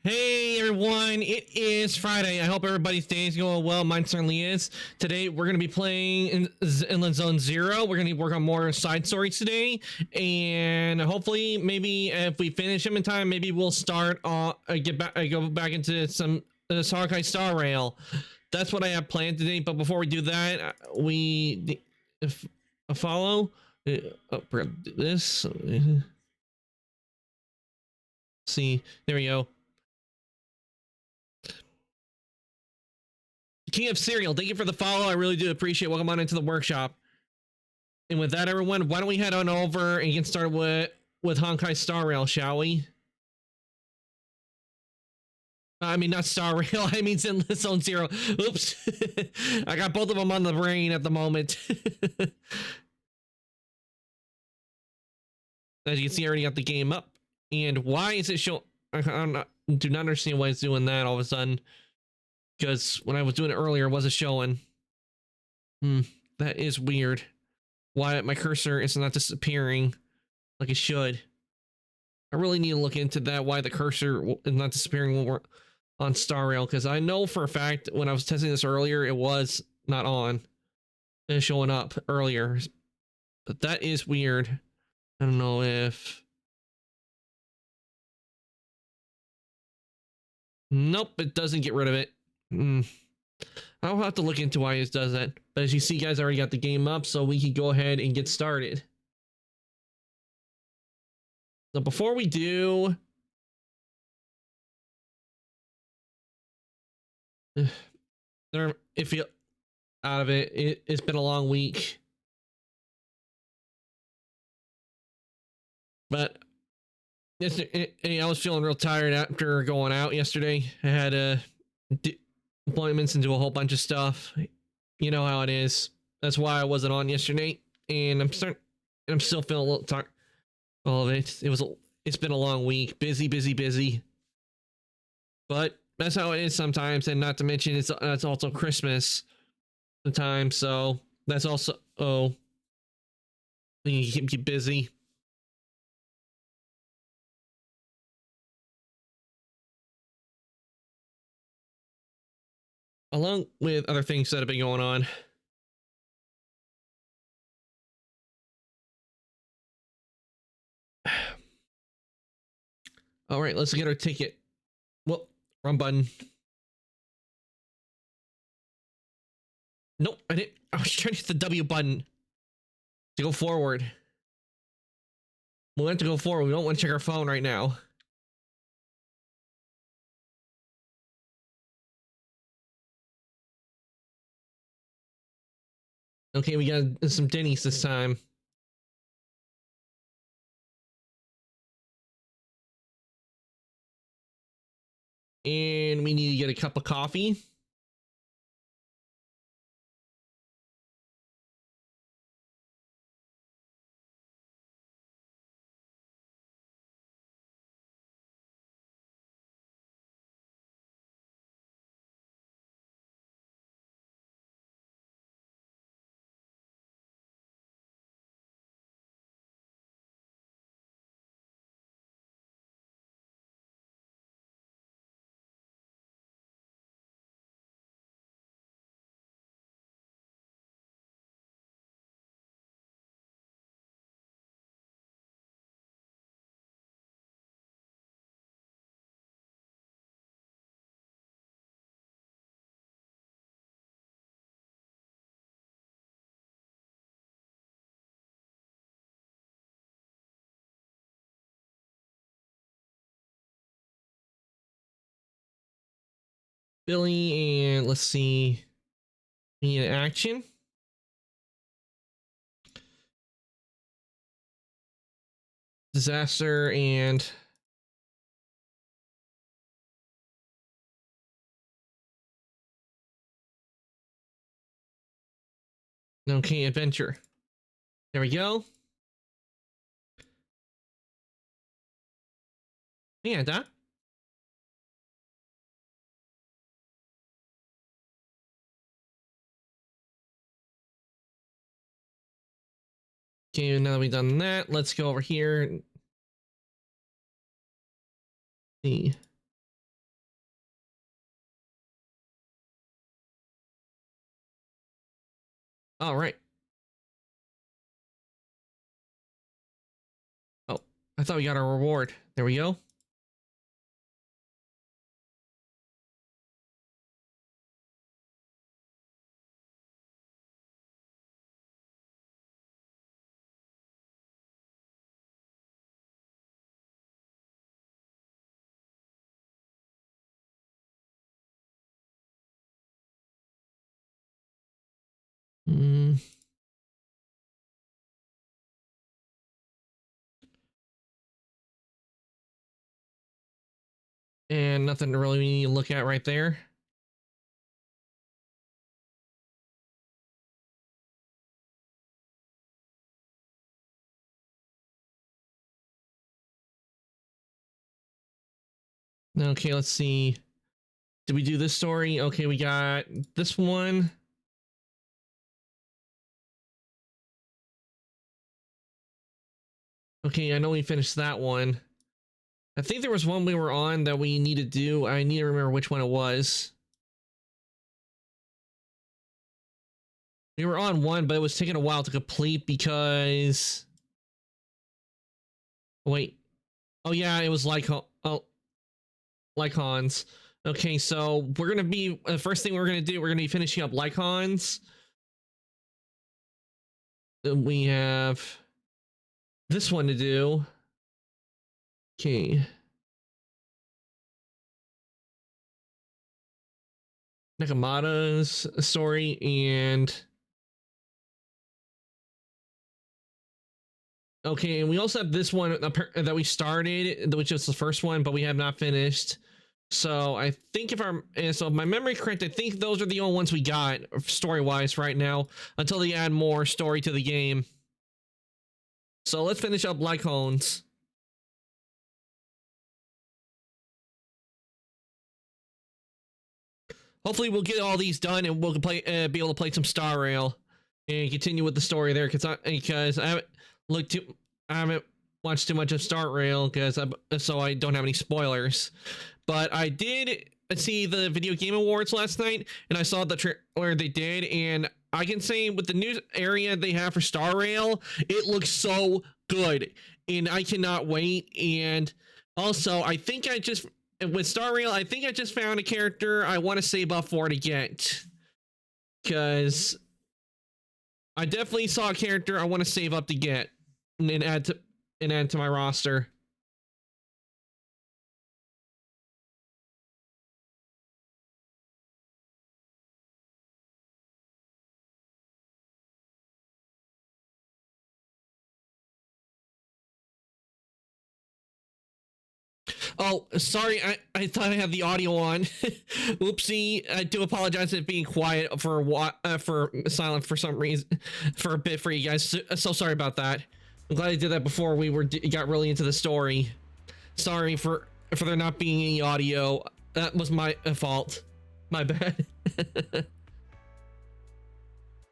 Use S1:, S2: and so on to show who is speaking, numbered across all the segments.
S1: Hey everyone, it is Friday. I hope everybody's day is going well. Mine certainly is. Today we're going to be playing in Inland Zone Zero. We're going to work on more side stories today, and hopefully, maybe if we finish them in time, maybe we'll start go back into some Honkai Star Rail. That's what I have planned today. But before we do that, if follow. This. See, there we go. King of Cereal, thank you for the follow. I really do appreciate it. Welcome on into the workshop. And with that, everyone, why don't we head on over and get started with Honkai Star Rail, shall we? I mean, not Star Rail. I mean, Zone Zero. Oops. I got both of them on the brain at the moment. As you can see, I already got the game up. And why is it show? I do not understand why it's doing that all of a sudden. Because when I was doing it earlier, it wasn't showing. That is weird. Why my cursor is not disappearing like it should. I really need to look into that, why the cursor is not disappearing when we're on Star Rail, because I know for a fact when I was testing this earlier, it was not on. It was showing up earlier. But that is weird. I don't know if... Nope, it doesn't get rid of it. I'll have to look into why it does that. But as you see, guys, I already got the game up, so we can go ahead and get started. So before we do, if you out of it, it's been a long week, but I was feeling real tired after going out yesterday. I had appointments and do a whole bunch of stuff. You know how it is. That's why I wasn't on yesterday, and I'm still feeling a little tired. All of it. It's been a long week. Busy. But that's how it is sometimes, and not to mention it's also Christmas time, so that's also you keep you busy. Along with other things that have been going on. All right, let's get our ticket. Well, wrong button. Nope, I didn't. I was trying to hit the W button to go forward. We want to go forward. We don't want to check our phone right now. Okay, we got some Denny's this time. And we need to get a cup of coffee. Billy, and let's see. We need an action. Disaster and okay, adventure. There we go. Yeah, that. Okay, now that we've done that, let's go over here. See. All right. Oh, I thought we got a reward. There we go. Mm. And nothing to really need to look at right there. Okay, let's see. Did we do this story? Okay, we got this one. Okay, I know we finished that one. I think there was one we were on that we need to do. I need to remember which one it was. We were on one, but it was taking a while to complete because... Wait. Oh yeah, it was Lycons. Okay, so we're gonna be... The first thing we're gonna do, we're gonna be finishing up Lycons. Then we have this one to do. Okay. Nakamata's story and... Okay, and we also have this one that we started, which is the first one, but we have not finished. So I think if my memory correct, I think those are the only ones we got story-wise right now until they add more story to the game. So let's finish up Lycons. Hopefully we'll get all these done and we'll be able to play some Star Rail and continue with the story there because I haven't watched too much of Star Rail so I don't have any spoilers. But I did see the Video Game Awards last night and I saw the trailer they did, and I can say with the new area they have for Star Rail, it looks so good and I cannot wait. And also I think with Star Rail, I think I just found a character I want to save up for to get, because I definitely saw a character I want to save up to get and add to my roster. Oh, sorry, I thought I had the audio on. Oopsie, I do apologize for being quiet for silent for some reason, for a bit for you guys. So sorry about that. I'm glad I did that before we got really into the story. Sorry for there not being any audio. That was my fault. My bad.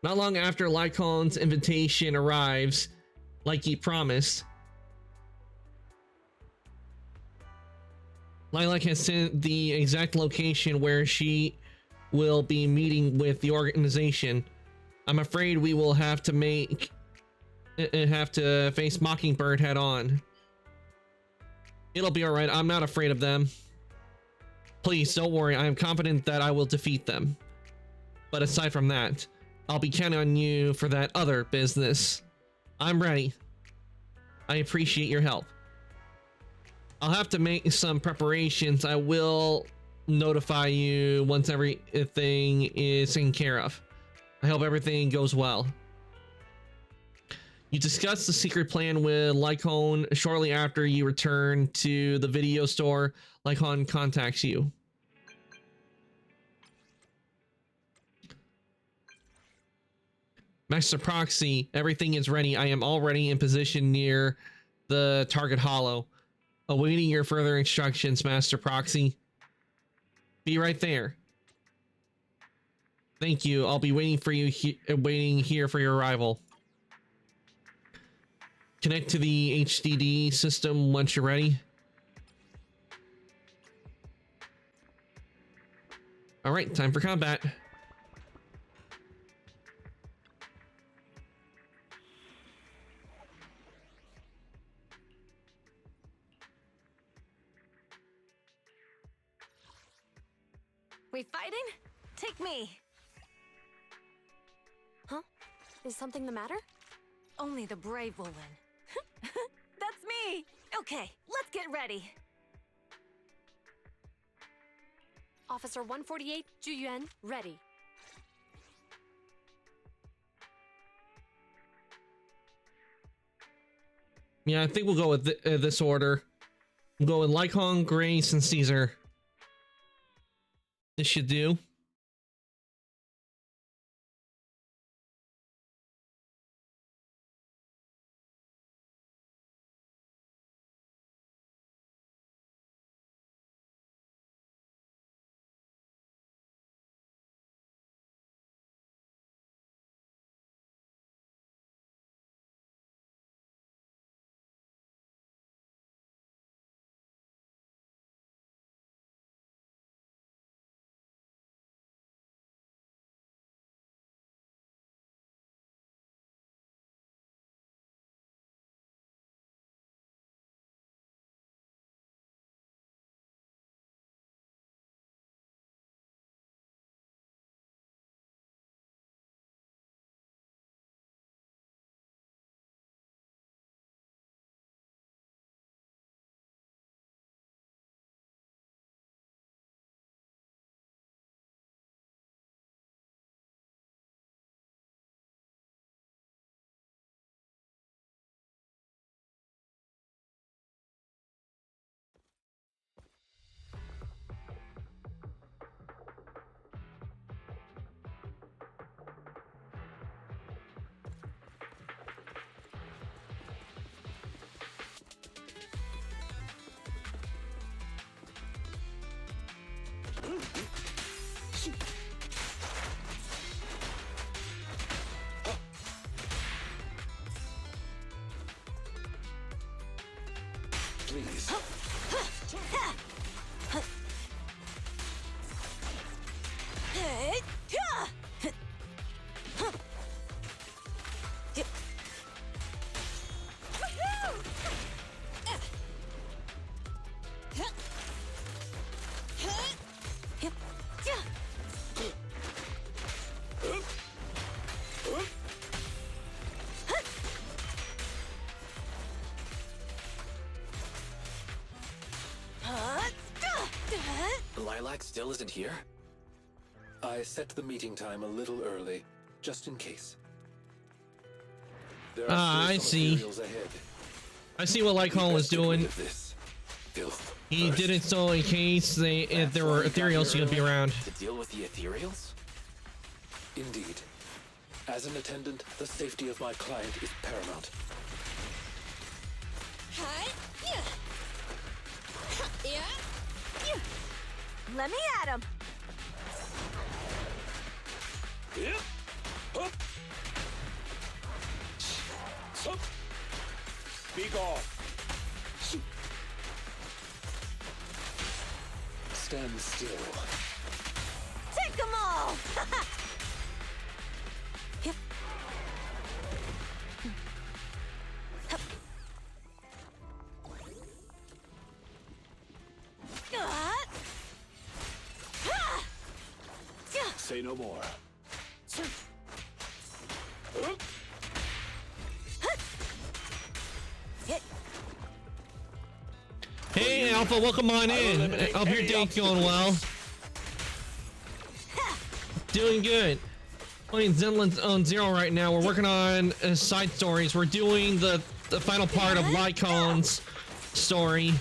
S1: Not long after Lycon's invitation arrives, like he promised, Lilac has sent the exact location where she will be meeting with the organization. I'm afraid we will have to face Mockingbird head on. It'll be alright, I'm not afraid of them. Please, don't worry, I am confident that I will defeat them. But aside from that, I'll be counting on you for that other business. I'm ready. I appreciate your help. I'll have to make some preparations. I will notify you once everything is taken care of. I hope everything goes well. You discuss the secret plan with Lycon shortly after you return to the video store. Lycon contacts you. Master Proxy, everything is ready. I am already in position near the target hollow. Awaiting your further instructions, Master Proxy. Be right there. Thank you. I'll be waiting for you waiting here for your arrival. Connect to the HDD system once you're ready. All right, time for combat.
S2: We fighting? Take me. Huh? Is something the matter? Only the brave will win. That's me! Okay, let's get ready. Officer 148, Zhu Yuan, ready.
S1: Yeah, I think we'll go with this order. We'll go with Lycon, Grace, and Caesar. This should do.
S3: Please. Lilac still isn't here? I set the meeting time a little early, just in case. There are still some materials ahead.
S1: I see what Lycon was doing.
S3: This filth
S1: He did it so in case there were ethereals he could be around.
S3: To deal with the ethereals? Indeed. As an attendant, the safety of my client is paramount.
S2: Let me at him.
S3: Be gone. Stand still.
S2: Take them all.
S3: Say no more.
S1: Hey, Alpha, welcome on in. I hope your day's going well. Doing good. Playing Zenless Zone Zero right now. We're working on side stories. We're doing the final part of Lycon's story.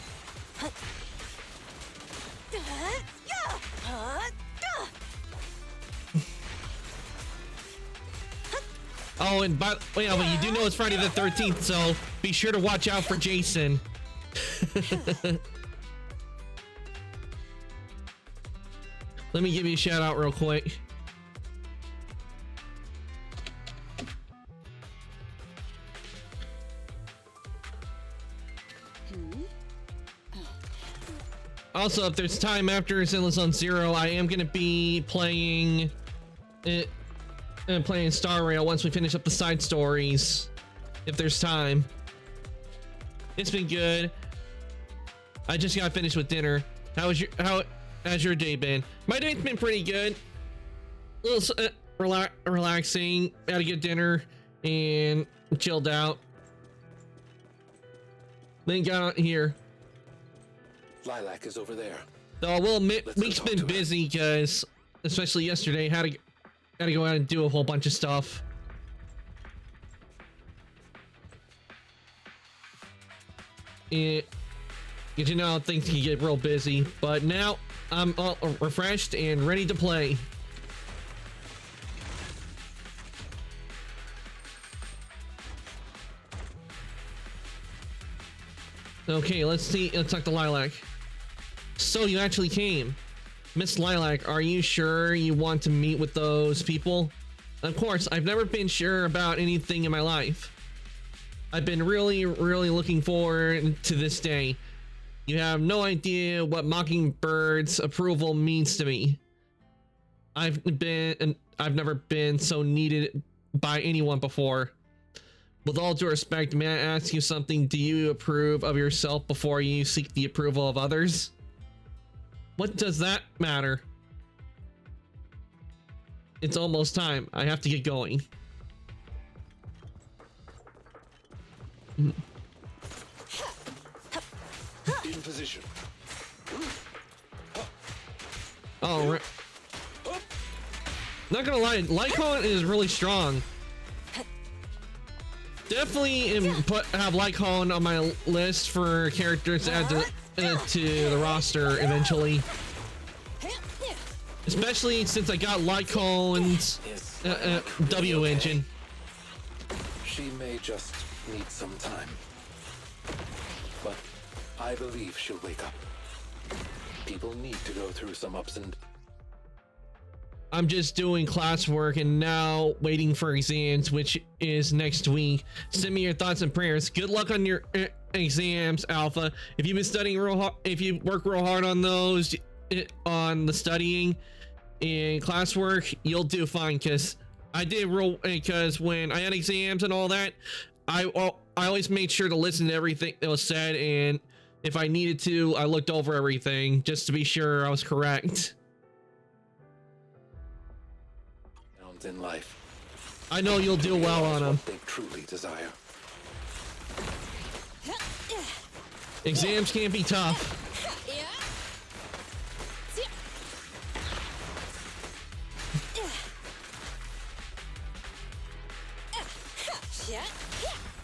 S1: Oh, and but you do know it's Friday the 13th, so be sure to watch out for Jason. Let me give you a shout out real quick. Also, if there's time after Zenless Zone Zero, I am going to be playing it. And playing Star Rail once we finish up the side stories, if there's time. It's been good. I just got finished with dinner. How How's your day been? My day's been pretty good. A little relaxing. Had a good dinner and chilled out. Then got out here.
S3: Lilac is over there.
S1: Though I will admit,
S3: Let's go
S1: week's
S3: talk
S1: been
S3: to her.
S1: busy because, especially yesterday, had to go out and do a whole bunch of stuff. You know how things can get real busy, but now I'm all refreshed and ready to play. Okay, let's see. Let's talk to Lilac. So you actually came. Miss Lilac, are you sure you want to meet with those people? Of course, I've never been sure about anything in my life. I've been really looking forward to this day. You have no idea what Mockingbird's approval means to me. I've never been so needed by anyone before. With all due respect, may I ask you something? Do you approve of yourself before you seek the approval of others? What does that matter? It's almost time. I have to get going.
S3: In position.
S1: Oh, right. Not gonna lie, Lycon is really strong. Definitely have Lycon on my list for characters to add to the roster eventually. Especially since I got Lycon's W engine.
S3: She may just need some time. But I believe she'll wake up. People need to go through some ups and
S1: I'm just doing classwork and now waiting for exams, which is next week. Send me your thoughts and prayers. Good luck on your exams, Alpha. If you've been studying real hard, if you work real hard on those, on the studying and classwork, you'll do fine. Cause I did because when I had exams and all that, I always made sure to listen to everything that was said, and if I needed to, I looked over everything just to be sure I was correct.
S3: in life.
S1: I know you'll do well on them.
S3: What they truly desire.
S1: Exams can be tough.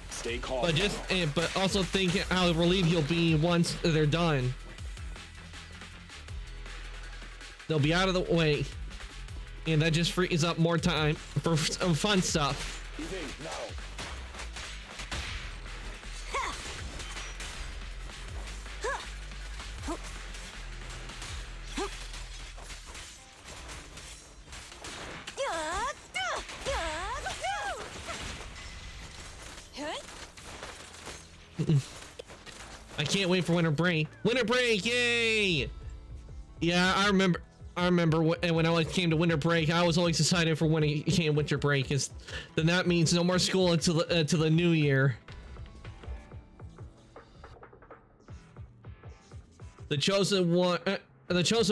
S3: Stay calm.
S1: But also think how relieved you'll be once they're done. They'll be out of the way, and that just frees up more time for some fun stuff.
S3: Evade now.
S1: I can't wait for winter break. Winter break, yay! Yeah, I remember when I came to winter break, I was always excited for when it came winter break, because then that means no more school until the new year. The chosen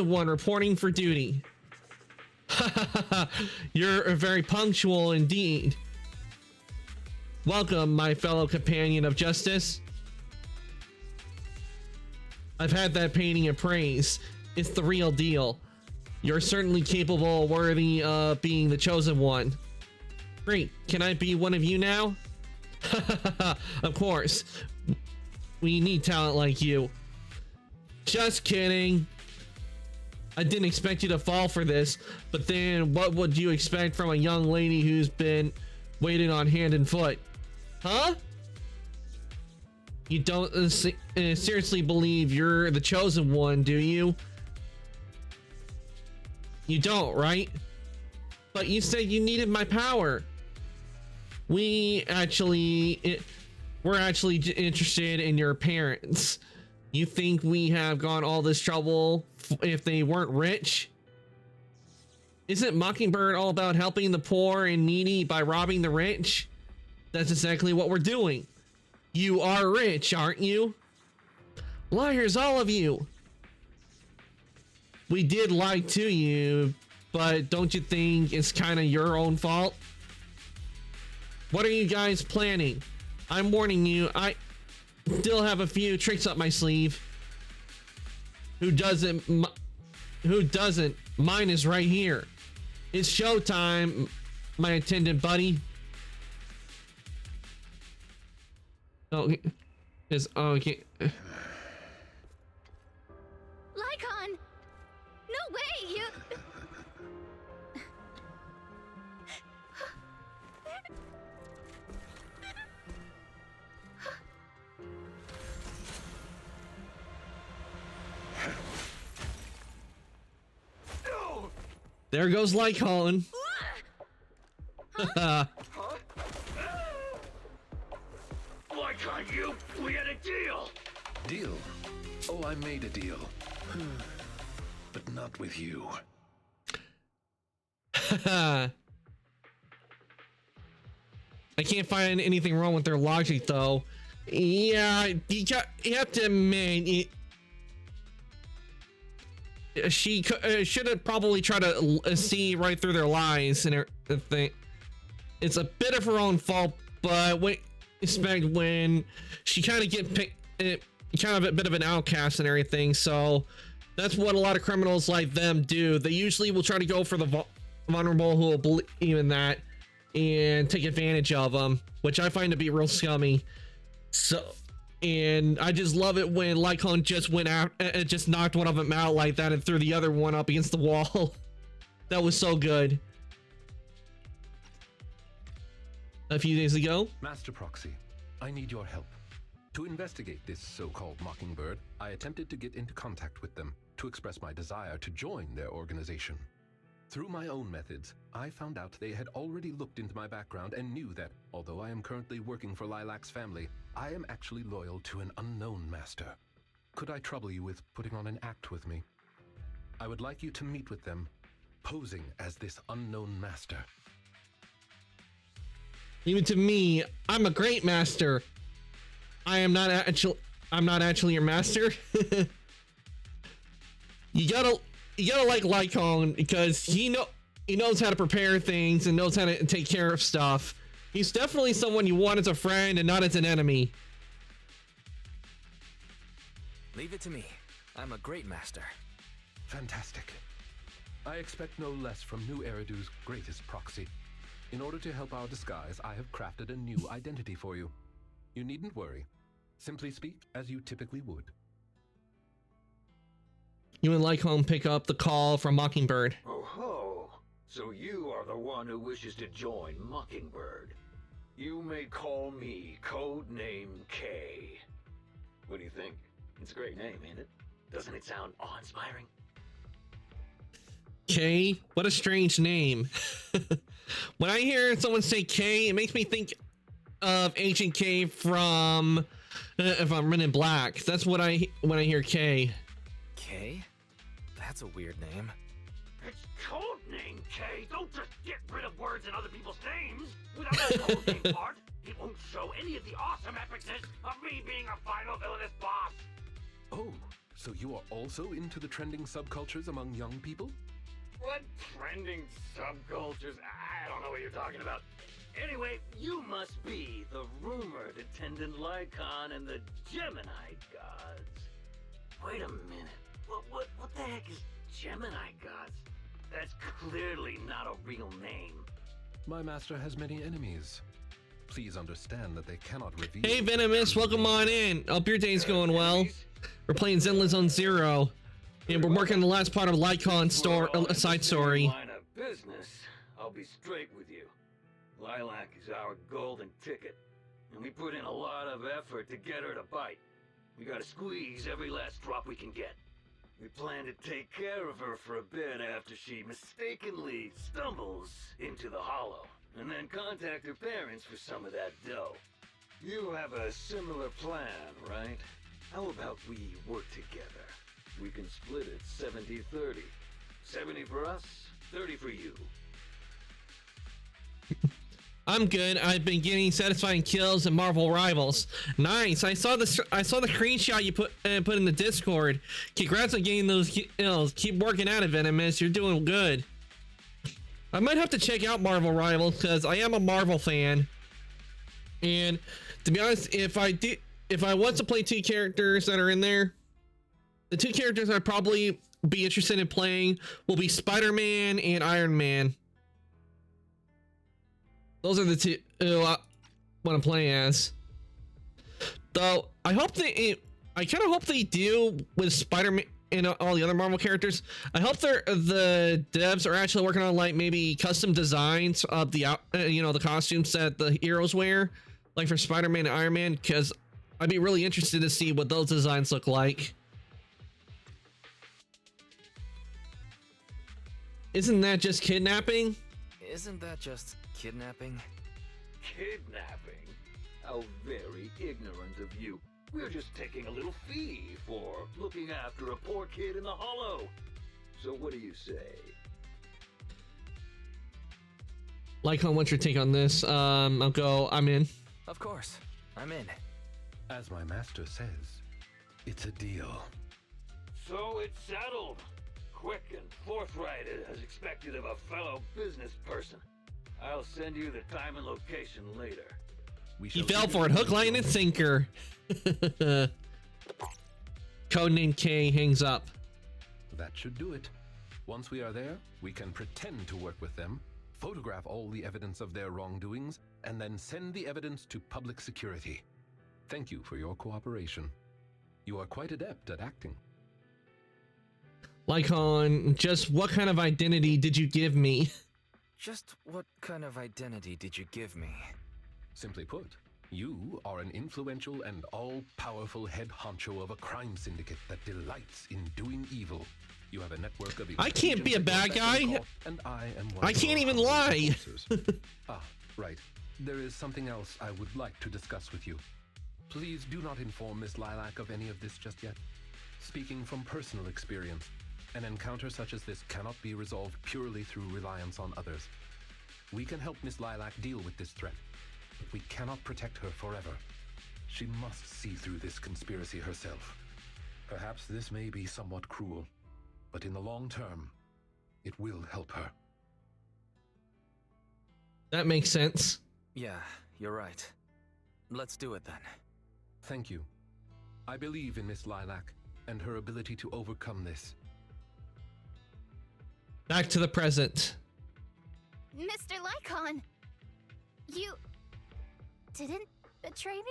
S1: one reporting for duty. You're very punctual indeed. Welcome, my fellow companion of justice. I've had that painting appraised. It's the real deal. You're certainly capable, worthy of being the chosen one. Great, can I be one of you now? Of course. We need talent like you. Just kidding. I didn't expect you to fall for this, but then what would you expect from a young lady who's been waiting on hand and foot? Huh? You don't seriously believe you're the chosen one, do you? You don't, right? But you said you needed my power. We're actually interested in your parents. You think we have gone all this trouble if they weren't rich? Isn't Mockingbird all about helping the poor and needy by robbing the rich? That's exactly what we're doing. You are rich, aren't you? Liars, all of you. we did lie to you, but don't you think it's kind of your own fault? What are you guys planning? I'm warning you, I still have a few tricks up my sleeve. Who doesn't? Mine is right here. It's showtime, my attendant buddy. Oh, is okay.
S2: Lycon! No way! You...
S1: There goes Lycon.
S4: Lycon, we had a deal.
S3: Deal? Oh, I made a deal. But not with you.
S1: I can't find anything wrong with their logic, though. Yeah, you have to admit, she should have probably tried to see right through their lies and everything. It's a bit of her own fault, but expect when she kind of get picked, kind of a bit of an outcast and everything. So that's what a lot of criminals like them do. They usually will try to go for the vulnerable who will believe in that and take advantage of them, which I find to be real scummy. So, and I just love it when Lycon just went out and just knocked one of them out like that and threw the other one up against the wall. That was so good. A few days ago.
S3: Master Proxy, I need your help. To investigate this so-called Mockingbird, I attempted to get into contact with them to express my desire to join their organization. Through my own methods, I found out they had already looked into my background and knew that, although I am currently working for Lilac's family, I am actually loyal to an unknown master. Could I trouble you with putting on an act with me? I would like you to meet with them, posing as this unknown master.
S1: Even to me, I'm a great master. I'm not actually your master. You gotta like Lycon because he knows how to prepare things and knows how to take care of stuff. He's definitely someone you want as a friend and not as an enemy.
S5: Leave it to me. I'm a great master.
S3: Fantastic. I expect no less from New Eridu's greatest proxy. In order to help our disguise, I have crafted a new identity for you. You needn't worry. Simply speak as you typically would.
S1: You and Lycon pick up the call from Mockingbird.
S4: Oh ho! So you are the one who wishes to join Mockingbird. You may call me Codename K. What do you think? It's a great name, ain't it? Doesn't it sound awe-inspiring?
S1: K? What a strange name. When I hear someone say K, it makes me think of Agent K from if I'm Men in Black. That's what when I hear K.
S5: K? That's a weird name.
S4: It's Codename K. Don't just get rid of words in other people's names. Without the codename part, it won't show any of the awesome epicness of me being a final villainous boss.
S3: Oh, so you are also into the trending subcultures among young people?
S4: What trending subcultures? I don't know what you're talking about. Anyway, you must be the rumored attendant Lycon and the Gemini gods. Wait a minute. What the heck is Gemini gods? That's clearly not a real name.
S3: My master has many enemies. Please understand that they cannot reveal.
S1: Hey Venomous, welcome on in. Hope your day's going well. We're playing Zenless Zone Zero. And we're working on the last part of Lycon's side story.
S4: Line of business, I'll be straight with you. Lilac is our golden ticket, and we put in a lot of effort to get her to bite. We gotta squeeze every last drop we can get. We plan to take care of her for a bit after she mistakenly stumbles into the Hollow, and then contact her parents for some of that dough. You have a similar plan, right? How about we work together? We can split it 70-30. 70 for us, 30 for you.
S1: I'm good. I've been getting satisfying kills in Marvel Rivals. Nice. I saw the screenshot you put in the Discord. Congrats on getting those kills. Keep working at it, Venomous. You're doing good. I might have to check out Marvel Rivals because I am a Marvel fan. And to be honest, if I want to play two characters that are in there, the two characters I'd probably be interested in playing will be Spider-Man and Iron Man. Those are the two I want to play as. Though I kind of hope they do with Spider-Man and all the other Marvel characters. I hope the devs are actually working on like maybe custom designs of the the costumes that the heroes wear, like for Spider-Man and Iron Man, because I'd be really interested to see what those designs look like. Isn't that just kidnapping?
S5: Isn't that just kidnapping?
S4: Kidnapping? How very ignorant of you. We're just taking a little fee for looking after a poor kid in the Hollow. So what do you say?
S1: Lycon, what's your take on this? I'm in.
S5: Of course, I'm in.
S3: As my master says, it's a deal.
S4: So it's settled. Quick and forthright as expected of a fellow business person. I'll send you the time and location later.
S1: He fell for it. Hook, line, and sinker. Codename K hangs up.
S3: That should do it. Once we are there, we can pretend to work with them, photograph all the evidence of their wrongdoings, and then send the evidence to public security. Thank you for your cooperation. You are quite adept at acting.
S1: Lycon, just what kind of identity did you give me?
S5: Just what kind of identity did you give me?
S3: Simply put, you are an influential and all-powerful head honcho of a crime syndicate that delights in doing evil. You have a network of...
S1: I can't be a bad guy.
S3: And I am one
S1: I can't even lie.
S3: Right. There is something else I would like to discuss with you. Please do not inform Miss Lilac of any of this just yet. Speaking from personal experience, an encounter such as this cannot be resolved purely through reliance on others. We can help Miss Lilac deal with this threat, but we cannot protect her forever. She must see through this conspiracy herself. Perhaps this may be somewhat cruel, but in the long term, it will help her.
S1: That makes sense.
S5: Yeah, you're right. Let's do it then.
S3: Thank you. I believe in Miss Lilac and her ability to overcome this.
S1: Back to the present.
S6: Mr. Lycon, you didn't betray me?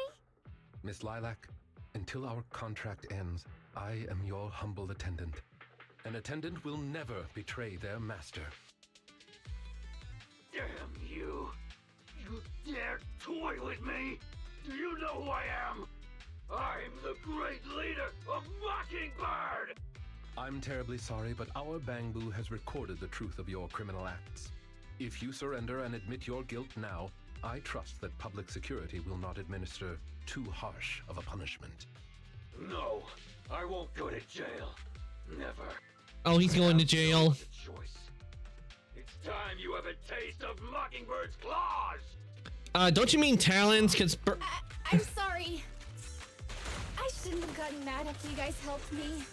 S3: Miss Lilac, until our contract ends, I am your humble attendant. An attendant will never betray their master.
S4: Damn you! You dare toy with me? Do you know who I am? I'm the great leader of Mockingbird!
S3: I'm terribly sorry, but our Bangbu has recorded the truth of your criminal acts. If you surrender and admit your guilt now, I trust that public security will not administer too harsh of a punishment.
S4: No, I won't go to jail. Never.
S1: Oh, he's going to jail.
S4: Choice. It's time you have a taste of Mockingbird's claws!
S1: Don't you mean talons? Cause
S6: I'm sorry. I shouldn't have gotten mad after you guys helped me.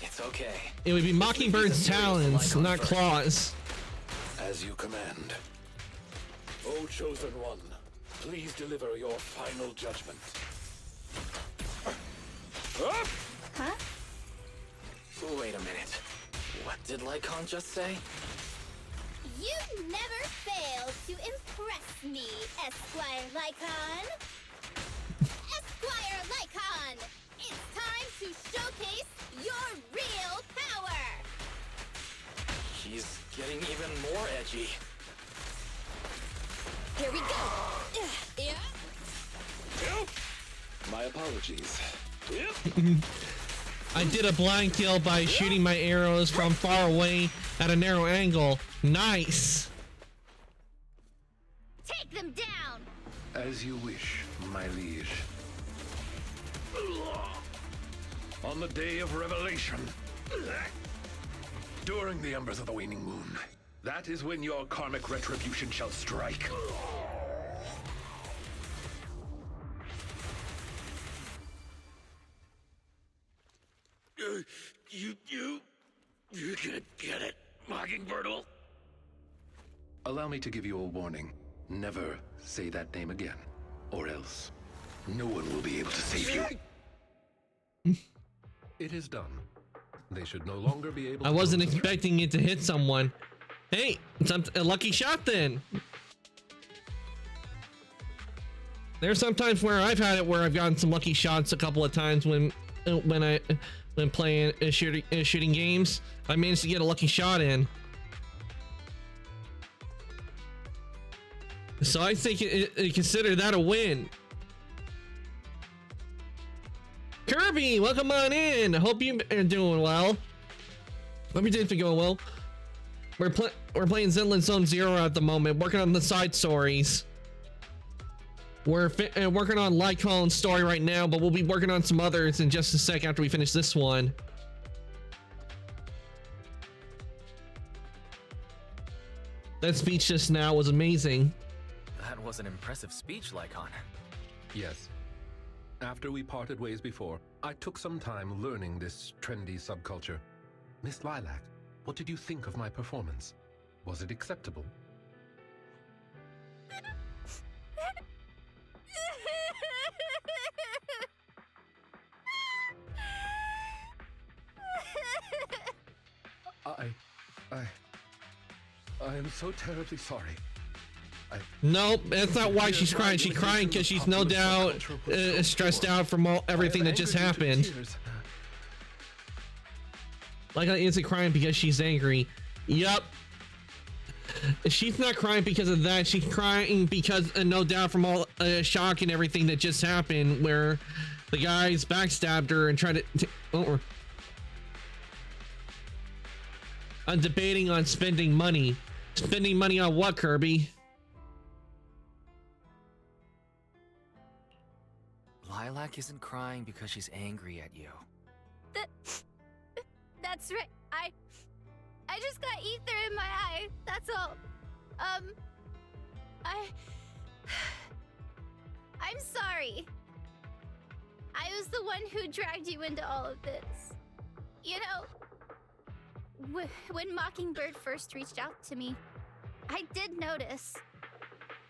S5: It's okay.
S1: It would be Mockingbird's talons, not claws.
S7: As you command. O Chosen One, please deliver your final judgment.
S6: Huh?
S5: Wait a minute. What did Lycon just say?
S6: You never fail to impress me, Esquire Lycon. Esquire Lycon, it's time to showcase your real power.
S5: She's getting even more edgy.
S6: Here we go. Yeah.
S7: My apologies.
S1: I did a blind kill by shooting my arrows from far away at a narrow angle. Nice.
S6: Take them down.
S3: As you wish, my liege.
S7: On the day of revelation, during the embers of the waning moon,
S3: That is when your karmic retribution shall strike.
S7: You can't get it, Mockingbird will.
S3: Allow me to give you a warning. Never say that name again, or else no one will be able to save you. It is done. They should no longer be able
S1: I
S3: to
S1: wasn't
S3: go to the
S1: expecting it to hit someone. Hey, it's a lucky shot then. There's sometimes where I've had it where I've gotten some lucky shots a couple of times when playing shooting games. I managed to get a lucky shot in. So I think consider that a win. Kirby, welcome on in. I hope you are doing well. Hope your day's been going well. We're playing Zenless Zone Zero at the moment, working on the side stories. We're working on Lycon's story right now, but we'll be working on some others in just a sec after we finish this one. That speech just now was amazing.
S5: That was an impressive speech, Lycon.
S3: Yes. After we parted ways before, I took some time learning this trendy subculture. Miss Lilac, what did you think of my performance? Was it acceptable? I am so terribly sorry.
S1: Nope, that's not why she's crying. She's crying because she's no doubt stressed out from everything that just happened. Like, isn't crying because she's angry. Yup. She's not crying because of that. She's crying because, no doubt, from all shock and everything that just happened, where the guys backstabbed her and tried to. I'm debating on spending money. Spending money on what, Kirby?
S5: Lilac isn't crying because she's angry at you.
S6: That's right. I just got ether in my eye. That's all. I'm sorry. I was the one who dragged you into all of this. You know, when Mockingbird first reached out to me, I did notice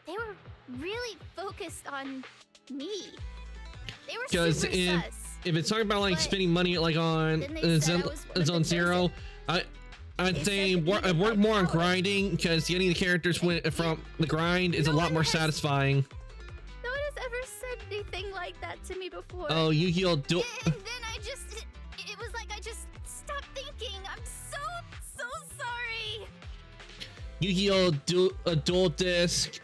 S6: they were really focused on me. They were super sus.
S1: If it's talking about like spending money like on Zone Zero, I'd say work more on grinding, because getting the characters from the grind is a lot more satisfying.
S6: No one has ever said anything like that to me before.
S1: Oh, Yu-Gi-Oh!
S6: And then it was like I just stopped thinking. I'm so sorry.
S1: Yu-Gi-Oh! A dual disc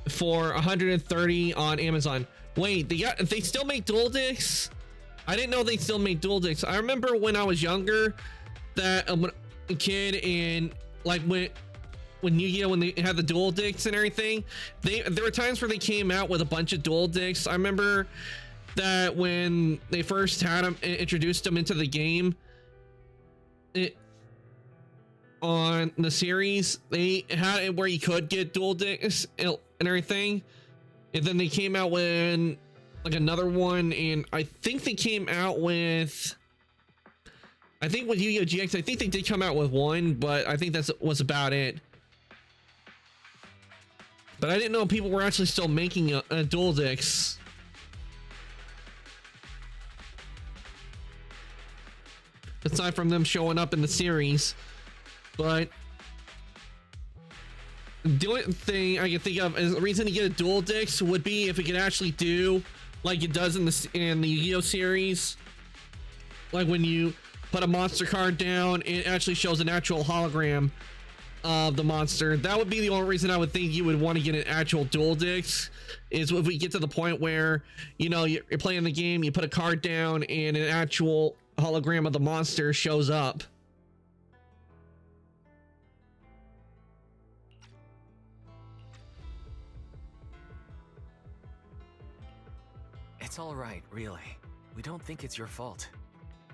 S1: for 130 on Amazon. Wait, they still make dual discs? I didn't know they still make dual discs. I remember when I was younger that when a kid, and like when Yu-Gi-Oh! When they had the dual discs and everything, there were times where they came out with a bunch of dual discs. I remember that when they first had them, introduced them into the game, on the series, they had it where you could get dual discs and everything, and then they came out with like another one, and I think they came out with, I think with Yu-Gi-Oh! GX, I think they did come out with one, but I think that was about it. But I didn't know people were actually still making a dual discs. Aside from them showing up in the series. But the only thing I can think of is the reason to get a dual disc would be if it could actually do like it does in the Yu-Gi-Oh! Series. Like when you put a monster card down, it actually shows an actual hologram of the monster. That would be the only reason I would think you would want to get an actual dual disc, is if we get to the point where, you know, you're playing the game, you put a card down and an actual hologram of the monster shows up.
S5: It's all right, really. We don't think it's your fault.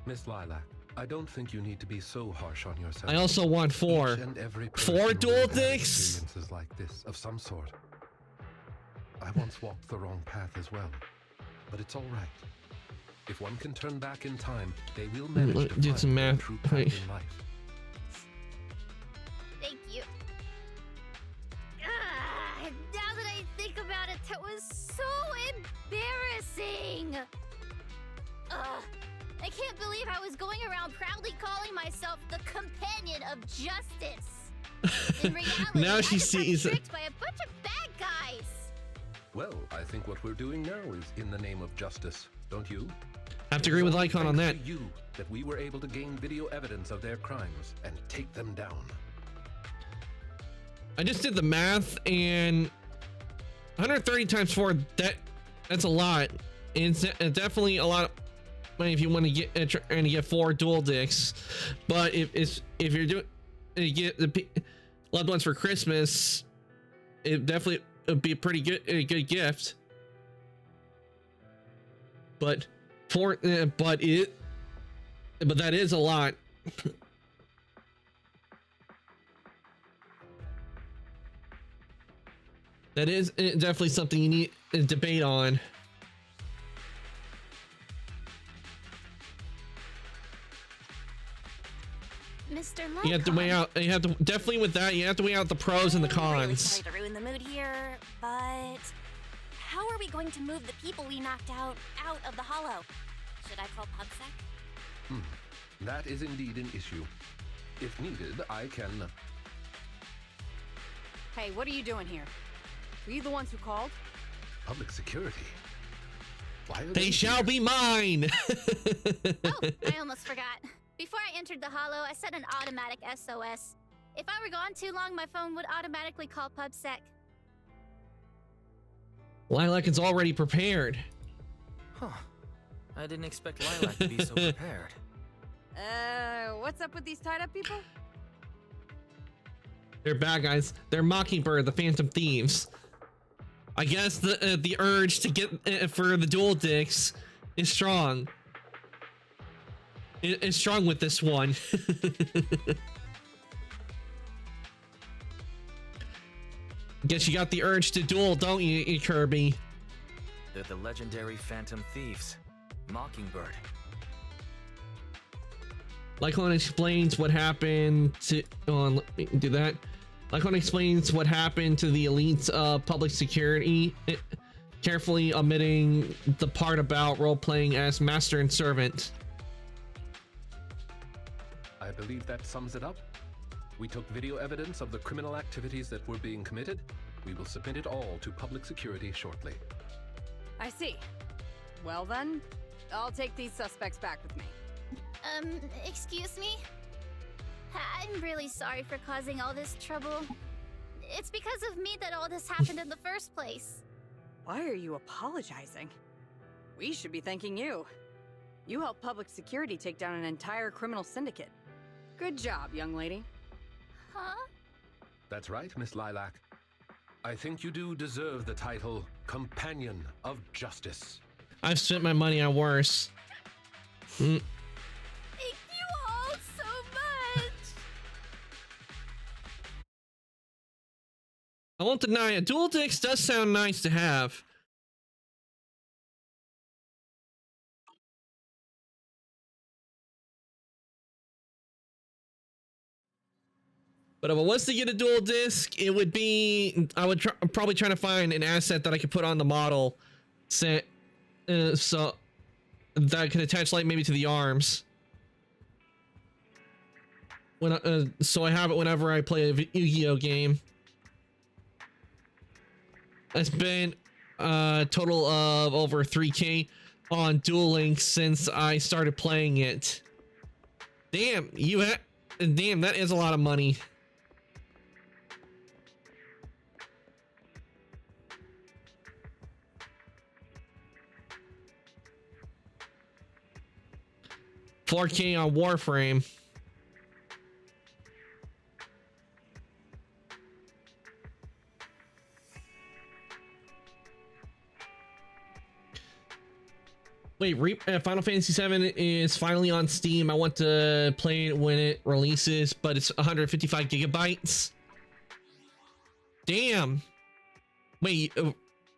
S3: Miss Lilac, I don't think you need to be so harsh on yourself.
S1: I also want four.
S3: Each and every
S1: Four
S3: person
S1: dual
S3: will have
S1: dicks?
S3: experiences like this of some sort. I once walked the wrong path as well, but it's all right. If one can turn back in time, they will manage to
S1: do
S3: find
S1: some
S3: their
S1: math.
S3: true path
S1: Wait.
S3: in life.
S6: Thank you. Now that I think about it, that was so embarrassing. I can't believe I was going around proudly calling myself the companion of justice. In reality,
S1: Now
S6: I
S1: she
S6: just got
S1: sees-
S6: tricked by a bunch of bad guys.
S3: Well, I think what we're doing now is in the name of justice, don't you?
S1: I have to agree with
S3: It's
S1: Lycon on
S3: thanks
S1: that.
S3: to you that we were able to gain video evidence of their crimes and take them down.
S1: I just did the math, and 130 times 4, that's a lot. It's definitely a lot of money if you want to get trying to get 4 dual dicks. But if you're doing you get the loved ones for Christmas, it definitely would be a good gift. But but that is a lot. That is definitely something you need to debate on.
S6: Mr.
S1: You have to weigh out. You have to definitely with that. You have to weigh out the pros and the
S2: I'm really
S1: cons.
S2: sorry to ruin the mood here, but how are we going to move the people we knocked out of the hollow? Should I call PubSec?
S3: That is indeed an issue. If needed, I can...
S8: Hey, what are you doing here? Were you the ones who called?
S3: Public security? Why are
S1: They shall be mine.
S6: Oh, I almost forgot. Before I entered the hollow, I set an automatic SOS. If I were gone too long, my phone would automatically call PubSec.
S1: Lilac is already prepared.
S5: Huh. I didn't expect Lilac to be so prepared.
S8: What's up with these tied-up people?
S1: They're bad guys. They're Mockingbird, the Phantom Thieves. I guess the urge to get for the dual dicks is strong. It's strong with this one. Guess you got the urge to duel, don't you, Kirby?
S5: They're the legendary Phantom Thieves. Mockingbird.
S1: Lycon explains what happened to. Oh, let me do that. Lycon explains what happened to the elite's public security, carefully omitting the part about role-playing as master and servant.
S3: I believe that sums it up. We took video evidence of the criminal activities that were being committed. We will submit it all to public security shortly.
S8: I see. Well then, I'll take these suspects back with me.
S6: Excuse me? I'm really sorry for causing all this trouble. It's because of me that all this happened in the first place.
S8: Why are you apologizing? We should be thanking you. You helped public security take down an entire criminal syndicate. Good job, young lady.
S6: Huh?
S3: That's right, Miss Lilac. I think you do deserve the title Companion of Justice.
S1: I've spent my money on worse.
S6: Thank you all so much!
S1: I won't deny it. Dual dicks does sound nice to have. But if I was to get a dual disc, it would be I would probably try to find an asset that I could put on the model set, so that I could attach like maybe to the arms. When so I have it whenever I play a Yu-Gi-Oh game. I spent a total of over 3K on Duel Links since I started playing it. Damn, damn, that is a lot of money. $4K on Warframe. Wait, Final Fantasy VII is finally on Steam. I want to play it when it releases, but it's 155 gigabytes. Damn. Wait,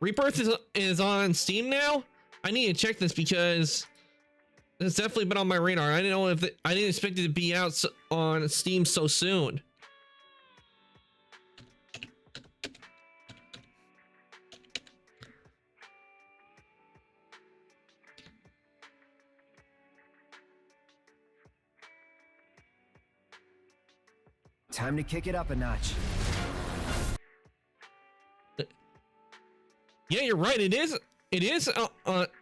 S1: Rebirth is on Steam now? I need to check this because it's definitely been on my radar. I didn't know if I didn't expect it to be out on Steam so soon.
S9: Time to kick it up a notch.
S1: Yeah, you're right. It is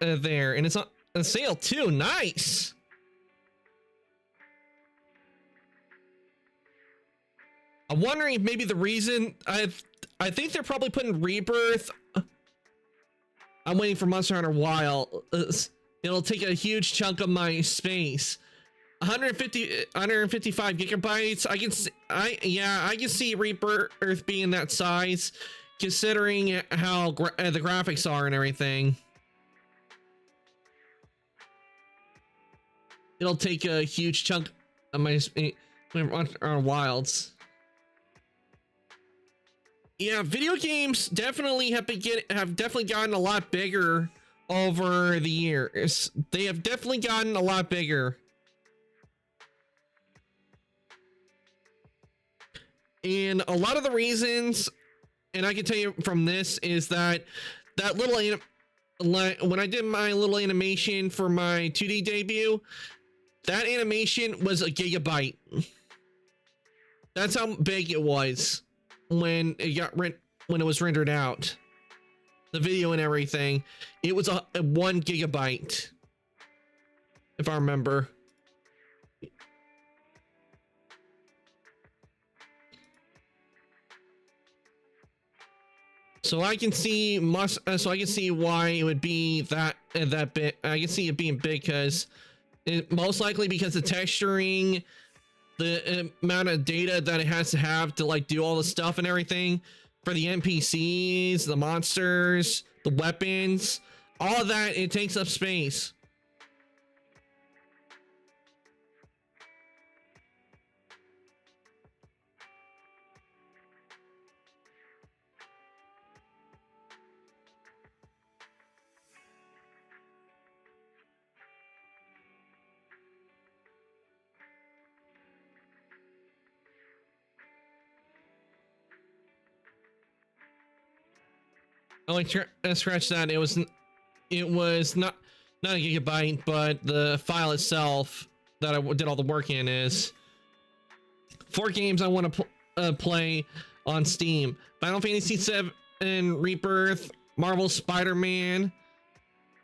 S1: there, and it's on sale too. Nice. I'm wondering if maybe the reason I think they're probably putting Rebirth. I'm waiting for Monster Hunter Wild. It'll take a huge chunk of my space. 155 gigabytes. I can see Rebirth being that size, considering how the graphics are and everything. It'll take a huge chunk of my Wilds. Yeah, video games definitely have definitely gotten a lot bigger over the years. They have definitely gotten a lot bigger. And a lot of the reasons, and I can tell you from this, is that little when I did my little animation for my 2D debut, that animation was a gigabyte. That's how big it was when it was rendered out. The video and everything, it was a 1 gigabyte, if I remember. So I can see why it would be that bit. I can see it being big because most likely because the texturing, the amount of data that it has to have to like do all the stuff and everything for the NPCs, the monsters, the weapons, all of that, it takes up space. I like scratch that. It was not a gigabyte, but the file itself that I did all the work in is 4 games I want to play on Steam: Final Fantasy VII Rebirth, Marvel Spider-Man,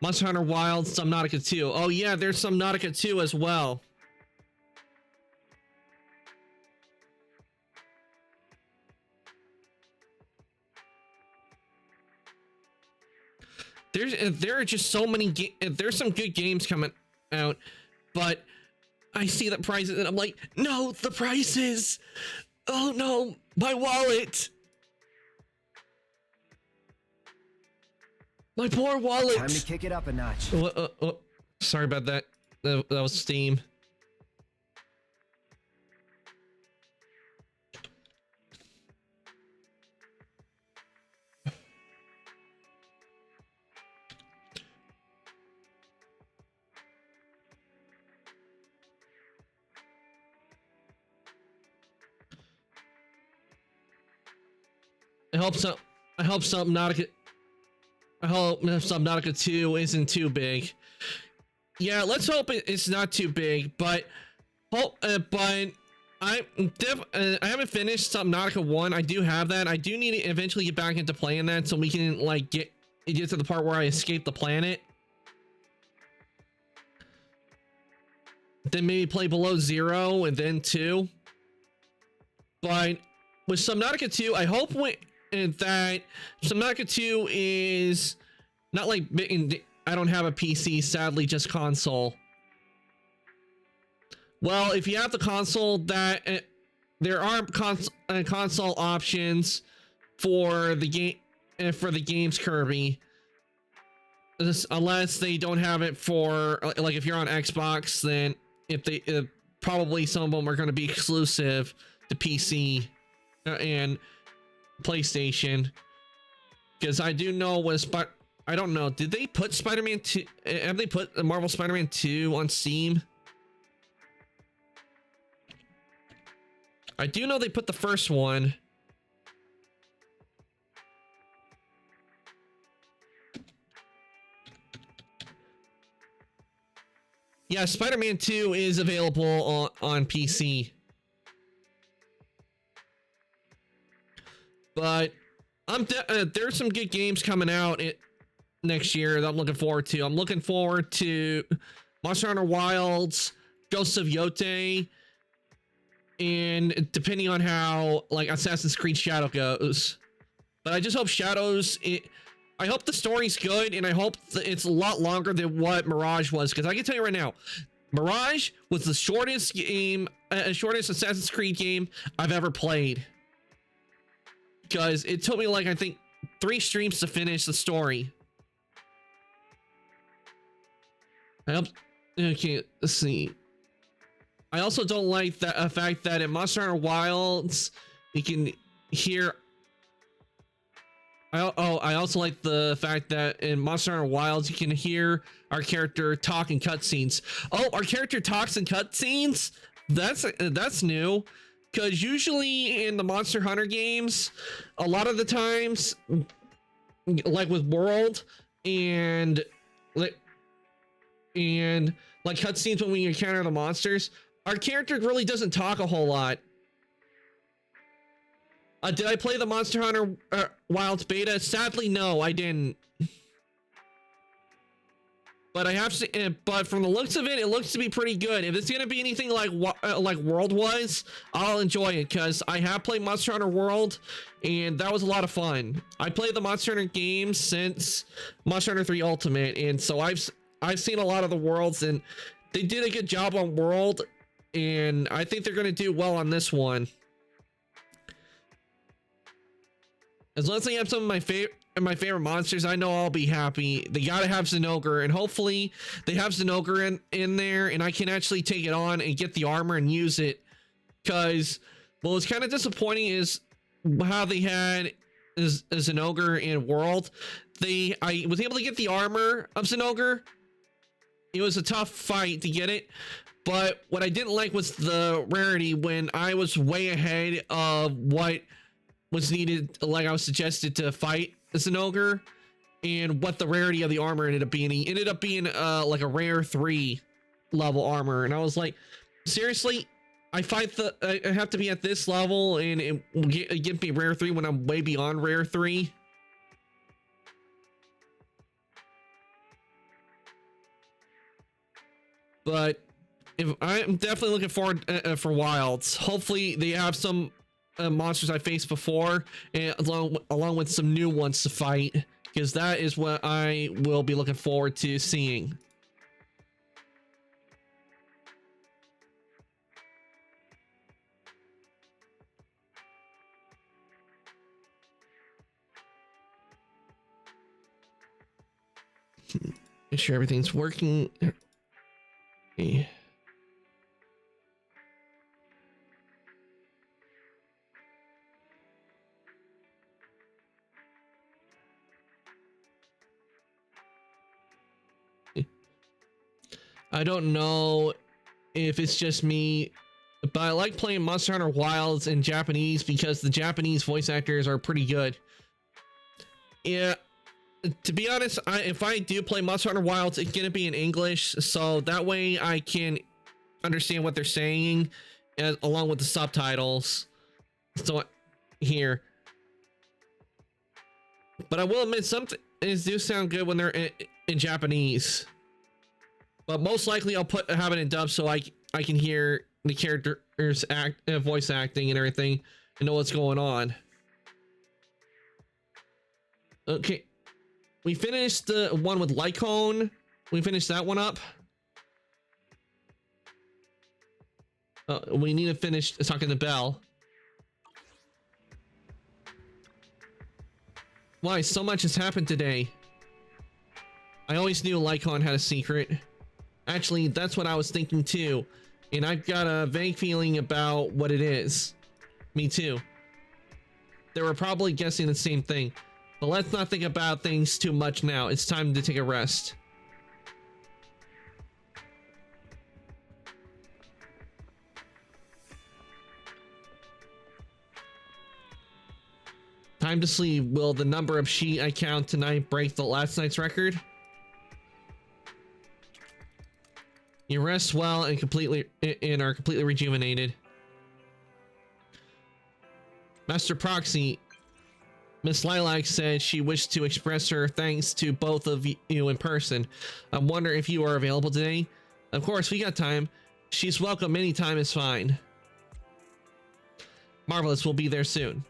S1: Monster Hunter Wild, Subnautica 2. Oh yeah, there's Subnautica 2 as well. There are just so many there's some good games coming out, but I see the prices and I'm like, no, the prices. Oh no, my wallet. My poor wallet.
S9: Time to kick it up a notch.
S1: Sorry about that. That was Steam. I hope Subnautica 2 isn't too big. Yeah, let's hope it's not too big, but I haven't finished Subnautica 1. I do have that. I do need to eventually get back into playing that so we can like get to the part where I escape the planet. Then maybe play Below Zero and then 2. But with Subnautica 2, I hope that Subnautica 2 is not like I don't have a PC, sadly, just console. Well, if you have the console, that there are console options for the game for the games, Kirby. unless they don't have it for like if you're on Xbox, then if they probably some of them are going to be exclusive to PC and PlayStation. Because I do know I don't know, did they put Spider-Man 2? Have they put Marvel Spider-Man 2 on Steam? I do know they put the first one. Yeah, Spider-Man 2 is available on PC. But there's some good games coming out next year that I'm looking forward to. I'm looking forward to Monster Hunter Wilds, Ghosts of Yote, and depending on how like Assassin's Creed Shadow goes. But I just hope I hope the story's good, and I hope it's a lot longer than what Mirage was, because I can tell you right now, Mirage was the shortest Assassin's Creed game I've ever played. Because it took me like, I think, 3 streams to finish the story. Okay, let's see. I also don't like the fact that in Monster Hunter Wilds, you can hear... I also like the fact that in Monster Hunter Wilds, you can hear our character talk in cutscenes. Oh, our character talks in cutscenes? That's new. Because usually in the Monster Hunter games, a lot of the times, like with World and like cutscenes when we encounter the monsters, our character really doesn't talk a whole lot. Did I play the Monster Hunter Wilds beta? Sadly, no, I didn't. But I have to. But from the looks of it, it looks to be pretty good. If it's gonna be anything like World was, I'll enjoy it, because I have played Monster Hunter World, and that was a lot of fun. I played the Monster Hunter games since Monster Hunter 3 Ultimate, and so I've seen a lot of the worlds, and they did a good job on World, and I think they're gonna do well on this one. As long as they have some of my favorite monsters, I know I'll be happy. They gotta have Zinogre, and hopefully they have Zinogre in there, and I can actually take it on and get the armor and use it. Because what was kind of disappointing is how they had Zinogre in World. I was able to get the armor of Zinogre. It was a tough fight to get it, but what I didn't like was the rarity when I was way ahead of what was needed, like I was suggested to fight Zinogre, and what the rarity of the armor ended up being. He ended up being like a rare 3 level armor, and I was like, seriously, I have to be at this level and it will get me rare 3 when I'm way beyond rare 3. But I'm definitely looking forward for Wilds. Hopefully they have some monsters I faced before, and along with some new ones to fight, because that is what I will be looking forward to seeing. Make sure everything's working. Okay. I don't know if it's just me, but I like playing Monster Hunter Wilds in Japanese because the Japanese voice actors are pretty good. Yeah, to be honest, if I do play Monster Hunter Wilds, it's gonna be in English, so that way I can understand what they're saying, along with the subtitles. So here, but I will admit some things do sound good when they're in Japanese. But most likely I'll have it in dub so I can hear the characters voice acting and everything and know what's going on. Okay, we finished the one with Lycone. We finished that one up. We need to finish talking to Belle. Why so much has happened today? I always knew Lycon had a secret. Actually, that's what I was thinking too. And I've got a vague feeling about what it is. Me too. They were probably guessing the same thing. But let's not think about things too much now. It's time to take a rest. Time to sleep. Will the number of sheep I count tonight break the last night's record? You rest well and are completely rejuvenated. Master Proxy, Miss Lilac said she wished to express her thanks to both of you in person. I wonder if you are available today. Of course, we got time. She's welcome anytime is fine. Marvelous, we'll be there soon.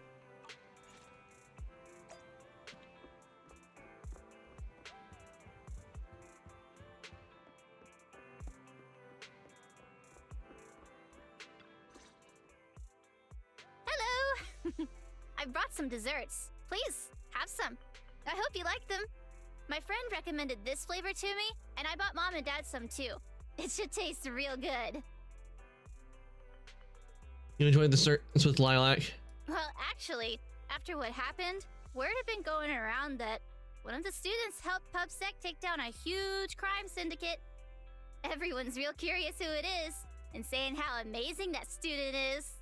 S6: I brought some desserts. Please, have some. I hope you like them. My friend recommended this flavor to me, and I bought Mom and Dad some too. It should taste real good.
S1: You enjoyed the desserts with Lilac?
S6: Well, actually, after what happened, word had been going around that one of the students helped PubSec take down a huge crime syndicate. Everyone's real curious who it is, and saying how amazing that student is.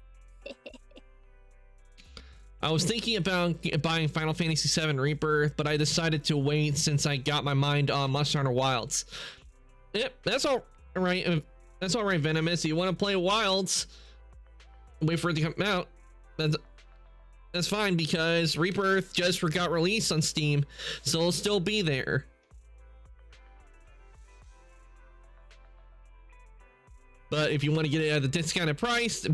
S1: I was thinking about buying Final Fantasy VII Rebirth, but I decided to wait since I got my mind on Monster Hunter Wilds. Yep, that's all right. That's all right, Venomous. You want to play Wilds? Wait for it to come out. That's fine because Rebirth just got released on Steam, so it'll still be there. But if you want to get it at a discounted price,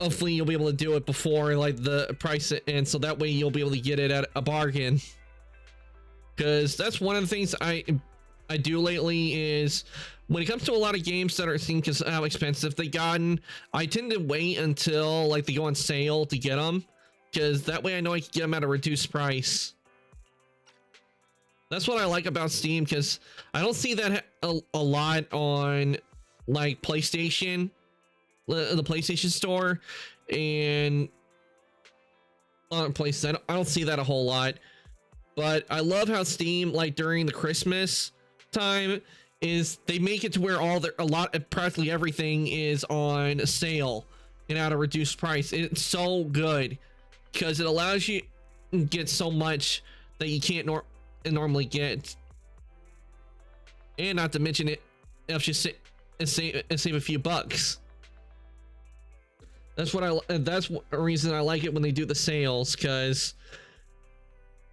S1: hopefully you'll be able to do it before like the price, and so that way you'll be able to get it at a bargain. Because that's one of the things I do lately is when it comes to a lot of games that are seen because how expensive they gotten, I tend to wait until like they go on sale to get them, because that way I know I can get them at a reduced price. That's what I like about Steam, because I don't see that a lot on like PlayStation, the PlayStation Store, and on PlayStation. I don't see that a whole lot. But I love how Steam, like during the Christmas time, is they make it to where practically everything is on sale and at a reduced price. It's so good because it allows you to get so much that you can't normally get, and not to mention it helps you save a few bucks. That's a reason I like it when they do the sales, because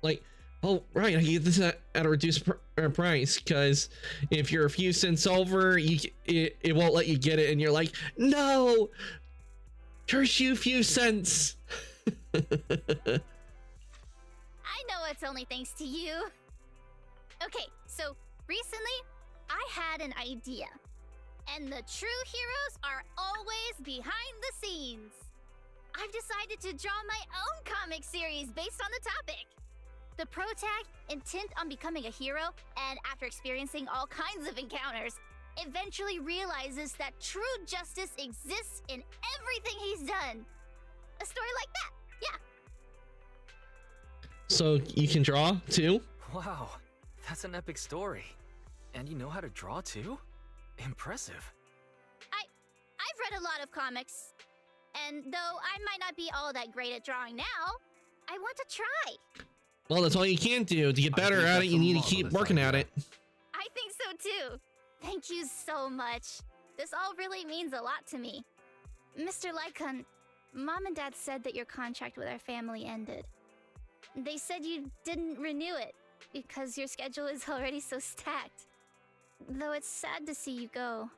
S1: like, oh right, I can get this at a reduced price, because if you're a few cents over, it won't let you get it, and you're like, no, curse you, few cents.
S6: I know it's only thanks to you. Okay, so recently I had an idea, and the true heroes are always behind the scenes. I've decided to draw my own comic series based on the topic. The protag, intent on becoming a hero, and after experiencing all kinds of encounters, eventually realizes that true justice exists in everything he's done. A story like that, yeah.
S1: So you can draw too?
S5: Wow, that's an epic story. And you know how to draw too? Impressive.
S6: I've read a lot of comics, and though I might not be all that great at drawing now, I want to try.
S1: Well, that's all you can do. To get better at it, you need to keep working at it.
S6: I think so too. Thank you so much. This all really means a lot to me. Mr. Lycon, Mom and Dad said that your contract with our family ended. They said you didn't renew it because your schedule is already so stacked. Though it's sad to see you go.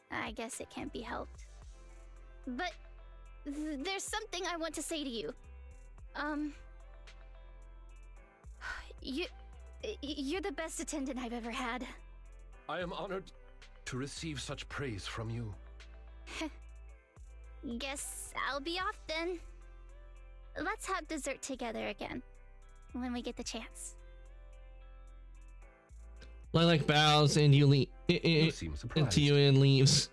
S6: I guess it can't be helped. But there's something I want to say to you. You're the best attendant I've ever had.
S3: I am honored to receive such praise from you.
S6: Guess I'll be off then. Let's have dessert together again. when we get the chance.
S1: Lilac bows and you leave.
S3: You seem surprised.
S1: To you and leaves.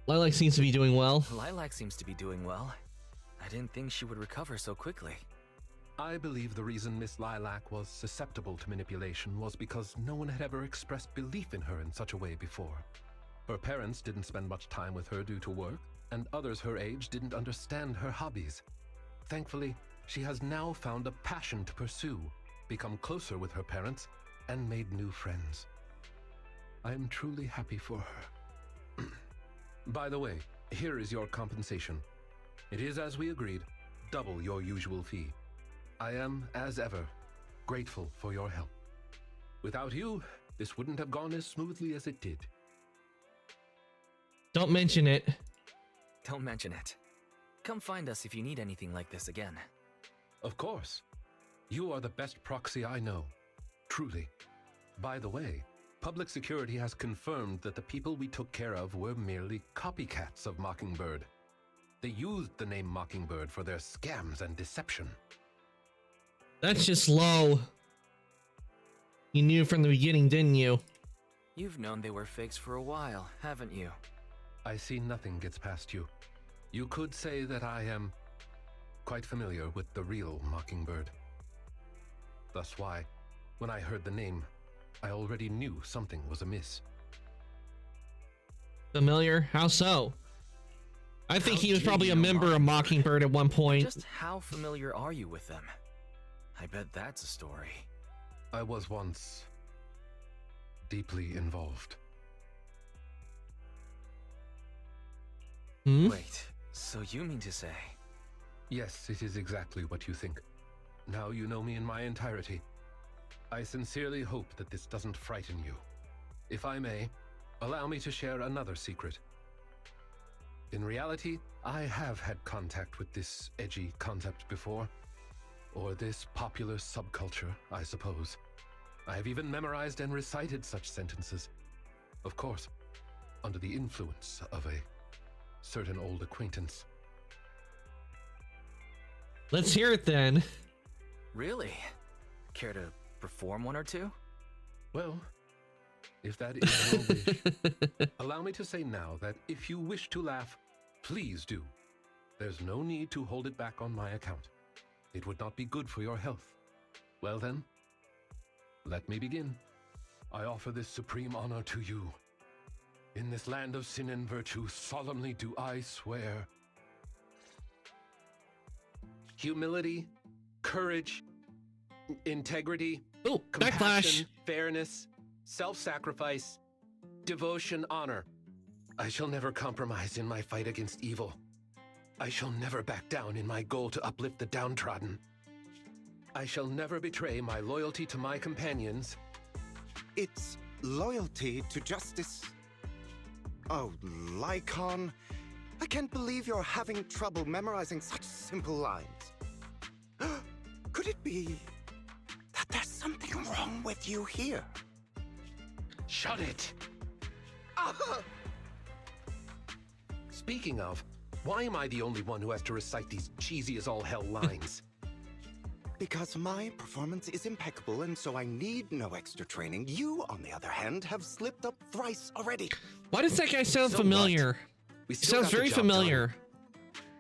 S1: Lilac seems to be doing well.
S5: Lilac seems to be doing well. I didn't think she would recover so quickly.
S3: I believe the reason Miss Lilac was susceptible to manipulation was because no one had ever expressed belief in her in such a way before. Her parents didn't spend much time with her due to work, and others her age didn't understand her hobbies. Thankfully, she has now found a passion to pursue, become closer with her parents, and made new friends. I am truly happy for her. By the way, here is your compensation. It is as we agreed, double your usual fee. I am, as ever, grateful for your help. Without you, this wouldn't have gone as smoothly as it did.
S1: Don't mention it.
S5: Don't mention it. Come find us if you need anything like this again.
S3: Of course. You are the best proxy I know. Truly. By the way, Public Security has confirmed that the people we took care of were merely copycats of Mockingbird. They used the name Mockingbird for their scams and deception.
S1: That's just low. You knew from the beginning, didn't you?
S5: You've known they were fakes for a while, haven't you?
S3: I see nothing gets past you. You could say that I am quite familiar with the real Mockingbird. Thus why, when I heard the name, I already knew something was amiss.
S1: Familiar? How so? I think
S5: How
S1: he was
S5: do
S1: probably
S5: you
S1: a
S5: know
S1: member of Mockingbird at one point.
S5: Just how familiar are you with them? I bet that's a story.
S3: I was once deeply involved.
S1: Hmm?
S5: Wait, so you mean to say...
S3: Yes, it is exactly what you think. Now you know me in my entirety. I sincerely hope that this doesn't frighten you. If I may, allow me to share another secret. In reality, I have had contact with this edgy concept before. Or this popular subculture, I suppose. I have even memorized and recited such sentences. Of course, under the influence of a certain old acquaintance.
S1: Let's hear it then.
S5: Really? Care to perform one or two?
S3: Well, if that is your wish, allow me to say now that if you wish to laugh, please do. There's no need to hold it back on my account. It would not be good for your health. Well then, let me begin. I offer this supreme honor to you. In this land of sin and virtue, solemnly do I swear. Humility, courage, integrity,
S1: Oh,
S3: compassion,
S1: backlash.
S3: fairness, self-sacrifice, devotion, honor. I shall never compromise in my fight against evil. I shall never back down in my goal to uplift the downtrodden. I shall never betray my loyalty to my companions.
S10: It's loyalty to justice. Oh, Lycon, I can't believe you're having trouble memorizing such simple lines. Could it be that there's something wrong with you here?
S3: Shut it! Speaking of, why am I the only one who has to recite these cheesy as all hell lines?
S10: Because my performance is impeccable and so I need no extra training. You, on the other hand, have slipped up thrice already.
S1: Why does that guy sound
S3: So
S1: familiar?
S3: We
S1: He
S3: still
S1: sounds
S3: got the
S1: very
S3: job
S1: familiar.
S3: done.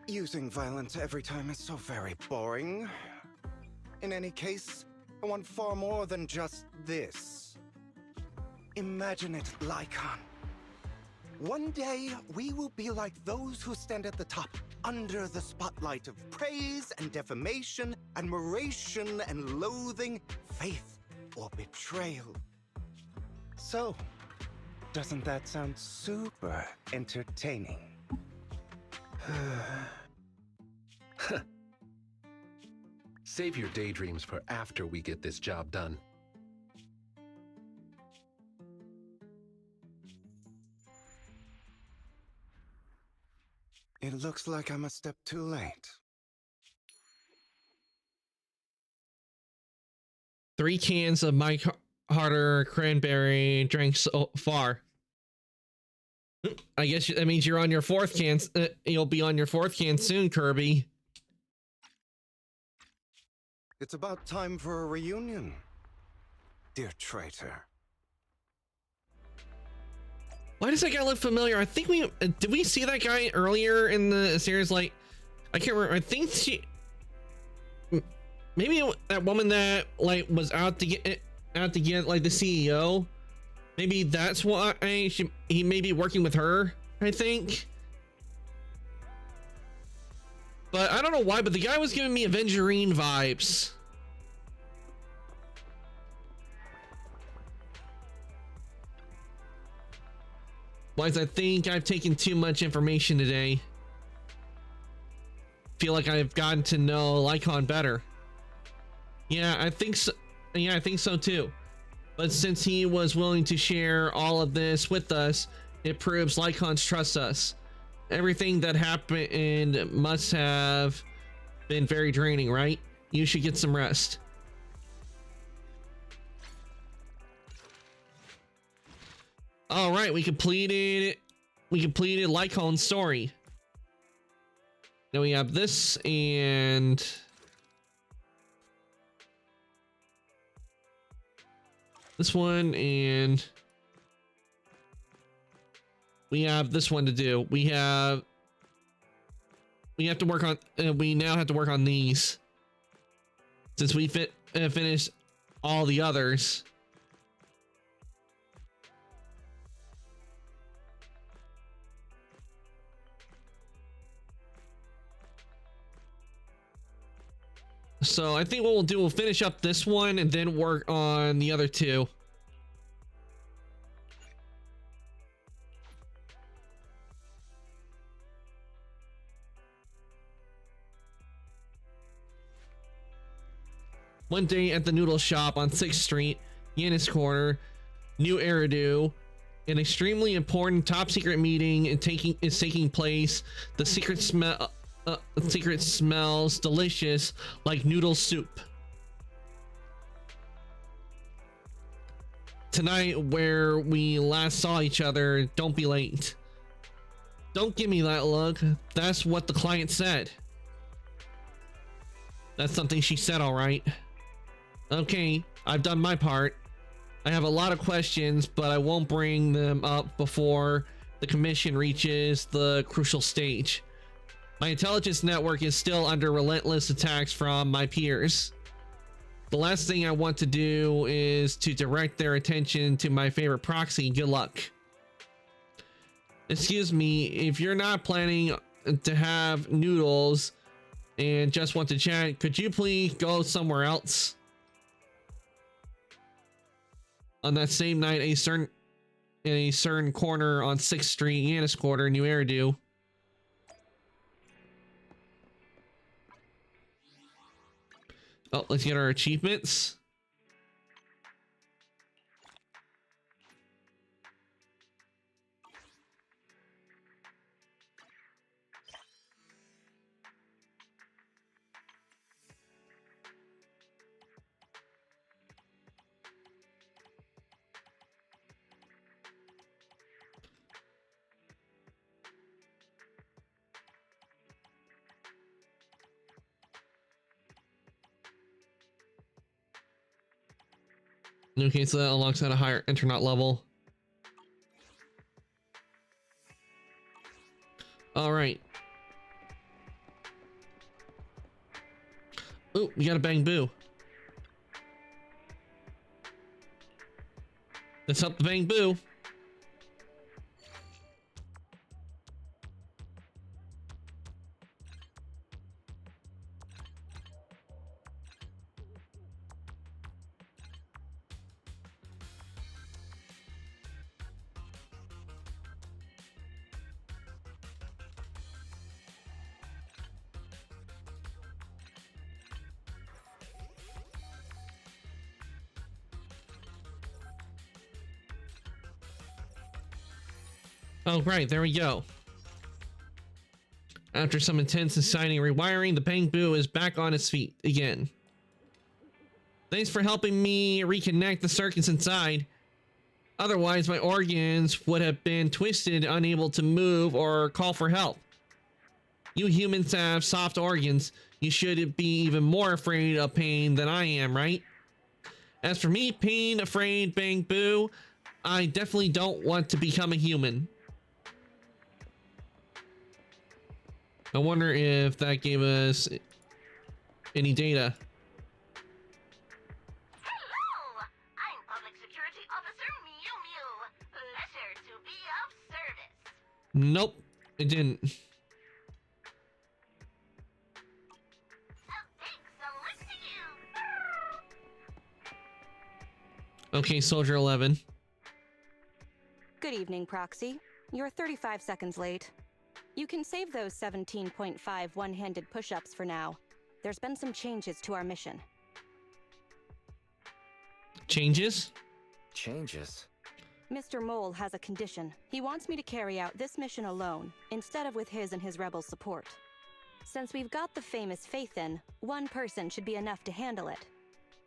S10: Using violence every time is so very boring. In any case, I want far more than just this. Imagine it, Lycon. One day, we will be like those who stand at the top, under the spotlight of praise and defamation, admiration and loathing, faith or betrayal. So, doesn't that sound super entertaining?
S3: Save your daydreams for after we get this job done.
S10: It looks like I'm a step too late.
S1: 3 cans of Mike Harder cranberry drank so far. I guess that means you're on your 4th can. You'll be on your 4th can soon, Kirby.
S10: It's about time for a reunion, dear traitor.
S1: Why does that guy look familiar? I think we did we see that guy earlier in the series? Like, I can't remember. I think maybe that woman that like was out to get like the CEO. Maybe that's why he may be working with her. I think. But I don't know why, but the guy was giving me Avengerine vibes. Wise, I think I've taken too much information today. Feel like I've gotten to know Lycon better. Yeah, I think so. Yeah, I think so too. But since he was willing to share all of this with us, it proves Lycons trust us. Everything that happened must have been very draining, right? You should get some rest. All right, we completed Lycon's story. Now we have this and this one, and we have this one to do. We have to work on. We now have to work on these since we finished all the others. So I think what we'll do, we'll finish up this one and then work on the other two. One day at the noodle shop on 6th Street, Yanis Corner, New Eridu, an extremely important top secret meeting is taking place. The secret smells delicious like noodle soup. Tonight, where we last saw each other, don't be late. Don't give me that look. That's what the client said. That's something she said, all right. Okay, I've done my part. I have a lot of questions, but I won't bring them up before the commission reaches the crucial stage. My intelligence network is still under relentless attacks from my peers. The last thing I want to do is to direct their attention to my favorite proxy. Good luck. Excuse me, if you're not planning to have noodles and just want to chat, could you please go somewhere else? On that same night, in a certain corner on 6th Street, Yanis Quarter, New Eridu. Oh, let's get our achievements. Okay, so that unlocks at a higher internet level. All right. Oh, we got a Bang Boo. Let's help the Bang Boo. Oh, right, there we go. After some intense and exciting rewiring, the Bang Boo is back on its feet again. Thanks for helping me reconnect the circuits inside. Otherwise, my organs would have been twisted, unable to move or call for help. You humans have soft organs. you should be even more afraid of pain than I am, right? As for me, pain, afraid, bang, boo, I definitely don't want to become a human. I wonder if that gave us any data.
S2: Hello! I'm Public Security Officer Mew Mew. Pleasure to be of service.
S1: Nope, it didn't.
S2: A big salute to you.
S1: Okay, Soldier 11.
S11: Good evening, Proxy. You're 35 seconds late. You can save those 17.5 one-handed push-ups for now. There's been some changes to our mission.
S1: Changes?
S5: Changes?
S11: Mr. Mole has a condition. He wants me to carry out this mission alone, instead of with his and his rebel support. Since we've got the famous Faith in, one person should be enough to handle it,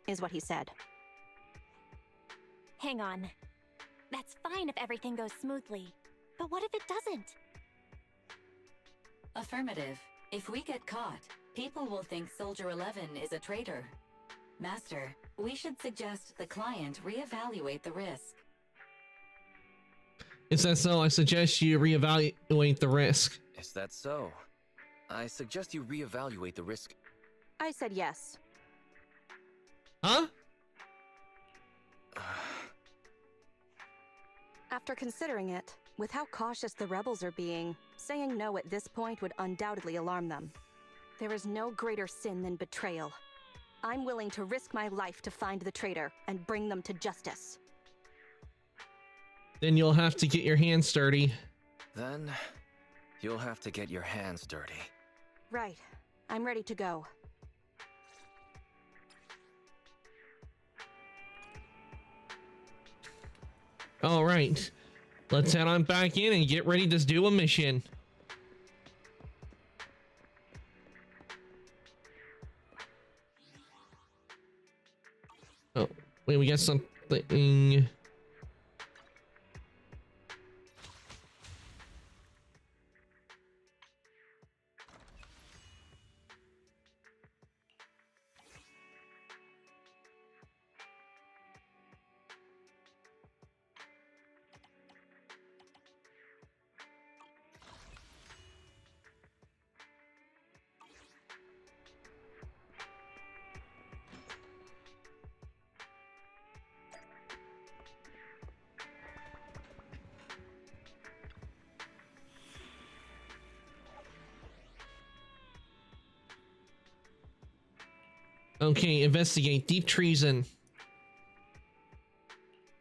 S11: is what he said.
S2: Hang on. That's fine if everything goes smoothly. But what if it doesn't?
S12: Affirmative. If we get caught, people will think Soldier 11 is a traitor. Master, we should suggest the client reevaluate the risk.
S1: Is that so? I suggest you reevaluate the risk.
S5: Is that so? I suggest you reevaluate the risk.
S11: I said yes.
S1: Huh?
S11: After considering it, with how cautious the rebels are being, saying no at this point would undoubtedly alarm them. There is no greater sin than betrayal. I'm willing to risk my life to find the traitor and bring them to justice.
S1: Then you'll have to get your hands dirty.
S5: Then you'll have to get your hands dirty.
S11: Right. I'm ready to go.
S1: All right. Let's head on back in and get ready to do a mission. Oh, wait, we got something. Okay, investigate deep treason.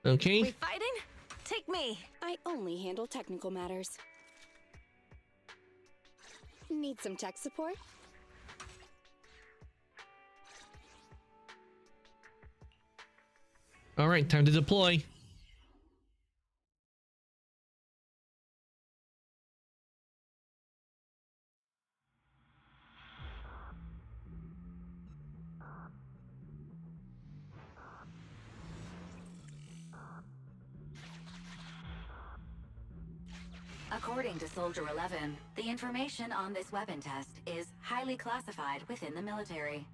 S1: Okay.
S13: We fighting? Take me.
S14: I only handle technical matters. Need some tech support?
S1: All right, time to deploy.
S12: According to Soldier 11, the information on this weapon test is highly classified within the military.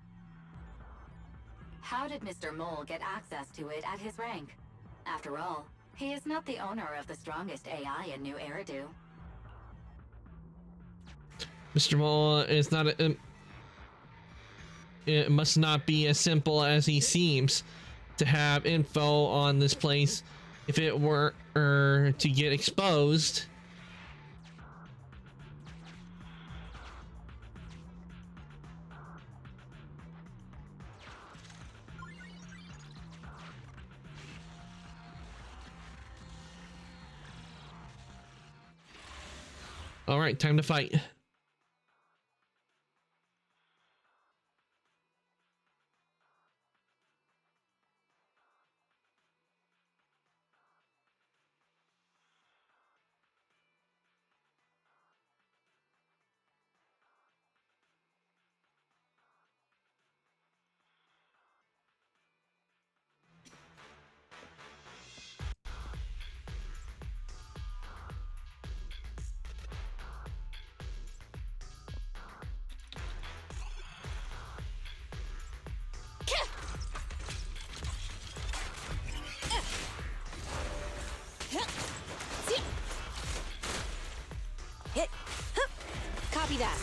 S12: How did Mr. Mole get access to it at his rank? After all, he is not the owner of the strongest AI in New Eridu.
S1: Mr. Mole is not a, it must not be as simple as he seems to have info on this place. If it were to get exposed, all right, time to fight.
S14: that.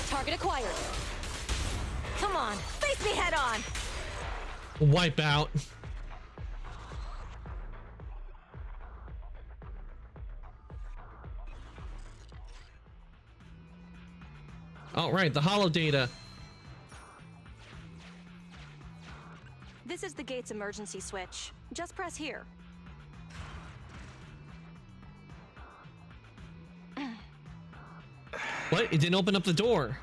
S14: Target acquired.
S13: Come on, face me head on.
S1: Wipe out. All right, the holo data.
S11: This is the gate's emergency switch. Just press here.
S1: What? It didn't open up the door.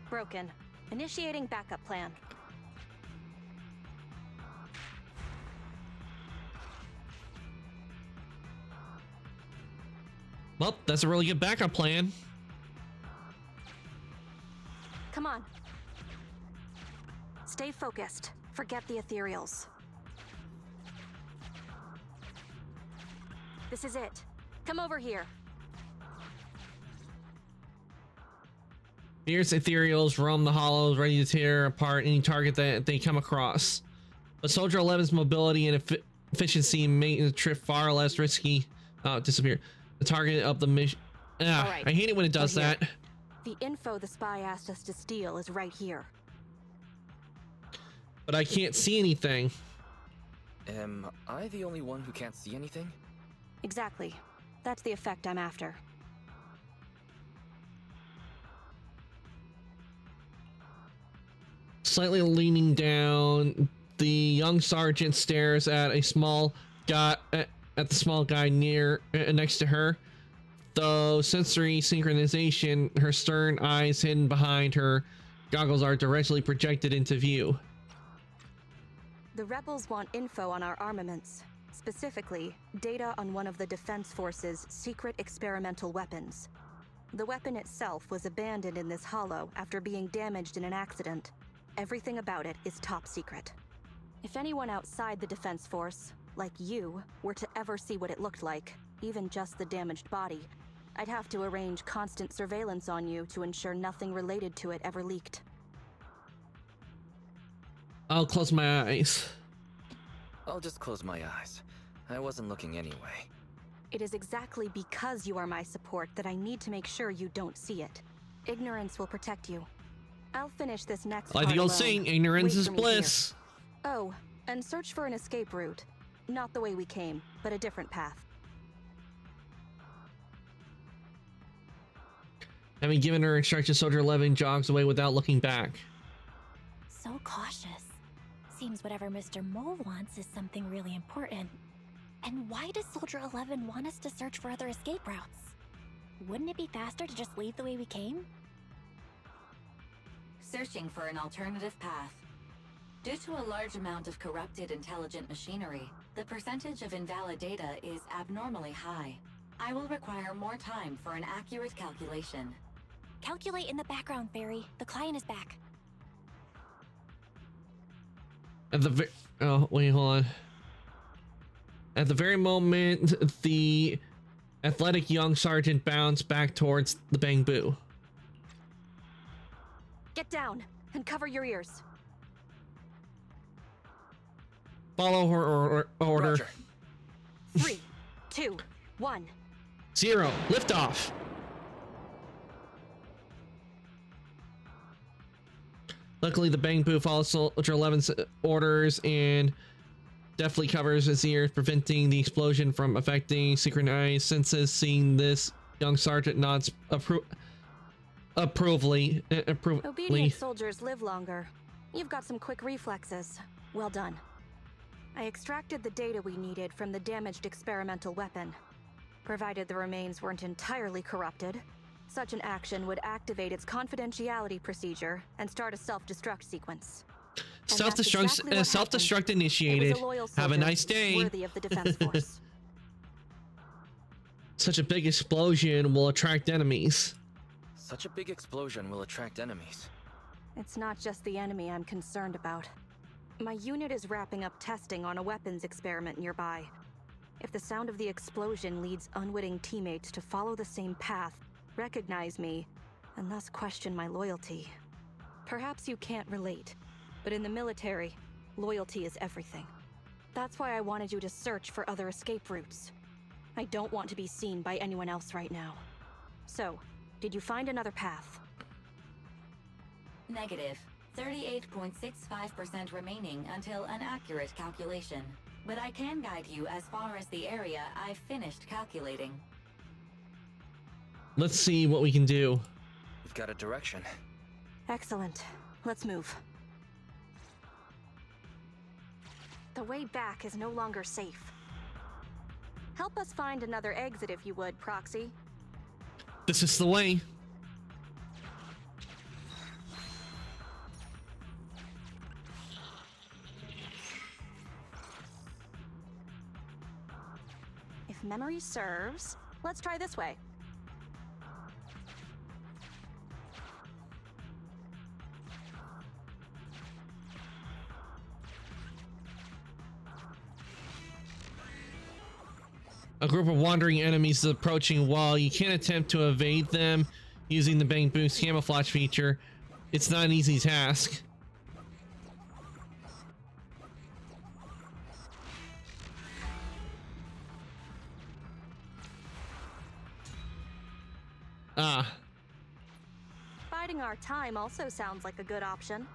S11: Broken. Initiating backup plan.
S1: Well, that's a really good backup plan.
S11: Come on. Stay focused. Forget the ethereals. This is it. Come over here.
S1: Fierce ethereals roam the hollows, ready to tear apart any target that they come across. But Soldier 11's mobility and efficiency make the trip far less risky. Disappear. The target of the mission.
S11: Right.
S1: I hate it when it does that.
S11: The info the spy asked us to steal is right here.
S1: But I can't see anything.
S5: Am I the only one who can't see anything?
S11: Exactly. That's the effect I'm after.
S1: Slightly leaning down, the young sergeant stares at a small guy at the small guy near next to her. Though sensory synchronization, her stern eyes hidden behind her goggles are directly projected into view.
S11: The rebels want info on our armaments. Specifically, data on one of the Defense Force's secret experimental weapons. The weapon itself was abandoned in this hollow after being damaged in an accident. Everything about it is top secret. If anyone outside the Defense Force, like you, were to ever see what it looked like, even just the damaged body, I'd have to arrange constant surveillance on you to ensure nothing related to it ever leaked.
S1: I'll close my eyes.
S5: I'll just close my eyes. I wasn't looking anyway.
S11: It is exactly because you are my support that I need to make sure you don't see it. Ignorance will protect you. I'll finish this next
S1: Like
S11: part
S1: the old
S11: alone.
S1: saying, ignorance
S11: Wait
S1: is
S11: for me
S1: bliss.
S11: here. Oh, and search for an escape route. Not the way we came, but a different path.
S1: Having given her instructions, Soldier 11 jogs away without looking back.
S2: So cautious. Seems whatever Mr. Mole wants is something really important. And why does Soldier 11 want us to search for other escape routes? Wouldn't it be faster to just leave the way we came?
S12: Searching for an alternative path. Due to a large amount of corrupted intelligent machinery, the percentage of invalid data is abnormally high. I will require more time for an accurate calculation.
S2: Calculate in the background, Fairy. The client is back.
S1: At the oh wait, hold on. At the very moment, the athletic young sergeant bounds back towards the bamboo.
S11: Get down and cover your ears.
S1: Follow her order.
S5: Roger.
S11: 3, 2, 1.
S1: 0. Liftoff. Luckily, the bamboo follows Soldier 11's orders and deftly covers his ears, preventing the explosion from affecting synchronized senses. Seeing this, young sergeant nods approvingly.
S11: Obedient soldiers live longer. You've got some quick reflexes. Well done. I extracted the data we needed from the damaged experimental weapon. Provided the remains weren't entirely corrupted, such an action would activate its confidentiality procedure and start a self-destruct sequence.
S1: Self-destruct initiated. Have a nice day.
S11: Worthy of the Defense Force.
S1: Such a big explosion will attract enemies.
S5: Such a big explosion will attract enemies.
S11: It's not just the enemy I'm concerned about. My unit is wrapping up testing on a weapons experiment nearby. If the sound of the explosion leads unwitting teammates to follow the same path, recognize me, and thus question my loyalty. Perhaps you can't relate, but in the military, loyalty is everything. That's why I wanted you to search for other escape routes. I don't want to be seen by anyone else right now. So, did you find another path?
S12: Negative. 38.65% remaining until an accurate calculation. But I can guide you as far as the area I've finished calculating.
S1: Let's see what we can do.
S5: We've got a direction.
S11: Excellent. Let's move. The way back is no longer safe. Help us find another exit if you would, Proxy.
S1: This is the way.
S11: If memory serves, let's try this way.
S1: A group of wandering enemies is approaching a wall. You can't attempt to evade them using the Bang Boost camouflage feature. It's not an easy task. Ah.
S11: Biding our time also sounds like a good option.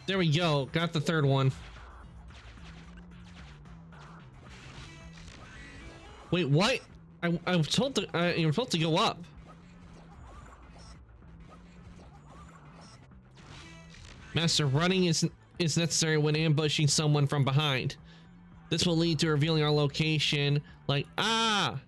S1: There we go. Got the third one. Wait, what? I'm told to. You're supposed to go up. Master, running is necessary when ambushing someone from behind. This will lead to revealing our location. Like, ah.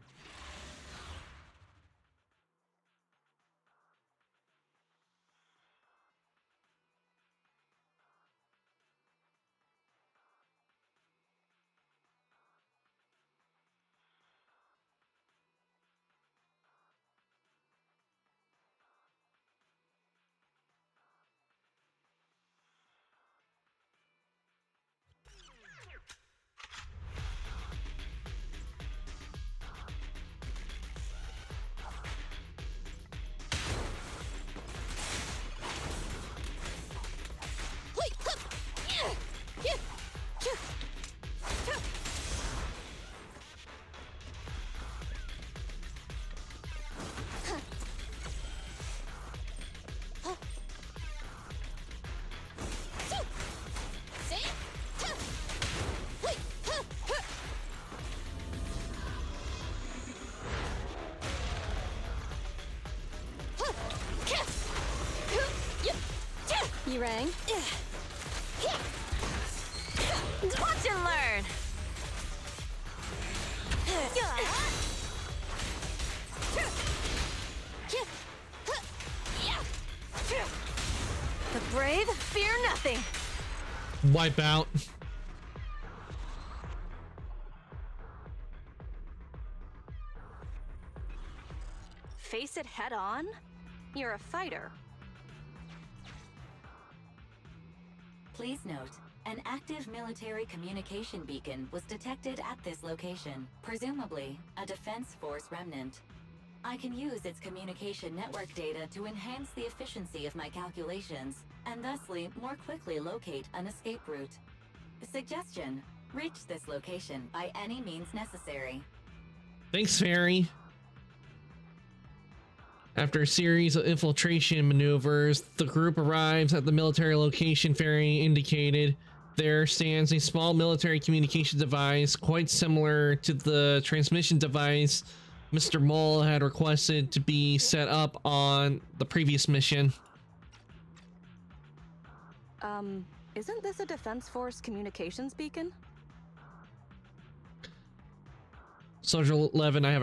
S13: You rang? Watch and learn! The brave fear nothing!
S1: Wipe out.
S11: Face it head on? You're a fighter.
S12: Please note, an active military communication beacon was detected at this location, presumably a Defense Force remnant. I can use its communication network data to enhance the efficiency of my calculations, and thusly more quickly locate an escape route. Suggestion: reach this location by any means necessary.
S1: Thanks, Fairy. After a series of infiltration maneuvers, the group arrives at the military location Fairy indicated. There stands a small military communication device, quite similar to the transmission device Mr. Mole had requested to be set up on the previous mission.
S11: Isn't this a Defense Force communications beacon?
S1: Soldier 11, I have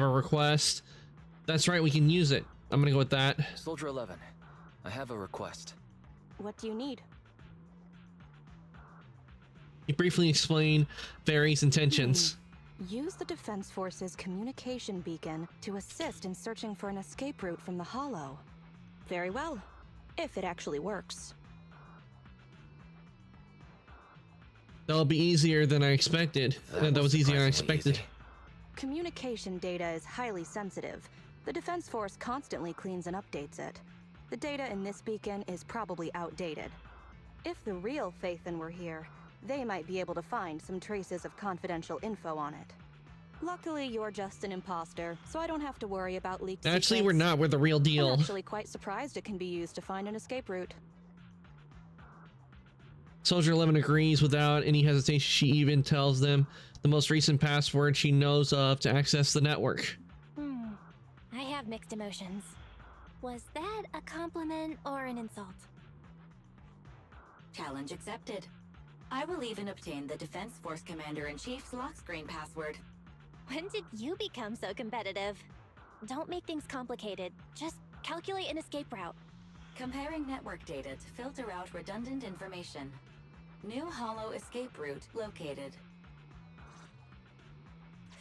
S1: a request. That's right, we can use it. I'm gonna go with that.
S5: Soldier 11, I have a request.
S11: What do you need?
S1: You briefly explain Fairy's intentions.
S11: Use the Defense Force's communication beacon to assist in searching for an escape route from the Hollow. Very well, if it actually works.
S1: That'll be easier than I expected. That was easier than I expected.
S11: Communication data is highly sensitive. The Defense Force constantly cleans and updates it. The data in this beacon is probably outdated. If the real Phaethon were here, they might be able to find some traces of confidential info on it. Luckily, you're just an imposter, so I don't have to worry about leaked
S1: Actually,
S11: secrets.
S1: we're not. We're the real deal.
S11: I'm actually quite surprised it can be used to find an escape route.
S1: Soldier 11 agrees without any hesitation. She even tells them the most recent password she knows of to access the network.
S2: I have mixed emotions. Was that a compliment or an insult?
S12: Challenge accepted. I will even obtain the Defense Force Commander-in-Chief's lock screen password.
S2: When did you become so competitive? Don't make things complicated. Just calculate an escape route.
S12: Comparing network data to filter out redundant information. New Hollow escape route located.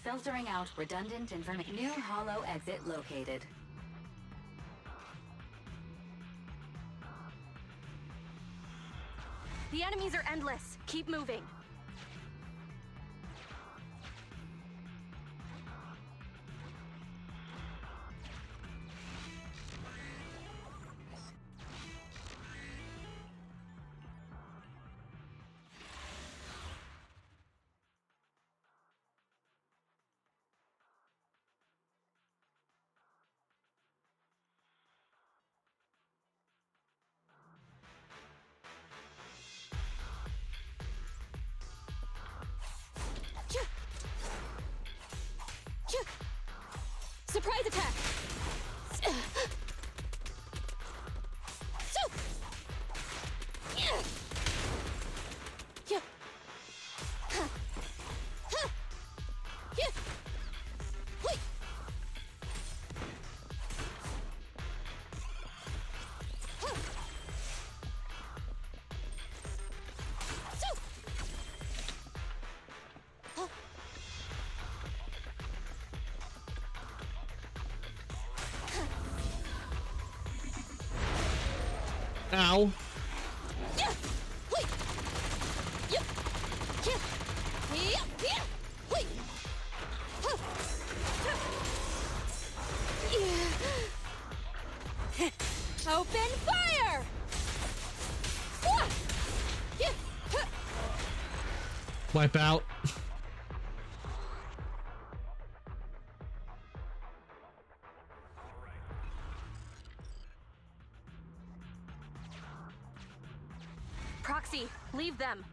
S12: Filtering out redundant information. New Hollow exit located.
S11: The enemies are endless. Keep moving.
S13: Surprise attack!
S1: Ow.
S13: Open fire!
S1: Wipe out.
S11: Proxy, leave them.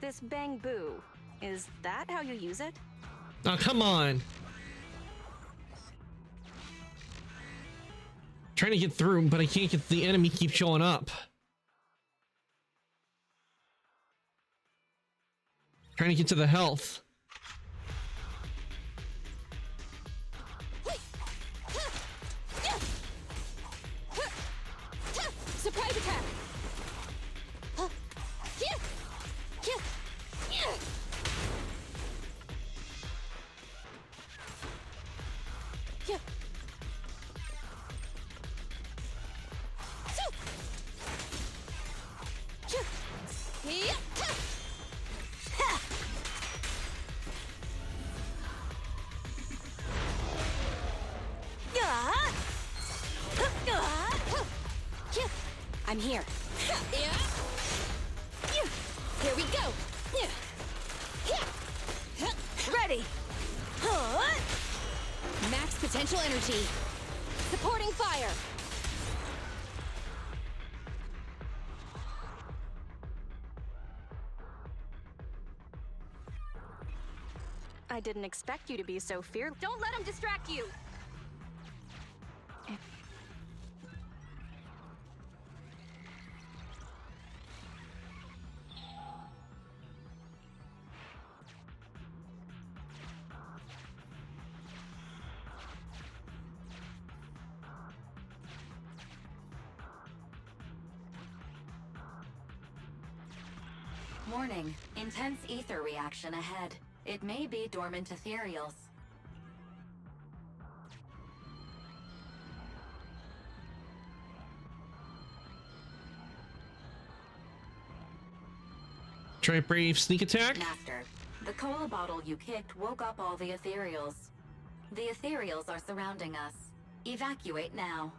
S11: This Bang Boo, is that how you use it?
S1: Oh, come on. Trying to get through, but I can't get the enemy keep showing up. Trying to get to the health.
S13: Surprise attack!
S14: I'm here.
S13: Here we go!
S14: Ready!
S13: Max potential energy. Supporting fire.
S11: I didn't expect you to be so fearless.
S14: Don't let him distract you!
S12: Warning, intense ether reaction ahead. It may be dormant ethereals.
S1: Try brave sneak attack.
S12: Master, the cola bottle you kicked woke up all the ethereals. The ethereals are surrounding us. Evacuate now.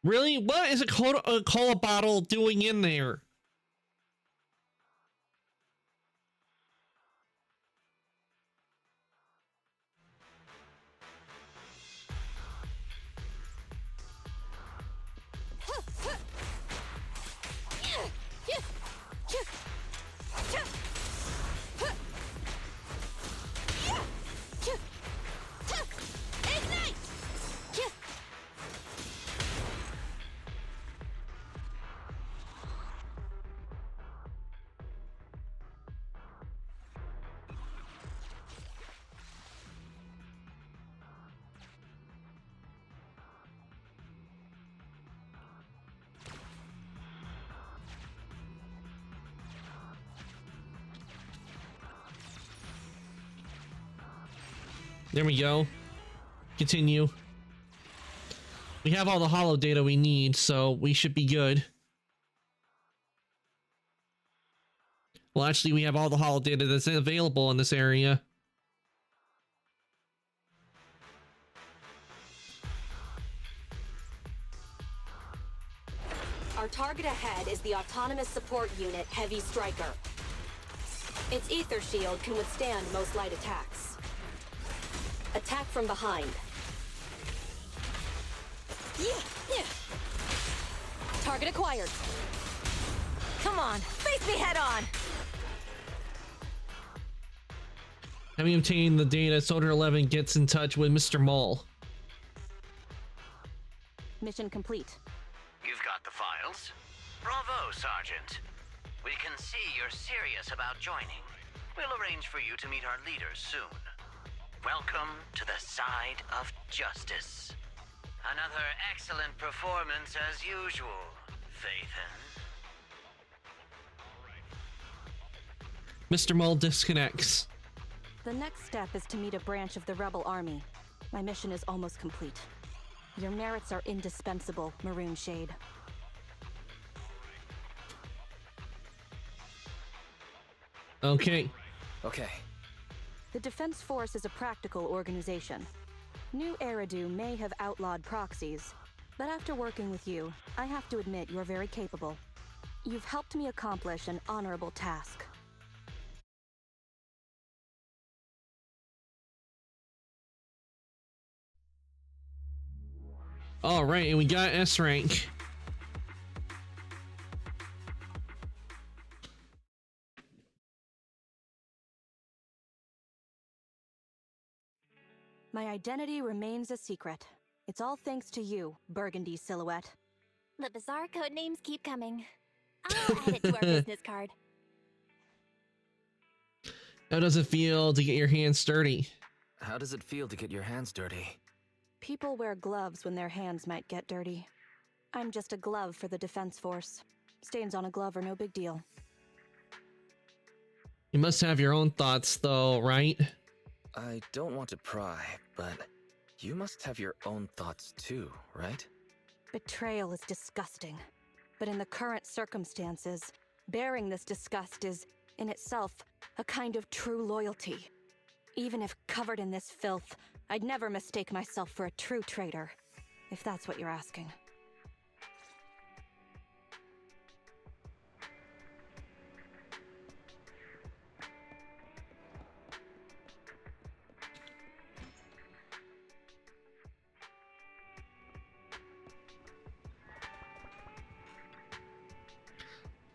S1: Really? What is a cola bottle doing in there? There we go. Continue. We have all the holo data we need, so we should be good. Well, actually, we have all the holo data that's available in this area.
S14: Our target ahead is the Autonomous Support Unit Heavy Striker. Its ether shield can withstand most light attacks. Attack from behind. Target acquired.
S13: Come on, face me head on!
S1: Having obtained the data, Soldier 11 gets in touch with Mr. Mole.
S11: Mission complete.
S15: You've got the files? Bravo, Sergeant. We can see you're serious about joining. We'll arrange for you to meet our leaders soon. Welcome to the side of justice. Another excellent performance as usual, Phaethon.
S1: Mr. Mole disconnects.
S11: The next step is to meet a branch of the Rebel Army. My mission is almost complete. Your merits are indispensable, Maroon Shade.
S1: Okay.
S5: Okay.
S11: The Defense Force is a practical organization. New Eridu may have outlawed proxies, but after working with you, I have to admit you're very capable. You've helped me accomplish an honorable task.
S1: All right, and we got S rank.
S11: My identity remains a secret. It's all thanks to you, Burgundy Silhouette.
S2: The bizarre code names keep coming. I'll add it to our business card.
S1: How does it feel to get your hands dirty?
S5: How does it feel to get your hands dirty?
S11: People wear gloves when their hands might get dirty. I'm just a glove for the Defense Force. Stains on a glove are no big deal.
S1: You must have your own thoughts, though, right?
S5: I don't want to pry, but you must have your own thoughts too, right?
S11: Betrayal is disgusting. But in the current circumstances, bearing this disgust is, in itself, a kind of true loyalty. Even if covered in this filth, I'd never mistake myself for a true traitor, if that's what you're asking.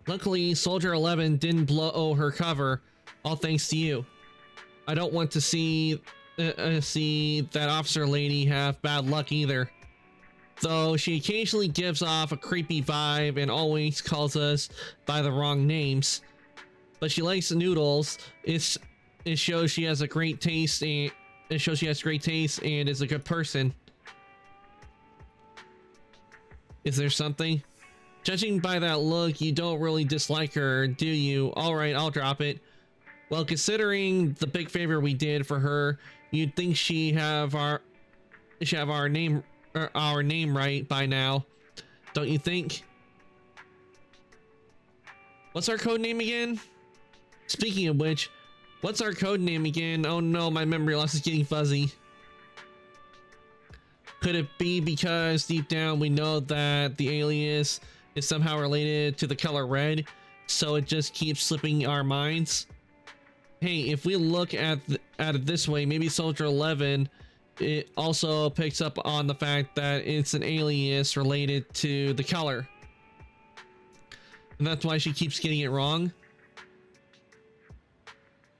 S1: Luckily, Soldier 11 didn't blow her cover, all thanks to you. I don't want to see that officer lady have bad luck either. Though she occasionally gives off a creepy vibe and always calls us by the wrong names. But she likes noodles. It shows she has a great taste, and it shows she has great taste and is a good person. Is there something? Judging by that look, you don't really dislike her, do you? Alright, I'll drop it. Well, considering the big favor we did for her, you'd think she have our name right by now, don't you think? What's our code name again? Speaking of which, what's our code name again? Oh no, my memory loss is getting fuzzy. Could it be because deep down we know that the alias is somehow related to the color red, so it just keeps slipping our minds? Hey, if we look at it this way, maybe Soldier 11, it also picks up on the fact that it's an alias related to the color. And that's why she keeps getting it wrong.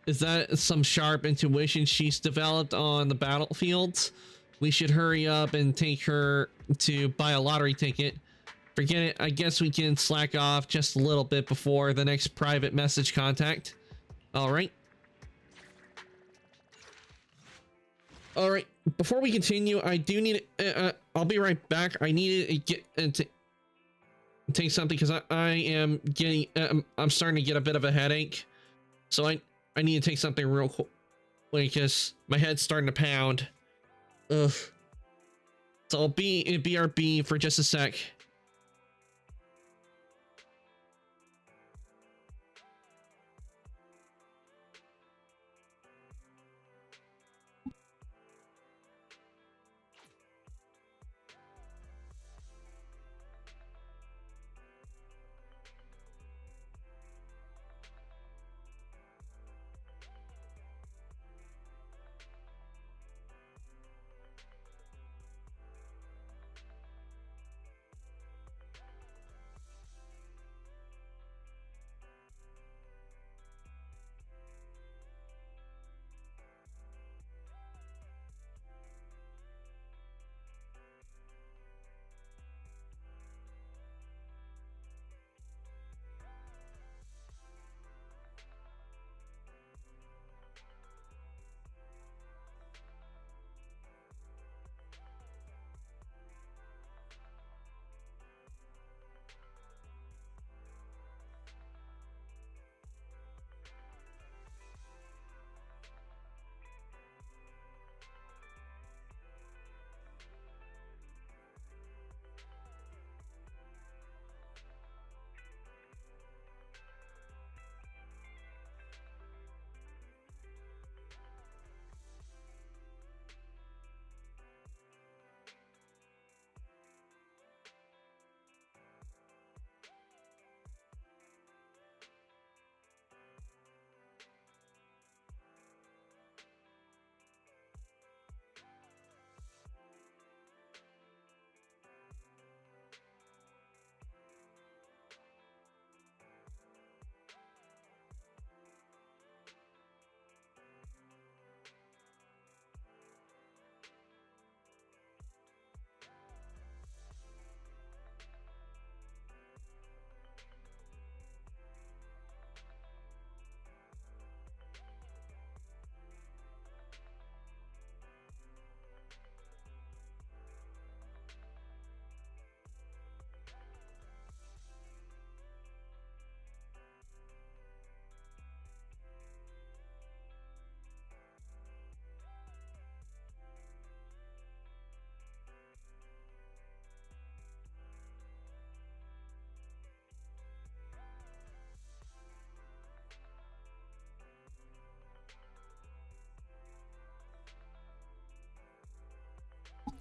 S1: Is that some sharp intuition she's developed on the battlefields? We should hurry up and take her to buy a lottery ticket. Forget it, I guess we can slack off just a little bit before the next private message contact. Alright. Alright, before we continue, I do need I'll be right back. I need to take something because I am getting I'm starting to get a bit of a headache. So I need to take something real quick because my head's starting to pound. Ugh. So I'll be in BRB for just a sec.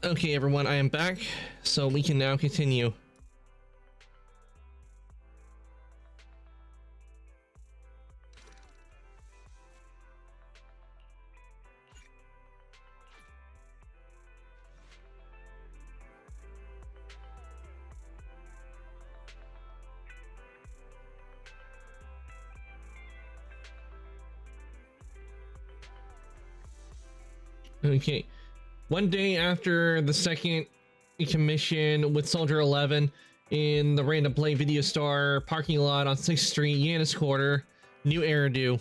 S1: Okay, everyone, I am back, so we can now continue. Okay. One day after the second commission with Soldier 11 in the Random Play Video Store parking lot on 6th Street, Yanis Quarter, New Eridu.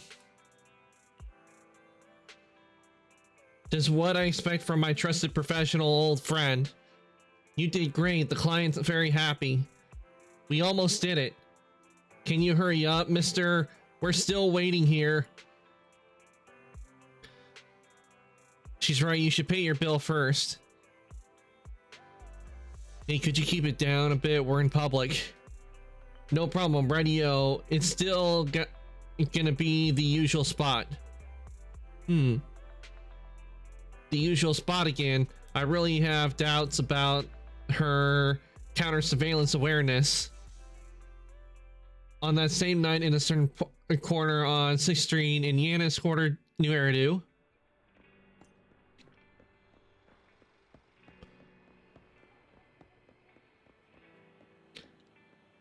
S1: Just what I expect from my trusted professional old friend. You did great. The client's very happy. We almost did it. Can you hurry up, mister? We're still waiting here. She's right. You should pay your bill first. Hey, could you keep it down a bit? We're in public. No problem, radio. It's still gonna be the usual spot. The usual spot again. I really have doubts about her counter surveillance awareness. On that same night in a certain corner on 6th Street in Yanis Quarter, New Eridu.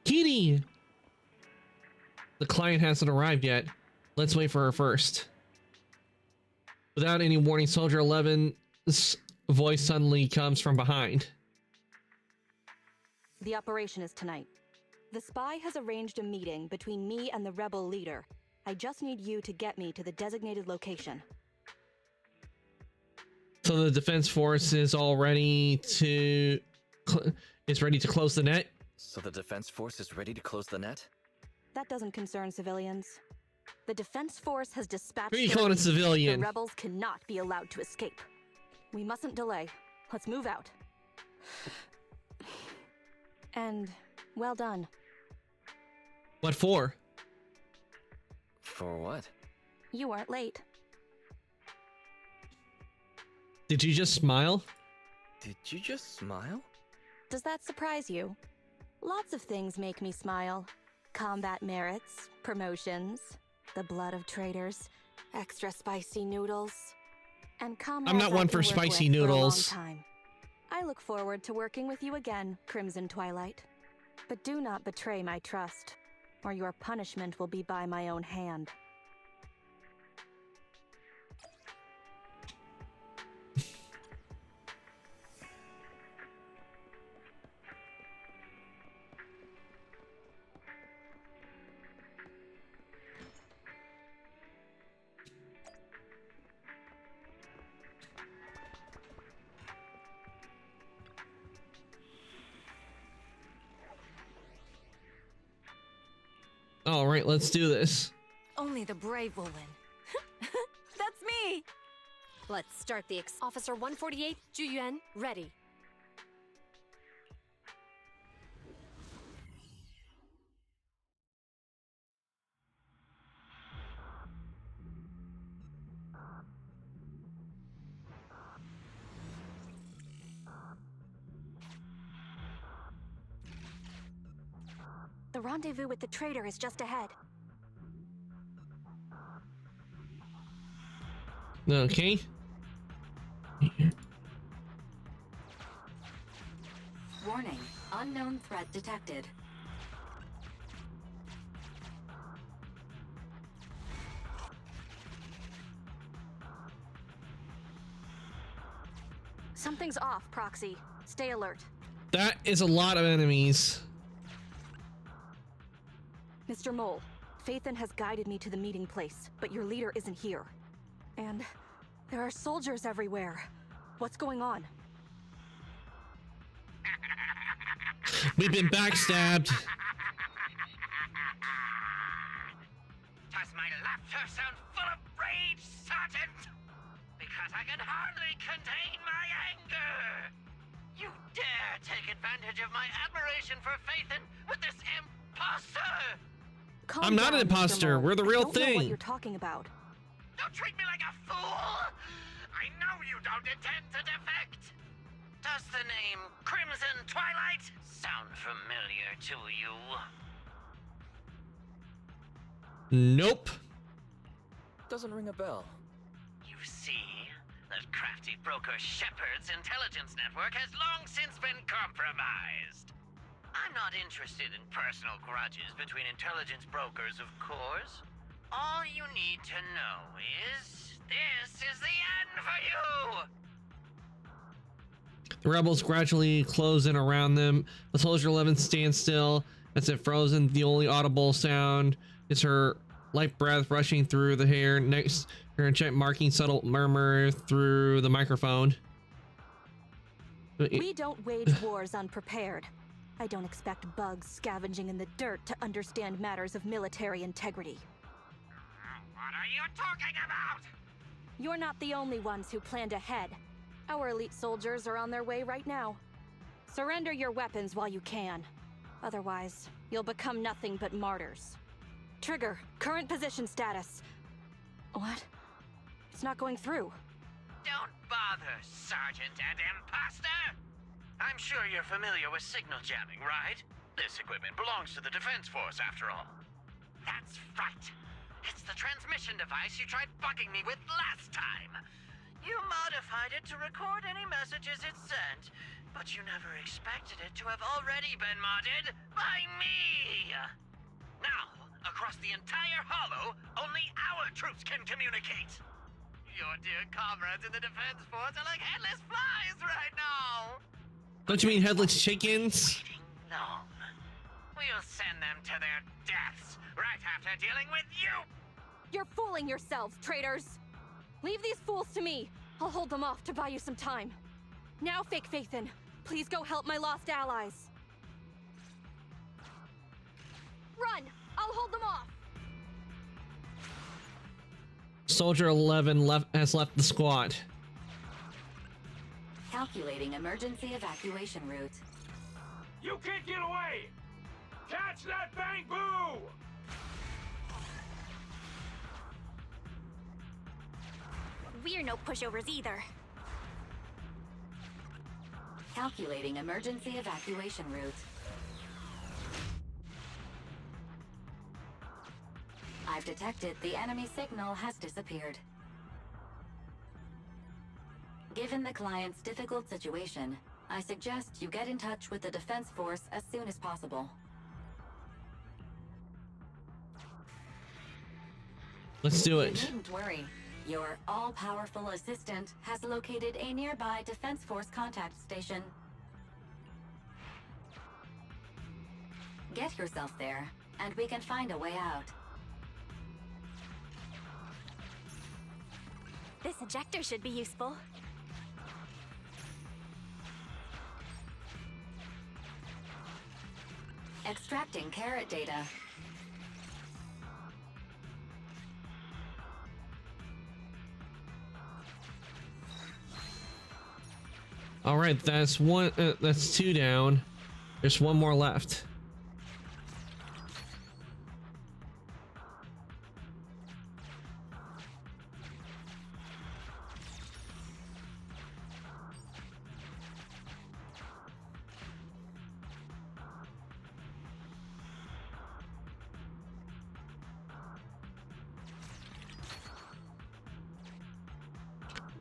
S1: Kitty! The client hasn't arrived yet. Let's wait for her first. Without any warning, Soldier 11's voice suddenly comes from behind.
S11: The operation is tonight. The spy has arranged a meeting between me and the rebel leader. I just need you to get me to the designated location.
S1: So the defense force is all ready to close the net.
S5: So the defense force is ready to close the net?
S11: That doesn't concern civilians. The defense force has dispatched.
S1: Who are you calling a civilian?
S11: The rebels cannot be allowed to escape. We mustn't delay. Let's move out. And well done.
S1: What for?
S5: For what?
S11: You weren't late.
S1: Did you just smile?
S5: Did you just smile?
S11: Does that surprise you? Lots of things make me smile. Combat merits, promotions, the blood of traitors, extra spicy noodles, and comrades
S1: I'm not one for spicy noodles.
S11: For a long time. I look forward to working with you again, Crimson Twilight. But do not betray my trust, or your punishment will be by my own hand.
S1: All right, let's do this.
S13: Only the brave will win.
S8: That's me!
S14: Let's start the Officer 148, Zhu Yuan, ready.
S11: The rendezvous with the traitor is just ahead.
S1: Okay.
S12: Warning, unknown threat detected.
S11: Something's off, Proxy. Stay alert.
S1: That is a lot of enemies.
S11: Mr. Mole, Phaethon has guided me to the meeting place, but your leader isn't here. And there are soldiers everywhere. What's going on?
S1: We've been backstabbed.
S15: Does my laughter sound full of rage, Sergeant? Because I can hardly contain my anger. You dare take advantage of my admiration for Phaethon with this imposter!
S11: Calm
S1: I'm not
S11: down,
S1: an
S11: Mr.
S1: imposter.
S11: Mole.
S1: We're the real
S11: I don't know what
S1: thing.
S11: you're talking about.
S15: Don't treat me like a fool! I know you don't intend to defect! Does the name Crimson Twilight sound familiar to you?
S1: Nope.
S5: Doesn't ring a bell.
S15: You see, that crafty broker Shepard's intelligence network has long since been compromised. I'm not interested in personal grudges between intelligence brokers, of course. All you need to know is This is the end for you!
S1: The rebels gradually close in around them, but Soldier 11 stands still as if frozen. The only audible sound is her light breath rushing through the hair next her and Chet marking subtle murmur through the microphone.
S11: We don't wage wars unprepared. I don't expect bugs scavenging in the dirt to understand matters of military integrity.
S15: What are you talking about?
S11: You're not the only ones who planned ahead. Our elite soldiers are on their way right now. Surrender your weapons while you can. Otherwise, you'll become nothing but martyrs. Trigger, current position status. What? It's not going through.
S15: Don't bother, Sergeant and Imposter! I'm sure you're familiar with signal jamming, right? This equipment belongs to the Defense Force, after all. That's right. It's the transmission device you tried bugging me with last time. You modified it to record any messages it sent, but you never expected it to have already been modded by me! Now, across the entire Hollow, only our troops can communicate! Your dear comrades in the Defense Force are like headless flies right now!
S1: Don't you mean headless chickens?
S15: Long. We'll send them to their deaths right after dealing with you!
S11: You're fooling yourselves, traitors! Leave these fools to me. I'll hold them off to buy you some time. Now, Fake Faithin, please go help my lost allies. Run! I'll hold them off!
S1: Soldier 11 has left the squad.
S12: Calculating emergency evacuation route.
S4: You can't get away! Catch that bang boo!
S2: We're no pushovers either.
S12: Calculating emergency evacuation route. I've detected the enemy signal has disappeared. Given the client's difficult situation, I suggest you get in touch with the Defense Force as soon as possible.
S1: Let's do it.
S12: You needn't worry. Your all-powerful assistant has located a nearby Defense Force contact station. Get yourself there, and we can find a way out.
S2: This ejector should be useful.
S12: Extracting carrot data.
S1: All right, that's one. That's two down. There's one more left.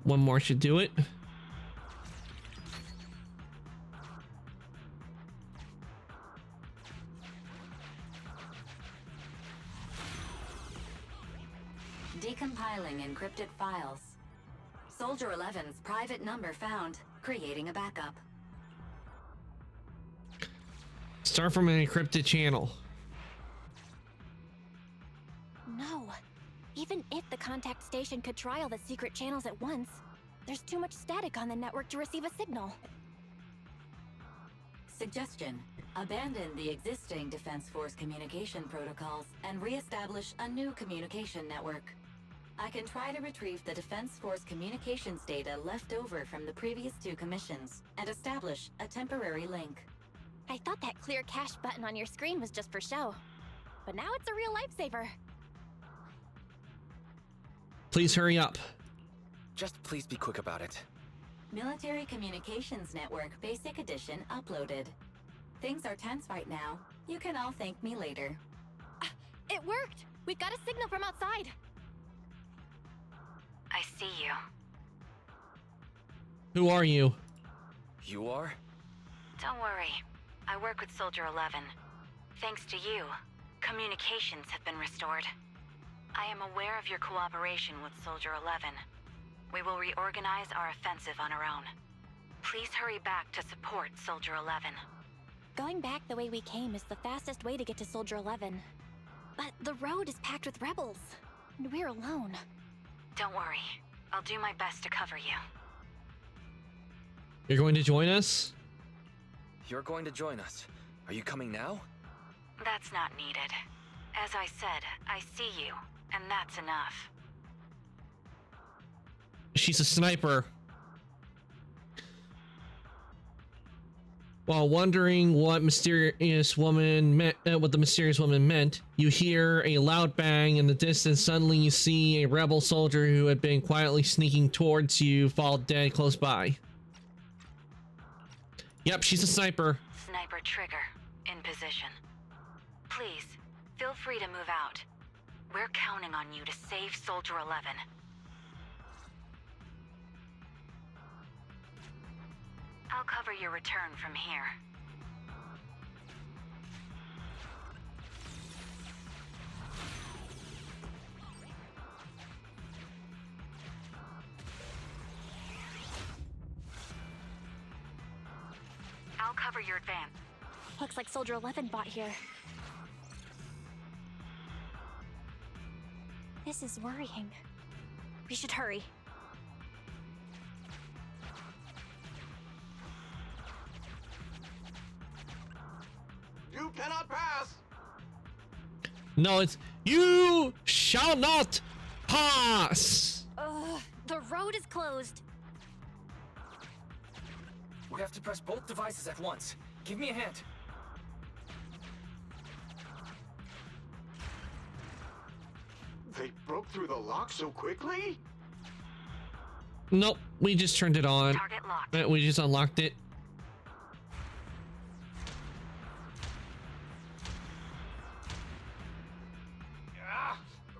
S1: One more should do it.
S12: Decompiling encrypted files. Soldier 11's private number found, creating a backup.
S1: Start from an encrypted channel.
S2: No. Even if the contact station could try all the secret channels at once, there's too much static on the network to receive a signal.
S12: Suggestion: abandon the existing Defense Force communication protocols and re-establish a new communication network. I can try to retrieve the Defense Force communications data left over from the previous two commissions and establish a temporary link.
S2: I thought that clear cache button on your screen was just for show, but now it's a real lifesaver.
S1: Please hurry up.
S5: Just please be quick about it.
S12: Military Communications Network Basic Edition uploaded. Things are tense right now. You can all thank me later.
S2: It worked! We've got a signal from outside.
S16: I see you.
S1: Who are you?
S5: You are?
S16: Don't worry. I work with Soldier 11. Thanks to you, communications have been restored. I am aware of your cooperation with Soldier 11. We will reorganize our offensive on our own. Please hurry back to support Soldier 11.
S2: Going back the way we came is the fastest way to get to Soldier 11. But the road is packed with rebels, and we're alone.
S16: Don't worry. I'll do my best to cover you.
S1: You're going to join us?
S5: You're going to join us. Are you coming now?
S16: That's not needed. As I said, I see you, and that's enough.
S1: She's a sniper. While wondering what the mysterious woman meant, you hear a loud bang in the distance. Suddenly you see a rebel soldier who had been quietly sneaking towards you fall dead close by. Yep, she's a sniper.
S16: Sniper trigger, in position. Please, feel free to move out. We're counting on you to save Soldier 11. I'll cover your return from here. I'll cover your advance.
S2: Looks like Soldier 11 bought here. This is worrying. We should hurry.
S17: You cannot pass!
S1: No, it's you shall not pass.
S2: The road is closed.
S5: We have to press both devices at once. Give me a hand.
S17: They broke through the lock so quickly?
S1: Nope, we just turned it on.
S16: Target locked.
S1: We just unlocked it.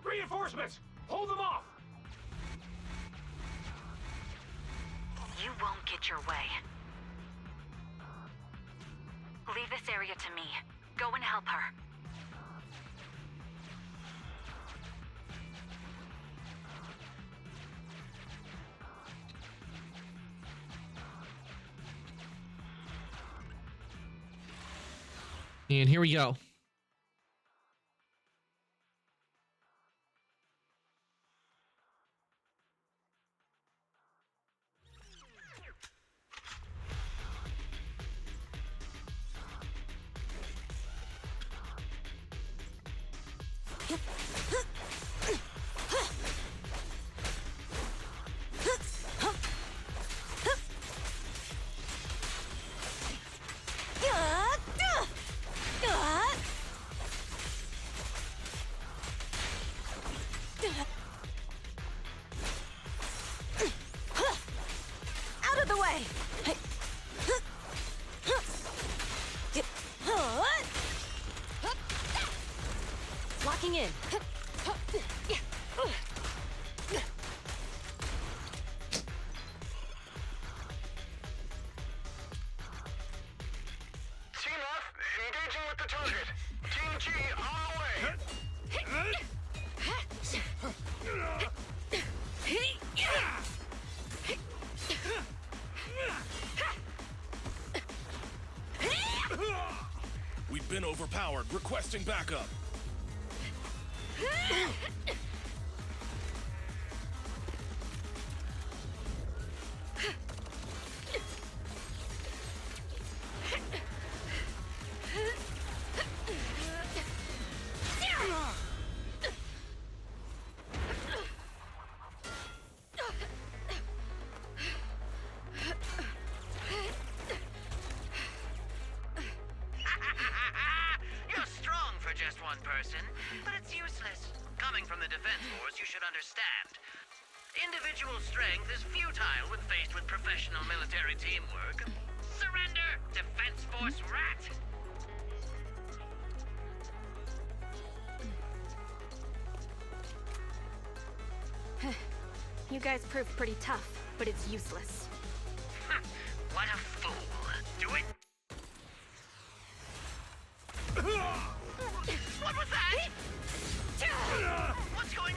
S17: Reinforcements! Hold them off!
S16: You won't get your way. Leave this area to me. Go and help her.
S1: And here we go.
S13: Out of the way! Locking in.
S17: Team F, engaging with the target. Team G, on the way!
S7: We've been overpowered. Requesting backup.
S15: You're strong for just one person, but it's useless. Coming from the Defense Force, you should understand. Individual strength is futile when faced with professional military teamwork. Surrender, Defense Force rat!
S11: You guys proved pretty tough, but it's useless.
S15: What a fool. Do it! What was that? What's going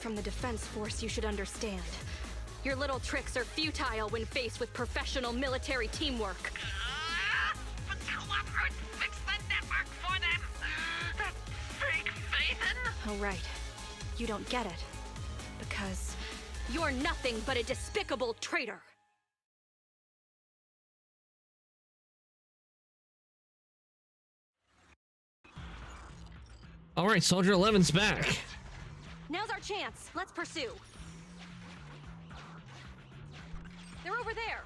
S11: from the Defense Force you should understand. Your little tricks are futile when faced with professional military teamwork.
S15: But Clockwork fixed the network for them! That fake Phaethon!
S11: Oh, right. You don't get it. Because you're nothing but a despicable traitor.
S1: All right, Soldier 11's back.
S11: Now's our chance. Let's pursue. They're over there.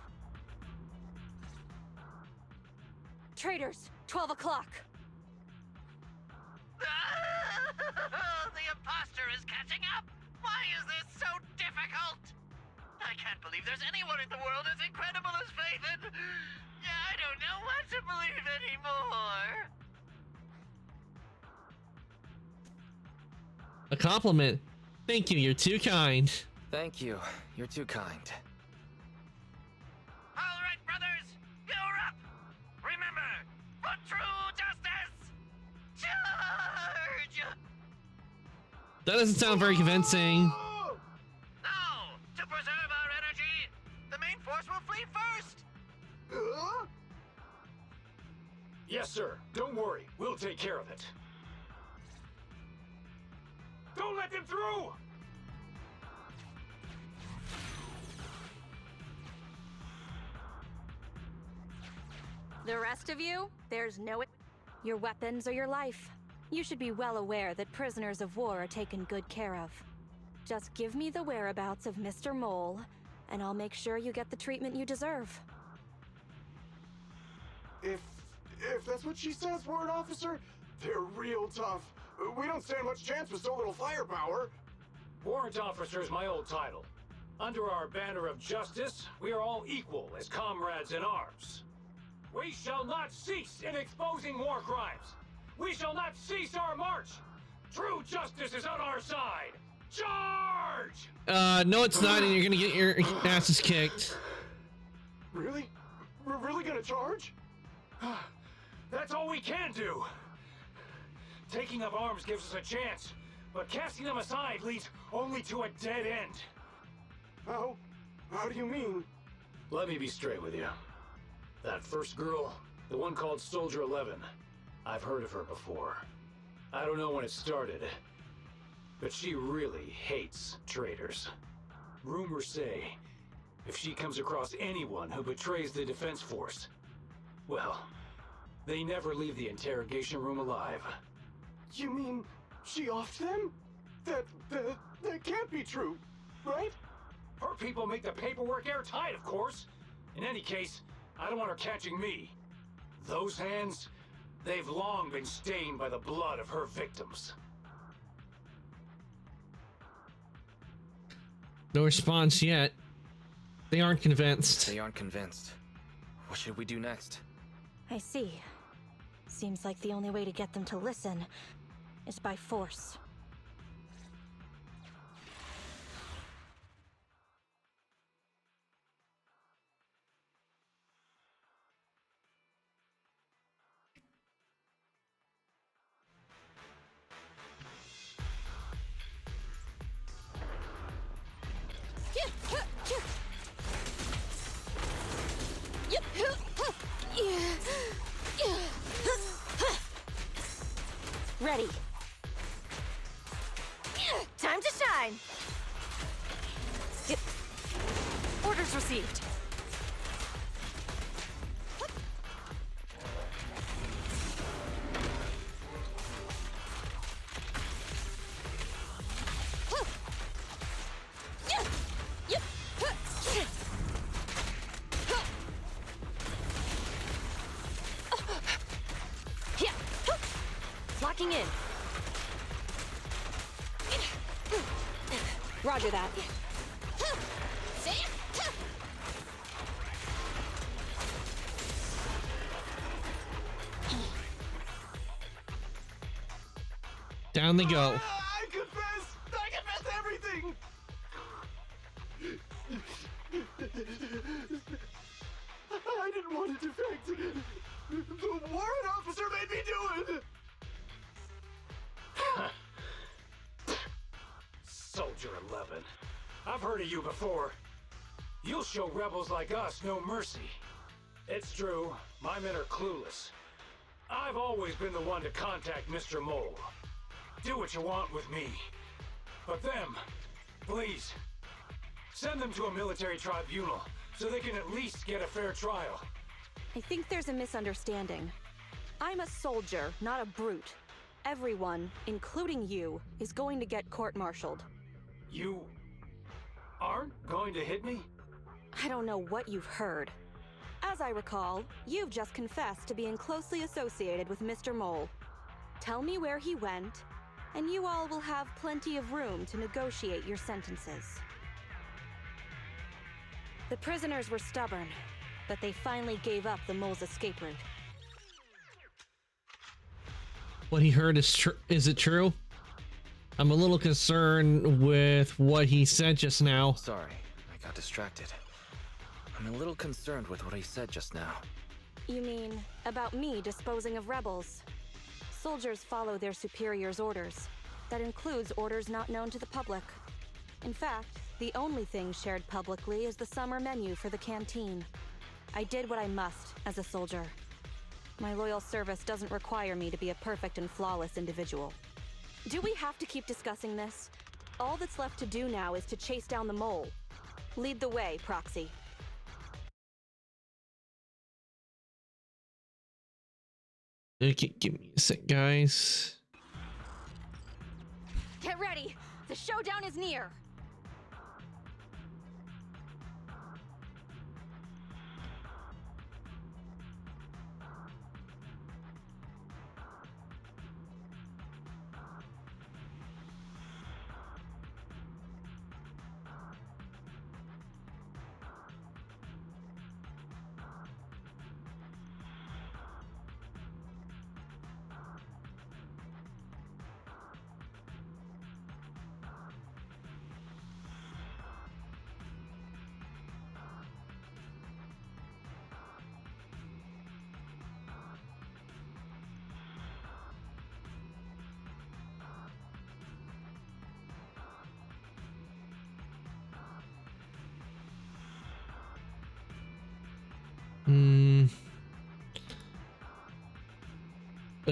S11: Traitors, 12 o'clock.
S15: The imposter is catching up! Why is this so difficult? I can't believe there's anyone in the world as incredible as Phaethon! I don't know what to believe anymore!
S1: A compliment. Thank you, you're too kind.
S5: Thank you. You're too kind.
S15: All right, brothers, you're up! Remember, for true justice, charge!
S1: That doesn't sound very convincing.
S15: Now, to preserve our energy, the main force will flee first!
S18: Yes, sir. Don't worry. We'll take care of it. Don't let them through!
S11: The rest of you, there's no... Your weapons or your life. You should be well aware that prisoners of war are taken good care of. Just give me the whereabouts of Mr. Mole, and I'll make sure you get the treatment you deserve.
S17: If that's what she says, Warrant Officer, they're real tough. We don't stand much chance with so little firepower.
S18: Warrant Officer is my old title. Under our banner of justice, we are all equal as comrades in arms. We shall not cease in exposing war crimes. We shall not cease our march. True justice is on our side. Charge!
S1: No, it's not, and you're gonna get your asses kicked.
S17: Really? We're really gonna charge?
S18: That's all we can do. Taking up arms gives us a chance, but casting them aside leads only to a dead end.
S17: How do you mean?
S18: Let me be straight with you. That first girl, the one called Soldier 11, I've heard of her before. I don't know when it started, but she really hates traitors. Rumors say, if she comes across anyone who betrays the Defense Force, well, they never leave the interrogation room alive.
S17: You mean she offed them? That can't be true, right?
S18: Her people make the paperwork airtight, of course. In any case, I don't want her catching me. Those hands, they've long been stained by the blood of her victims.
S1: No response yet. They aren't convinced.
S5: They aren't convinced. What should we do next?
S11: I see. Seems like the only way to get them to listen is by force. Ready.
S13: Time to shine!
S8: Orders received.
S11: Locking in. Roger that.
S1: Down they go.
S17: I confess everything! I didn't want to defect. The warrant officer made me do it!
S18: Soldier to you before. You'll show rebels like us no mercy. It's true, my men are clueless. I've always been the one to contact Mr. Mole. Do what you want with me. But them, please, send them to a military tribunal so they can at least get a fair trial.
S11: I think there's a misunderstanding. I'm a soldier, not a brute. Everyone, including you, is going to get court-martialed.
S18: You aren't going to hit me?
S11: I don't know what you've heard. As I recall, you've just confessed to being closely associated with Mr. Mole. Tell me where he went, and you all will have plenty of room to negotiate your sentences. The prisoners were stubborn, but they finally gave up the Mole's escape route.
S1: What he heard is true. Is it true? I'm a little concerned with what he said just now.
S5: Sorry, I got distracted. I'm a little concerned with what he said just now.
S11: You mean about me disposing of rebels? Soldiers follow their superiors' orders. That includes orders not known to the public. In fact, the only thing shared publicly is the summer menu for the canteen. I did what I must as a soldier. My loyal service doesn't require me to be a perfect and flawless individual. Do we have to keep discussing this? All that's left to do now is to chase down the Mole. Lead the way, Proxy.
S1: Okay, give me a sec, guys.
S11: Get ready! The showdown is near!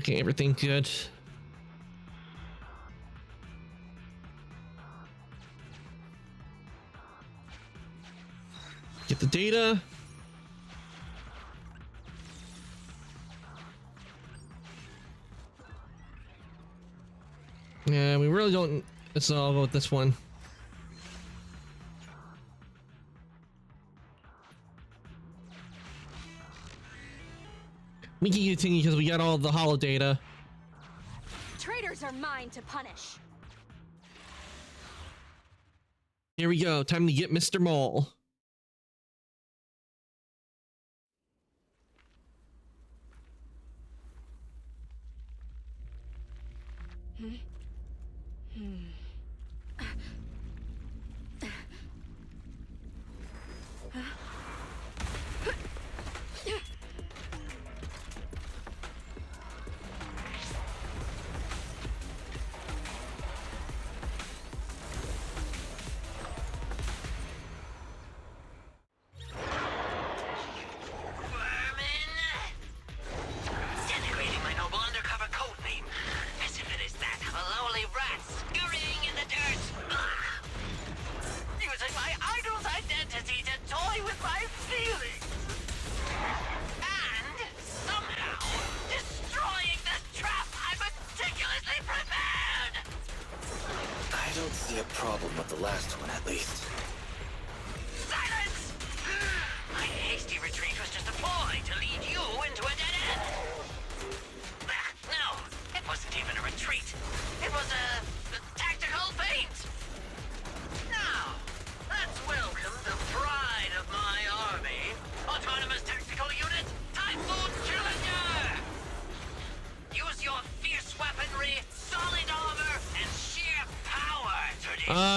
S1: Okay, everything good. Get the data. Yeah, we really don't. So I'll go with this one. We can continue because we got all the holo data.
S11: Traitors are mine to punish.
S1: Here we go. Time to get Mr. Mole.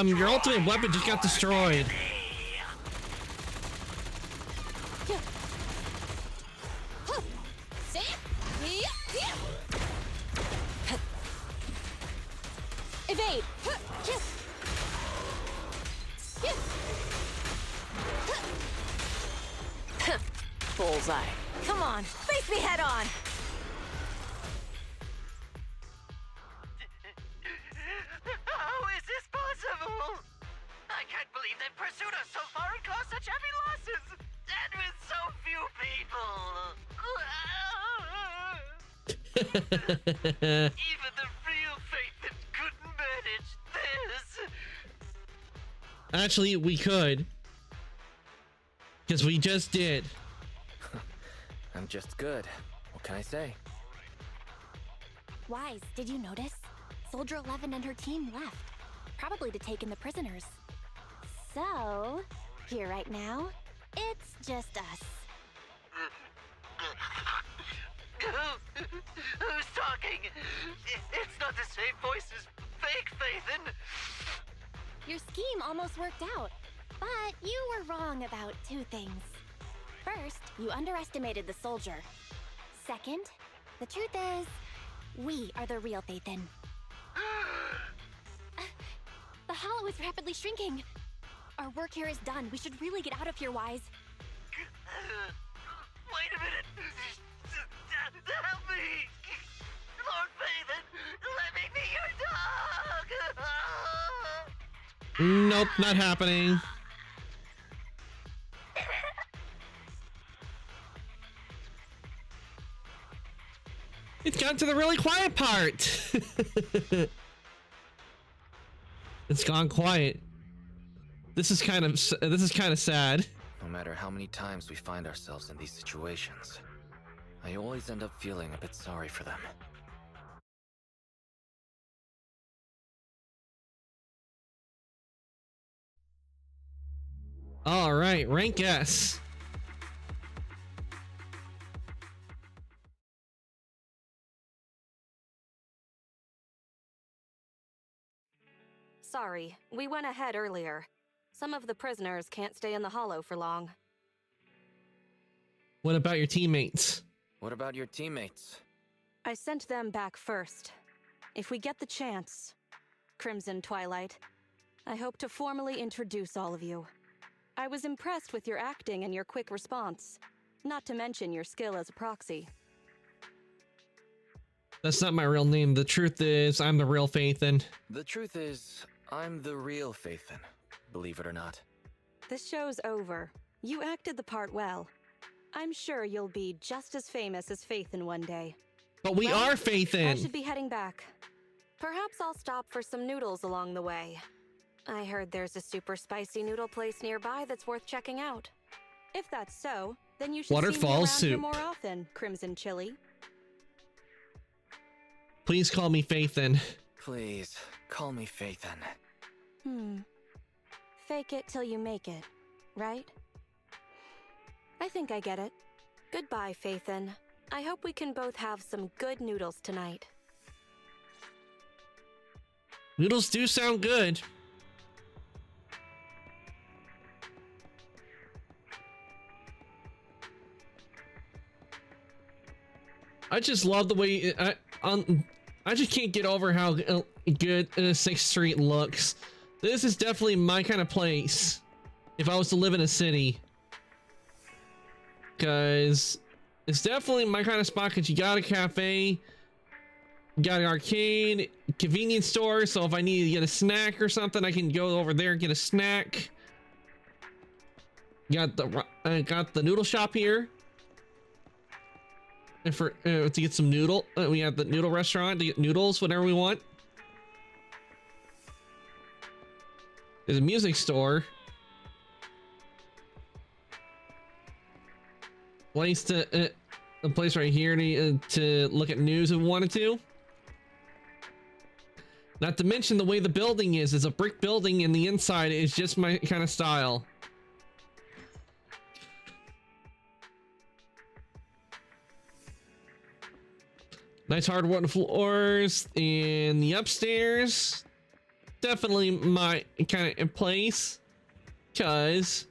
S1: Your ultimate weapon just got destroyed.
S11: Evade!
S13: Bullseye. Come on, face me head on!
S15: How is this possible? I can't believe they've pursued us so far and caused such heavy losses! And with so few people! Even the real Phaethon couldn't manage this!
S1: Actually, we could. Because we just did.
S5: I'm just good. What can I say?
S2: Wise, did you notice? Soldier 11 and her team left. Probably to take in the prisoners. So, here right now, it's just us.
S15: Who's talking? It's not the same voice as fake Phaethon!
S2: Your scheme almost worked out, but you were wrong about two things. First, you underestimated the soldier. Second, the truth is, we are the real Phaethon. The hollow is rapidly shrinking. Our work here is done. We should really get out of here, Wise.
S15: Wait a minute! Help me! Lord Phaethon, let me be your dog!
S1: Nope, not happening. It's gotten to the really quiet part. It's gone quiet. This is kind of sad.
S5: No matter how many times we find ourselves in these situations, I always end up feeling a bit sorry for them.
S1: All right, rank S.
S11: Sorry, we went ahead earlier. Some of the prisoners can't stay in the hollow for long.
S1: What about your teammates?
S5: What about your teammates?
S11: I sent them back first. If we get the chance, Crimson Twilight, I hope to formally introduce all of you. I was impressed with your acting and your quick response, not to mention your skill as a proxy.
S1: That's not my real name. The truth is, I'm the real Phaethon.
S5: The truth is, I'm the real Phaethon, believe it or not.
S11: This show's over. You acted the part well. I'm sure you'll be just as famous as Phaethon one day.
S1: But we are Phaethon!
S11: I should be heading back. Perhaps I'll stop for some noodles along the way. I heard there's a super spicy noodle place nearby that's worth checking out. If that's so, then you should
S1: Waterfall
S11: see me around here
S1: soup.
S11: more often, Crimson Chili.
S1: Please call me Phaethon.
S5: Please, call me Phaethon.
S11: Fake it till you make it, right? I think I get it. Goodbye, Phaethon. I hope we can both have some good noodles tonight.
S1: Noodles do sound good. I just love the way I just can't get over how good 6th Street looks. This is definitely my kind of place if I was to live in a city, because it's definitely my kind of spot. Because you got a cafe, you got an arcade, convenience store, so if I need to get a snack or something, I can go over there and get a snack. Got the noodle shop here. And for to get some noodle, we have the noodle restaurant to get noodles, whatever we want. There's a music store. Place to a place right here to look at news if we wanted to. Not to mention the way the building is. It's a brick building, and the inside is just my kind of style. Nice hardwood floors in the upstairs. Definitely my kind of place, because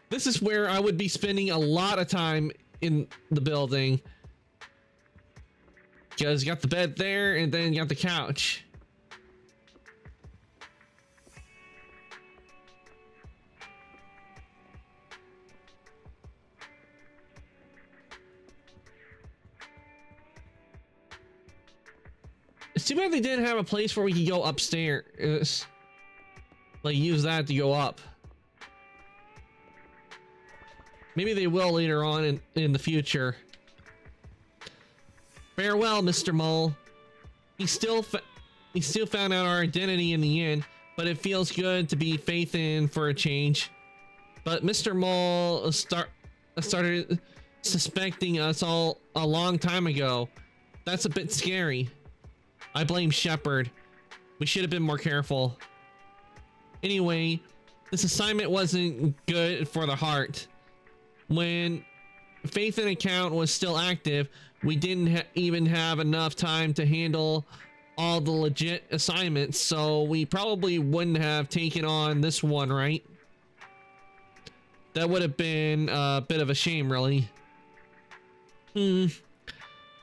S1: this is where I would be spending a lot of time in the building. Because you got the bed there, and then you got the couch. It's too bad they didn't have a place where we could go upstairs. Like, use that to go up. Maybe they will later on in the future. Farewell, Mr. Mole. He still found out our identity in the end, but it feels good to be Phaethon for a change. But Mr. Mole started suspecting us all a long time ago. That's a bit scary. I blame Shepard. We should have been more careful. Anyway, this assignment wasn't good for the heart. When Phaethon account was still active, we didn't even have enough time to handle all the legit assignments, so we probably wouldn't have taken on this one, right? That would have been a bit of a shame, really.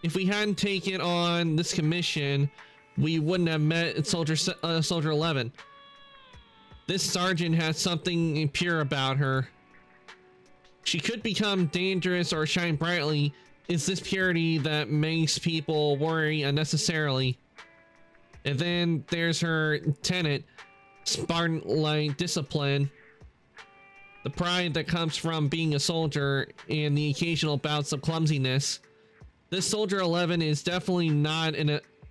S1: If we hadn't taken on this commission, we wouldn't have met Soldier 11. This sergeant has something impure about her. She could become dangerous or shine brightly. It's this purity that makes people worry unnecessarily. And then there's her tenet, Spartan-like discipline. The pride that comes from being a soldier and the occasional bouts of clumsiness. This Soldier 11 is definitely not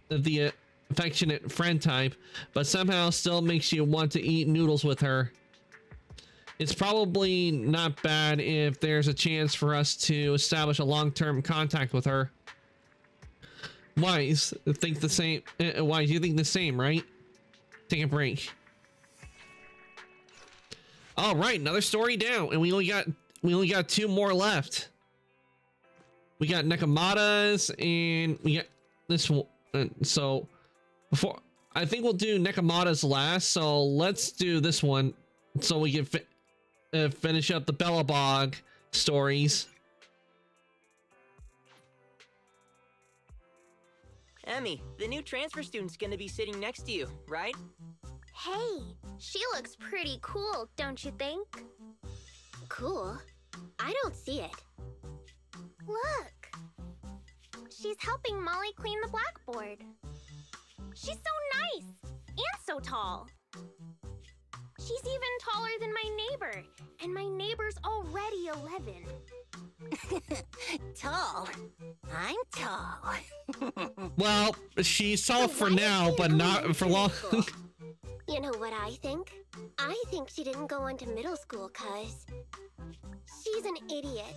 S1: the affectionate friend type, but somehow still makes you want to eat noodles with her. It's probably not bad if there's a chance for us to establish a long-term contact with her. Wise, think the same. Wise, you think the same, right? Take a break. All right, another story down, and we only got 2 more left. We got Nekomata's, and we got this one. So before, I think we'll do Nekomata's last. So let's do this one, so we can finish up the Belobog stories.
S19: Emmy, the new transfer student's gonna be sitting next to you, right?
S6: Hey, she looks pretty cool, don't you think? Cool? I don't see it. Look! She's helping Molly clean the blackboard. She's so nice! And so tall! She's even taller than my neighbor, and my neighbor's already 11.
S13: Tall. I'm tall.
S1: Well, she's tall for now, but not for long.
S6: You know what I think? I think she didn't go on to middle school, cuz she's an idiot.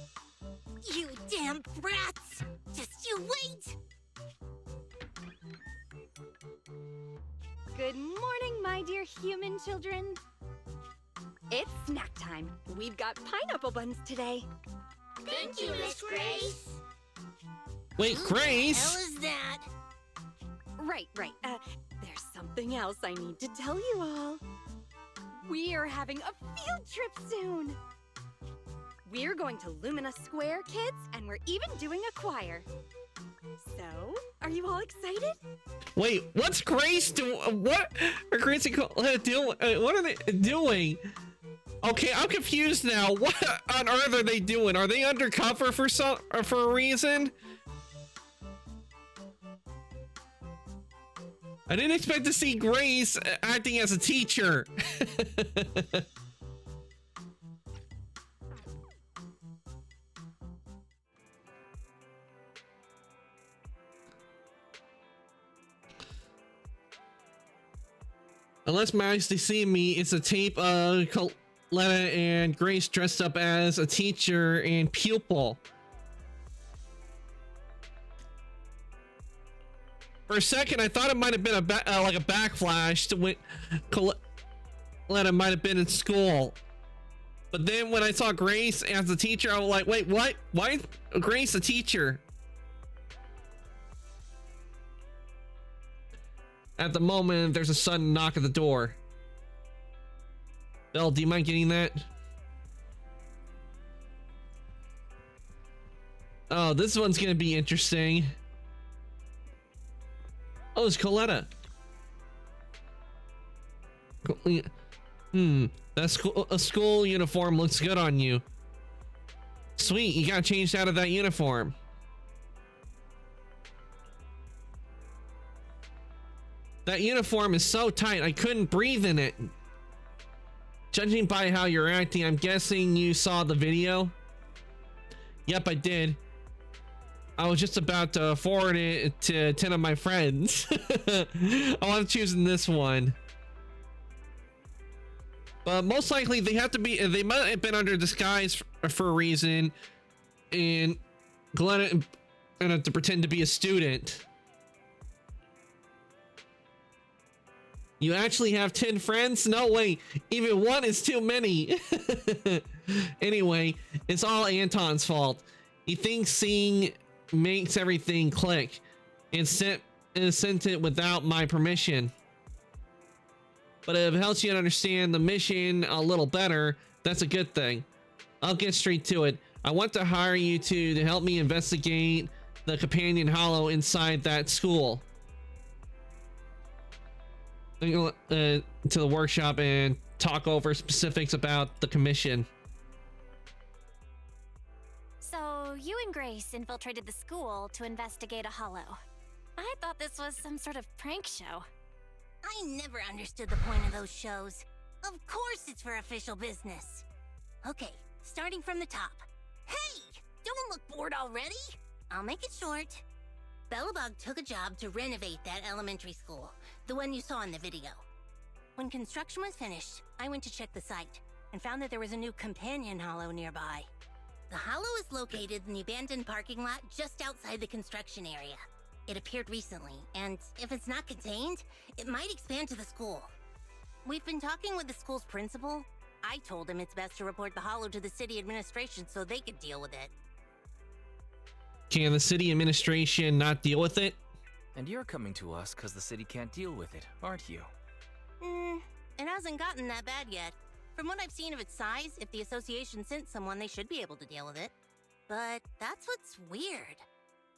S13: You damn brats! Just you wait!
S8: Good morning, my dear human children. It's snack time. We've got pineapple buns today.
S6: Thank you, Miss Grace.
S1: Wait, Grace?
S13: Who the hell is that?
S8: Right. There's something else I need to tell you all. We are having a field trip soon. We're going to Lumina Square, kids, and we're even doing a choir. So, are you all excited?
S1: Wait, what's Grace doing? What are Grace and Coletta doing? What are they doing? Okay, I'm confused now. What on earth are they doing? Are they undercover for a reason? I didn't expect to see Grace acting as a teacher. Unless my eyes deceive me, it's a tape of Coletta and Grace dressed up as a teacher and pupil. For a second, I thought it might have been like a backflash to when Coletta might have been in school. But then when I saw Grace as a teacher, I was like, wait, what? Why is Grace a teacher? At the moment, there's a sudden knock at the door. Belle, do you mind getting that? Oh, this one's gonna be interesting. Oh, it's Coletta. That school uniform looks good on you. Sweet, you got changed out of that uniform. That uniform is so tight, I couldn't breathe in it. Judging by how you're acting, I'm guessing you saw the video. Yep, I did. I was just about to forward it to 10 of my friends. I'm choosing this one. But most likely they might have been under disguise for a reason, and Glenn had to pretend to be a student. You actually have 10 friends? No way, even one is too many. Anyway, it's all Anton's fault. He thinks seeing makes everything click, and sent it without my permission. But if it helps you understand the mission a little better, that's a good thing. I'll get straight to it. I want to hire you to help me investigate the companion hollow inside that school. To the workshop and talk over specifics about the commission.
S2: So you and Grace infiltrated the school to investigate a hollow. I thought this was some sort of prank show.
S13: I never understood the point of those shows. Of course it's for official business. Okay, starting from the top. Hey! Don't look bored already! I'll make it short. Belobog took a job to renovate that elementary school, the one you saw in the video. When construction was finished, I went to check the site and found that there was a new companion hollow nearby. The hollow is located in the abandoned parking lot just outside the construction area. It appeared recently, and if it's not contained, it might expand to the school. We've been talking with the school's principal. I told him it's best to report the hollow to the city administration so they could deal with it.
S1: Can the city administration not deal with it?
S5: And you're coming to us because the city can't deal with it, aren't you?
S13: It hasn't gotten that bad yet. From what I've seen of its size, if the association sent someone, they should be able to deal with it. But that's what's weird.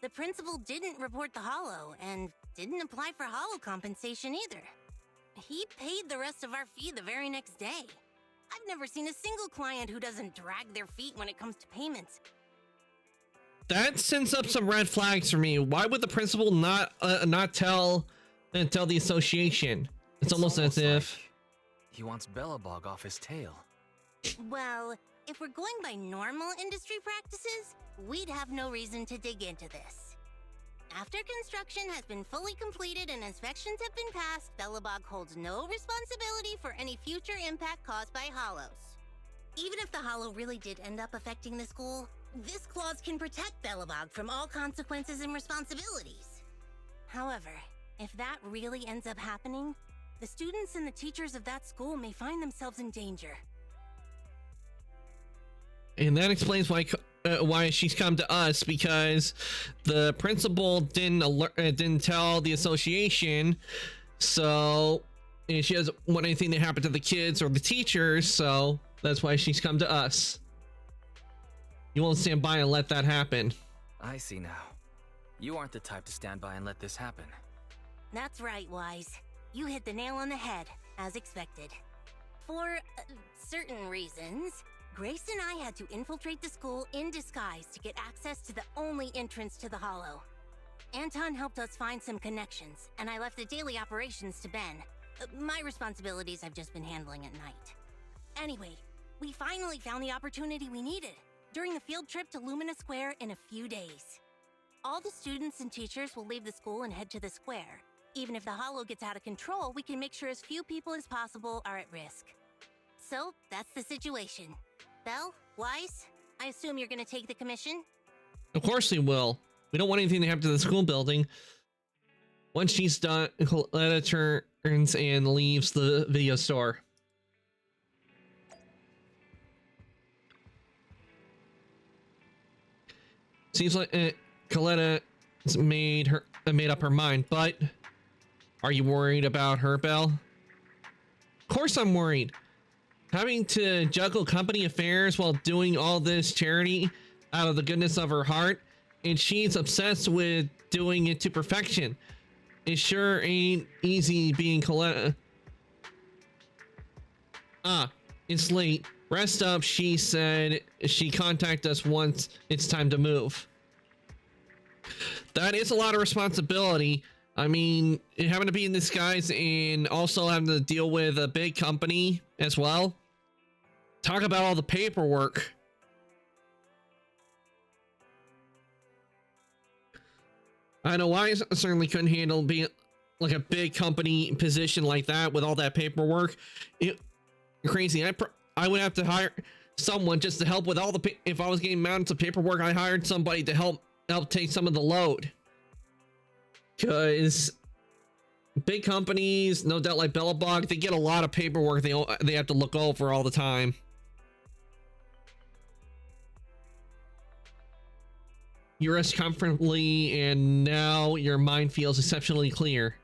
S13: The principal didn't report the hollow, and didn't apply for hollow compensation either. He paid the rest of our fee the very next day. I've never seen a single client who doesn't drag their feet when it comes to payments.
S1: That sends up some red flags for me. Why would the principal not tell the association? It's almost as if
S5: he wants Belobog off his tail.
S13: Well, if we're going by normal industry practices, we'd have no reason to dig into this. After construction has been fully completed and inspections have been passed, Belobog holds no responsibility for any future impact caused by hollows. Even if the hollow really did end up affecting the school, this clause can protect Belobog from all consequences and responsibilities. However, if that really ends up happening, the students and the teachers of that school may find themselves in danger.
S1: And that explains why she's come to us, because the principal didn't tell the association, so and she doesn't want anything to happen to the kids or the teachers, so that's why she's come to us. You won't stand by and let that happen.
S5: I see now. You aren't the type to stand by and let this happen.
S13: That's right, Wise. You hit the nail on the head, as expected. For certain reasons, Grace and I had to infiltrate the school in disguise to get access to the only entrance to the hollow. Anton helped us find some connections, and I left the daily operations to Ben. My responsibilities I've just been handling at night. Anyway, we finally found the opportunity we needed during the field trip to Lumina Square in a few days. All the students and teachers will leave the school and head to the square. Even if the hollow gets out of control, we can make sure as few people as possible are at risk. So, that's the situation. Belle, Wise, I assume you're gonna take the commission?
S1: Of course we will. We don't want anything to happen to the school building. Once she's done, Coletta turns and leaves the video store. Seems like Coletta's made up her mind, but are you worried about her, Belle? Of course I'm worried. Having to juggle company affairs while doing all this charity out of the goodness of her heart, and she's obsessed with doing it to perfection. It sure ain't easy being Coletta. It's late. Rest up, she said. She contacted us once it's time to move. That is a lot of responsibility. I mean, having to be in disguise and also having to deal with a big company as well. Talk about all the paperwork. I know I certainly couldn't handle being like a big company position like that with all that paperwork. Crazy. I would have to hire someone just to help with all the if I was getting mountains of paperwork. I hired somebody to help take some of the load, because big companies, no doubt, like Belobog, they get a lot of paperwork they have to look over all the time. You rest comfortably, and now your mind feels exceptionally clear.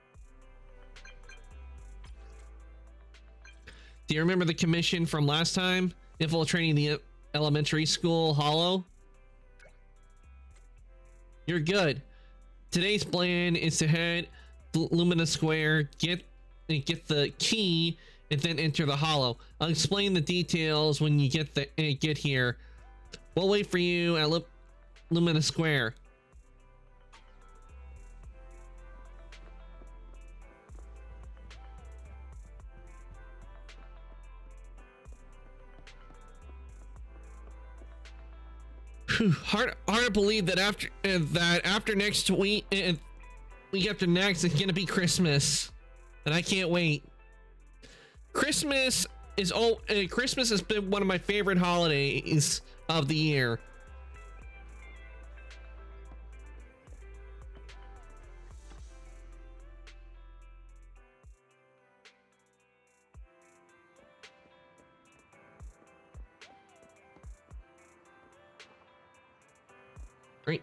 S1: Do you remember the commission from last time? Infiltrating the elementary school hollow? You're good. Today's plan is to head to Lumina Square, get the key, and then enter the hollow. I'll explain the details when you get here. We'll wait for you at Lumina Square. Hard to believe that after next week, week after next, it's gonna be Christmas, and I can't wait. Christmas has been one of my favorite holidays of the year. Right.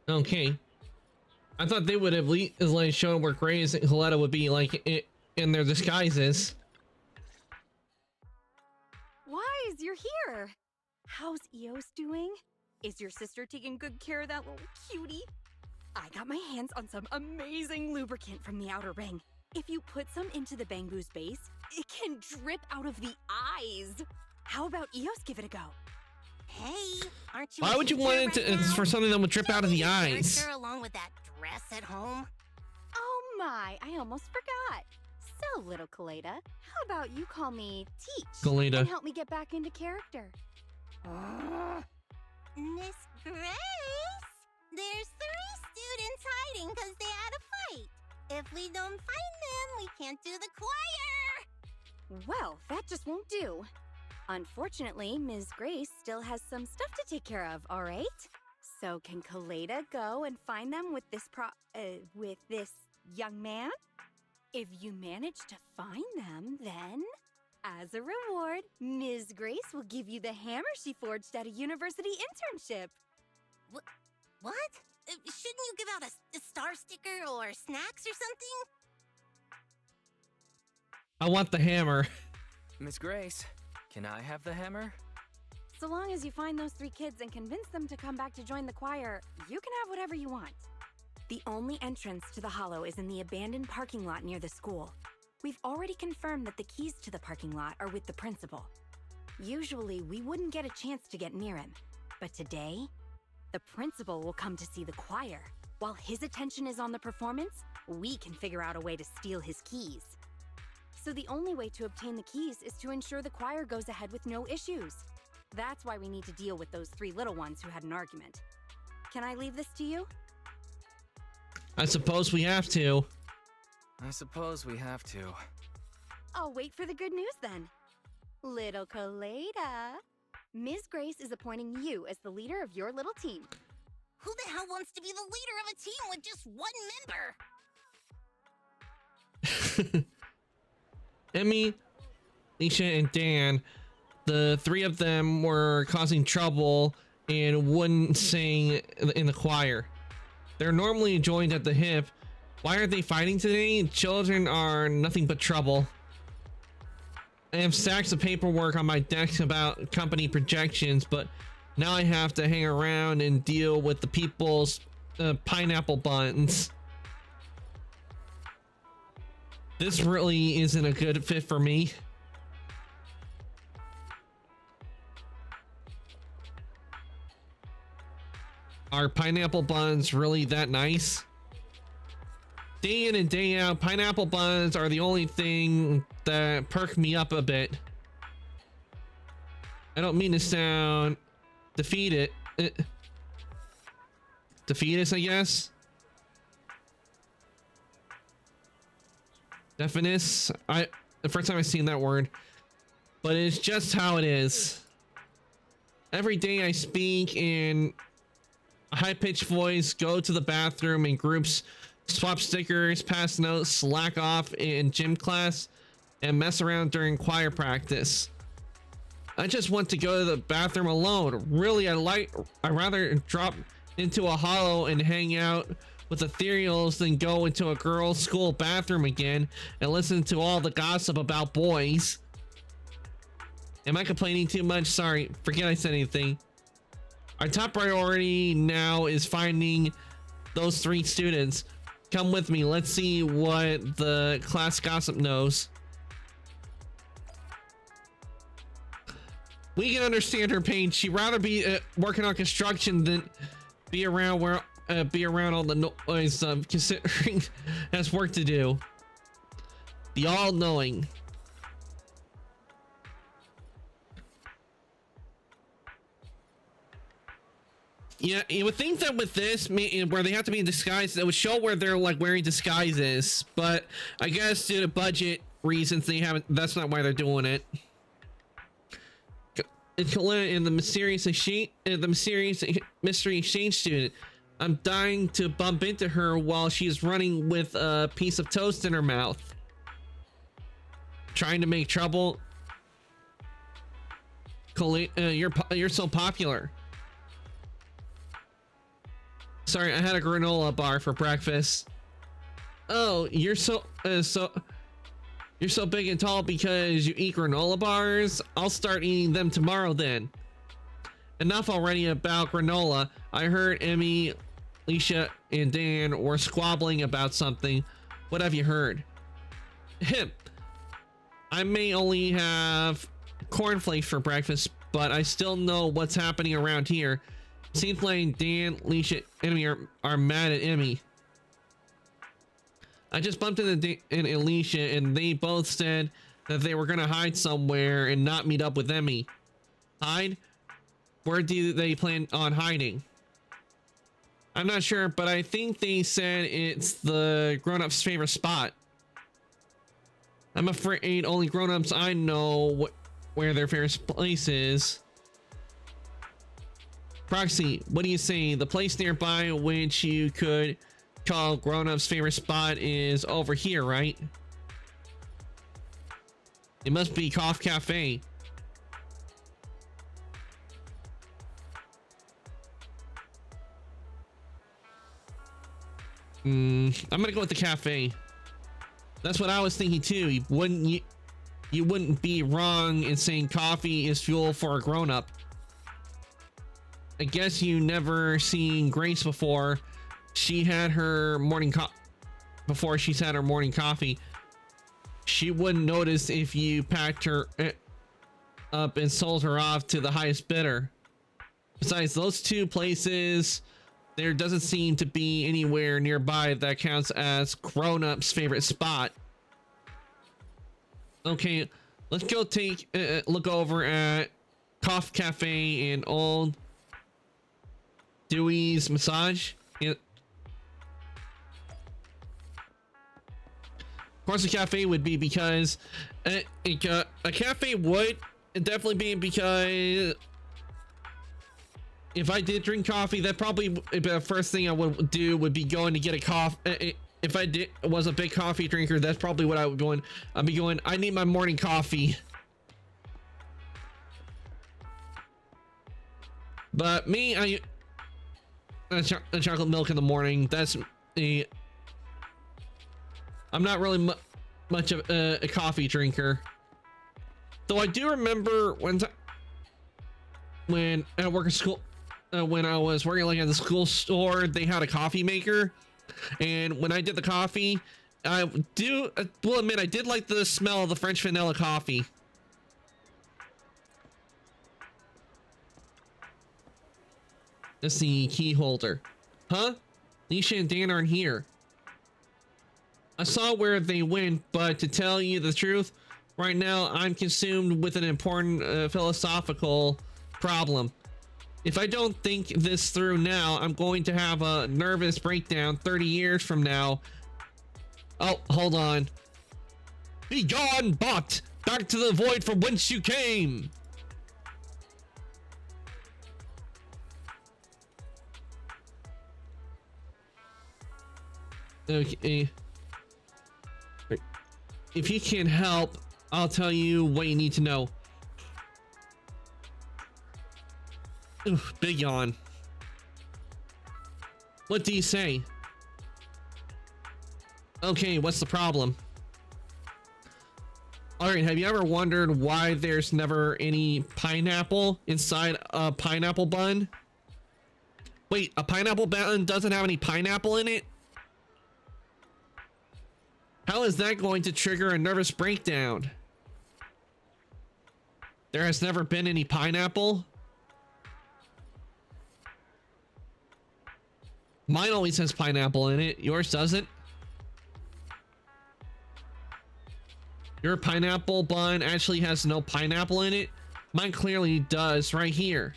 S1: Okay. I thought they would have at least shown where Grace and Coletta would be like in their disguises.
S8: Wise, you're here. How's Eos doing? Is your sister taking good care of that little cutie? I got my hands on some amazing lubricant from the Outer Ring. If you put some into the Bangboo's base, it can drip out of the eyes. How about Eos give it a go?
S13: Hey, aren't you?
S1: Why would you want it for something that would drip out of the eyes?
S13: Along with that dress at home.
S8: Oh my, I almost forgot. So, little Kaleda, how about you call me Teach
S1: Kaleda.
S8: and help me get back into character?
S13: Miss Grace, there's 3 students hiding because they had a fight. If we don't find them, we can't do the choir.
S8: Well, that just won't do. Unfortunately, Ms. Grace still has some stuff to take care of, all right? So can Kaleda go and find them with this young man? If you manage to find them, then, as a reward, Ms. Grace will give you the hammer she forged at a university internship.
S13: What? Shouldn't you give out a star sticker or snacks or something?
S1: I want the hammer.
S5: Miss Grace, can I have the hammer?
S8: So long as you find those 3 kids and convince them to come back to join the choir, you can have whatever you want. The only entrance to the Hollow is in the abandoned parking lot near the school. We've already confirmed that the keys to the parking lot are with the principal. Usually, we wouldn't get a chance to get near him, but today, the principal will come to see the choir. While his attention is on the performance, we can figure out a way to steal his keys. So the only way to obtain the keys is to ensure the choir goes ahead with no issues. That's why we need to deal with those 3 little ones who had an argument. Can I leave this to you?
S1: I suppose we have to.
S5: I suppose we have to.
S8: I'll wait for the good news then. Little Kaleda, Ms. Grace is appointing you as the leader of your little team.
S13: Who the hell wants to be the leader of a team with just 1 member?
S1: Emmy, Alicia, and Dan, the 3 of them were causing trouble and wouldn't sing in the choir. They're normally joined at the hip. Why are they fighting today? Children are nothing but trouble. I have stacks of paperwork on my desk about company projections, but now I have to hang around and deal with the people's pineapple buns. This really isn't a good fit for me. Are pineapple buns really that nice? Day in and day out, pineapple buns are the only thing that perk me up a bit. I don't mean to sound defeatist, I guess. Definist. The first time I've seen that word, but it's just how it is. Every day I speak in a high-pitched voice, go to the bathroom in groups, swap stickers, pass notes, slack off in gym class, and mess around during choir practice. I just want to go to the bathroom alone. Really, I'd rather drop into a hollow and hang out with ethereals than go into a girls' school bathroom again and listen to all the gossip about boys. Am I complaining too much? Sorry, forget I said anything. Our top priority now is finding those 3 students. Come with me, let's see what the class gossip knows. We can understand her pain. She'd rather be working on construction than be around all the noise, considering has work to do. The all-knowing. Yeah, you would think that with this, where they have to be in disguise, it would show where they're like wearing disguises, but I guess due to budget reasons, they haven't. That's not why they're doing it. It's Kaleda and the mysterious mystery exchange student. I'm dying to bump into her while she's running with a piece of toast in her mouth. Trying to make trouble. Kaleda, you're so popular. Sorry, I had a granola bar for breakfast. Oh, you're so big and tall because you eat granola bars? I'll start eating them tomorrow then. Enough already about granola. I heard Emmy, Alicia, and Dan were squabbling about something. What have you heard? I may only have cornflakes for breakfast, but I still know what's happening around here. Seems like Dan, Alicia, and Emmy are mad at Emmy. I just bumped into Dan and Alicia, and they both said that they were gonna hide somewhere and not meet up with Emmy. Hide? Where do they plan on hiding? I'm not sure, but I think they said it's the grown-ups' favorite spot. I'm afraid only grown-ups I know where their favorite place is. Proxy, what do you say? The place nearby which you could call grown-ups' favorite spot is over here, right? It must be Cough Cafe. I'm gonna go with the cafe. That's what I was thinking too. You wouldn't be wrong in saying coffee is fuel for a grown-up. I guess you never seen Grace before. She had her morning before she's had her morning coffee. She wouldn't notice if you packed her up and sold her off to the highest bidder. Besides those 2 places, there doesn't seem to be anywhere nearby that counts as grown-ups' favorite spot. Okay, let's go take a look over at Coffee Cafe and Old Dewey's Massage. Of course, a cafe would be because a cafe would definitely be because if I did drink coffee, that probably the first thing I would do would be going to get a coffee. If I was a big coffee drinker, that's probably what I would go in. I'd be going, I need my morning coffee. But me, a chocolate milk in the morning. That's I'm not really much of a coffee drinker. Though I do remember when I work at school, when I was working like at the school store, they had a coffee maker, and when I did the coffee, I will admit I did like the smell of the French vanilla coffee. That's the key holder. Huh? Leisha and Dan aren't here. I saw where they went, but to tell you the truth, right now I'm consumed with an important philosophical problem. If I don't think this through now, I'm going to have a nervous breakdown 30 years from now. Oh, hold on. Be gone, bot! Back to the void from whence you came! Okay. If you can't help, I'll tell you what you need to know. Oof, big yawn. What do you say? Okay, what's the problem? Alright, have you ever wondered why there's never any pineapple inside a pineapple bun? Wait, a pineapple bun doesn't have any pineapple in it? How is that going to trigger a nervous breakdown? There has never been any pineapple? Mine always has pineapple in it. Yours doesn't? Your pineapple bun actually has no pineapple in it? Mine clearly does right here.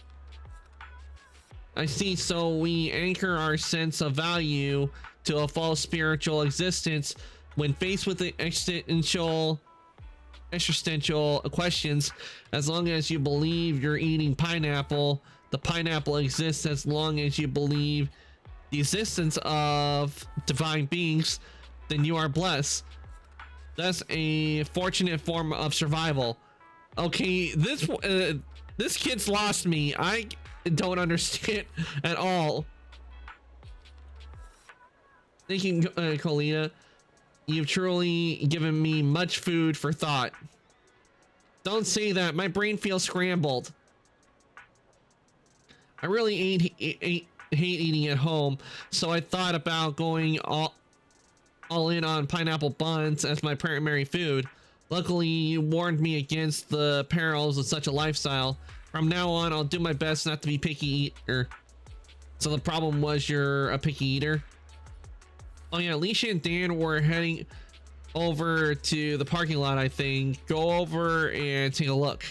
S1: I see, so we anchor our sense of value to a false spiritual existence when faced with the existential questions. As long as you believe you're eating pineapple, the pineapple exists. As long as you believe the existence of divine beings, then you are blessed. That's a fortunate form of survival. Okay, this kid's lost me. I don't understand at all. Thank you, Colina. You've truly given me much food for thought. Don't say that. My brain feels scrambled. I really hate eating at home, so I thought about going all in on pineapple buns as my primary food. Luckily, you warned me against the perils of such a lifestyle. From now on, I'll do my best not to be picky eater. So the problem was you're a picky eater? Oh yeah, Leisha and Dan were heading over to the parking lot, I think. Go over and take a look.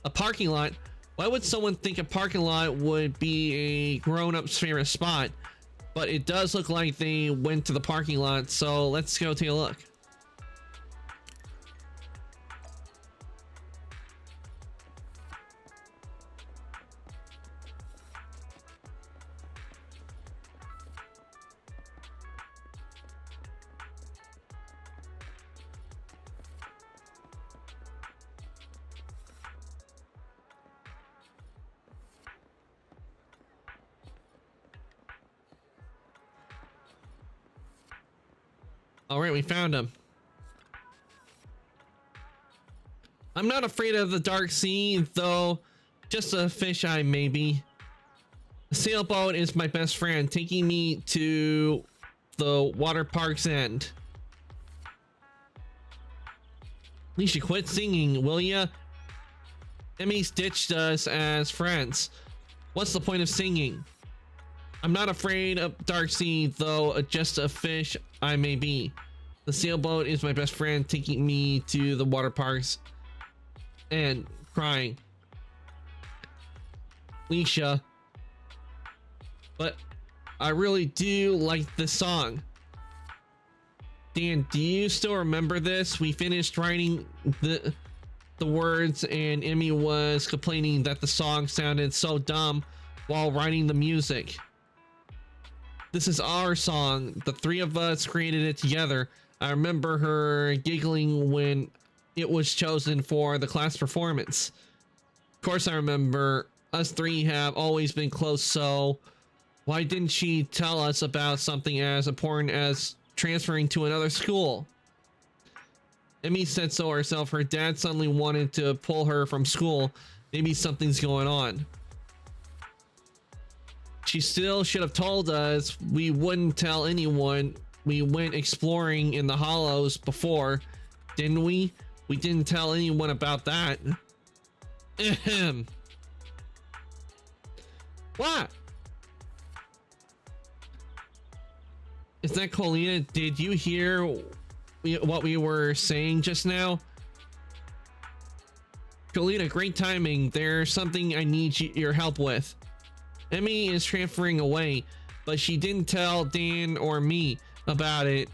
S1: A parking lot? Why would someone think a parking lot would be a grown-up's favorite spot? But it does look like they went to the parking lot, so let's go take a look. All right, we found him. I'm not afraid of the dark sea, though. Just a fisheye, maybe. A sailboat is my best friend, taking me to the water park's end. Leisha, quit singing, will ya? Emmy's ditched us as friends. What's the point of singing? I'm not afraid of dark sea, though just a fish I may be. The sailboat is my best friend, taking me to the water parks and crying. Leisha, but I really do like this song. Dan, do you still remember this? We finished writing the words and Emmy was complaining that the song sounded so dumb while writing the music. This is our song. The three of us created it together. I remember her giggling when it was chosen for the class performance. Of course I remember. Us three have always been close, so why didn't she tell us about something as important as transferring to another school? Emmy said so herself. Her dad suddenly wanted to pull her from school. Maybe something's going on. She still should have told us. We wouldn't tell anyone. We went exploring in the hollows before, didn't we? We didn't tell anyone about that. Ahem. What? Is that Colina? Did you hear what we were saying just now? Colina, great timing. There's something I need your help with. Emmy is transferring away, but she didn't tell Dan or me about it,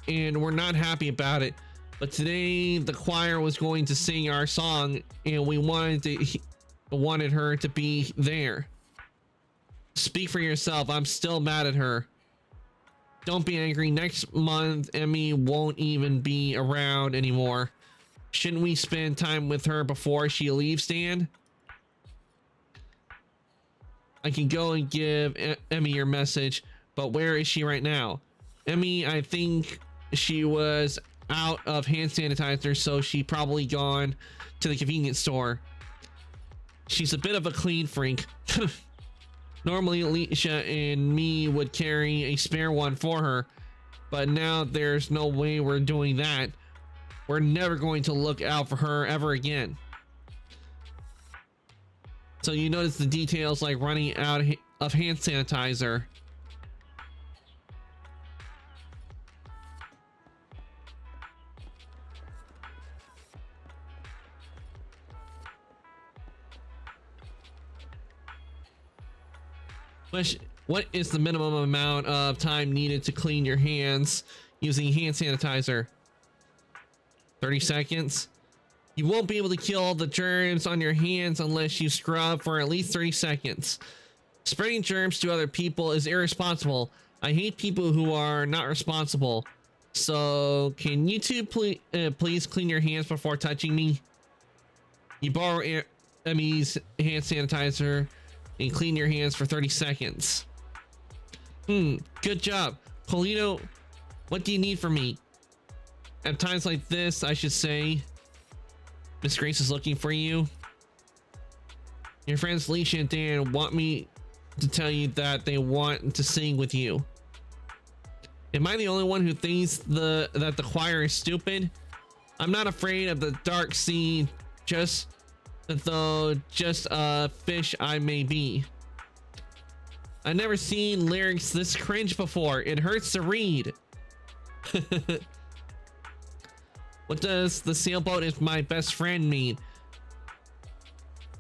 S1: and we're not happy about it. But today the choir was going to sing our song, and we wanted her to be there. Speak for yourself. I'm still mad at her. Don't be angry. Next month, Emmy won't even be around anymore. Shouldn't we spend time with her before she leaves, Dan? I can go and give Emmy your message, but where is she right now? Emmy, I think she was out of hand sanitizer, so she probably gone to the convenience store. She's a bit of a clean freak. Normally, Alicia and me would carry a spare one for her, but now there's no way we're doing that. We're never going to look out for her ever again. So you notice the details like running out of hand sanitizer. What is the minimum amount of time needed to clean your hands using hand sanitizer? 30 seconds? You won't be able to kill all the germs on your hands unless you scrub for at least 30 seconds. Spreading germs to other people is irresponsible. I hate people who are not responsible. So can you two please clean your hands before touching me? You borrow Emmy's hand sanitizer and clean your hands for 30 seconds. Good job. Polito, what do you need from me? At times like this, I should say, Miss Grace is looking for you. Your friends Leisha and Dan want me to tell you that they want to sing with you. Am I the only one who thinks that the choir is stupid? I'm not afraid of the dark sea, just a fish I may be. I've never seen lyrics this cringe before. It hurts to read. What does the sailboat is my best friend mean?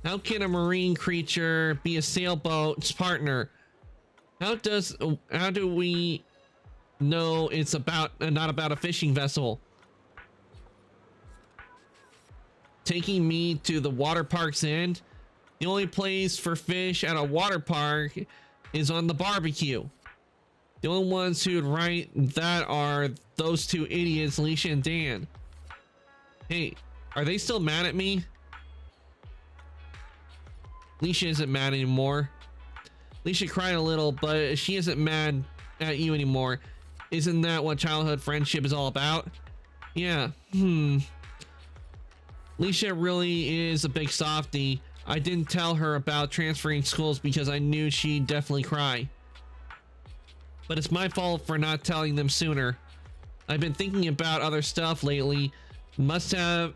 S1: How can a marine creature be a sailboat's partner? How do we know it's not about a fishing vessel? Taking me to the water park's end? The only place for fish at a water park is on the barbecue. The only ones who'd write that are those two idiots, Leisha and Dan. Hey, are they still mad at me? Leisha isn't mad anymore. Leisha cried a little, but she isn't mad at you anymore. Isn't that what childhood friendship is all about? Yeah, Leisha really is a big softie. I didn't tell her about transferring schools because I knew she'd definitely cry. But it's my fault for not telling them sooner. I've been thinking about other stuff lately. Must have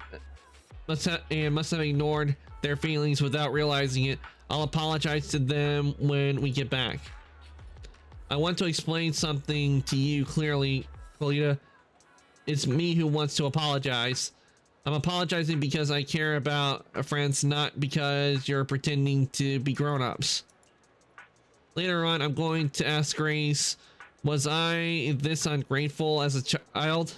S1: ignored their feelings without realizing it. I'll apologize to them when we get back. I want to explain something to you clearly, Colita. It's me who wants to apologize. I'm apologizing because I care about friends, not because you're pretending to be grown-ups. Later on, I'm going to ask Grace, was I this ungrateful as a child?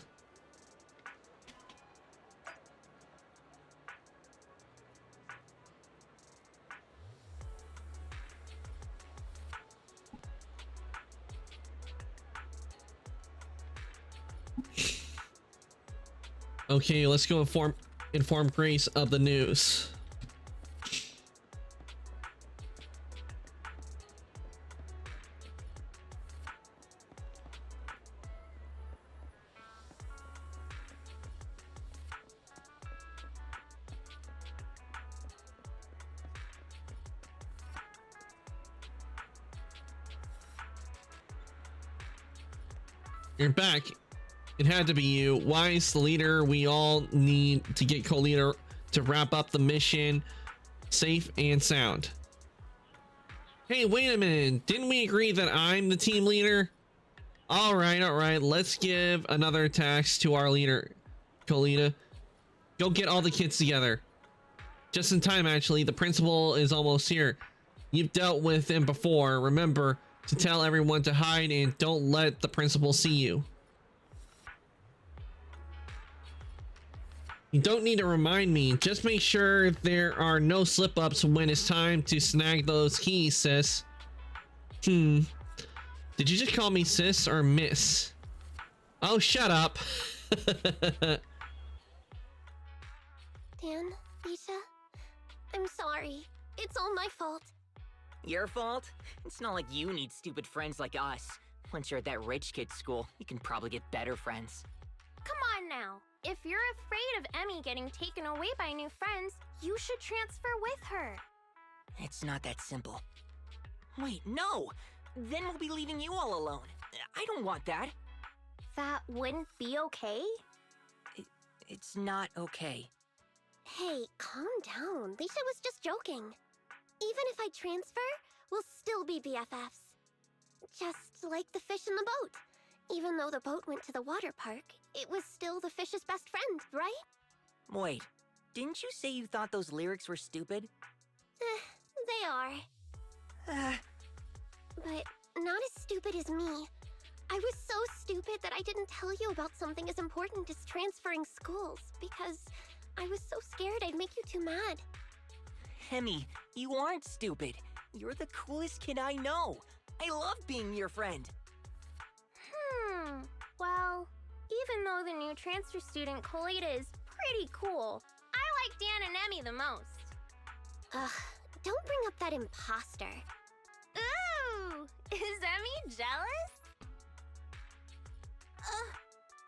S1: Okay, let's go inform Grace of the news. You're back. It had to be you. Wise, the leader. We all need to get co-leader to wrap up the mission safe and sound. Hey, wait a minute. Didn't we agree that I'm the team leader? All right. Let's give another task to our leader, Colita. Go get all the kids together. Just in time, actually. The principal is almost here. You've dealt with him before. Remember to tell everyone to hide and don't let the principal see you. You don't need to remind me. Just make sure there are no slip-ups when it's time to snag those keys, sis. Did you just call me sis or miss? Oh, shut up.
S2: Dan, Isha, I'm sorry. It's all my fault.
S19: Your fault? It's not like you need stupid friends like us. Once you're at that rich kid school, you can probably get better friends.
S6: Come on now. If you're afraid of Emmy getting taken away by new friends, you should transfer with her.
S19: It's not that simple. Wait, no! Then we'll be leaving you all alone. I don't want that.
S6: That wouldn't be okay?
S19: It's not okay.
S2: Hey, calm down. Lisha was just joking. Even if I transfer, we'll still be BFFs. Just like the fish in the boat. Even though the boat went to the water park, it was still the fish's best friend, right?
S19: Wait, didn't you say you thought those lyrics were stupid?
S2: They are. But not as stupid as me. I was so stupid that I didn't tell you about something as important as transferring schools, because I was so scared I'd make you too mad.
S19: Emmy, you aren't stupid. You're the coolest kid I know. I love being your friend.
S6: Well, even though the new transfer student, Colita, is pretty cool, I like Dan and Emmy the most.
S2: Ugh, don't bring up that imposter.
S6: Ooh! Is Emmy jealous?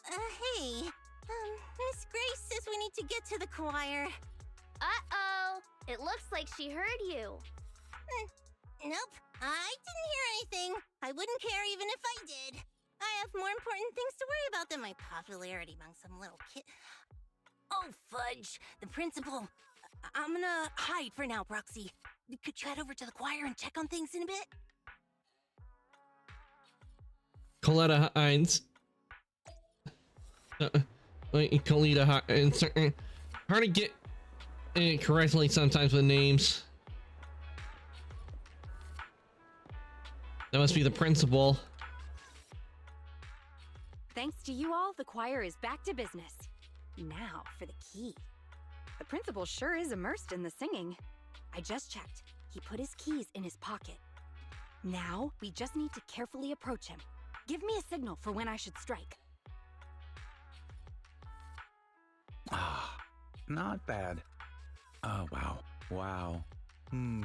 S13: Hey. Miss Grace says we need to get to the choir.
S6: Uh-oh! It looks like she heard you.
S13: Nope, I didn't hear anything. I wouldn't care even if I did. I have more important things to worry about than my popularity among some little kid. Oh, fudge. The principal. I'm gonna hide for now, Broxy. Could you head over to the choir and check on things in a bit?
S1: Coletta Hines. Coletta Hines. Hard to get it correctly sometimes with names. That must be the principal.
S8: Thanks to you all, the choir is back to business. Now for the key. The principal sure is immersed in the singing. I just checked. He put his keys in his pocket. Now, we just need to carefully approach him. Give me a signal for when I should strike.
S20: Not bad. Oh, wow. Wow.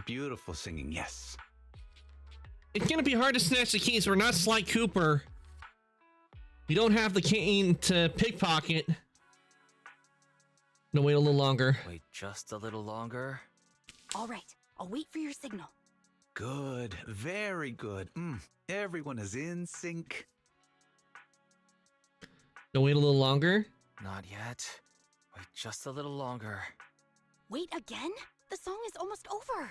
S20: Beautiful singing, yes.
S1: It's gonna be hard to snatch the keys. We're not Sly Cooper. You don't have the cane to pickpocket. No, wait a little longer.
S5: Wait just a little longer.
S8: All right, I'll wait for your signal.
S20: Good. Very good. Everyone is in sync.
S1: No, wait a little longer.
S5: Not yet. Wait just a little longer.
S8: Wait again? The song is almost over.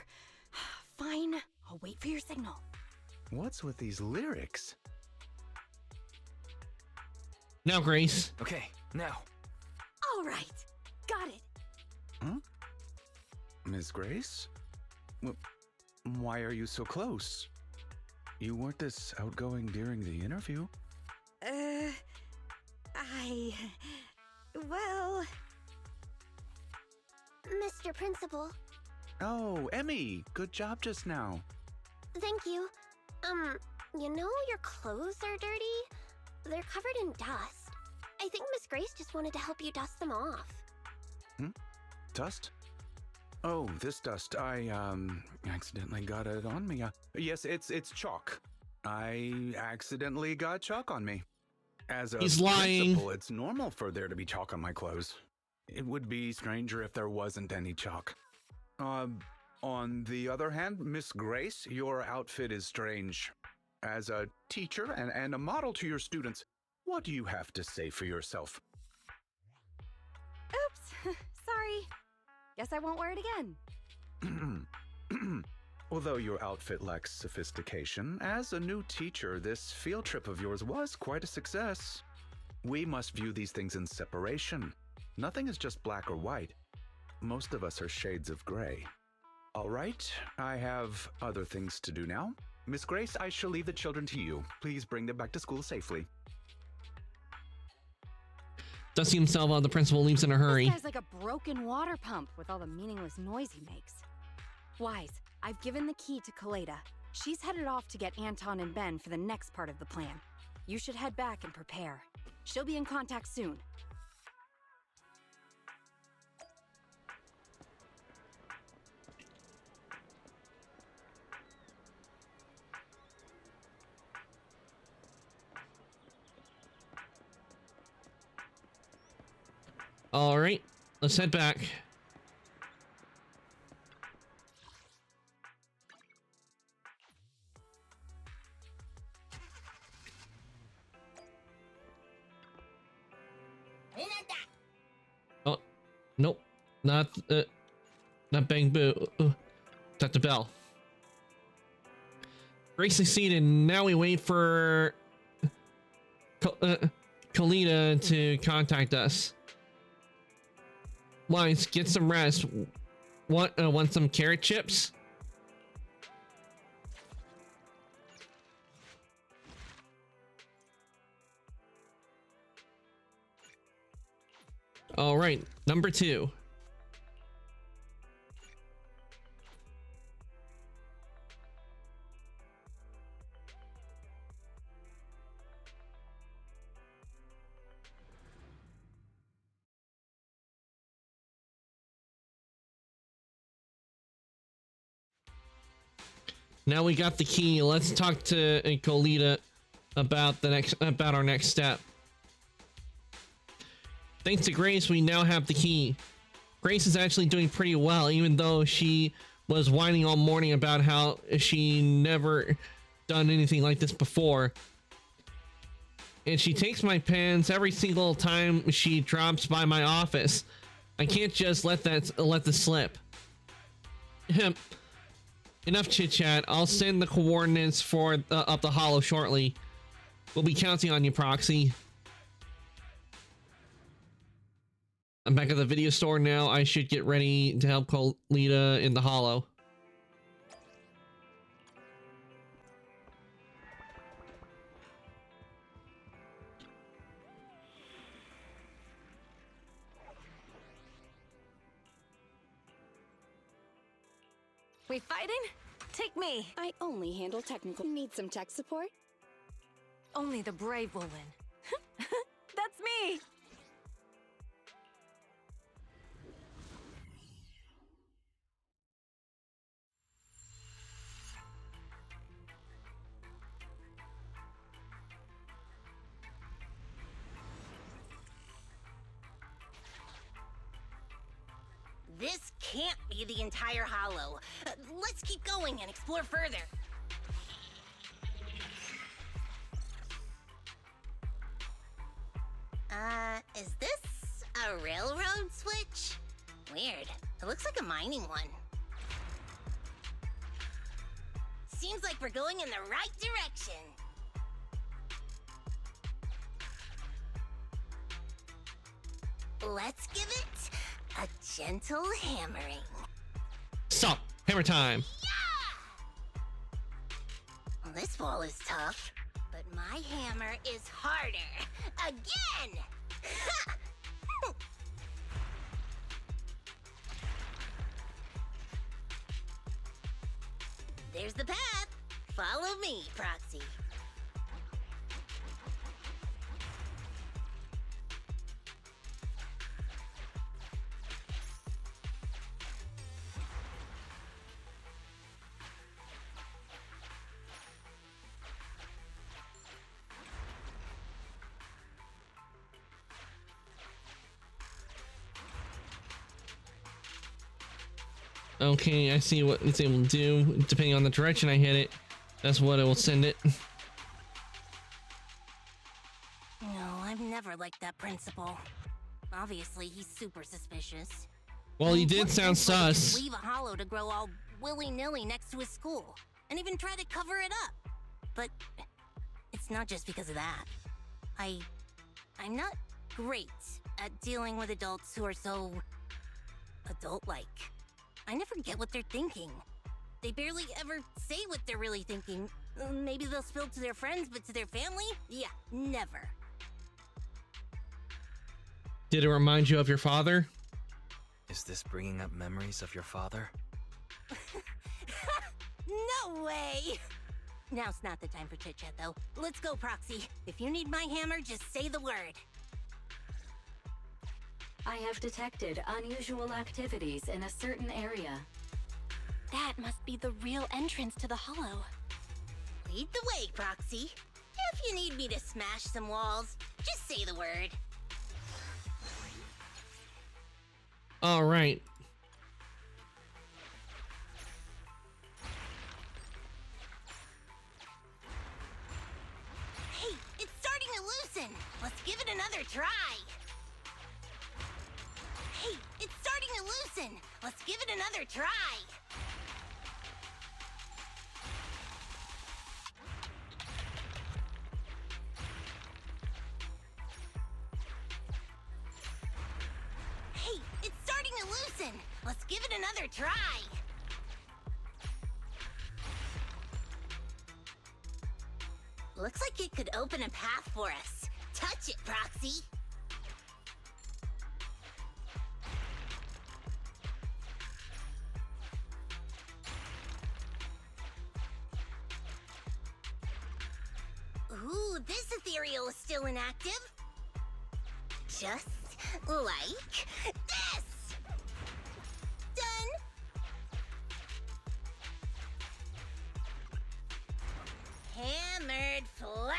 S8: Fine, I'll wait for your signal.
S20: What's with these lyrics?
S1: Now, Grace.
S5: Okay, now.
S8: All right. Got it.
S20: Huh? Miss Grace? Why are you so close? You weren't this outgoing during the interview.
S8: Well...
S2: Mr. Principal,
S20: Oh, Emmy! Good job just now.
S2: thank you. You know your clothes are dirty? They're covered in dust. I think Miss Grace just wanted to help you dust them off.
S20: Dust? Oh, this dust. I, accidentally got it on me. Yes, it's chalk. I accidentally got chalk on me. As a
S1: He's lying.
S20: principal, it's normal for there to be chalk on my clothes. It would be stranger if there wasn't any chalk. On the other hand, Miss Grace, your outfit is strange. As a teacher and a model to your students, what do you have to say for yourself?
S8: Oops. Sorry. Guess I won't wear it again.
S20: Although your outfit lacks sophistication, as a new teacher, this field trip of yours was quite a success. We must view these things in separation. Nothing is just black or white. Most of us are shades of gray. All right, I have other things to do now. Miss Grace, I shall leave the children to you. Please bring them back to school safely.
S1: Dusty himself out, the principal leaves in a hurry.
S8: This guy's like a broken water pump with all the meaningless noise he makes. Wise, I've given the key to Kaleda. She's headed off to get Anton and Ben for the next part of the plan. You should head back and prepare. She'll be in contact soon.
S1: All right, let's head back. Oh, nope, not Bang Boo. Dr. Bell. Grace succeeded. Now we wait for Kaleda to contact us. Wise, get some rest. Want some carrot chips? All right, number 2. Now we got the key. Let's talk to Kaleda about our next step. Thanks to Grace, we now have the key. Grace is actually doing pretty well, even though she was whining all morning about how she never done anything like this before. And she takes my pens every single time she drops by my office. I can't just let this slip. Enough chit chat. I'll send the coordinates for up the hollow shortly. We'll be counting on you, Proxy. I'm back at the video store now. I should get ready to help Kaleda in the hollow.
S8: We fighting? Take me. I only handle technical. Need some tech support?
S14: Only the brave will win.
S8: That's me!
S13: This can't be the entire hollow. Let's keep going and explore further. Is this a railroad switch? Weird. It looks like a mining one. Seems like we're going in the right direction. Let's give it A gentle hammering.
S1: Stop! Hammer time!
S13: Well, this wall is tough, but my hammer is harder. Again! There's the path. Follow me, Proxy.
S1: Okay, I see what it's able to do. Depending on the direction I hit it, that's what it will send it.
S13: No, I've never liked that principal. Obviously, he's super suspicious.
S1: Well, he did sound sus.
S13: Leave a hollow to grow all willy-nilly next to his school, and even try to cover it up. But it's not just because of that. I'm not great at dealing with adults who are so adult-like. I never get what they're thinking. They barely ever say what they're really thinking. Maybe they'll spill to their friends, but to their family? Yeah, never.
S1: Did it remind you of your father?
S5: Is this bringing up memories of your father?
S13: No way! Now's not the time for chit-chat, though. Let's go, Proxy. If you need my hammer, just say the word.
S12: I have detected unusual activities in a certain area.
S2: That must be the real entrance to the hollow.
S13: Lead the way, Proxy. If you need me to smash some walls, just say the word.
S1: All right.
S13: Hey, it's starting to loosen. Let's give it another try. Hey, it's starting to loosen. Let's give it another try. Hey, it's starting to loosen. Let's give it another try. Looks like it could open a path for us. Touch it, Proxy. Ooh, this ethereal is still inactive. Just like this. Done. Hammered flat.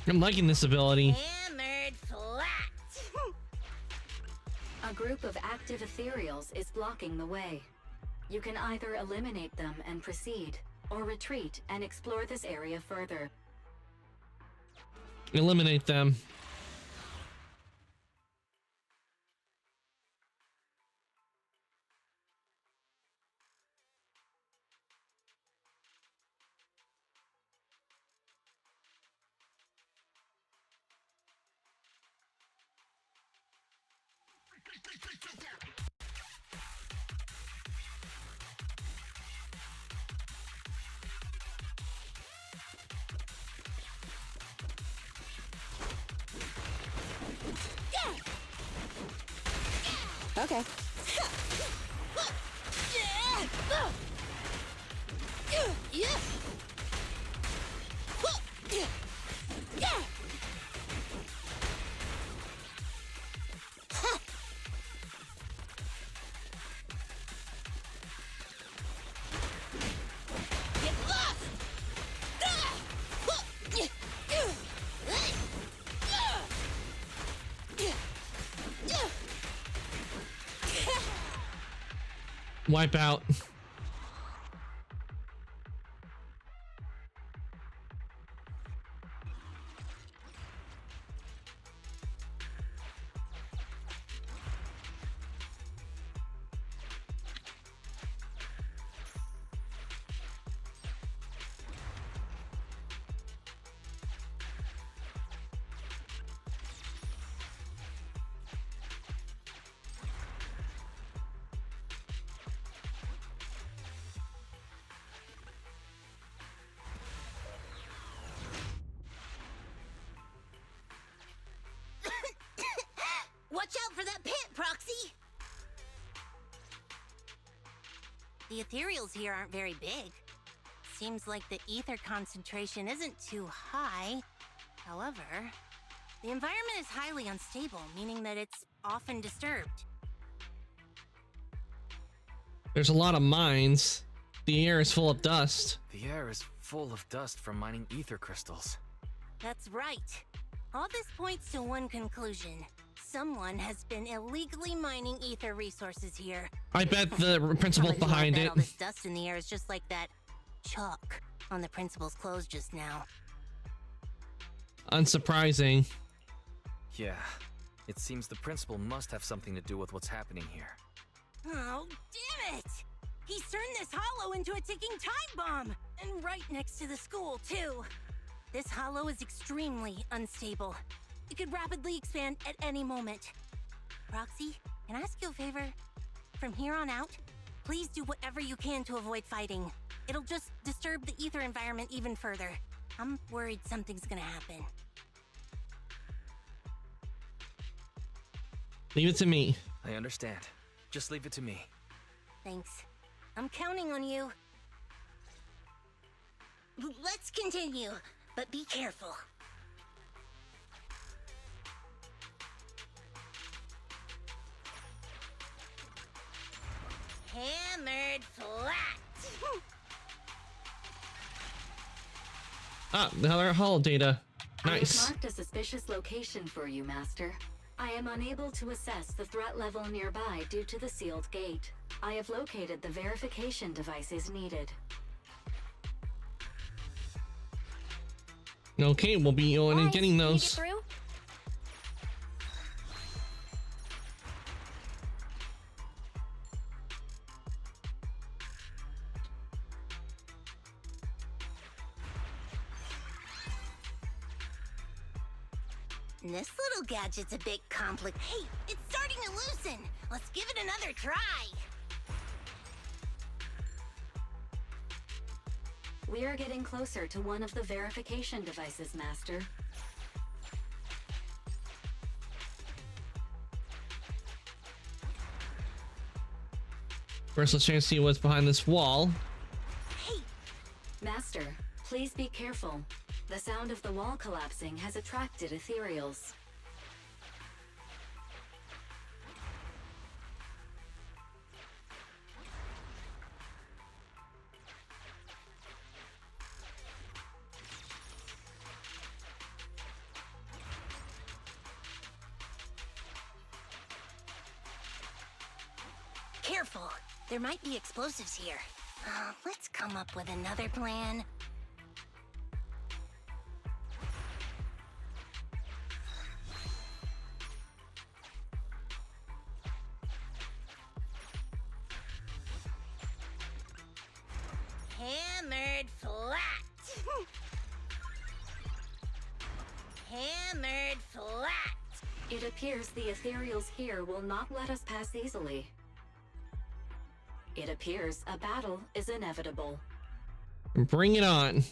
S1: I'm liking this ability.
S13: Hammered flat.
S12: A group of active ethereals is blocking the way. You can either eliminate them and proceed, or retreat and explore this area further.
S1: Eliminate them.
S11: Okay. Wipe out.
S13: out for that pit, Proxy! The ethereals here aren't very big. Seems like the ether concentration isn't too high. However, the environment is highly unstable, meaning that it's often disturbed.
S1: There's a lot of mines. The air is full of dust.
S5: The air is full of dust from mining ether crystals.
S13: That's right. All this points to one conclusion. Someone has been illegally mining ether resources here.
S1: I bet the principal's behind it.
S13: All this dust in the air is just like that chalk on the principal's clothes just now.
S1: Unsurprising.
S5: Yeah, it seems the principal must have something to do with what's happening here.
S13: Oh, damn it! He's turned this hollow into a ticking time bomb! And right next to the school, too. This hollow is extremely unstable. It could rapidly expand at any moment. Roxy, can I ask you a favor? From here on out, please do whatever you can to avoid fighting. It'll just disturb the ether environment even further. I'm worried something's gonna happen.
S1: Leave it to me.
S5: I understand. Just leave it to me.
S13: Thanks. I'm counting on you. Let's continue, but be careful. Hammered flat.
S1: Ah, another hull data.
S12: I have
S1: Nice.
S12: marked a suspicious location for you, Master. I am unable to assess the threat level nearby due to the sealed gate. I have located the verification devices needed.
S1: Okay, we'll be going and getting
S2: Can you get
S1: those.
S2: through?
S13: This little gadget's a bit complicated. Hey, it's starting to loosen. Let's give it another try.
S12: We are getting closer to one of the verification devices, Master.
S1: First, let's try to see what's behind this wall.
S12: Master, please be careful. The sound of the wall collapsing has attracted ethereals.
S13: Careful. There might be explosives here. Let's come up with another plan. Hammered flat. Hammered flat.
S12: It appears the ethereals here will not let us pass easily. It appears a battle is inevitable.
S1: Bring it on.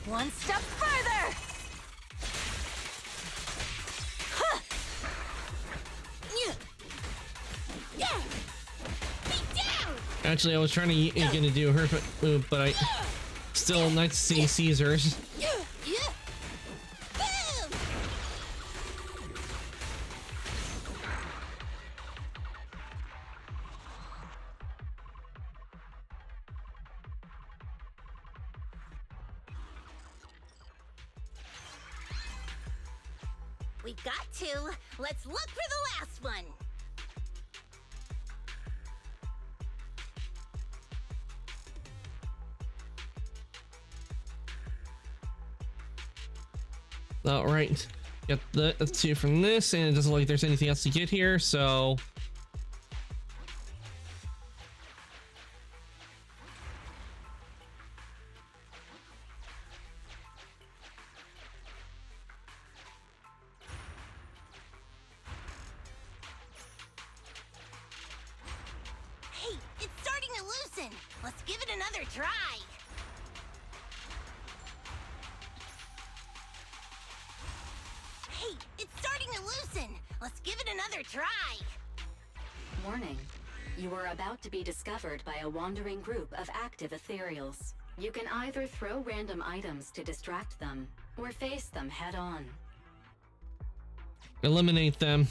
S13: One step further! Huh. Yeah. Be down!
S1: Actually, I was trying to gonna do her move, but I still nice to see Caesars.
S13: Yeah. Boom! We got two. Let's look for the last one.
S1: All right, got the two from this, and it doesn't look like there's anything else to get here, so.
S13: Hey, it's starting to loosen. Let's give it another try. Hey, it's starting to loosen. Let's give it another try.
S12: Warning. You are about to be discovered by a wandering group of active ethereals. You can either throw random items to distract them, or face them head on.
S1: Eliminate them.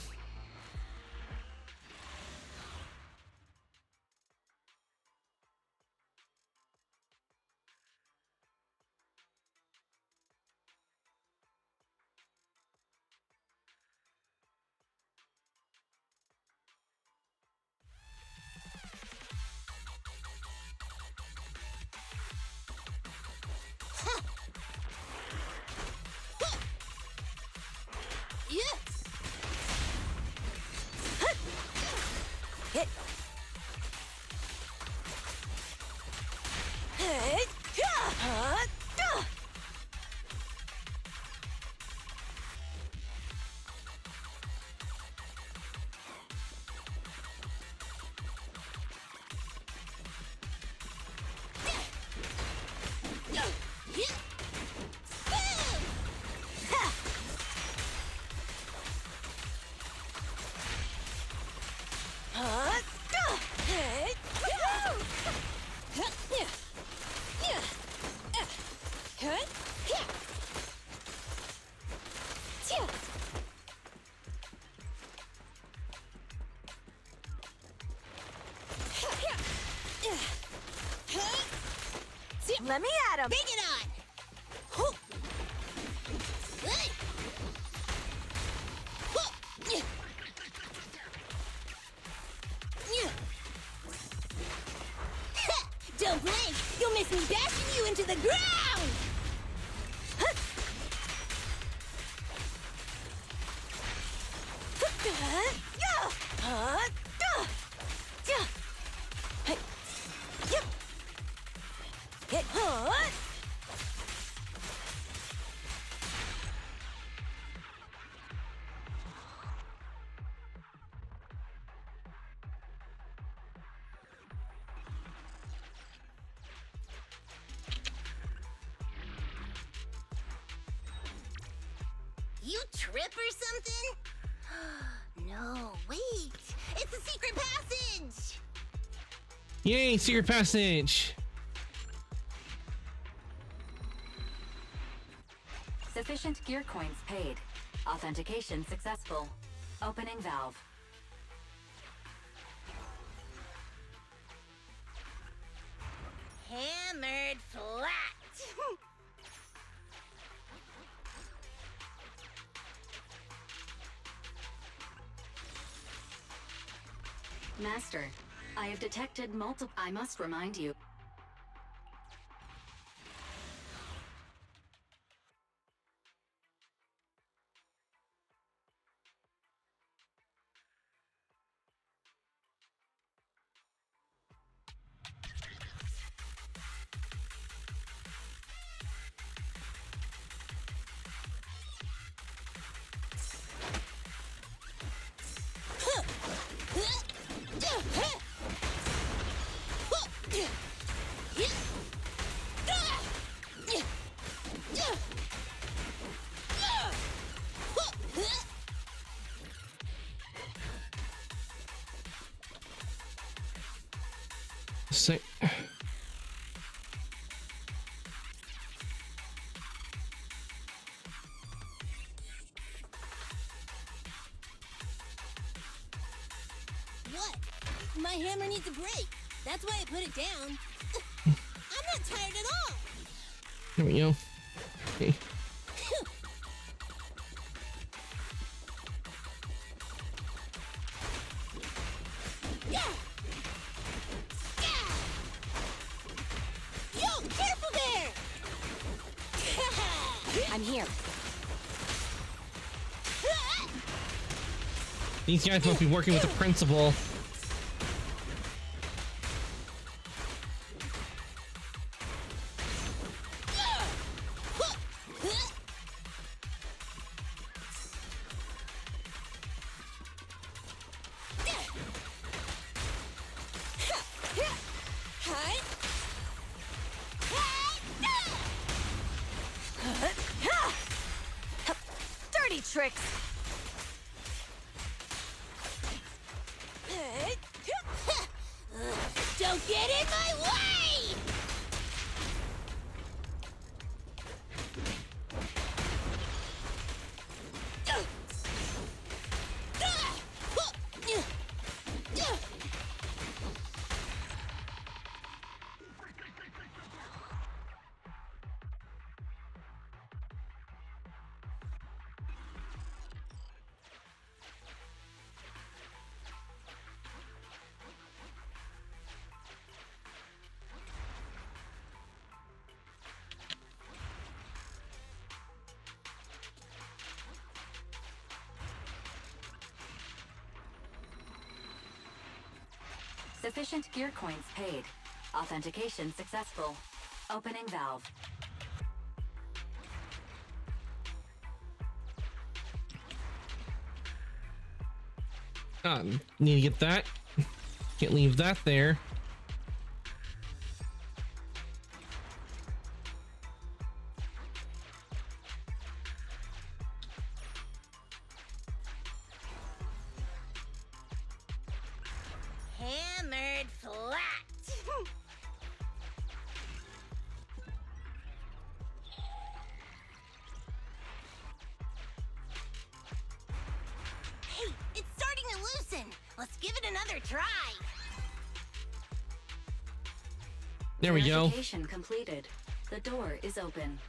S13: Let me at him. Bring it on. Hoo. Hey. Hoo. Yeah. Yeah. Ha. Don't blink. You'll miss me bashing you into the ground. Huh. Yeah. Yeah. Hey. Yep. Get hot! You trip or something? No, wait. It's a secret passage!
S1: Yay, secret passage!
S12: Sufficient gear coins paid. Authentication successful. Opening valve.
S13: Hammered flat.
S12: Master, I have detected multiple. I must remind you.
S1: say.
S13: What? My hammer needs a break. That's why I put it down. I'm not tired at all.
S1: There we go. Okay.
S13: Yo, careful there!
S11: I'm here.
S1: These guys must be working with the principal.
S11: Dirty tricks.
S13: Don't get in my way!
S12: Sufficient gear coins paid. Authentication successful. Opening valve.
S1: Need to get that. Can't leave that there.
S13: Hammered flat. Hey, it's starting to loosen. Let's give it another try.
S1: There we go.
S12: Verification completed. The door is open.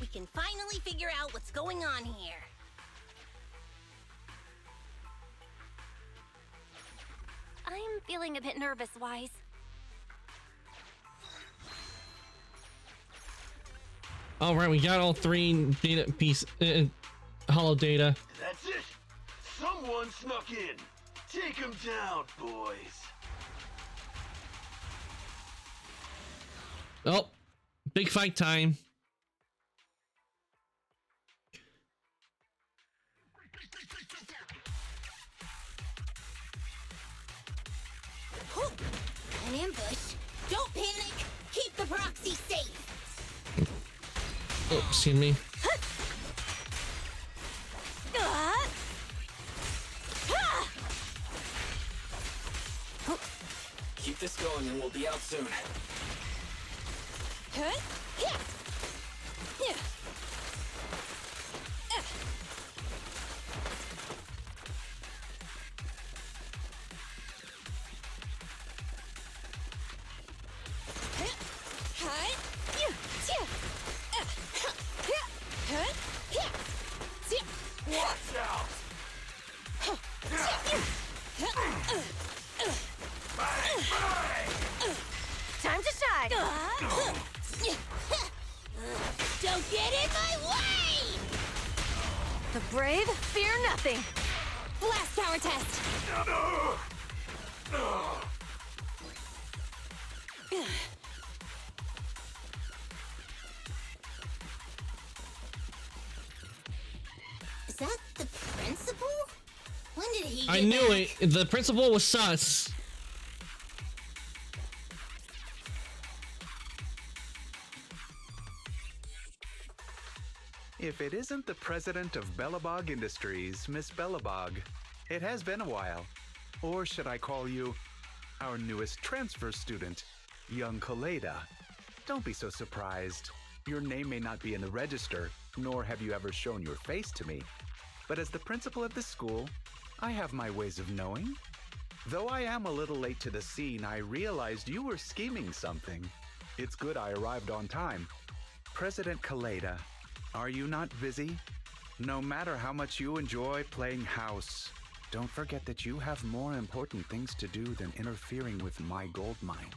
S13: We can finally figure out what's going on here.
S2: I'm feeling a bit nervous, Wise.
S1: All right, we got all three data piece, hollow data.
S7: That's it! Someone snuck in! Take him down, boys!
S1: Oh, big fight time.
S13: An ambush. Don't panic. Keep the proxy safe.
S1: Oh, excuse me.
S5: Keep this going and we'll be out soon.
S7: Watch out!
S11: Time to shine.
S13: Don't get in my way!
S11: The brave fear nothing.
S13: Blast power test. Is that the principal? When did he
S1: I
S13: get
S1: knew
S13: back?
S1: it. The principal was sus.
S20: If it isn't the president of Belobog Industries, Miss Belobog, it has been a while. Or should I call you our newest transfer student, young Kaleda? Don't be so surprised. Your name may not be in the register, nor have you ever shown your face to me. But as the principal of this school, I have my ways of knowing. Though I am a little late to the scene, I realized you were scheming something. It's good I arrived on time. President Kaleda, are you not busy? No matter how much you enjoy playing house, don't forget that you have more important things to do than interfering with my gold mine.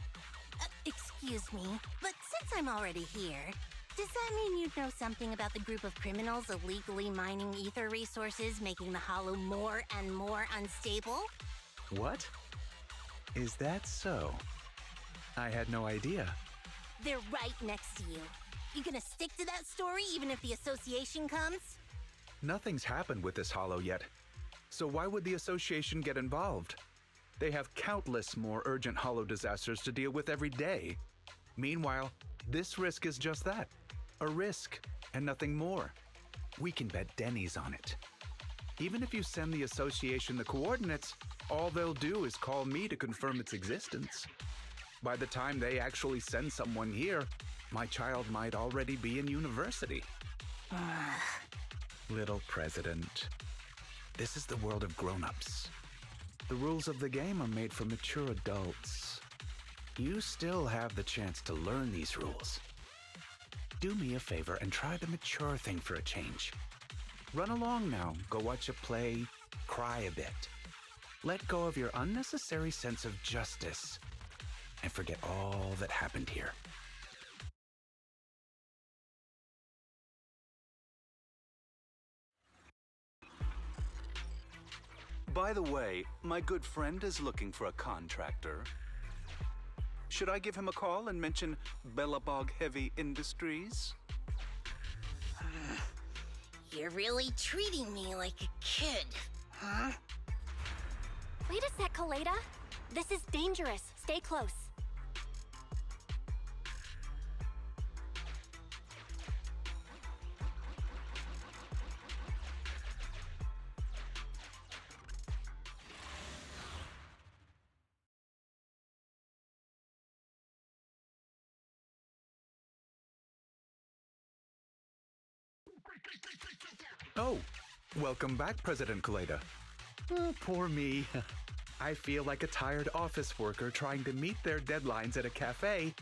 S13: Excuse me, but since I'm already here, does that mean you'd know something about the group of criminals illegally mining ether resources, making the Hollow more and more unstable?
S20: What? Is that so? I had no idea.
S13: They're right next to you. You gonna stick to that story even if the association comes?
S20: Nothing's happened with this Hollow yet. So why would the association get involved? They have countless more urgent Hollow disasters to deal with every day. Meanwhile, this risk is just that. A risk, and nothing more. We can bet Denny's on it. Even if you send the association the coordinates, all they'll do is call me to confirm its existence. By the time they actually send someone here, my child might already be in university. Little president, this is the world of grown-ups. The rules of the game are made for mature adults. You still have the chance to learn these rules. Do me a favor and try the mature thing for a change. Run along now, go watch a play, cry a bit. Let go of your unnecessary sense of justice and forget all that happened here.
S21: By the way, my good friend is looking for a contractor. Should I give him a call and mention Belobog Heavy Industries?
S13: You're really treating me like a kid, huh?
S2: Wait a sec, Kaleda. This is dangerous. Stay close.
S20: Oh, welcome back, President Kaleda. Oh, poor me. I feel like a tired office worker trying to meet their deadlines at a cafe,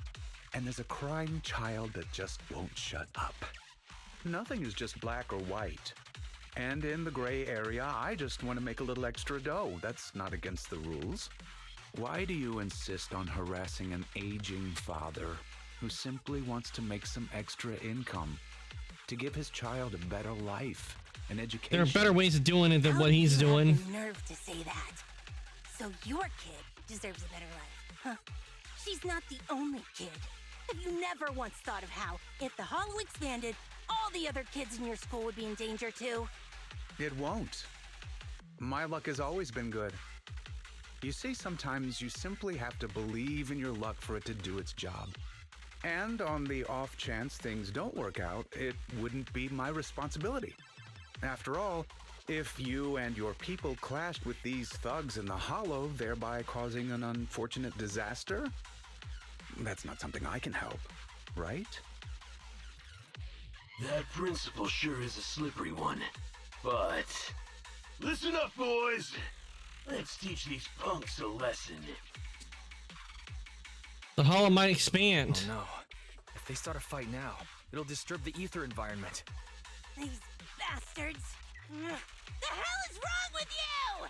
S20: and there's a crying child that just won't shut up. Nothing is just black or white. And in the gray area, I just want to make a little extra dough. That's not against the rules. Why do you insist on harassing an aging father who simply wants to make some extra income to give his child a better life, an education?
S1: There are better ways of doing it than what he's doing.
S13: You have the nerve to say that. So your kid deserves a better life, huh? She's not the only kid. Have you never once thought of how, if the Hollow expanded, all the other kids in your school would be in danger too?
S20: It won't. My luck has always been good. You see, sometimes you simply have to believe in your luck for it to do its job. And on the off chance things don't work out, it wouldn't be my responsibility. After all, if you and your people clashed with these thugs in the Hollow, thereby causing an unfortunate disaster, that's not something I can help, right?
S7: That principle sure is a slippery one. But listen up, boys. Let's teach these punks a lesson.
S1: The Hollow might expand.
S22: Oh no. If they start a fight now, it'll disturb the ether environment.
S13: These bastards! The hell is wrong with you?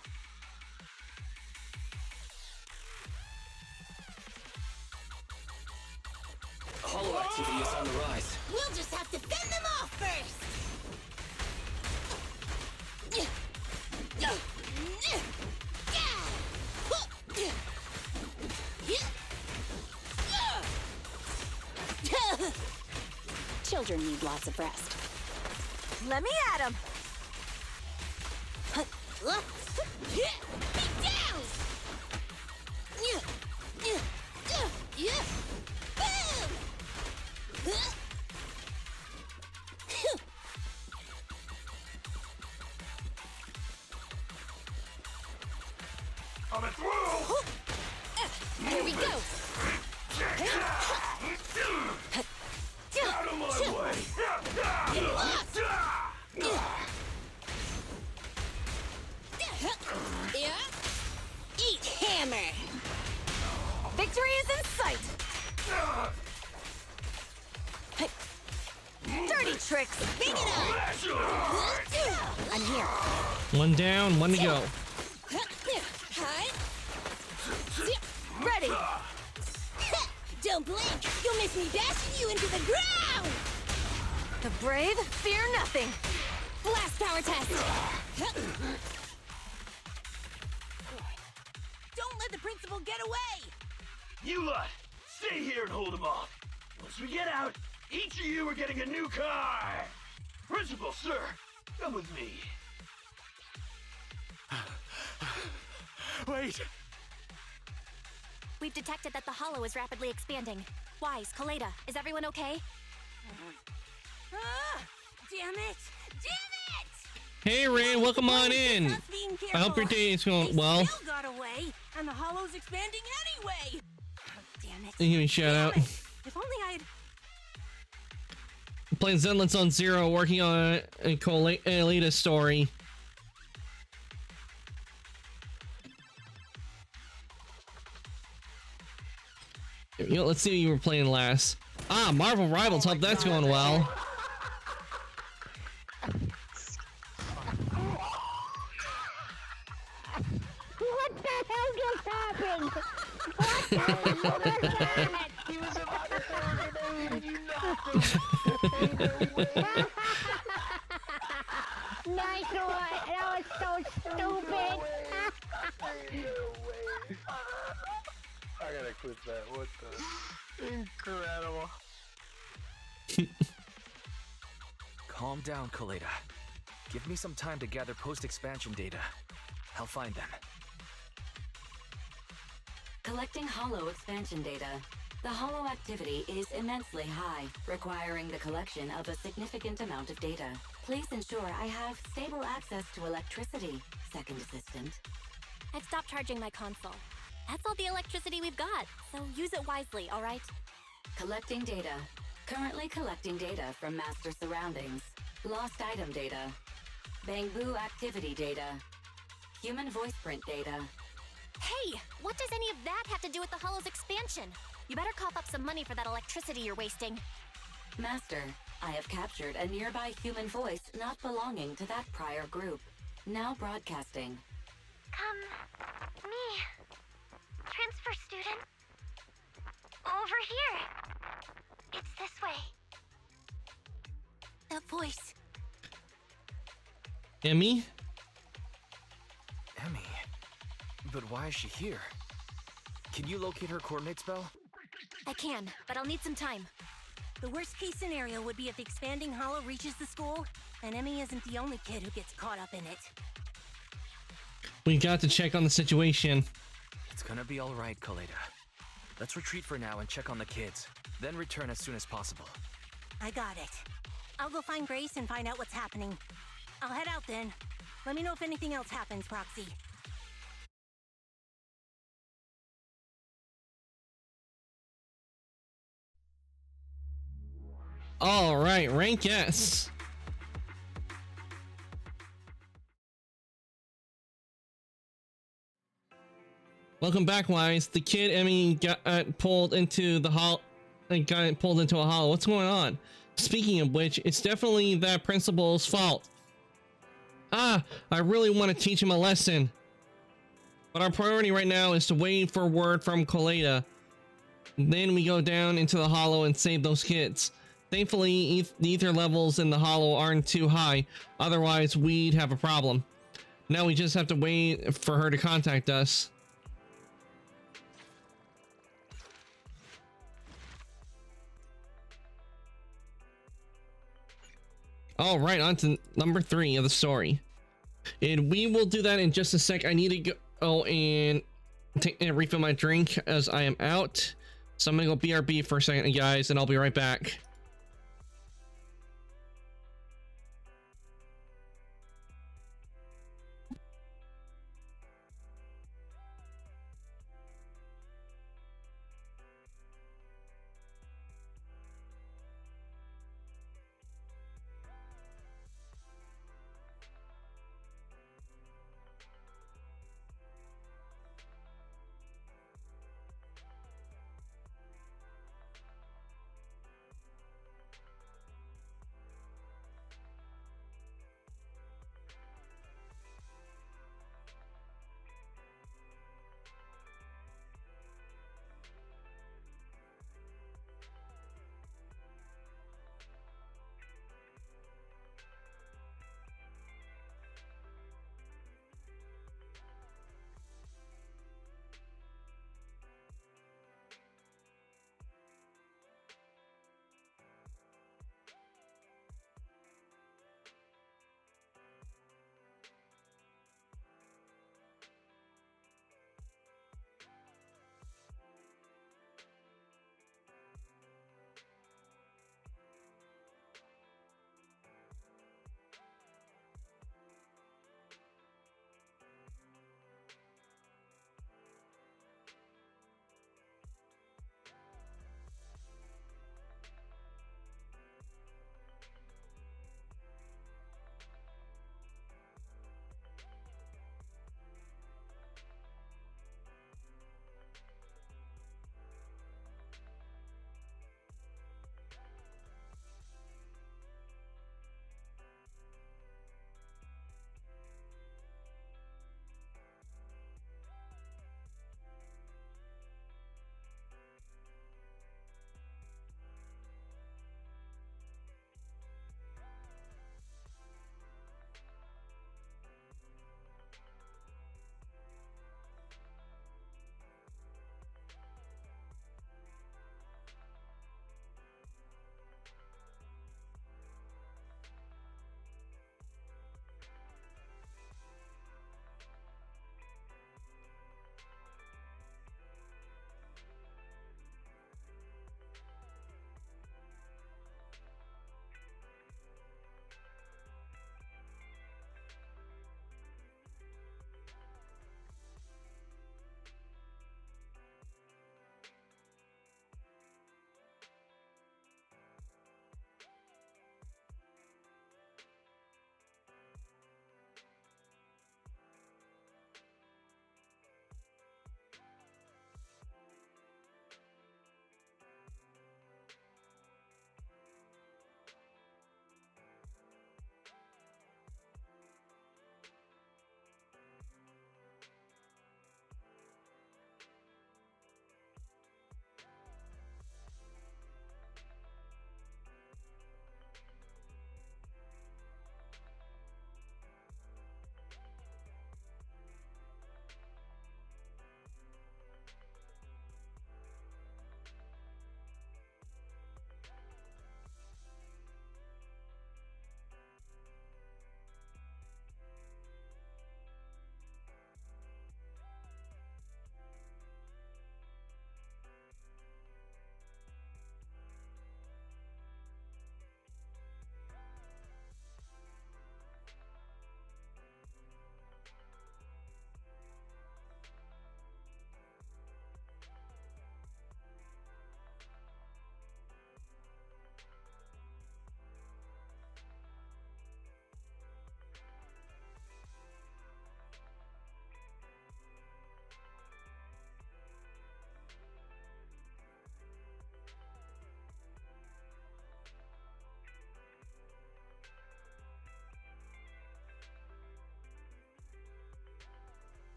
S22: Hollow activity is on the rise.
S13: We'll just have to fend them off first!
S14: Children need lots of rest.
S8: Let me at him!
S13: Be down! Boom! Bring it on! I'm here.
S1: One down, one to go.
S13: Ready! Don't blink! You'll miss me dashing you into the ground!
S14: The brave fear nothing.
S13: Blast power test! Don't let the principal get away!
S7: You lot, stay here and hold them off. Once we get out, each of you are getting a new car. Principal, sir, come with me.
S3: Wait!
S2: We've detected that the hollow is rapidly expanding. Wise, Kaleda, is everyone okay?
S13: Ah, damn it! Damn it!
S1: Hey, Ran, welcome on in. I hope your day is going well.
S13: Still got away, and the hollow's expanding anyway. Oh, damn it!
S1: Give me a shout out.
S13: If only I'd.
S1: Playing Zenless on Zero, working on a Kaleda story. You know, let's see what you were playing last. Ah, Marvel Rivals. Hope that's going well.
S9: What the hell just happened? What the hell was that? He was about to throw a grenade and you knocked him. Nice one. That was so stupid.
S3: I gotta quit that. What the? Incredible.
S22: Calm down, Kaleda. Give me some time to gather post-expansion data. I'll find them.
S12: Collecting Hollow expansion data. The Hollow activity is immensely high, requiring the collection of a significant amount of data. Please ensure I have stable access to electricity, Second Assistant.
S2: I've stopped charging my console. That's all the electricity we've got, so use it wisely, all right?
S12: Collecting data. Currently collecting data from master surroundings. Lost item data. Bangbu activity data. Human voice print data.
S2: Hey, what does any of that have to do with the Hollow's expansion? You better cough up some money for that electricity you're wasting.
S12: Master, I have captured a nearby human voice not belonging to that prior group. Now broadcasting.
S6: Me. Transfer student. Over here. It's this way.
S13: That voice.
S1: Emmy?
S22: Emmy? But why is she here? Can you locate her coordinates, Belle?
S2: I can, but I'll need some time.
S13: The worst case scenario would be if the expanding hollow reaches the school, and Emmy isn't the only kid who gets caught up in it.
S1: We got to check on the situation.
S22: It's gonna be alright, Kaleda. Let's retreat for now and check on the kids, then return as soon as possible.
S13: I got it. I'll go find Grace and find out what's happening. I'll head out then. Let me know if anything else happens, Proxy.
S1: All right, rank S. Welcome back, Wise. The kid Emmy got pulled into the hall. Got pulled into a hollow. What's going on? Speaking of which, it's definitely that principal's fault. Ah, I really want to teach him a lesson. But our priority right now is to wait for word from Kaleda. Then we go down into the hollow and save those kids. Thankfully, the ether levels in the hollow aren't too high. Otherwise, we'd have a problem. Now we just have to wait for her to contact us. All right, on to number 3 of the story. And we will do that in just a sec. I need to go and refill my drink as I am out. So I'm gonna go BRB for a second, guys, and I'll be right back.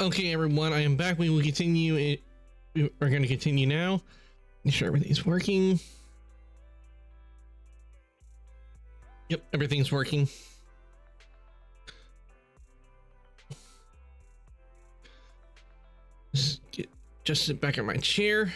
S1: Okay, everyone, I am back. We will continue. We are going to continue now. Make sure everything's working. Yep, everything's working. Just sit back in my chair.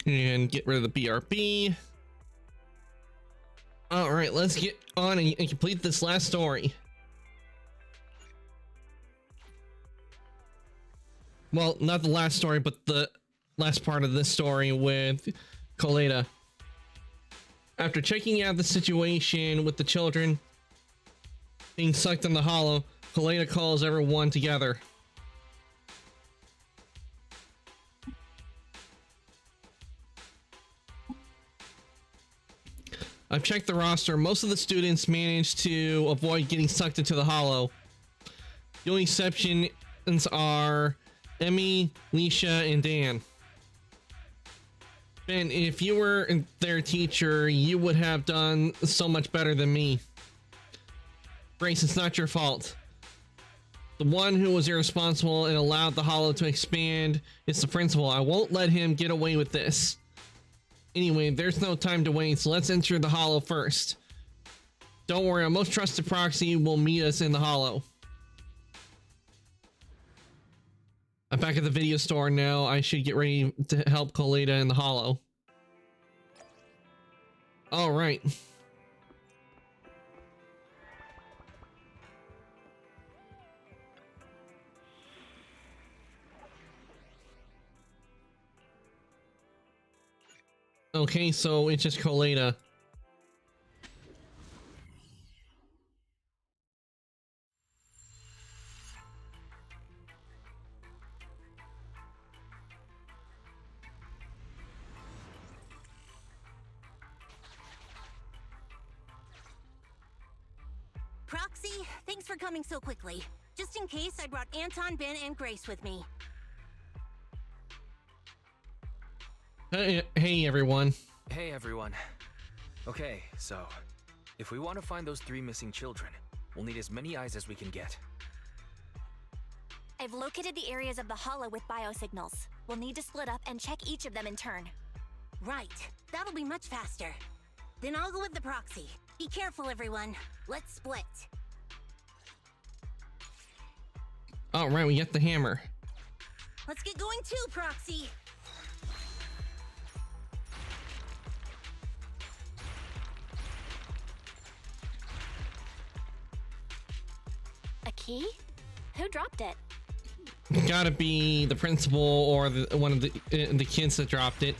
S1: And get rid of the BRB. All right, let's get on and complete this last story. Well, not the last story, but the last part of this story with Koleda. After checking out the situation with the children being sucked in the hollow, Koleda calls everyone together. I've checked the roster. Most of the students managed to avoid getting sucked into the hollow. The only exceptions are Emmy, Leisha, and Dan. Ben, if you were their teacher, you would have done so much better than me. Grace, it's not your fault. The one who was irresponsible and allowed the hollow to expand is the principal. I won't let him get away with this. Anyway, there's no time to wait, so let's enter the hollow first. Don't worry, our most trusted proxy will meet us in the hollow. I'm back at the video store now. I should get ready to help Koleda in the hollow. All right. Okay, so it's just Koleda.
S13: Proxy, thanks for coming so quickly. Just in case, I brought Anton, Ben, and Grace with me.
S1: Hey everyone.
S22: Hey everyone. Okay, so if we want to find those 3 missing children, we'll need as many eyes as we can get.
S2: I've located the areas of the hollow with biosignals. We'll need to split up and check each of them in turn.
S13: Right, that'll be much faster. Then I'll go with the proxy. Be careful, everyone. Let's split.
S1: All right, we get the hammer.
S13: Let's get going too, proxy.
S2: A key? Who dropped it?
S1: Gotta be the principal or one of the kids that dropped it.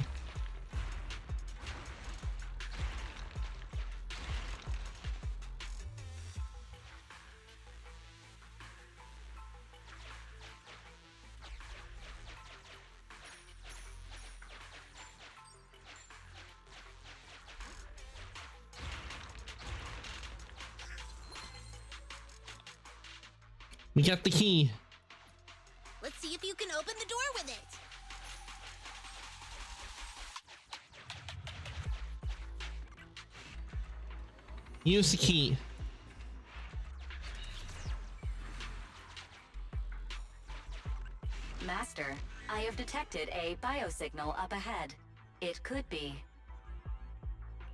S1: We got the key.
S13: Let's see if you can open the door with it.
S1: Use the key.
S12: Master, I have detected a biosignal up ahead. It could be.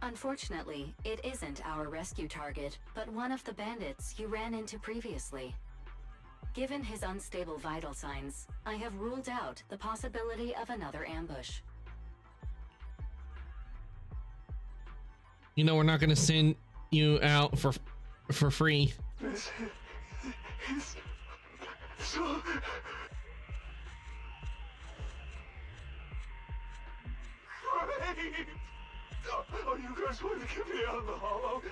S12: Unfortunately, it isn't our rescue target, but one of the bandits you ran into previously. Given his unstable vital signs, I have ruled out the possibility of another ambush.
S1: You know we're not gonna send you out for free.
S17: This is so... Great! Oh, you guys want to get me out of the hollow?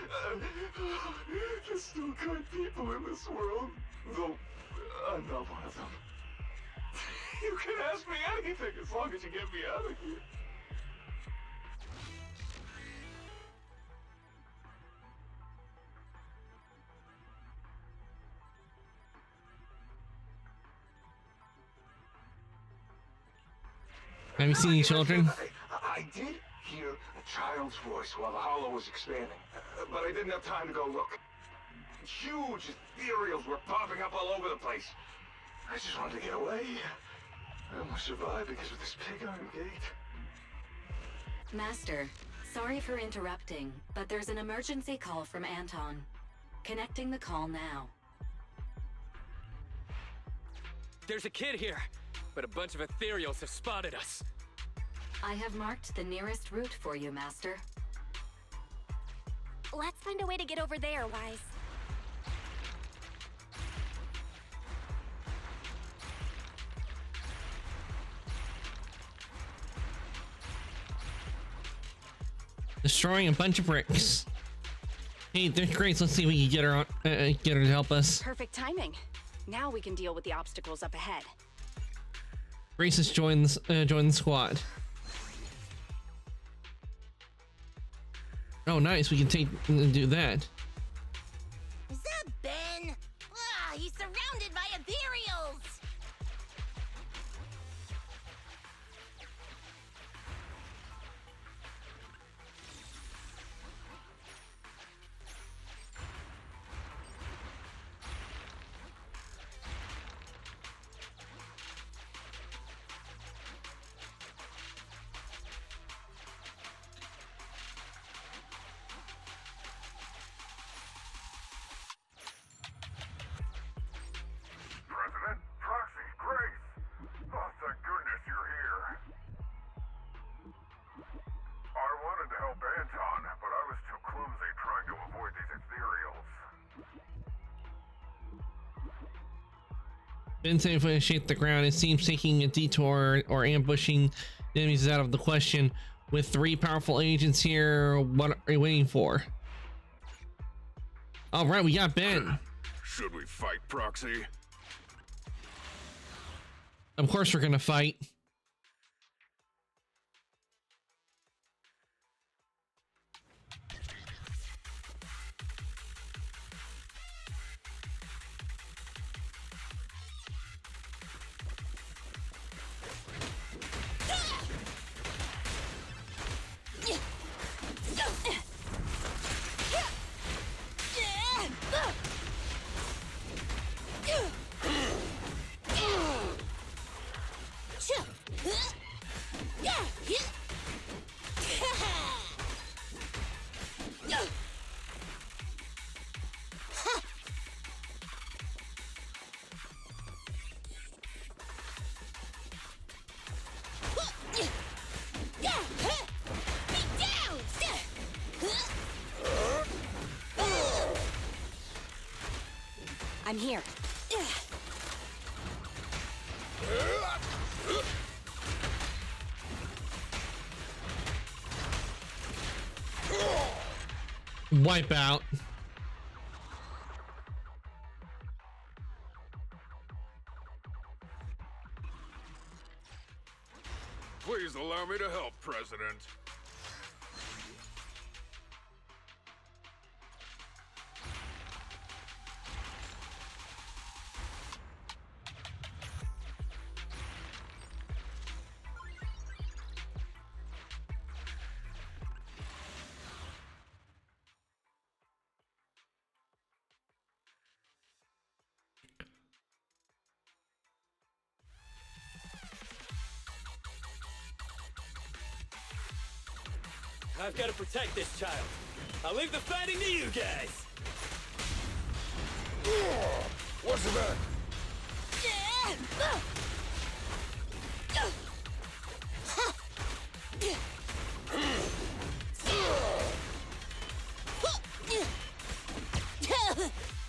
S17: There's still good people in this world, though I'm not one of them. You can ask me anything as long as you get me out of here.
S1: Have you seen any children?
S17: I did hear a child's voice while the hollow was expanding, but I didn't have time to go look. Huge ethereals were popping up all over the place. I just wanted to get away. I almost survived because of this pig iron gate.
S12: Master, sorry for interrupting, but there's an emergency call from Anton. Connecting the call now.
S4: There's a kid here, but a bunch of ethereals have spotted us.
S12: I have marked the nearest route for you, Master.
S2: Let's find a way to get over there, Wise.
S1: Destroying a bunch of bricks. Hey, there's Grace. Let's see if we can get her on, get her to help us.
S8: Perfect timing. Now we can deal with the obstacles up ahead.
S1: Grace has joined the squad. Oh, nice. We can do that.
S13: Is that Ben? Ah, he's surrounded by ethereals!
S17: President, Proxy, Grace! Oh, thank goodness you're here. I wanted to help Anton, but I was too clumsy trying to avoid these ethereals.
S1: Ben safely shaped the ground. It seems taking a detour or ambushing enemies is out of the question. With 3 powerful agents here, what are you waiting for? All right, we got Ben.
S17: Should we fight, Proxy?
S1: Of course we're gonna fight.
S8: I'm here.
S1: Wipe out.
S17: Please allow me to help, President.
S4: I've got to protect this child. I'll leave the fighting to you guys.
S17: What's the matter?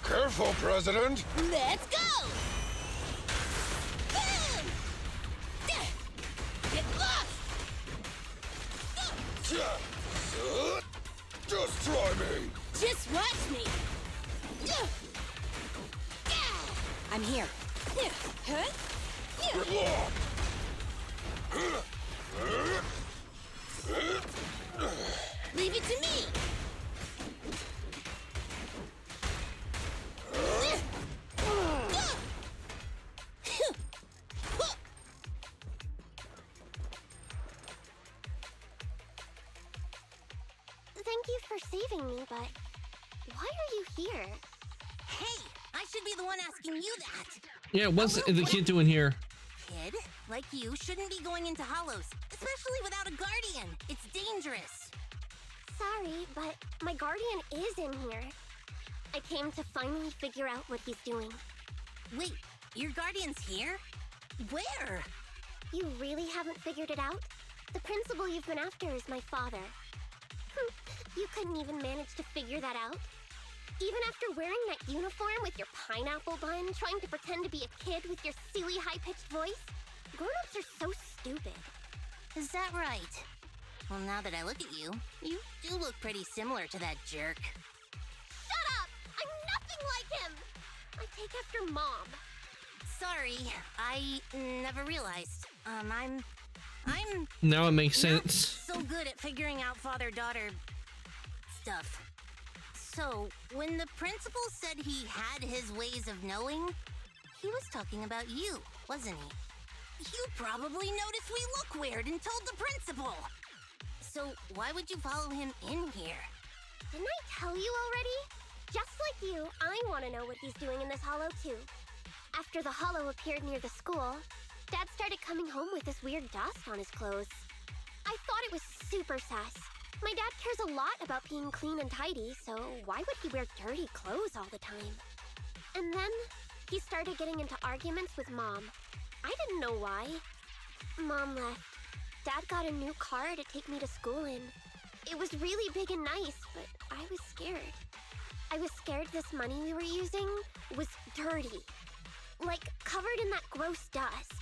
S17: Careful, President.
S13: Let's go! Boom! Get lost!
S17: Just try me.
S13: Just watch me!
S8: I'm here.
S17: Good luck.
S13: Leave it to me!
S10: asking me, but why are you here?
S13: Hey, I should be the one asking you that.
S1: Yeah, what's the kid doing here?
S13: Kid, like you, shouldn't be going into hollows, especially without a guardian. It's dangerous.
S10: Sorry, but my guardian is in here. I came to finally figure out what he's doing.
S13: Wait, your guardian's here? Where?
S10: You really haven't figured it out? The principal you've been after is my father. You couldn't even manage to figure that out? Even after wearing that uniform with your pineapple bun, trying to pretend to be a kid with your silly high-pitched voice? Grown-ups are so stupid.
S13: Is that right? Well, now that I look at you, you do look pretty similar to that jerk.
S10: Shut up! I'm nothing like him! I take after Mom.
S13: Sorry, I never realized. I'm
S1: Now it makes
S13: not
S1: sense.
S13: so good at figuring out father-daughter stuff. So, when the principal said he had his ways of knowing, he was talking about you, wasn't he? You probably noticed we look weird and told the principal. So, why would you follow him in here?
S10: Didn't I tell you already? Just like you, I want to know what he's doing in this hollow too. After the hollow appeared near the school, Dad started coming home with this weird dust on his clothes. I thought it was super sus. My dad cares a lot about being clean and tidy, so why would he wear dirty clothes all the time? And then he started getting into arguments with Mom. I didn't know why. Mom left. Dad got a new car to take me to school in. It was really big and nice, but I was scared. I was scared this money we were using was dirty. Like, covered in that gross dust.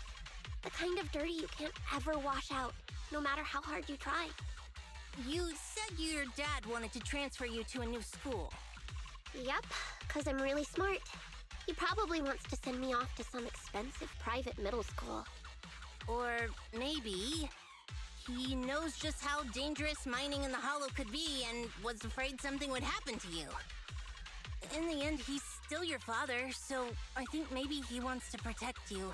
S10: The kind of dirty you can't ever wash out, no matter how hard you try.
S13: You said your dad wanted to transfer you to a new school.
S10: Yep, because I'm really smart. He probably wants to send me off to some expensive private middle school.
S13: Or maybe he knows just how dangerous mining in the hollow could be and was afraid something would happen to you. In the end, he's still your father, so I think maybe he wants to protect you.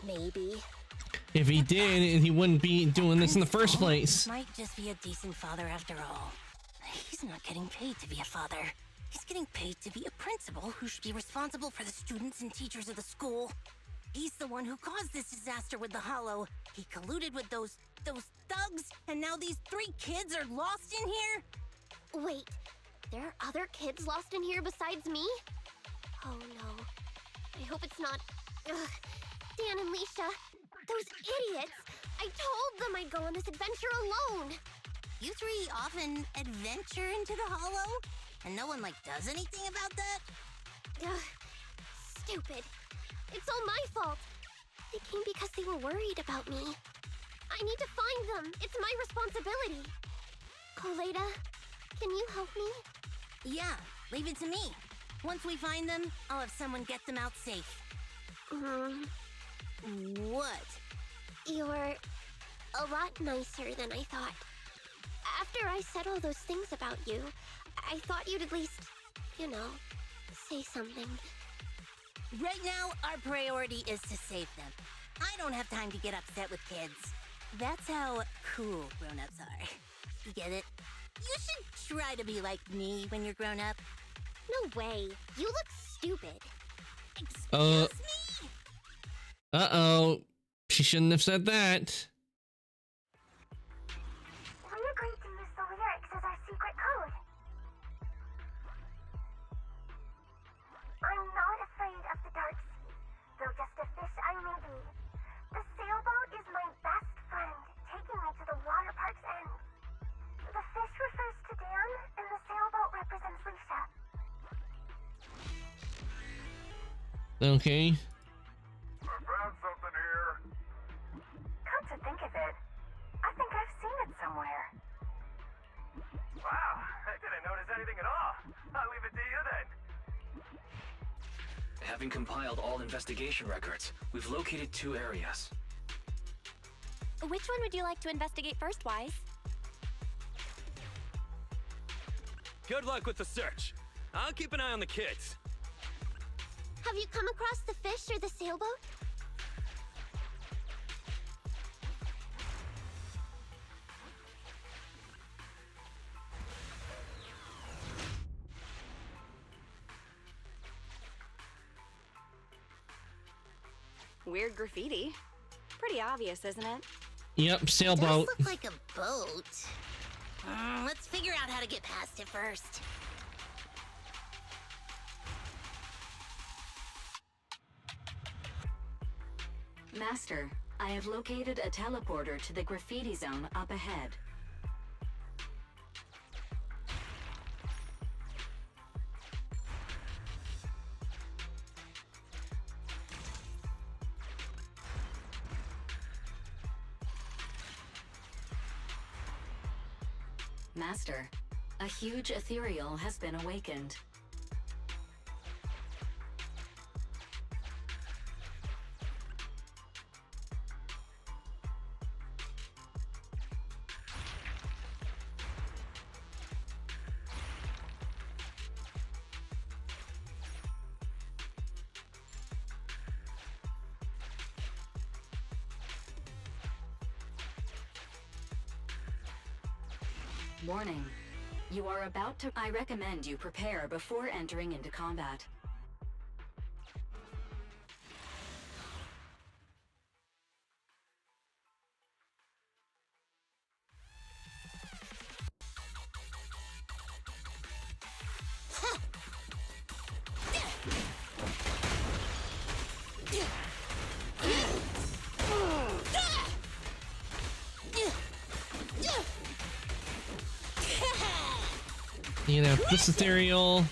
S10: Maybe.
S1: If he did, he wouldn't be doing this in the first place.
S13: Might just be a decent father after all. He's not getting paid to be a father. He's getting paid to be a principal who should be responsible for the students and teachers of the school. He's the one who caused this disaster with the hollow. He colluded with those thugs, and now these 3 kids are lost in here?
S10: Wait, there are other kids lost in here besides me? Oh no. I hope it's not... Ugh. Dan and Leisha, those idiots! I told them I'd go on this adventure alone!
S13: You 3 often adventure into the hollow? And no one, does anything about that?
S10: Ugh. Stupid. It's all my fault. They came because they were worried about me. I need to find them. It's my responsibility. Koleda, can you help me?
S13: Yeah, leave it to me. Once we find them, I'll have someone get them out safe. What?
S10: You're a lot nicer than I thought. After I said all those things about you, I thought you'd at least, say something.
S13: Right now, our priority is to save them. I don't have time to get upset with kids. That's how cool grown-ups are. You get it? You should try to be like me when you're grown up.
S10: No way. You look stupid.
S13: Excuse me?
S1: Uh-oh. She shouldn't have said that.
S10: We agreed to use the lyrics as our secret code. I'm not afraid of the dark sea, though just a fish I may be. The sailboat is my best friend, taking me to the water park's end. The fish refers to Dan, and the sailboat represents Leisha.
S1: Okay.
S17: I found something here.
S10: Come to think of it, I think I've seen it somewhere.
S17: Wow, I didn't notice anything at all. I'll leave it to you then.
S22: Having compiled all investigation records, we've located 2 areas.
S2: Which one would you like to investigate first, Wise?
S4: Good luck with the search. I'll keep an eye on the kids.
S10: Have you come across the fish or the sailboat?
S8: Weird graffiti. Pretty obvious, isn't it?
S1: Yep, sailboat.
S13: Does look like a boat. Let's figure out how to get past it first.
S12: Master, I have located a teleporter to the graffiti zone up ahead. Master, a huge ethereal has been awakened. Warning. You are about to... I recommend you prepare before entering into combat.
S1: You know, this ethereal.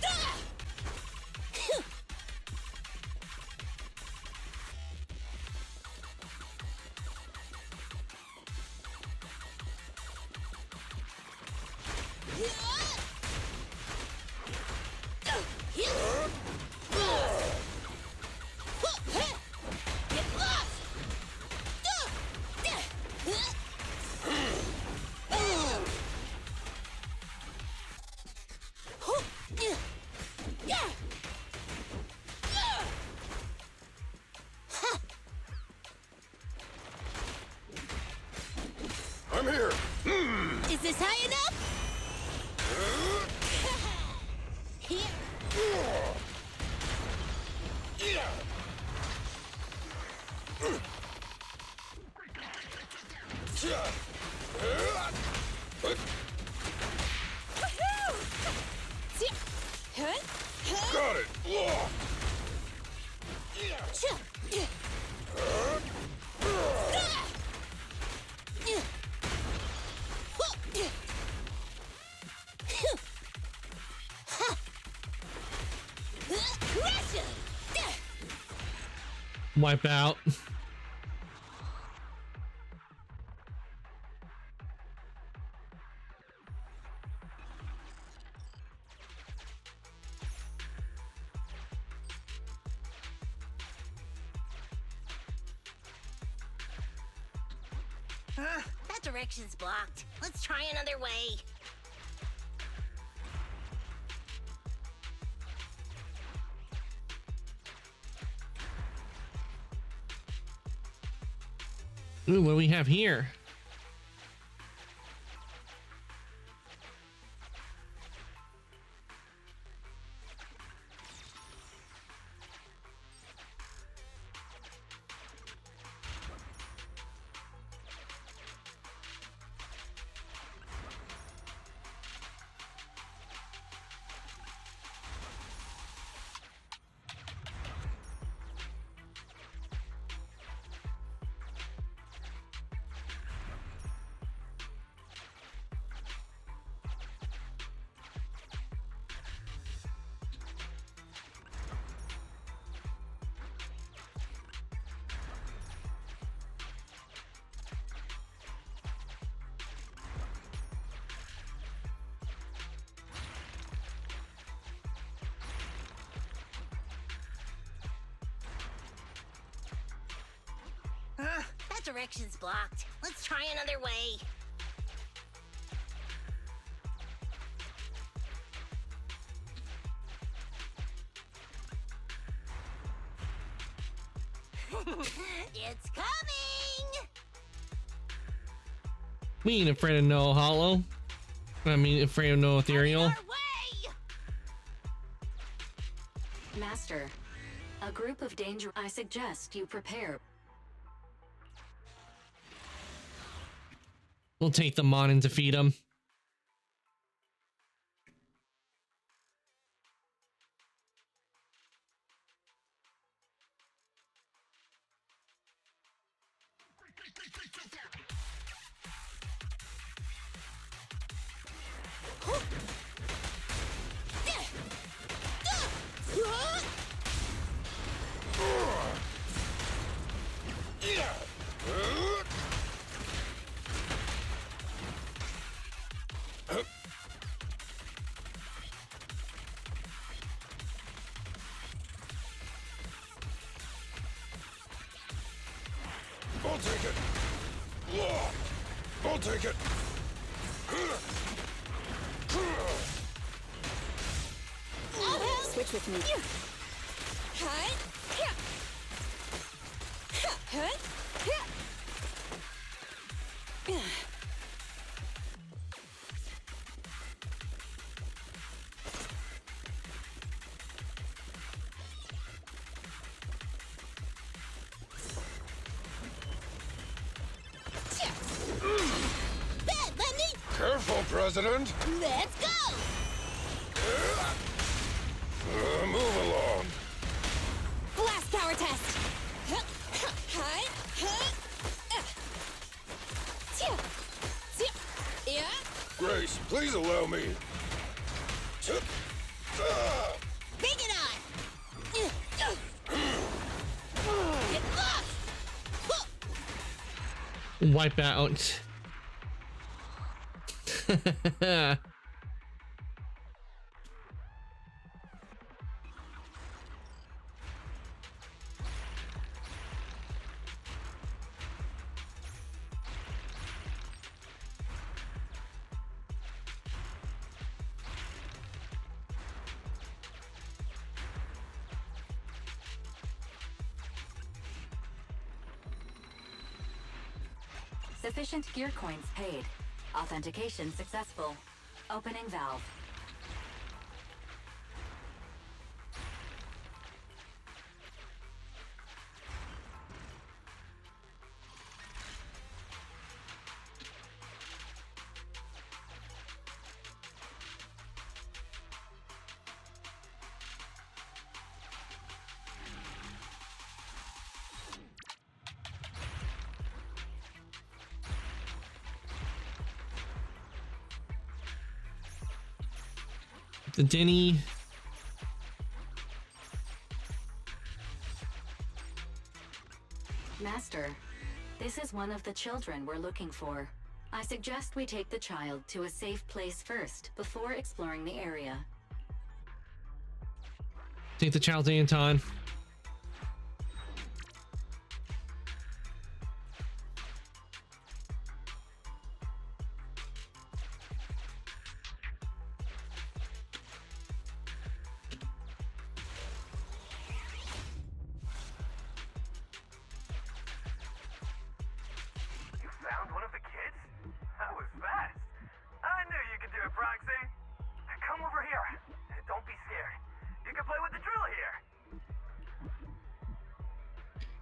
S17: I'm here.
S13: Is this high enough?
S17: Got it.
S1: Wipe out.
S13: That direction's blocked. Let's try another way.
S1: Ooh, what do we have here?
S13: That direction's blocked. Let's try another way. It's coming!
S1: We ain't afraid of no hollow. I mean, afraid of no ethereal.
S12: Master, A group of danger. I suggest you prepare.
S1: We'll take them on and defeat them.
S17: I'll take it. I'll take it.
S14: Switch with me.
S17: Careful, President.
S10: Let's go!
S17: Move along.
S14: Blast power test.
S17: Grace, please allow me.
S10: Bring it on! Get lost!
S1: Wipe out.
S12: Sufficient gear coins paid. Authentication successful. Opening valve.
S1: The Denny.
S12: Master, this is one of the children we're looking for. I suggest we take the child to a safe place first, before exploring the area.
S1: Take the child to Anton.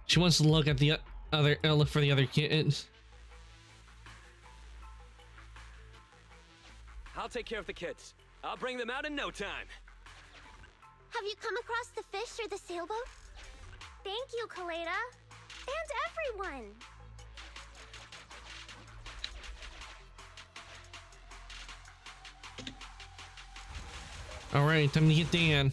S1: She wants to look at the other, look for the other kids.
S4: I'll take care of the kids. I'll bring them out in no time.
S10: Have you come across the fish or the sailboat? Thank you, Kaleda. And everyone.
S1: All right, time to get Dan.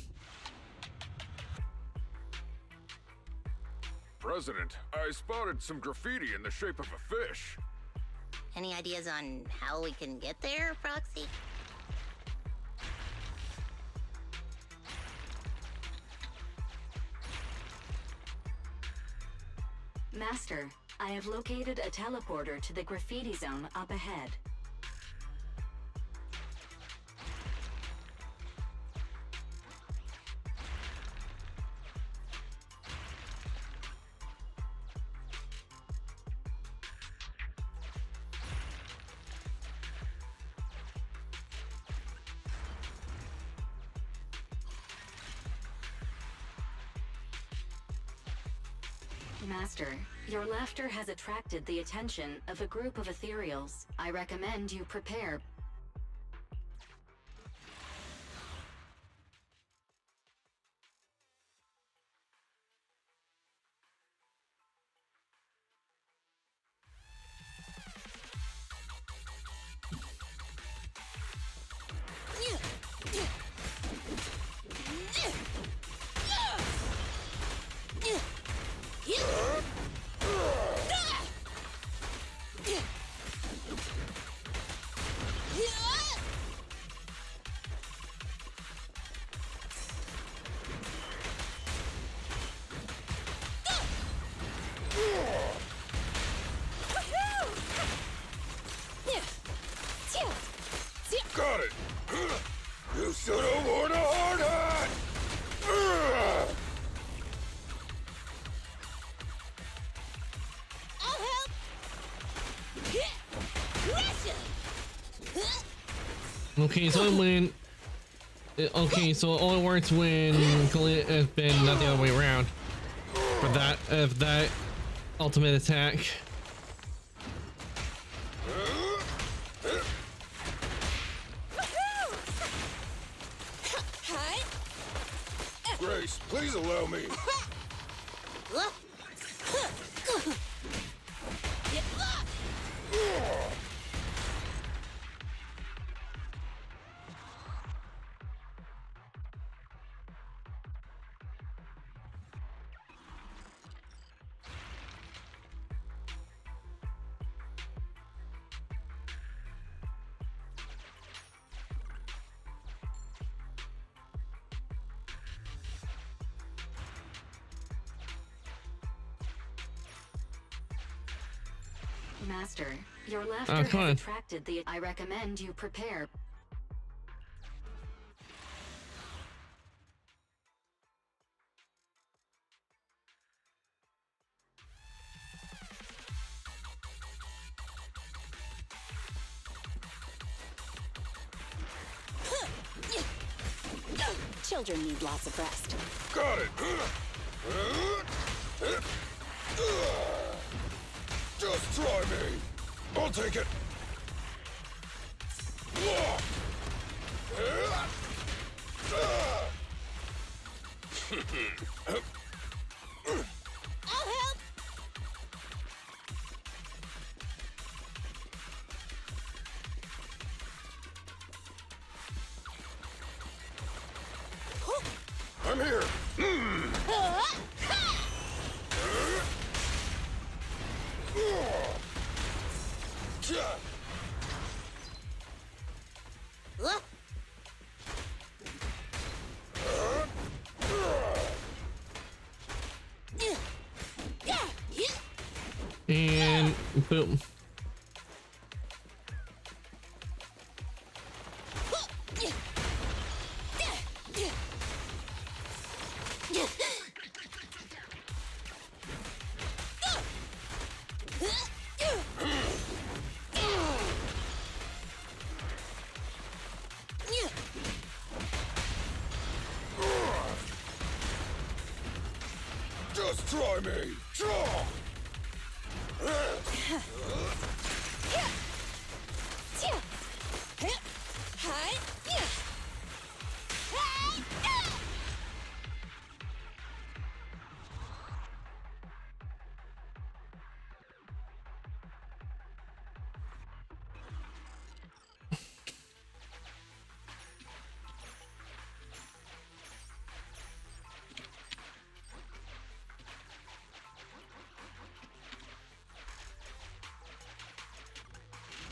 S17: President, I spotted some graffiti in the shape of a fish.
S13: Any ideas on how we can get there, Proxy?
S12: Master, I have located a teleporter to the graffiti zone up ahead. Master, your laughter has attracted the attention of a group of ethereals. I recommend you prepare.
S17: Got it! You should have worn a hard hat!
S9: I'll help!
S1: Okay, so when okay, so it only works when Colette has been not the other way around. For that ultimate attack.
S17: Grace, please allow me.
S12: Master, your laughter
S1: come
S12: has
S1: on.
S12: attracted the. I recommend you prepare.
S8: Children need lots of rest.
S17: Got it! Just try me! I'll take it!
S9: I'll help!
S17: I'm here!
S1: And boom.
S17: Just try me!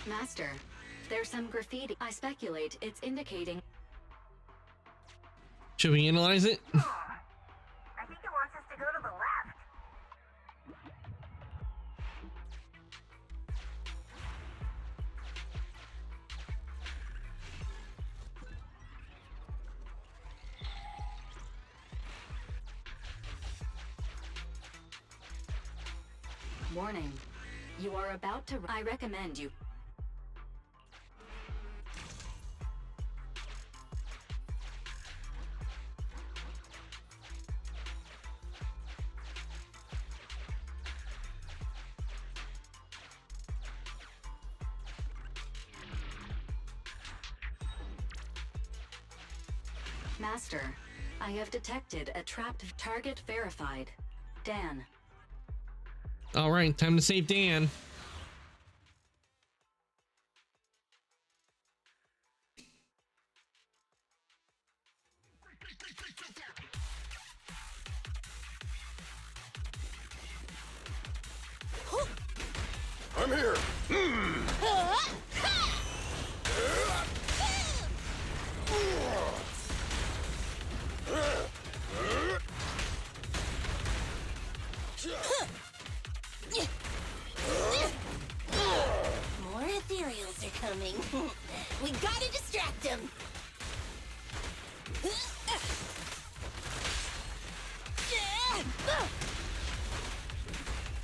S12: Master, there's some graffiti. I speculate it's indicating.
S1: Should we analyze it?
S9: I think it wants us to go to the left.
S12: Warning. You are about to. I recommend you. Master, I have detected a trapped target verified. Dan.
S1: All right, time to save Dan.
S17: I'm here.
S13: More ethereals are coming. We gotta distract them.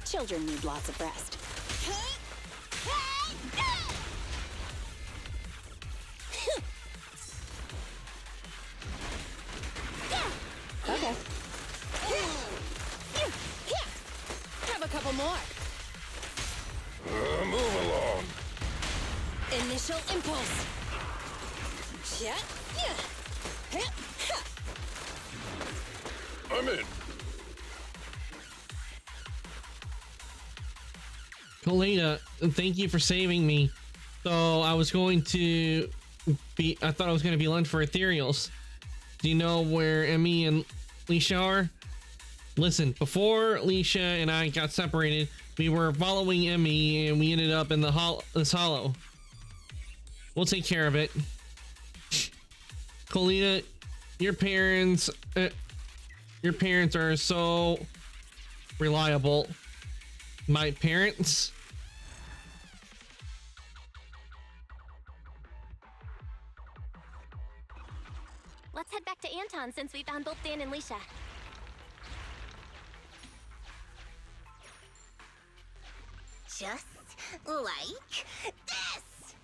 S14: Children need lots of rest. Okay.
S13: Have a couple more.
S17: Move along.
S13: Initial impulse.
S17: I'm in.
S1: Colina, thank you for saving me. So I was going to be, I thought I was going to be lunch for ethereals. Do you know where Emmy and Leisha are? Listen, before Leisha and I got separated, we were following Emmy and we ended up in the this hollow. We'll take care of it. Colina, your parents are so reliable. My parents?
S2: Let's head back to Anton since we found both Dan and Leisha.
S13: Just like this.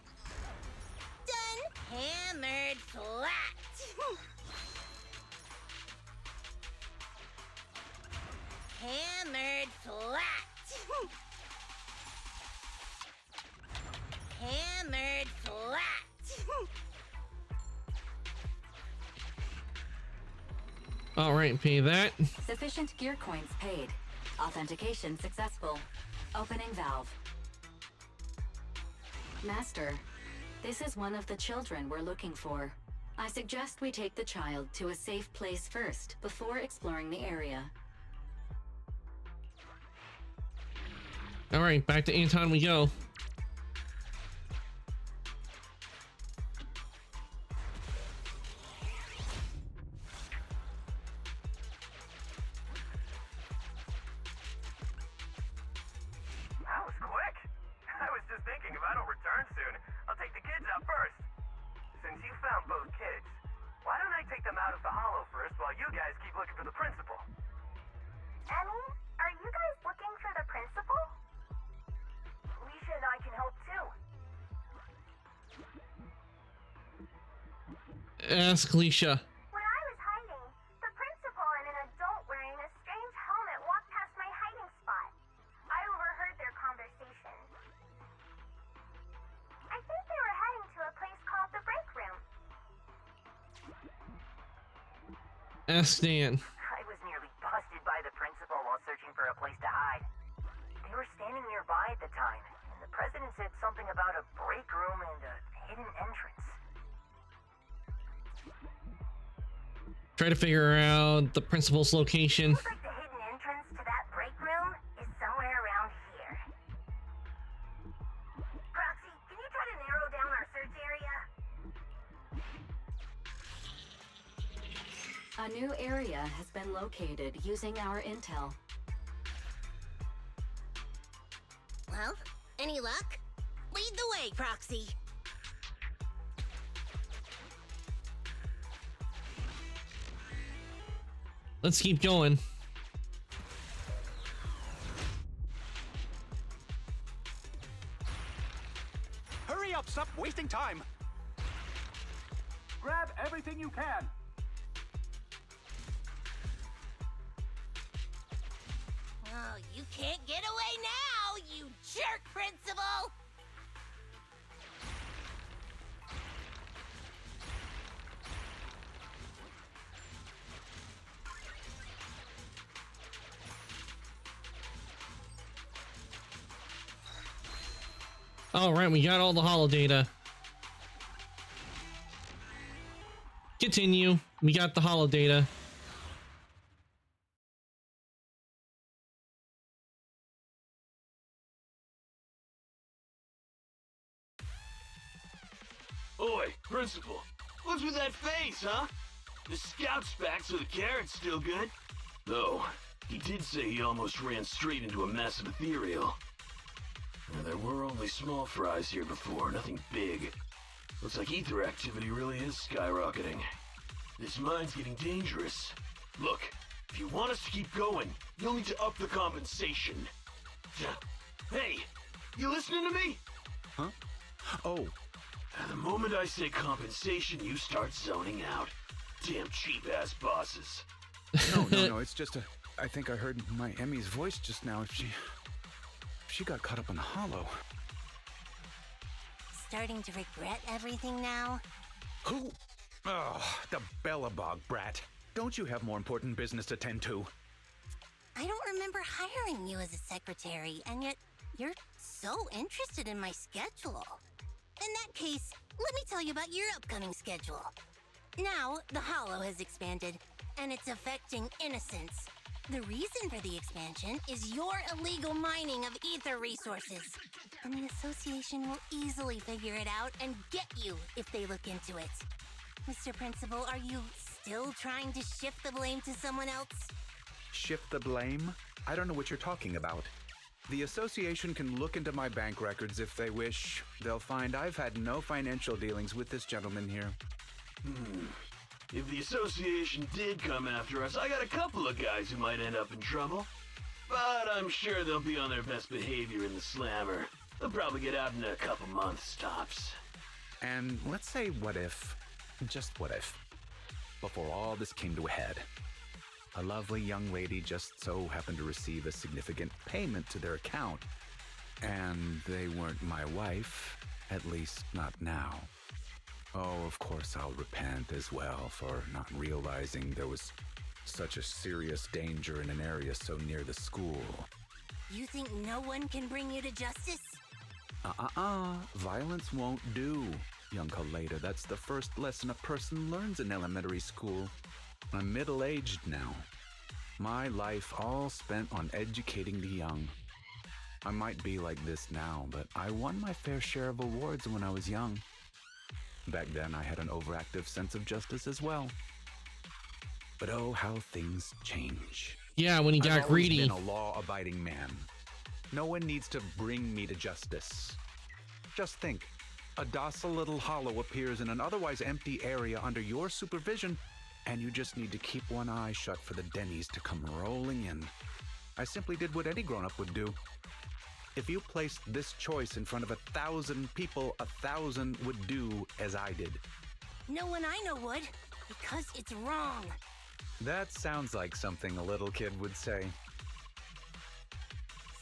S13: Done. Hammered flat. Hammered flat. Hammered flat.
S1: All right, pay that.
S12: Sufficient gear coins paid. Authentication successful. Opening valve. Master, this is one of the children we're looking for. I suggest we take the child to a safe place first before exploring the area.
S1: All right, back to Anton we go.
S7: That was quick. I was just thinking if I don't return soon, I'll take the kids out first. Since you found both kids, why don't I take them out of the hollow first while you guys keep looking for the principal?
S10: Emmy, are you guys looking for the principal? Leisha and I can help too.
S1: Ask Leisha.
S10: When I was hiding, the principal and an adult wearing a strange helmet walked past my hiding spot. I overheard their conversation. I think they were heading to a place called the break room.
S1: Ask Dan.
S16: I was nearly busted by the principal while searching for a place to hide. They were standing nearby at the time, and the president said something about a break room and a hidden entrance.
S1: Try to figure out the principal's location.
S16: Looks like the hidden entrance to that break room is somewhere around here. Proxy, can you try to narrow down our search area?
S12: A new area has been located using our intel.
S13: Well, any luck? Lead the way, Proxy.
S1: Let's keep going.
S18: Hurry up, stop wasting time. Grab everything you can.
S13: Oh, you can't get away now, you jerk, Principal!
S1: All right, we got all the holo data. Continue. We got the holo data.
S15: Oi, Principal. What's with that face, huh? The scout's back, so the carrot's still good. Though, he did say he almost ran straight into a massive ethereal. And there were only small fries here before, nothing big. Looks like ether activity really is skyrocketing. This mine's getting dangerous. Look, if you want us to keep going, you'll need to up the compensation. Hey, you listening to me?
S20: Huh? Oh.
S15: The moment I say compensation, you start zoning out. Damn cheap-ass bosses.
S20: No, it's just I think I heard my Emmy's voice just now. If she got caught up in the holo.
S13: Starting to regret everything now?
S20: Who? Oh, the Belobog brat. Don't you have more important business to tend to?
S13: I don't remember hiring you as a secretary, and yet you're so interested in my schedule. In that case, let me tell you about your upcoming schedule. Now, the holo has expanded, and it's affecting innocents. The reason for the expansion is your illegal mining of ether resources. And the association will easily figure it out and get you if they look into it. Mr. Principal, are you still trying to shift the blame to someone else?
S20: Shift the blame? I don't know what you're talking about. The association can look into my bank records if they wish. They'll find I've had no financial dealings with this gentleman here.
S15: If the association did come after us, I got a couple of guys who might end up in trouble. But I'm sure they'll be on their best behavior in the slammer. They'll probably get out in a couple months, tops.
S20: And let's say what if, just what if, before all this came to a head, a lovely young lady just so happened to receive a significant payment to their account. And they weren't my wife, at least not now. Oh, of course I'll repent as well for not realizing there was such a serious danger in an area so near the school.
S13: You think no one can bring you to justice?
S20: Violence won't do, young Kaleda. That's the first lesson a person learns in elementary school. I'm middle-aged now. My life all spent on educating the young. I might be like this now, but I won my fair share of awards when I was young. Back then, I had an overactive sense of justice as well. But oh, how things change.
S1: Yeah, when he got greedy.
S20: I've always been a law-abiding man. No one needs to bring me to justice. Just think, a docile little holo appears in an otherwise empty area under your supervision, and you just need to keep one eye shut for the Denny's to come rolling in. I simply did what any grown-up would do. If you placed this choice in front of 1,000 people, 1,000 would do as I did.
S13: No one I know would, because it's wrong.
S20: That sounds like something a little kid would say.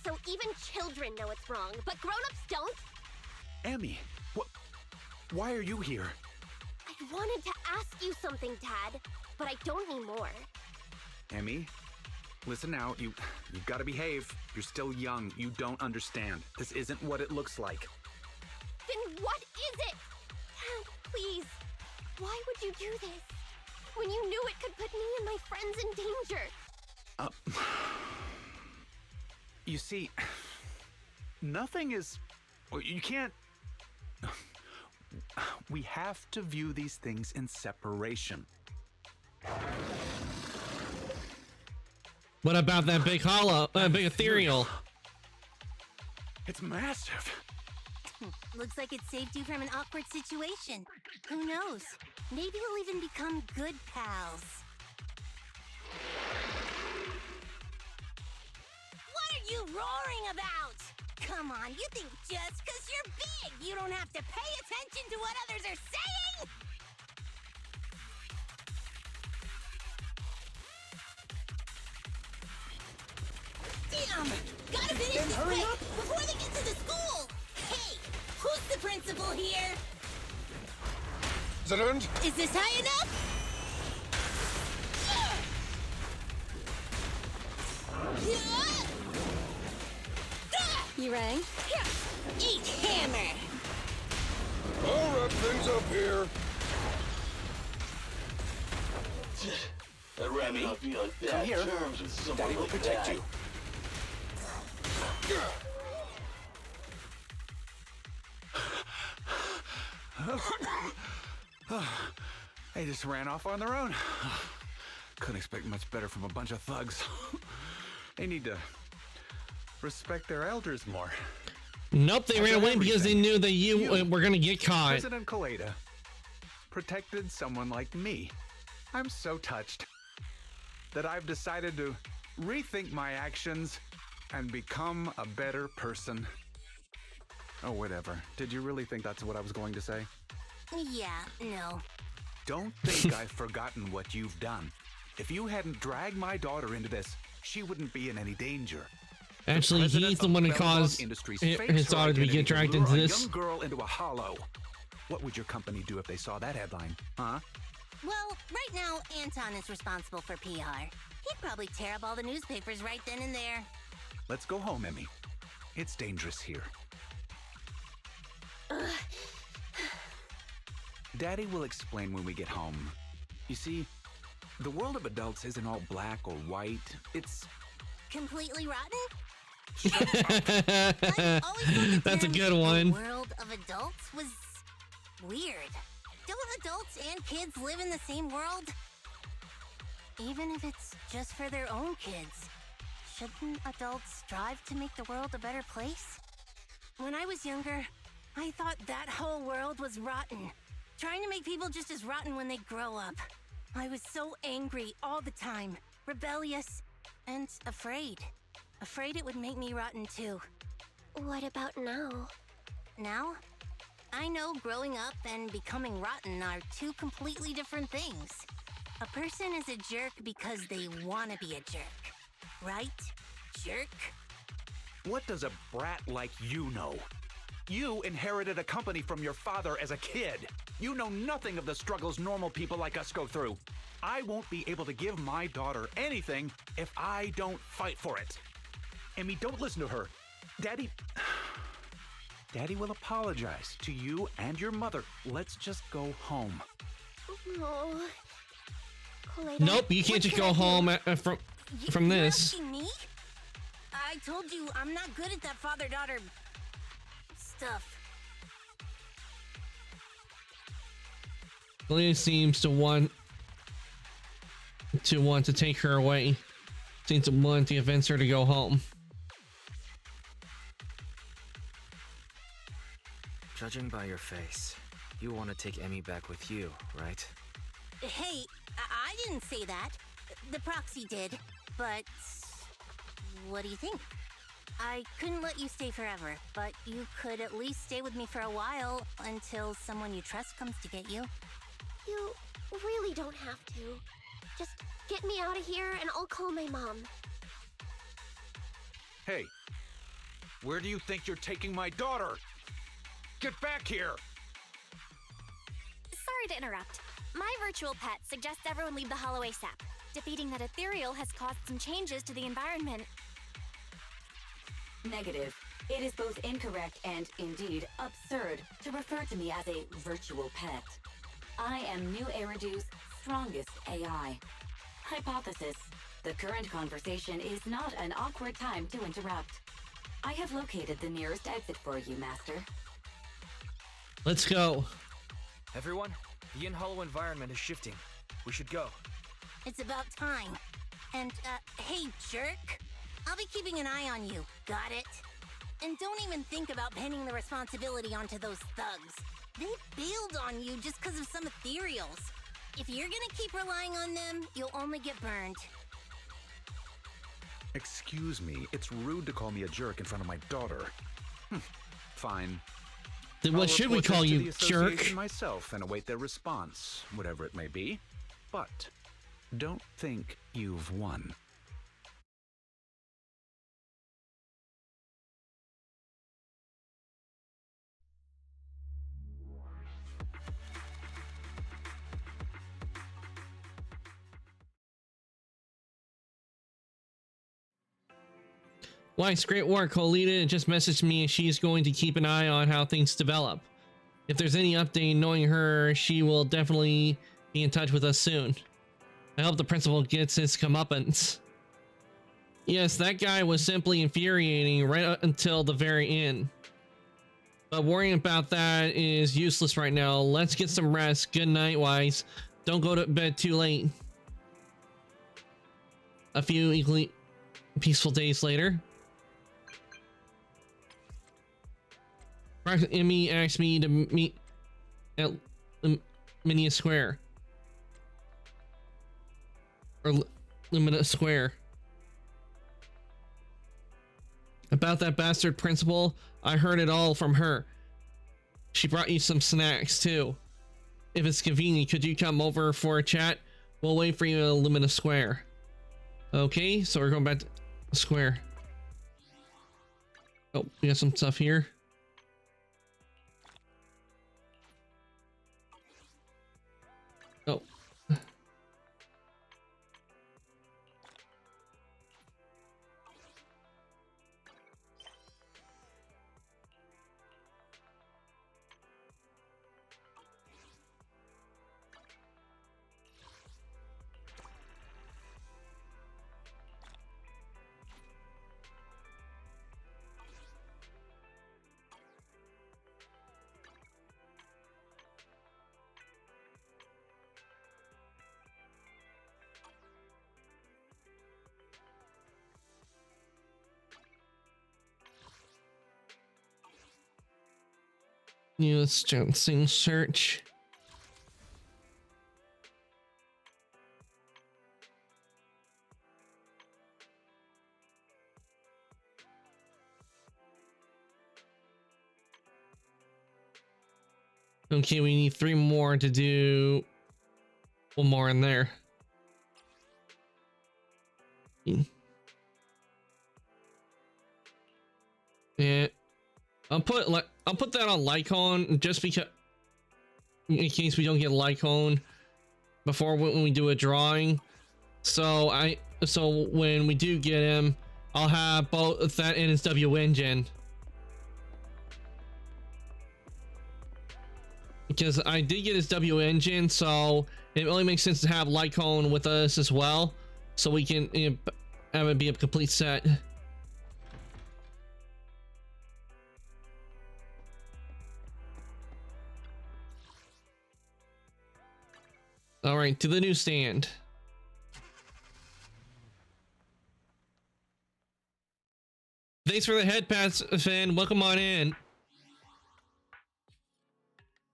S10: So even children know it's wrong, but grown-ups don't?
S20: Emmy, why are you here?
S10: I wanted to ask you something, Dad, but I don't anymore.
S20: Emmy, listen now, you've got to behave. You're still young. You don't understand. This isn't what it looks like.
S10: Then what is it? Dad, please. Why would you do this? When you knew it could put me and my friends in danger.
S20: You see, nothing is... You can't... We have to view these things in separation.
S1: What about that big holo, big ethereal?
S20: It's massive.
S13: Looks like it saved you from an awkward situation. Who knows? Maybe we'll even become good pals. What are you roaring about? Come on, you think just because you're big, you don't have to pay attention to what others are saying? Damn! Gotta finish this quick before they get to the school! Hey! Who's the principal here?
S19: Zerund?
S13: Is this high enough?
S8: You rang?
S13: Eat hammer!
S17: I'll wrap things up here.
S15: I'd rather not be on bad
S21: here.
S15: terms with someone
S21: Daddy will
S15: like
S21: protect
S15: that.
S21: you. They just ran off on their own. Couldn't expect much better from a bunch of thugs. They need to respect their elders more.
S1: Nope, they ran away because they knew that you were gonna get caught.
S21: President Kaleda protected someone like me. I'm so touched that I've decided to rethink my actions and become a better person. Oh, whatever. Did you really think that's what I was going to say?
S13: Yeah, no.
S21: Don't think I've forgotten what you've done. If you hadn't dragged my daughter into this, she wouldn't be in any danger.
S1: Actually, he's the one who caused his daughter to get dragged into this.
S21: Young girl into a hollow. What would your company do if they saw that headline, huh?
S13: Well, right now, Anton is responsible for PR. He'd probably tear up all the newspapers right then and there.
S21: Let's go home, Emmy. It's dangerous here. Daddy will explain when we get home. You see, the world of adults isn't all black or white. It's
S13: Completely rotten?
S1: That's a good one.
S13: The world of adults was weird. Don't adults and kids live in the same world? Even if it's just for their own kids, shouldn't adults strive to make the world a better place? When I was younger, I thought that whole world was rotten. Trying to make people just as rotten when they grow up. I was so angry all the time, rebellious, and afraid. Afraid it would make me rotten too.
S10: What about now?
S13: Now? I know growing up and becoming rotten are two completely different things. A person is a jerk because they want to be a jerk. Right? Jerk?
S21: what does a brat like you know? You inherited a company from your father as a kid. You know nothing of the struggles normal people like us go through. I won't be able to give my daughter anything if I don't fight for it. Emmy, don't listen to her. Daddy will apologize to you and your mother. Let's just go home.
S10: No.
S1: Nope, you can't just go home from this.
S13: You're asking me? I told you I'm not good at that father-daughter stuff.
S1: Lily seems to want to take her away. Seems to want to convince her to go home.
S22: Judging by your face, you want to take Emmy back with you, right?
S13: Hey, I didn't say that. The proxy did, but what do you think? I couldn't let you stay forever, but you could at least stay with me for a while until someone you trust comes to get you.
S10: You really don't have to. Just get me out of here and I'll call my mom.
S21: Hey, where do you think you're taking my daughter? Get back here!
S2: Sorry to interrupt. My virtual pet suggests everyone leave the Hollow ASAP. Defeating that ethereal has caused some changes to the environment.
S12: Negative. It is both incorrect and, indeed, absurd to refer to me as a virtual pet. I am New Eridu's strongest AI. Hypothesis. The current conversation is not an awkward time to interrupt. I have located the nearest exit for you, Master.
S1: Let's go.
S22: Everyone, the in-hollow environment is shifting. We should go.
S13: It's about time. And, hey, jerk. I'll be keeping an eye on you. Got it? And don't even think about pinning the responsibility onto those thugs. They bailed on you just because of some ethereals. If you're gonna keep relying on them, you'll only get burned.
S20: Excuse me, it's rude to call me a jerk in front of my daughter. Fine.
S1: Then what should we call you, jerk?
S20: Myself and await their response, whatever it may be. But don't think you've won.
S1: Weiss, great work. Colita just messaged me and she's going to keep an eye on how things develop. If there's any update, knowing her, she will definitely be in touch with us soon. I hope the principal gets his comeuppance. Yes, that guy was simply infuriating right up until the very end. But worrying about that is useless right now. Let's get some rest. Good night, Weiss. Don't go to bed too late. A few equally peaceful days later. Emmy asked me to meet at Lumina Square. Or Lumina Square. About that bastard principal, I heard it all from her. She brought you some snacks too. If it's convenient, could you come over for a chat? We'll wait for you at Lumina Square. Okay, so we're going back to the square. Oh, we got some stuff here. Oh. Use Johnson search. Okay, we need 3 more to do 1 more in there. Yeah, I'll put that on Lycon just because, in case we don't get Lycon before when we do a drawing. So when we do get him, I'll have both that and his W engine. Because I did get his W engine, so it only makes sense to have Lycon with us as well, so we can have it be a complete set. All right, to the newsstand. Thanks for the head pass, fan. Welcome on in.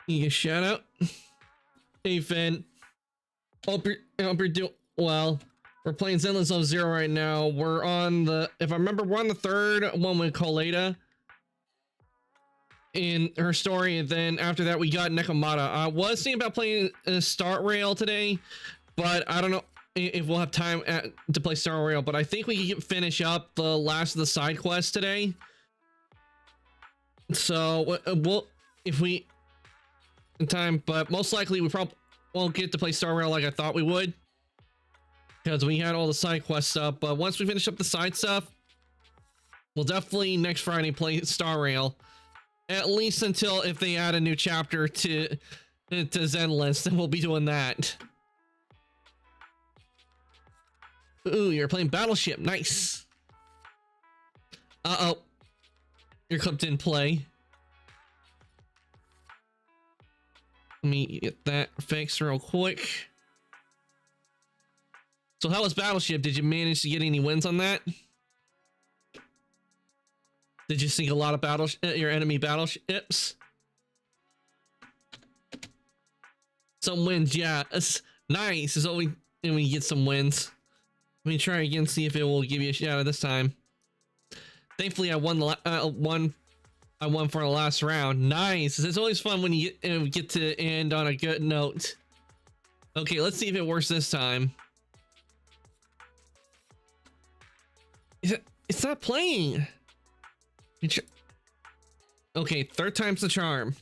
S1: You get a shout out. Hey, Finn. Hope you're doing well. We're playing Zenless Zone Zero right now. We're on the, if I remember, we're on the 3rd one with Coleta in her story, and then after that we got Nekomata. I was thinking about playing Star Rail today, but I don't know if we'll have time to play Star Rail. But I think we can finish up the last of the side quests today. So we'll, if we in time, but most likely we probably won't get to play Star Rail like I thought we would, because we had all the side quest stuff. But once we finish up the side stuff, we'll definitely next Friday play Star Rail, at least until if they add a new chapter to Zenless, then we'll be doing that. Ooh, you're playing Battleship. Nice. Uh-oh, your clip didn't play. Let me get that fixed real quick. So how was Battleship? Did you manage to get any wins on that? Did you sink a lot of your enemy battleships? Some wins, yeah. It's nice. Is always when we get some wins. Let me try again, see if it will give you a shout out this time. Thankfully, I won the I won for the last round. Nice. It's always fun when you get to end on a good note. Okay, let's see if it works this time. It's not playing. Okay, 3rd time's the charm.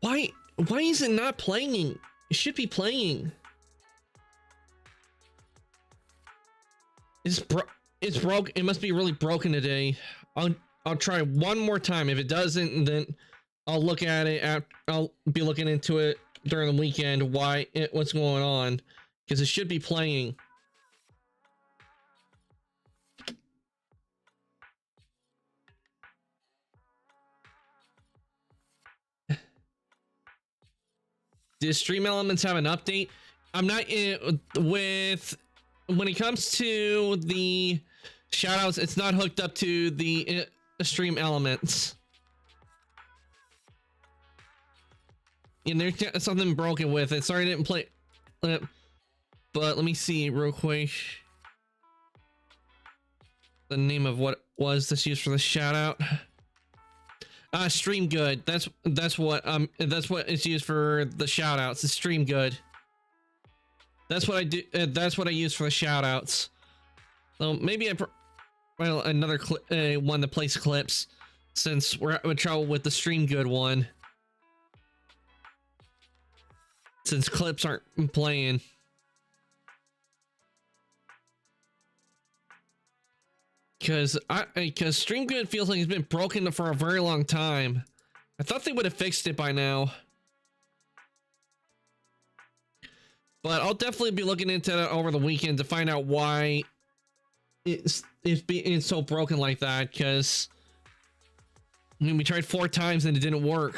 S1: Why is it not playing? It should be playing. It's broke. It must be really broken today. I'll try one more time. If it doesn't, then I'll look at it. I'll be looking into it during the weekend. What's going on? Because it should be playing. Does Stream Elements have an update? I'm not in with when it comes to the shoutouts. It's not hooked up to the Stream Elements. And there's something broken with it. Sorry I didn't play, but let me see real quick. The name of what was this used for the shoutout? Stream Good. That's what it's used for the shoutouts. It's Stream Good. That's what I do. That's what I use for the shoutouts. So maybe another one that plays clips, since we're having trouble with the Stream Good one. Since clips aren't playing. Because Stream Good feels like it's been broken for a very long time. I thought they would have fixed it by now. But I'll definitely be looking into it over the weekend to find out why it's so broken like that. Because I mean, we tried 4 times and it didn't work,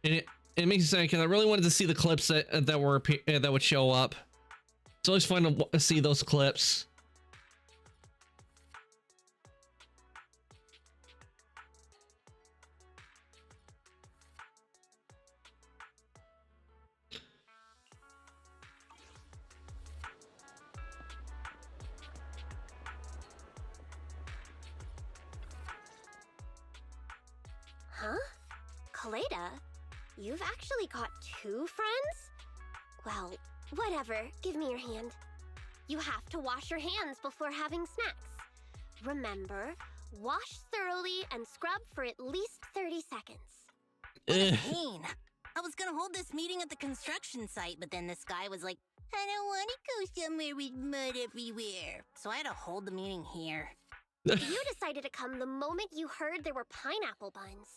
S1: and it makes me sad because I really wanted to see the clips that would show up. It's always fun to see those clips.
S10: Huh? Kaleda? You've actually got 2 friends? Well, whatever. Give me your hand. You have to wash your hands before having snacks. Remember, wash thoroughly and scrub for at least 30 seconds.
S13: What a pain. I was gonna hold this meeting at the construction site, but then this guy was like, I don't want to go somewhere with mud everywhere. So I had to hold the meeting here.
S10: You decided to come the moment you heard there were pineapple buns.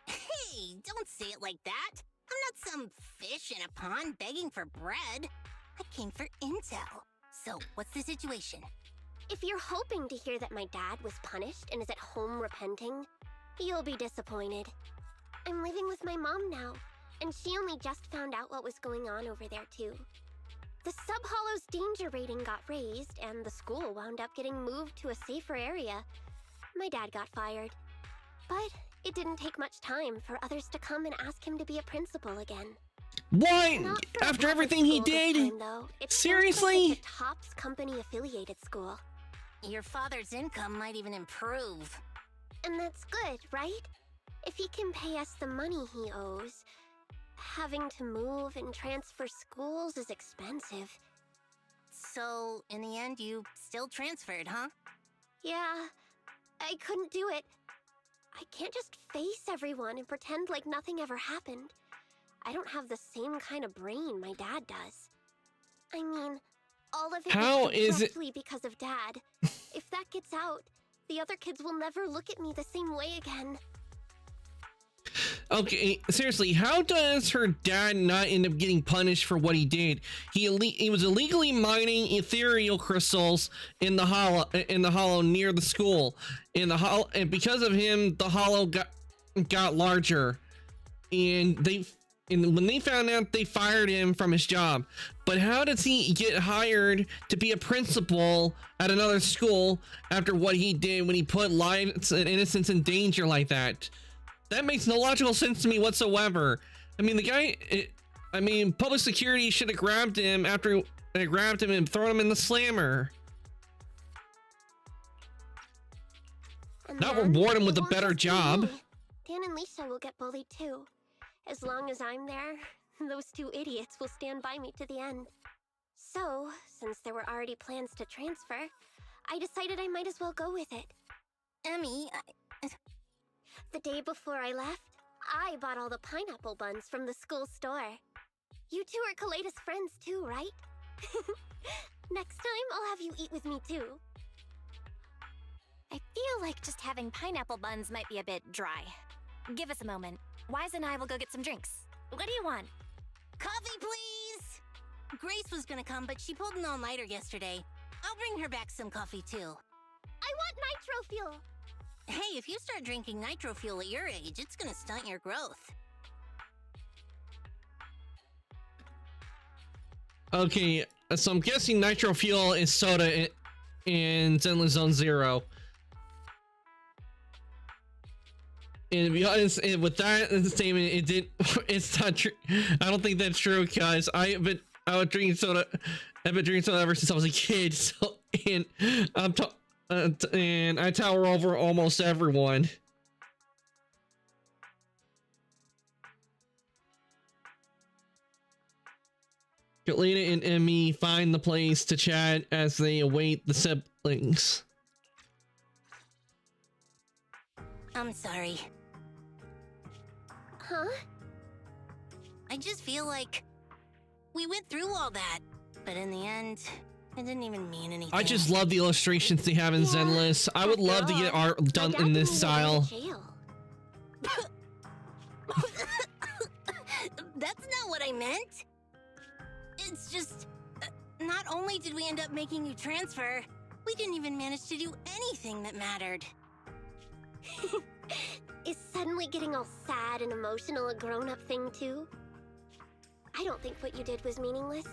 S13: Hey, don't say it like that. I'm not some fish in a pond begging for bread. I came for intel. So, what's the situation?
S10: If you're hoping to hear that my dad was punished and is at home repenting, you'll be disappointed. I'm living with my mom now, and she only just found out what was going on over there too. The Sub-Hollow's danger rating got raised, and the school wound up getting moved to a safer area. My dad got fired. But it didn't take much time for others to come and ask him to be a principal again.
S1: What? After everything he did? Seriously?
S10: It's a Topps company affiliated school.
S13: Your father's income might even improve.
S10: And that's good, right? If he can pay us the money he owes, having to move and transfer schools is expensive.
S13: So, in the end, you still transferred, huh?
S10: Yeah, I couldn't do it. I can't just face everyone and pretend like nothing ever happened. I don't have the same kind of brain my dad does. I mean, all of it is directly because of Dad. If that gets out, the other kids will never look at me the same way again.
S1: Okay, seriously, how does her dad not end up getting punished for what he did? He was illegally mining ethereal crystals in the hollow near the school. And because of him, the hollow got larger. And when they found out, they fired him from his job. But how does he get hired to be a principal at another school after what he did when he put lives and innocents in danger like that? That makes no logical sense to me whatsoever. I mean, the guy, public security should have grabbed him after they grabbed him and thrown him in the slammer.
S10: And
S1: Not
S10: then
S1: reward him with
S10: it
S1: a
S10: won't
S1: better
S10: just be
S1: job.
S10: me. Dan and Lisa will get bullied too. As long as I'm there, those 2 idiots will stand by me to the end. So, since there were already plans to transfer, I decided I might as well go with it.
S13: Emmy,
S10: The day before I left, I bought all the pineapple buns from the school store. You two are Kaleda's friends too, right? Next time, I'll have you eat with me too.
S2: I feel like just having pineapple buns might be a bit dry. Give us a moment. Wise and I will go get some drinks. What do you want?
S13: Coffee, please! Grace was gonna come, but she pulled an all-nighter yesterday. I'll bring her back some coffee, too.
S10: I want nitro fuel!
S13: Hey, if you start drinking nitro fuel at your age, it's gonna stunt your growth.
S1: Okay, so I'm guessing nitro fuel is soda in Zenless Zone Zero. And to be honest, with that statement, it's not true. I don't think that's true, guys. I've been drinking soda ever since I was a kid. So, and I tower over almost everyone. Kaleda and Emmy find the place to chat as they await the siblings.
S13: I'm sorry.
S10: Huh?
S13: I just feel like we went through all that, but in the end, it didn't even mean anything.
S1: I just love the illustrations they have in Zenless. I would love to get art done in this style.
S13: That's not what I meant. It's just, not only did we end up making you transfer, we didn't even manage to do anything that mattered.
S10: Is suddenly getting all sad and emotional a grown-up thing too? I don't think what you did was meaningless.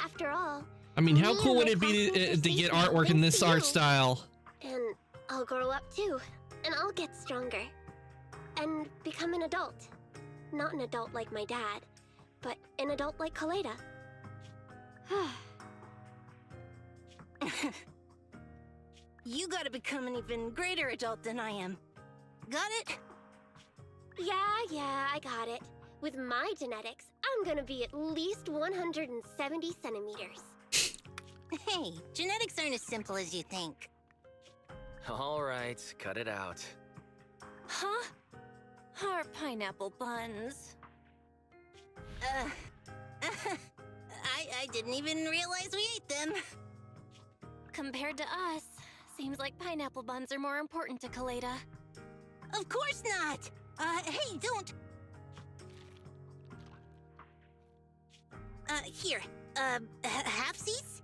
S10: After all,
S1: I mean, how cool would it be to get artwork in this art style?
S10: and I'll grow up too, and I'll get stronger. And become an adult. Not an adult like my dad, but an adult like Kaleda.
S13: You gotta become an even greater adult than I am. Got it?
S10: Yeah, I got it. With my genetics, I'm gonna be at least 170 centimeters.
S13: Hey, genetics aren't as simple as you think.
S22: All right, cut it out.
S2: Huh? Our pineapple buns.
S13: I didn't even realize we ate them.
S2: Compared to us, seems like pineapple buns are more important to Kaleda.
S13: Of course not! Hey, don't! Here, halfsies?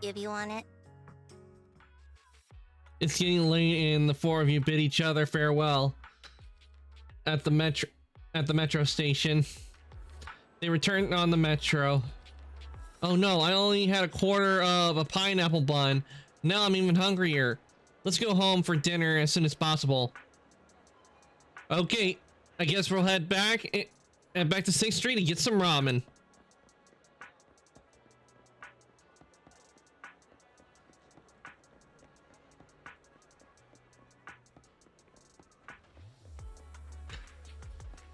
S13: If you want it.
S1: It's getting late and the four of you bid each other farewell at the metro station. They return on the metro. Oh no, I only had a quarter of a pineapple bun. Now I'm even hungrier. Let's go home for dinner as soon as possible. Okay, I guess we'll head back to 6th Street and get some ramen.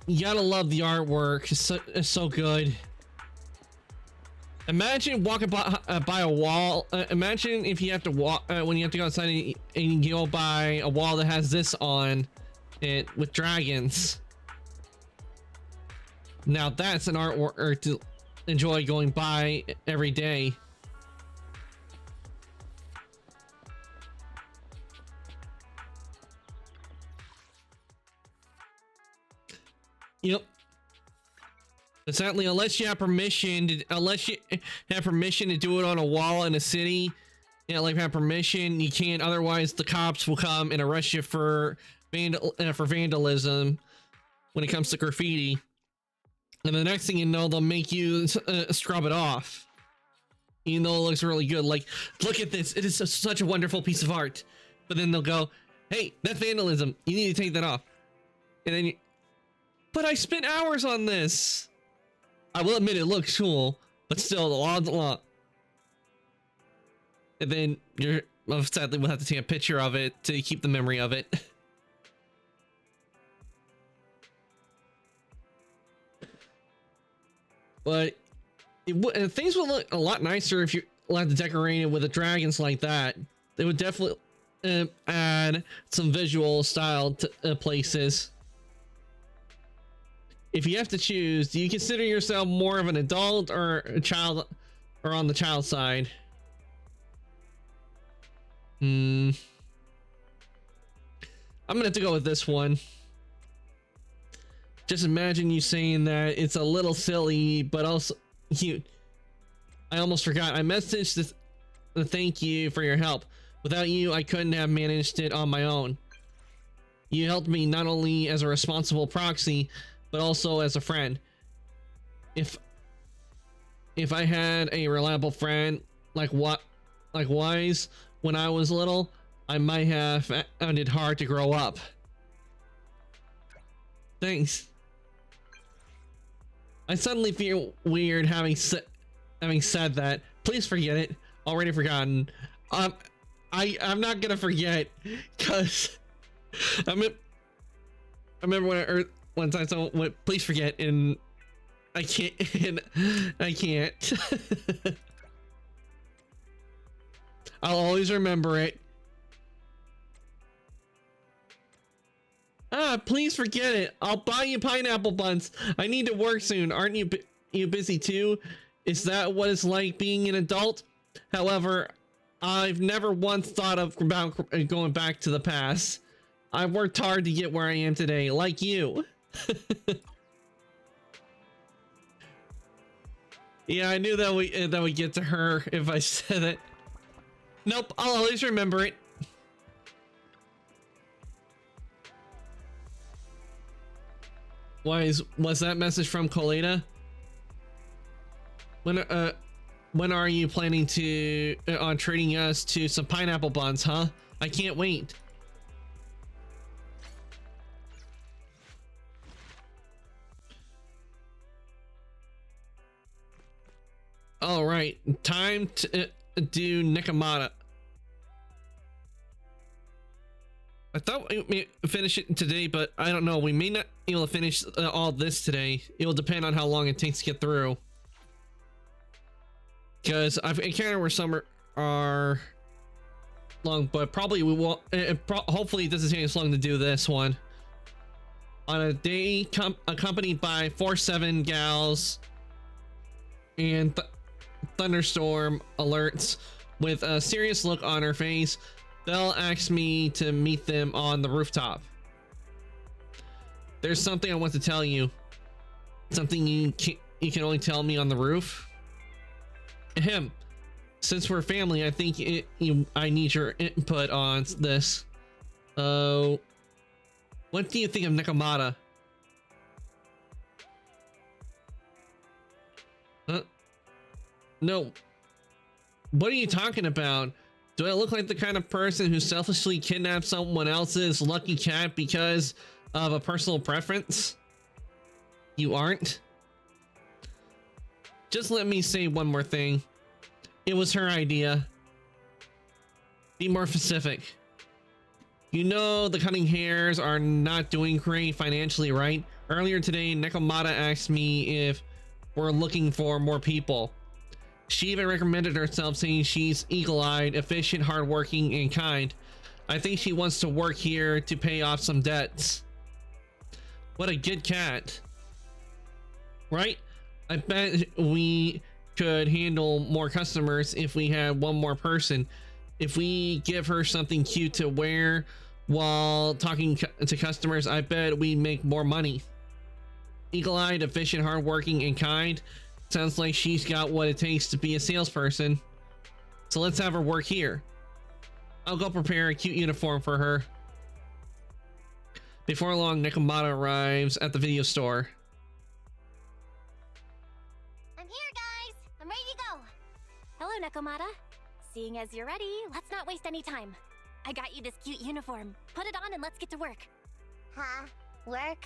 S1: You gotta love the artwork. It's so good. Imagine walking by a wall. Imagine if you have to walk when you have to go outside and you go by a wall that has this on it with dragons. Now that's an artwork to enjoy going by every day. Yep. Exactly. Unless you have permission to do it on a wall in a city, like have permission, you can't. Otherwise, the cops will come and arrest you for vandalism when it comes to graffiti. And the next thing you know, they'll make you scrub it off, even though it looks really good. Like, look at this. It is such a wonderful piece of art. But then they'll go, "Hey, that's vandalism. You need to take that off." And then but I spent hours on this. I will admit it looks cool, but still, the law. And then sadly, we'll have to take a picture of it to keep the memory of it. But things would look a lot nicer if you allowed to decorate it with the dragons like that. They would definitely add some visual style to places. if you have to choose, do you consider yourself more of an adult or a child, or on the child side? I'm gonna have to go with this one. Just imagine you saying that it's a little silly, but also cute. I almost forgot. I messaged to thank you for your help. Without you, I couldn't have managed it on my own. You helped me not only as a responsible proxy, but also as a friend. If I had a reliable friend like Wise when I was little, I might have found it hard to grow up. Thanks. I suddenly feel weird having said that. Please forget it. Already forgotten. I'm not gonna forget, cause I remember when I heard one time someone went, "Please forget," and I can't. And I can't. I'll always remember it. Please forget it. I'll buy you pineapple buns. I need to work soon. Aren't you busy too? Is that what it's like being an adult? However, I've never once thought about going back to the past. I've worked hard to get where I am today, like you. Yeah, I knew that we get to her if I said it. Nope, I'll always remember it. Was that message from Coletta? When are you planning to on treating us to some pineapple buns, huh? I can't wait. All right, time to do Nekomata. I thought we may finish it today, but I don't know. We may not be able to finish all this today. It will depend on how long it takes to get through. Because I've encountered where some are long, but probably we won't. Hopefully, it doesn't take as long to do this one. On a day accompanied by 4-7 gals and thunderstorm alerts, with a serious look on her face, Belle asked me to meet them on the rooftop. There's something I want to tell you. Something you can only tell me on the roof. Ahem. Since we're family, I think I need your input on this. What do you think of Nekomata? No. What are you talking about? Do I look like the kind of person who selfishly kidnaps someone else's lucky cat because of a personal preference? You aren't? Just let me say one more thing. It was her idea. Be more specific. You know the Cunning Hares are not doing great financially, right? Earlier today, Nekomata asked me if we're looking for more people. She even recommended herself, saying she's eagle-eyed, efficient, hardworking, and kind. I think she wants to work here to pay off some debts. What a good cat. Right? I bet we could handle more customers if we had one more person. If we give her something cute to wear while talking to customers, I bet we make more money. Eagle-eyed, efficient, hardworking, and kind. Sounds like she's got what it takes to be a salesperson. So let's have her work here. I'll go prepare a cute uniform for her. Before long, Nekomata arrives at the video store.
S2: I'm here, guys! I'm ready to go! Hello, Nekomata. Seeing as you're ready, let's not waste any time. I got you this cute uniform. Put it on and let's get to work.
S10: Huh? Work?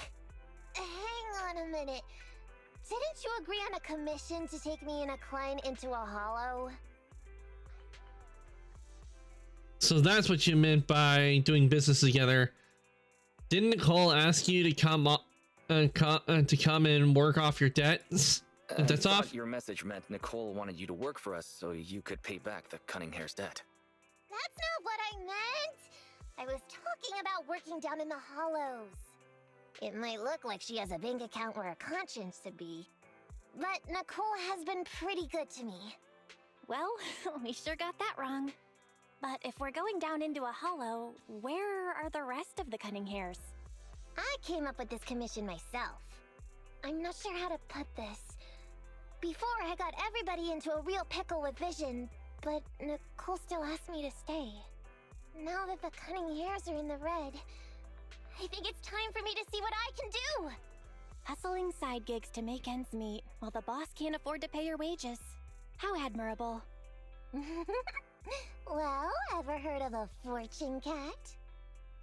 S10: Hang on a minute. Didn't you agree on a commission to take me and a client into a hollow?
S1: So that's what you meant by doing business together. Didn't Nicole ask you to come and work off your debts? Debts off?
S22: Your message meant Nicole wanted you to work for us so you could pay back the Cunning Hare's debt.
S10: That's not what I meant! I was talking about working down in the hollows. It might look like she has a bank account where a conscience should be, but Nicole has been pretty good to me.
S2: Well, we sure got that wrong. But if we're going down into a hollow, where are the rest of the Cunning Hares?
S10: I came up with this commission myself. I'm not sure how to put this. Before, I got everybody into a real pickle with Vision, but Nicole still asked me to stay. Now that the Cunning Hares are in the red, I think it's time for me to see what I can do!
S2: Hustling side gigs to make ends meet, while the boss can't afford to pay your wages. How admirable.
S10: Well, ever heard of a fortune cat?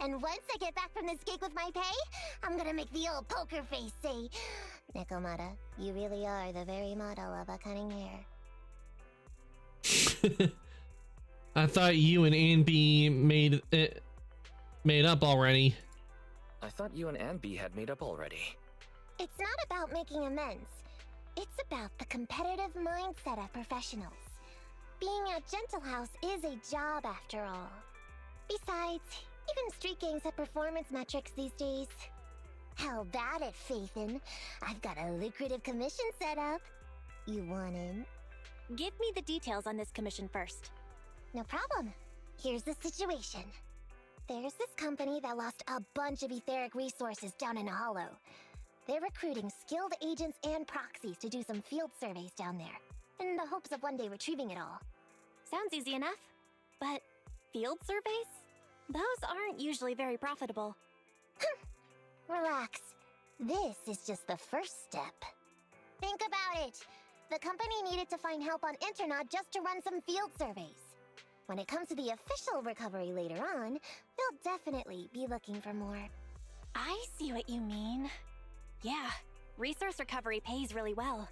S10: And once I get back from this gig with my pay, I'm gonna make the old poker face say, Nekomata, you really are the very model of a cunning hare.
S1: I thought you and Anby made up already.
S22: I thought you and Anby had made up already.
S10: It's not about making amends. It's about the competitive mindset of professionals. Being at Gentle House is a job after all. Besides, even street gangs have performance metrics these days. How about it, Faithin? I've got a lucrative commission set up. You want in?
S2: Give me the details on this commission first.
S10: No problem. Here's the situation. There's this company that lost a bunch of etheric resources down in a hollow. They're recruiting skilled agents and proxies to do some field surveys down there, in the hopes of one day retrieving it all.
S2: Sounds easy enough. But field surveys? Those aren't usually very profitable.
S10: Relax. This is just the first step. Think about it. The company needed to find help on Internaut just to run some field surveys. When it comes to the official recovery later on, they'll definitely be looking for more.
S2: I see what you mean. Yeah, resource recovery pays really well.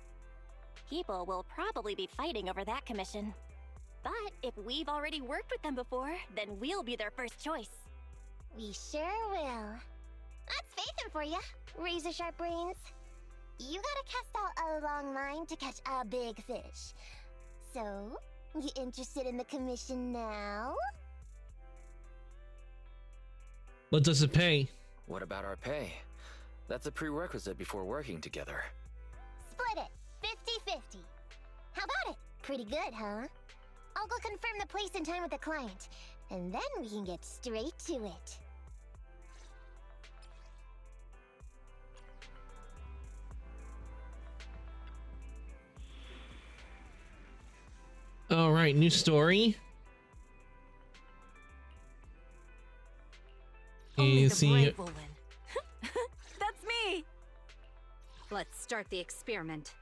S2: People will probably be fighting over that commission. But if we've already worked with them before, then we'll be their first choice.
S10: We sure will. That's Faithin for ya, razor sharp brains. You gotta cast out a long line to catch a big fish. So, you interested in the commission now?
S1: What does it pay?
S22: What about our pay? That's a prerequisite before working together.
S10: Split it, 50-50. How about it? Pretty good, huh? I'll go confirm the place and time with the client, and then we can get straight to it.
S1: All right, new story.
S8: Only the
S1: see.
S8: brave will win. That's me! Let's start the experiment.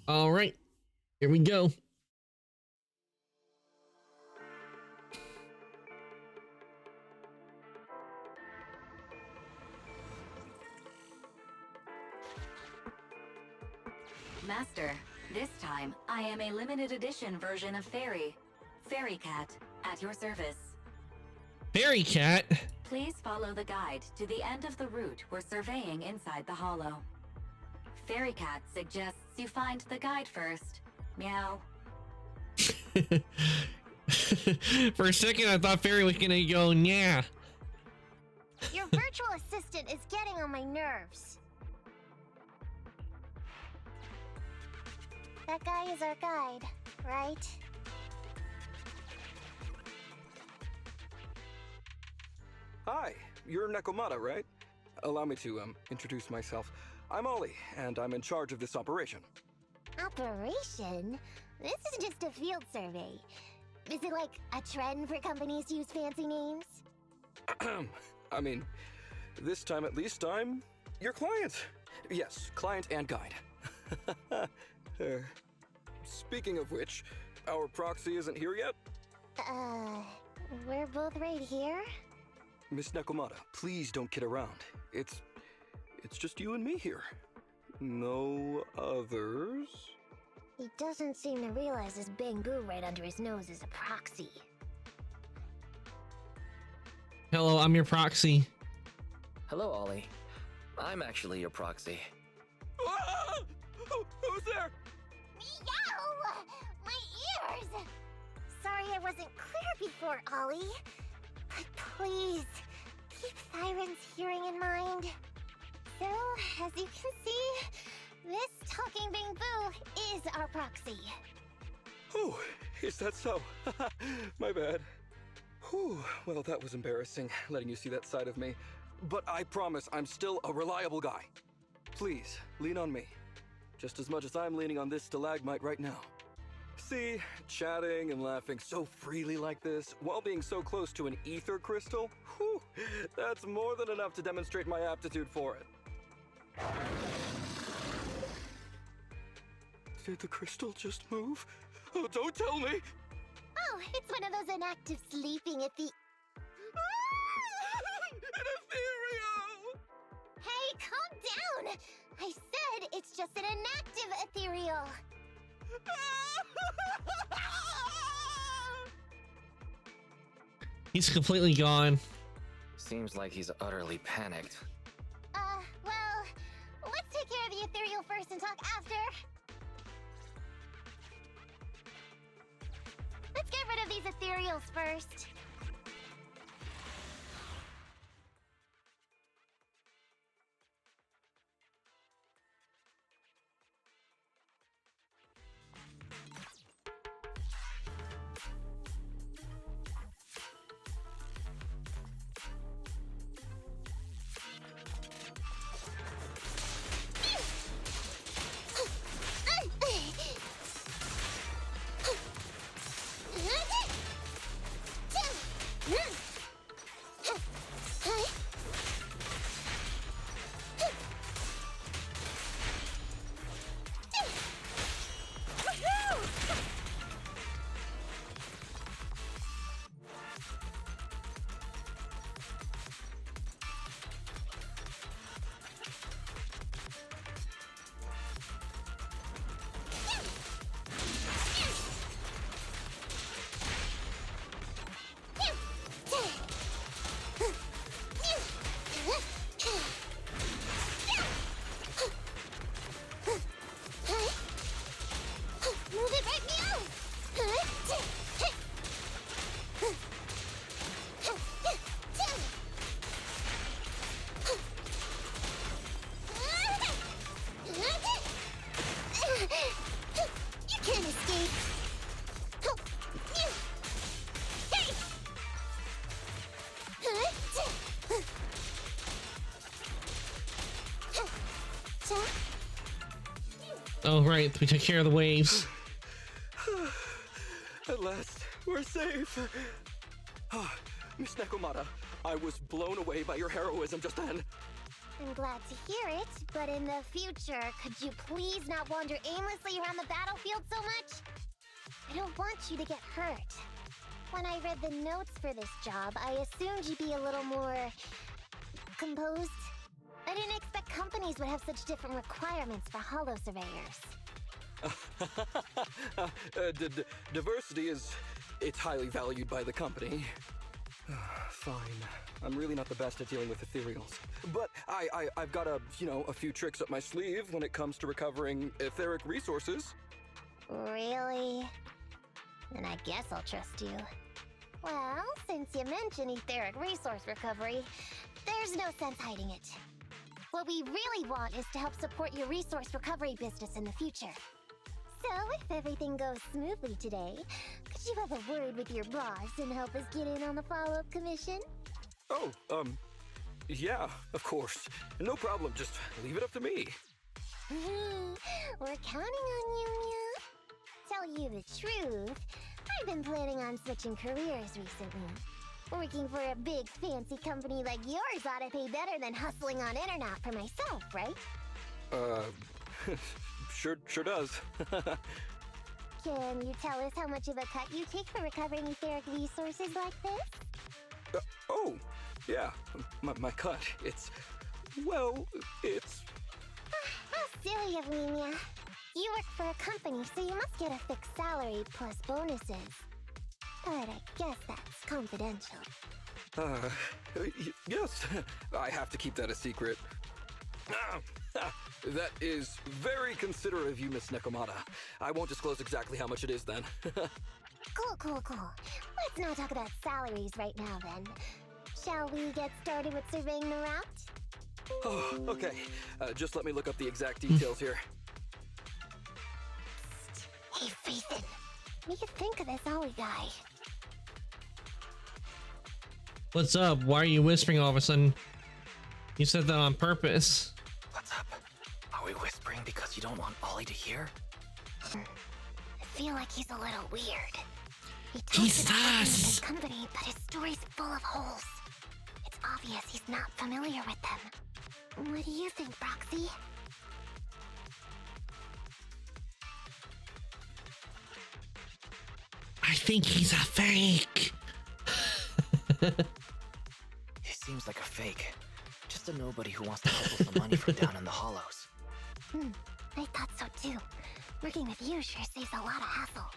S1: All right, here we go.
S12: Master, this time I am a limited edition version of Fairy. Fairy Cat, at your service.
S1: Fairy Cat?
S12: Please follow the guide to the end of the route we're surveying inside the hollow. Fairy Cat suggests you find the guide first. Meow.
S1: For a second, I thought Fairy was gonna go, yeah.
S10: Your virtual assistant is getting on my nerves. That guy is our guide, right?
S5: Hi, you're Nekomata, right? Allow me to, introduce myself. I'm Ollie, and I'm in charge of this operation.
S10: Operation? This is just a field survey. Is it like a trend for companies to use fancy names?
S5: I mean, this time at least I'm your client. Yes, client and guide. Speaking of which, our proxy isn't here yet?
S10: We're both right here?
S5: Miss Nekomata, please don't kid around. It's just you and me here. No others?
S10: He doesn't seem to realize this Bangu right under his nose is a proxy.
S1: Hello, I'm your proxy.
S22: Hello, Ollie. I'm actually your proxy.
S5: Who's there?
S10: Meow! My ears! Sorry I wasn't clear before, Ollie. Please, keep Siren's hearing in mind. So, as you can see, this talking bamboo is our proxy.
S5: Oh, is that so? My bad. Whew, well, that was embarrassing, letting you see that side of me. But I promise I'm still a reliable guy. Please, lean on me. Just as much as I'm leaning on this stalagmite right now. See, chatting and laughing so freely like this, while being so close to an ether crystal, whew, that's more than enough to demonstrate my aptitude for it. Did the crystal just move? Oh, don't tell me!
S10: Oh, it's one of those inactive sleeping at the...
S5: An ethereal!
S10: Hey, calm down! I said it's just an inactive ethereal.
S1: He's completely gone.
S22: Seems like he's utterly panicked.
S10: Well, let's take care of the ethereal first and talk after. Let's get rid of these ethereals first.
S1: Oh, right. We took care of the waves.
S5: At last, we're safe. Miss Nekomata, I was blown away by your heroism just then.
S10: I'm glad to hear it, but in the future, could you please not wander aimlessly around the battlefield so much? I don't want you to get hurt. When I read the notes for this job, I assumed you'd be a little more... composed. I didn't expect companies would have such different requirements for holo surveyors.
S5: Diversity it's highly valued by the company. Fine. I'm really not the best at dealing with ethereals. But I've got a few tricks up my sleeve when it comes to recovering etheric resources.
S10: Really? Then I guess I'll trust you. Well, since you mentioned etheric resource recovery, there's no sense hiding it. What we really want is to help support your resource recovery business in the future. So, if everything goes smoothly today, could you have a word with your boss and help us get in on the follow-up commission?
S5: Oh, yeah, of course. No problem, just leave it up to me.
S10: We're counting on you, Mia. Tell you the truth, I've been planning on switching careers recently. Working for a big fancy company like yours ought to pay better than hustling on internet for myself, right?
S5: Sure does.
S10: Can you tell us how much of a cut you take for recovering etheric resources like this?
S5: Oh, yeah, my cut, it's...
S10: How silly of me, Mia. You work for a company, so you must get a fixed salary plus bonuses. But I guess that's confidential.
S5: Yes, I have to keep that a secret. That is very considerate of you, Miss Nekomata. I won't disclose exactly how much it is then.
S10: Cool. Let's not talk about salaries right now then. Shall we get started with surveying the route?
S5: Oh, okay. Just let me look up the exact details here.
S10: Hey, Ethan. We could think of this Ollie guy.
S1: What's up? Why are you whispering all of a sudden? You said that on purpose.
S22: What's up? Are we whispering because you don't want Ollie to hear?
S10: I feel like he's a little weird. He talks about working in this company, but his story's full of holes. It's obvious he's not familiar with them. What do you think, Roxy?
S1: I think he's a fake.
S22: He seems like a fake. Just a nobody who wants to hustle some money from down in the hollows.
S10: I thought so too. Working with you sure saves a lot of hassle.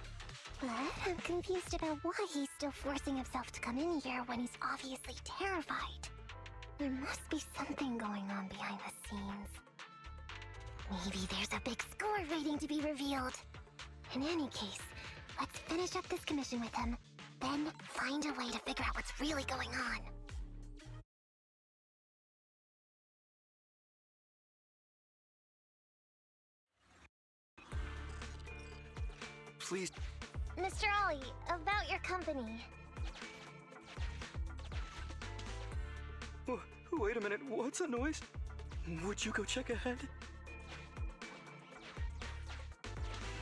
S10: But I'm confused about why he's still forcing himself to come in here when he's obviously terrified. There must be something going on behind the scenes. Maybe there's a big score waiting to be revealed. In any case, let's finish up this commission with him, then find a way to figure out what's really going on.
S5: Please.
S10: Mr. Ollie, about your company.
S5: Wait a minute, what's that noise? Would you go check ahead?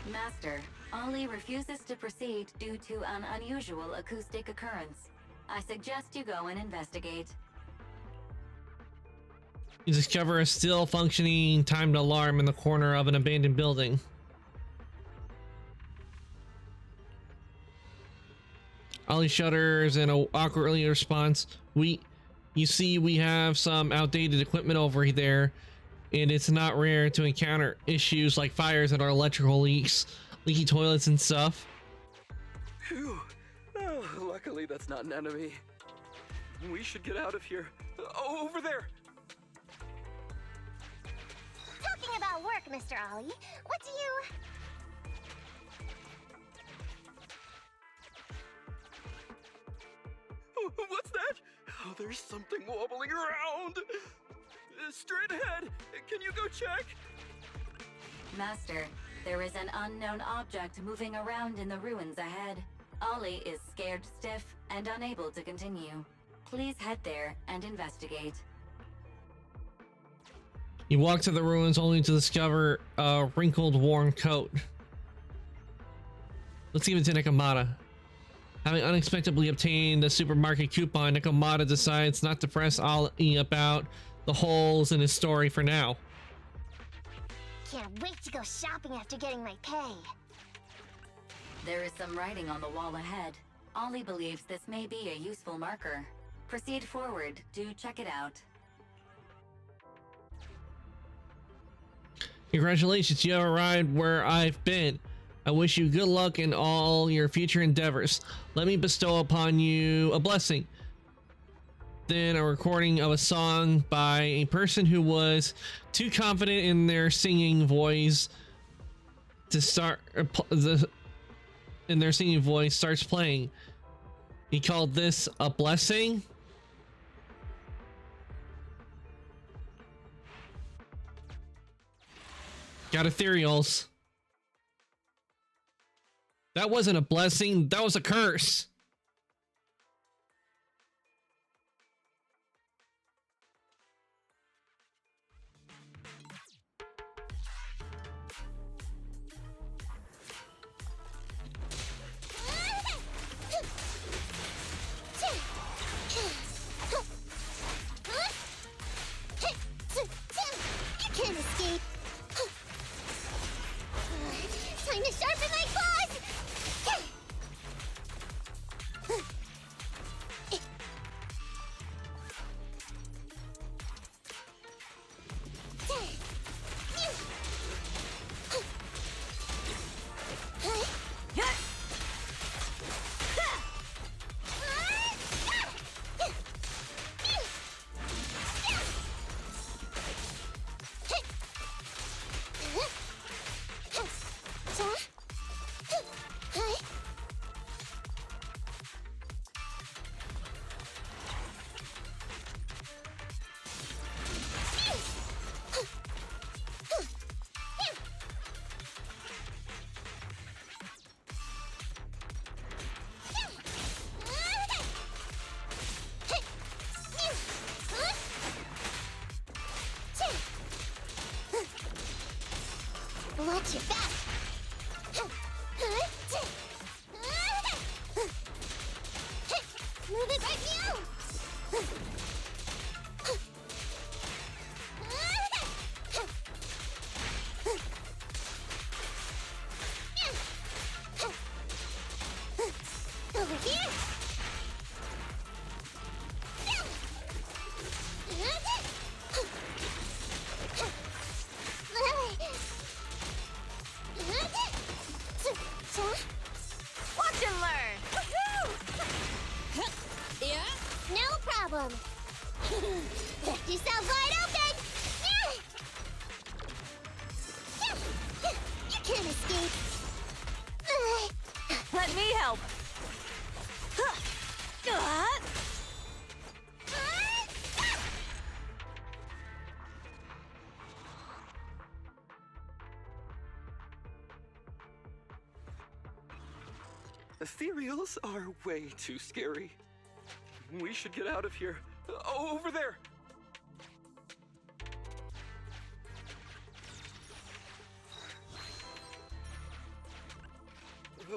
S12: Master, Ollie refuses to proceed due to an unusual acoustic occurrence. I suggest you go and investigate.
S1: You discover a still functioning timed alarm in the corner of an abandoned building. Ollie shudders and awkwardly responds, you see, we have some outdated equipment over there, and it's not rare to encounter issues like fires and our electrical leaks, leaky toilets and stuff.
S5: Phew. Oh, luckily that's not an enemy. We should get out of here. Oh, over there!
S10: Talking about work, Mr. Ollie, what do you...
S5: What's that? Oh, there's something wobbling around. Straight ahead. Can you go check?
S12: Master, there is an unknown object moving around in the ruins ahead. Ollie is scared stiff and unable to continue. Please head there and investigate.
S1: You walk to the ruins only to discover a wrinkled, worn coat. Let's give it to Nekomata. Having unexpectedly obtained a supermarket coupon, Nekomata decides not to press Ollie about the holes in his story for now.
S10: Can't wait to go shopping after getting my pay.
S12: There is some writing on the wall ahead. Ollie believes this may be a useful marker. Proceed forward to check it out.
S1: Congratulations, you have arrived where I've been. I wish you good luck in all your future endeavors. Let me bestow upon you a blessing. Then a recording of a song by a person who was too confident in their singing voice to start starts playing. He called this a blessing. Got ethereals. That wasn't a blessing, that was a curse.
S10: You can't escape. Time to sharpen my claws. problem. Left yourself wide open! You can't escape.
S14: Let me help.
S5: Ethereals are way too scary. We should get out of here. Oh, over there!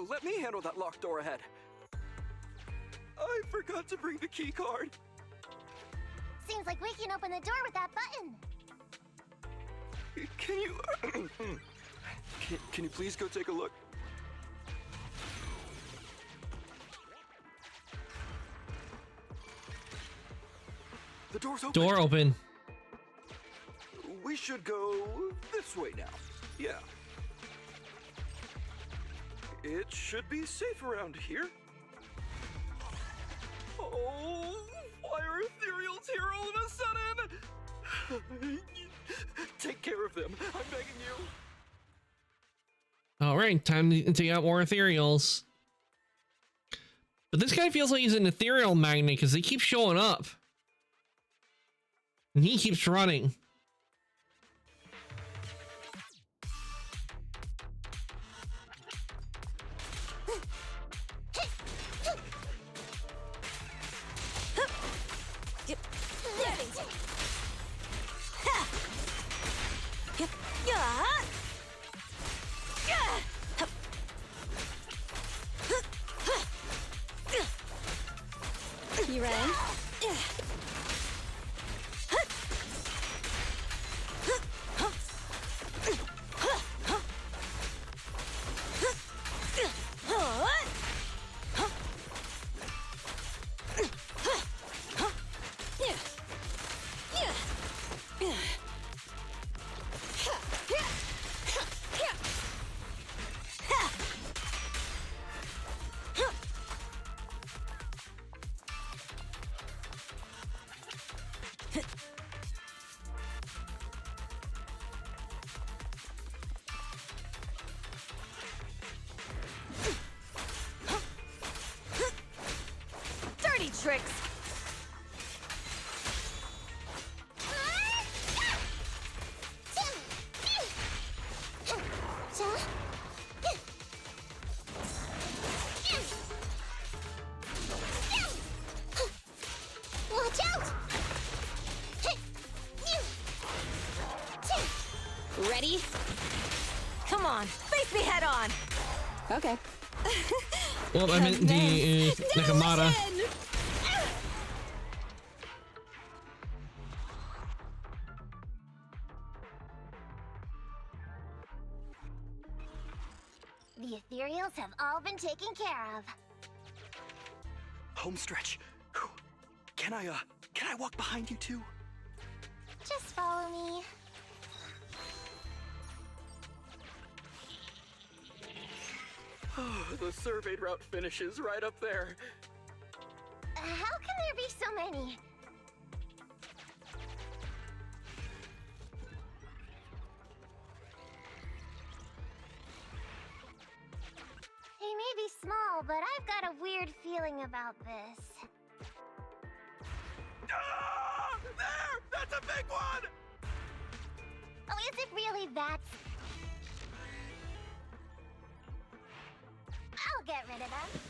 S5: Let me handle that locked door ahead. I forgot to bring the key card.
S10: Seems like we can open the door with that button.
S5: Can you... can you please go take a look? The door's open.
S1: Door open.
S5: We should go this way now. Yeah. It should be safe around here. Oh, why are ethereals here all of a sudden? Take care of them. I'm begging you.
S1: All right, time to take out more ethereals. But this guy feels like he's an ethereal magnet because they keep showing up. And he keeps running.
S14: You ready? Dirty tricks!
S10: Watch out!
S14: Ready? Come on, face me head on! Okay.
S1: Well, I meant the Nakamata.
S10: The ethereals have all been taken care of.
S5: Home stretch. Can I walk behind you too?
S10: Just follow me.
S5: Oh, the surveyed route finishes right up there.
S10: How can there be so many? They may be small, but I've got a weird feeling about this.
S5: Ah! There! That's a big one!
S10: Oh, is it really that? I'll get rid of them.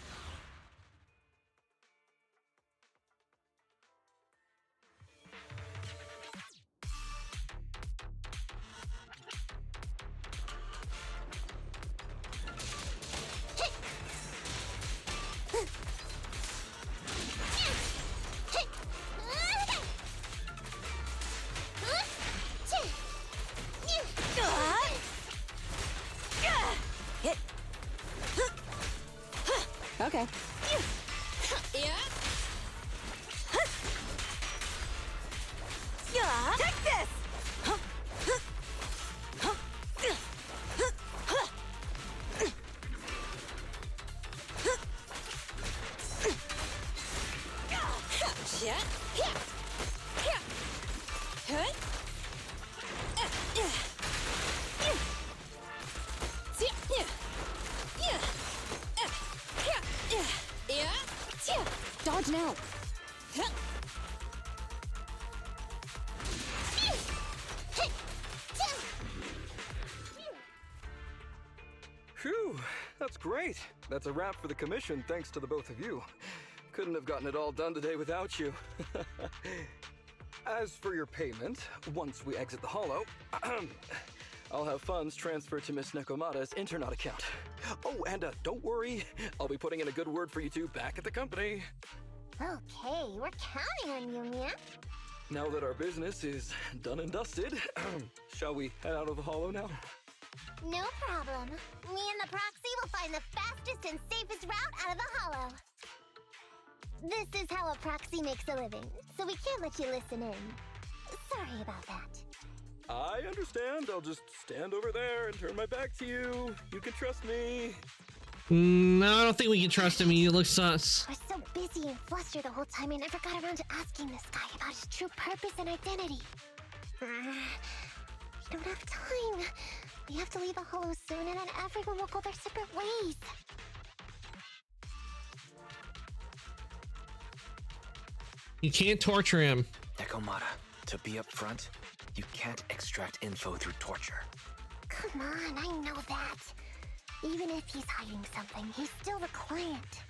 S14: Okay. Take this!
S8: Dodge now!
S5: Phew, that's great. That's a wrap for the commission, thanks to the both of you. Couldn't have gotten it all done today without you. As for your payment, once we exit the Hollow, I'll have funds transferred to Miss Nekomata's Internet account. Oh, and don't worry, I'll be putting in a good word for you two back at the company.
S10: Okay, we're counting on you, Mia.
S5: Now that our business is done and dusted, shall we head out of the Hollow now?
S10: No problem. Me and the Proxy will find the fastest and safest route out of the Hollow. This is how a Proxy makes a living, so we can't let you listen in. Sorry about that.
S5: I understand. I'll just stand over there and turn my back to you. You can trust me.
S1: No, I don't think we can trust him. He looks sus.
S10: I was so busy and flustered the whole time I never got around to asking this guy about his true purpose and identity. We don't have time. We have to leave the Hollow soon and then everyone will go their separate ways.
S1: You can't torture him.
S22: Nekomata, to be up front, you can't extract info through torture.
S10: Come on, I know that. Even if he's hiding something, he's still the client.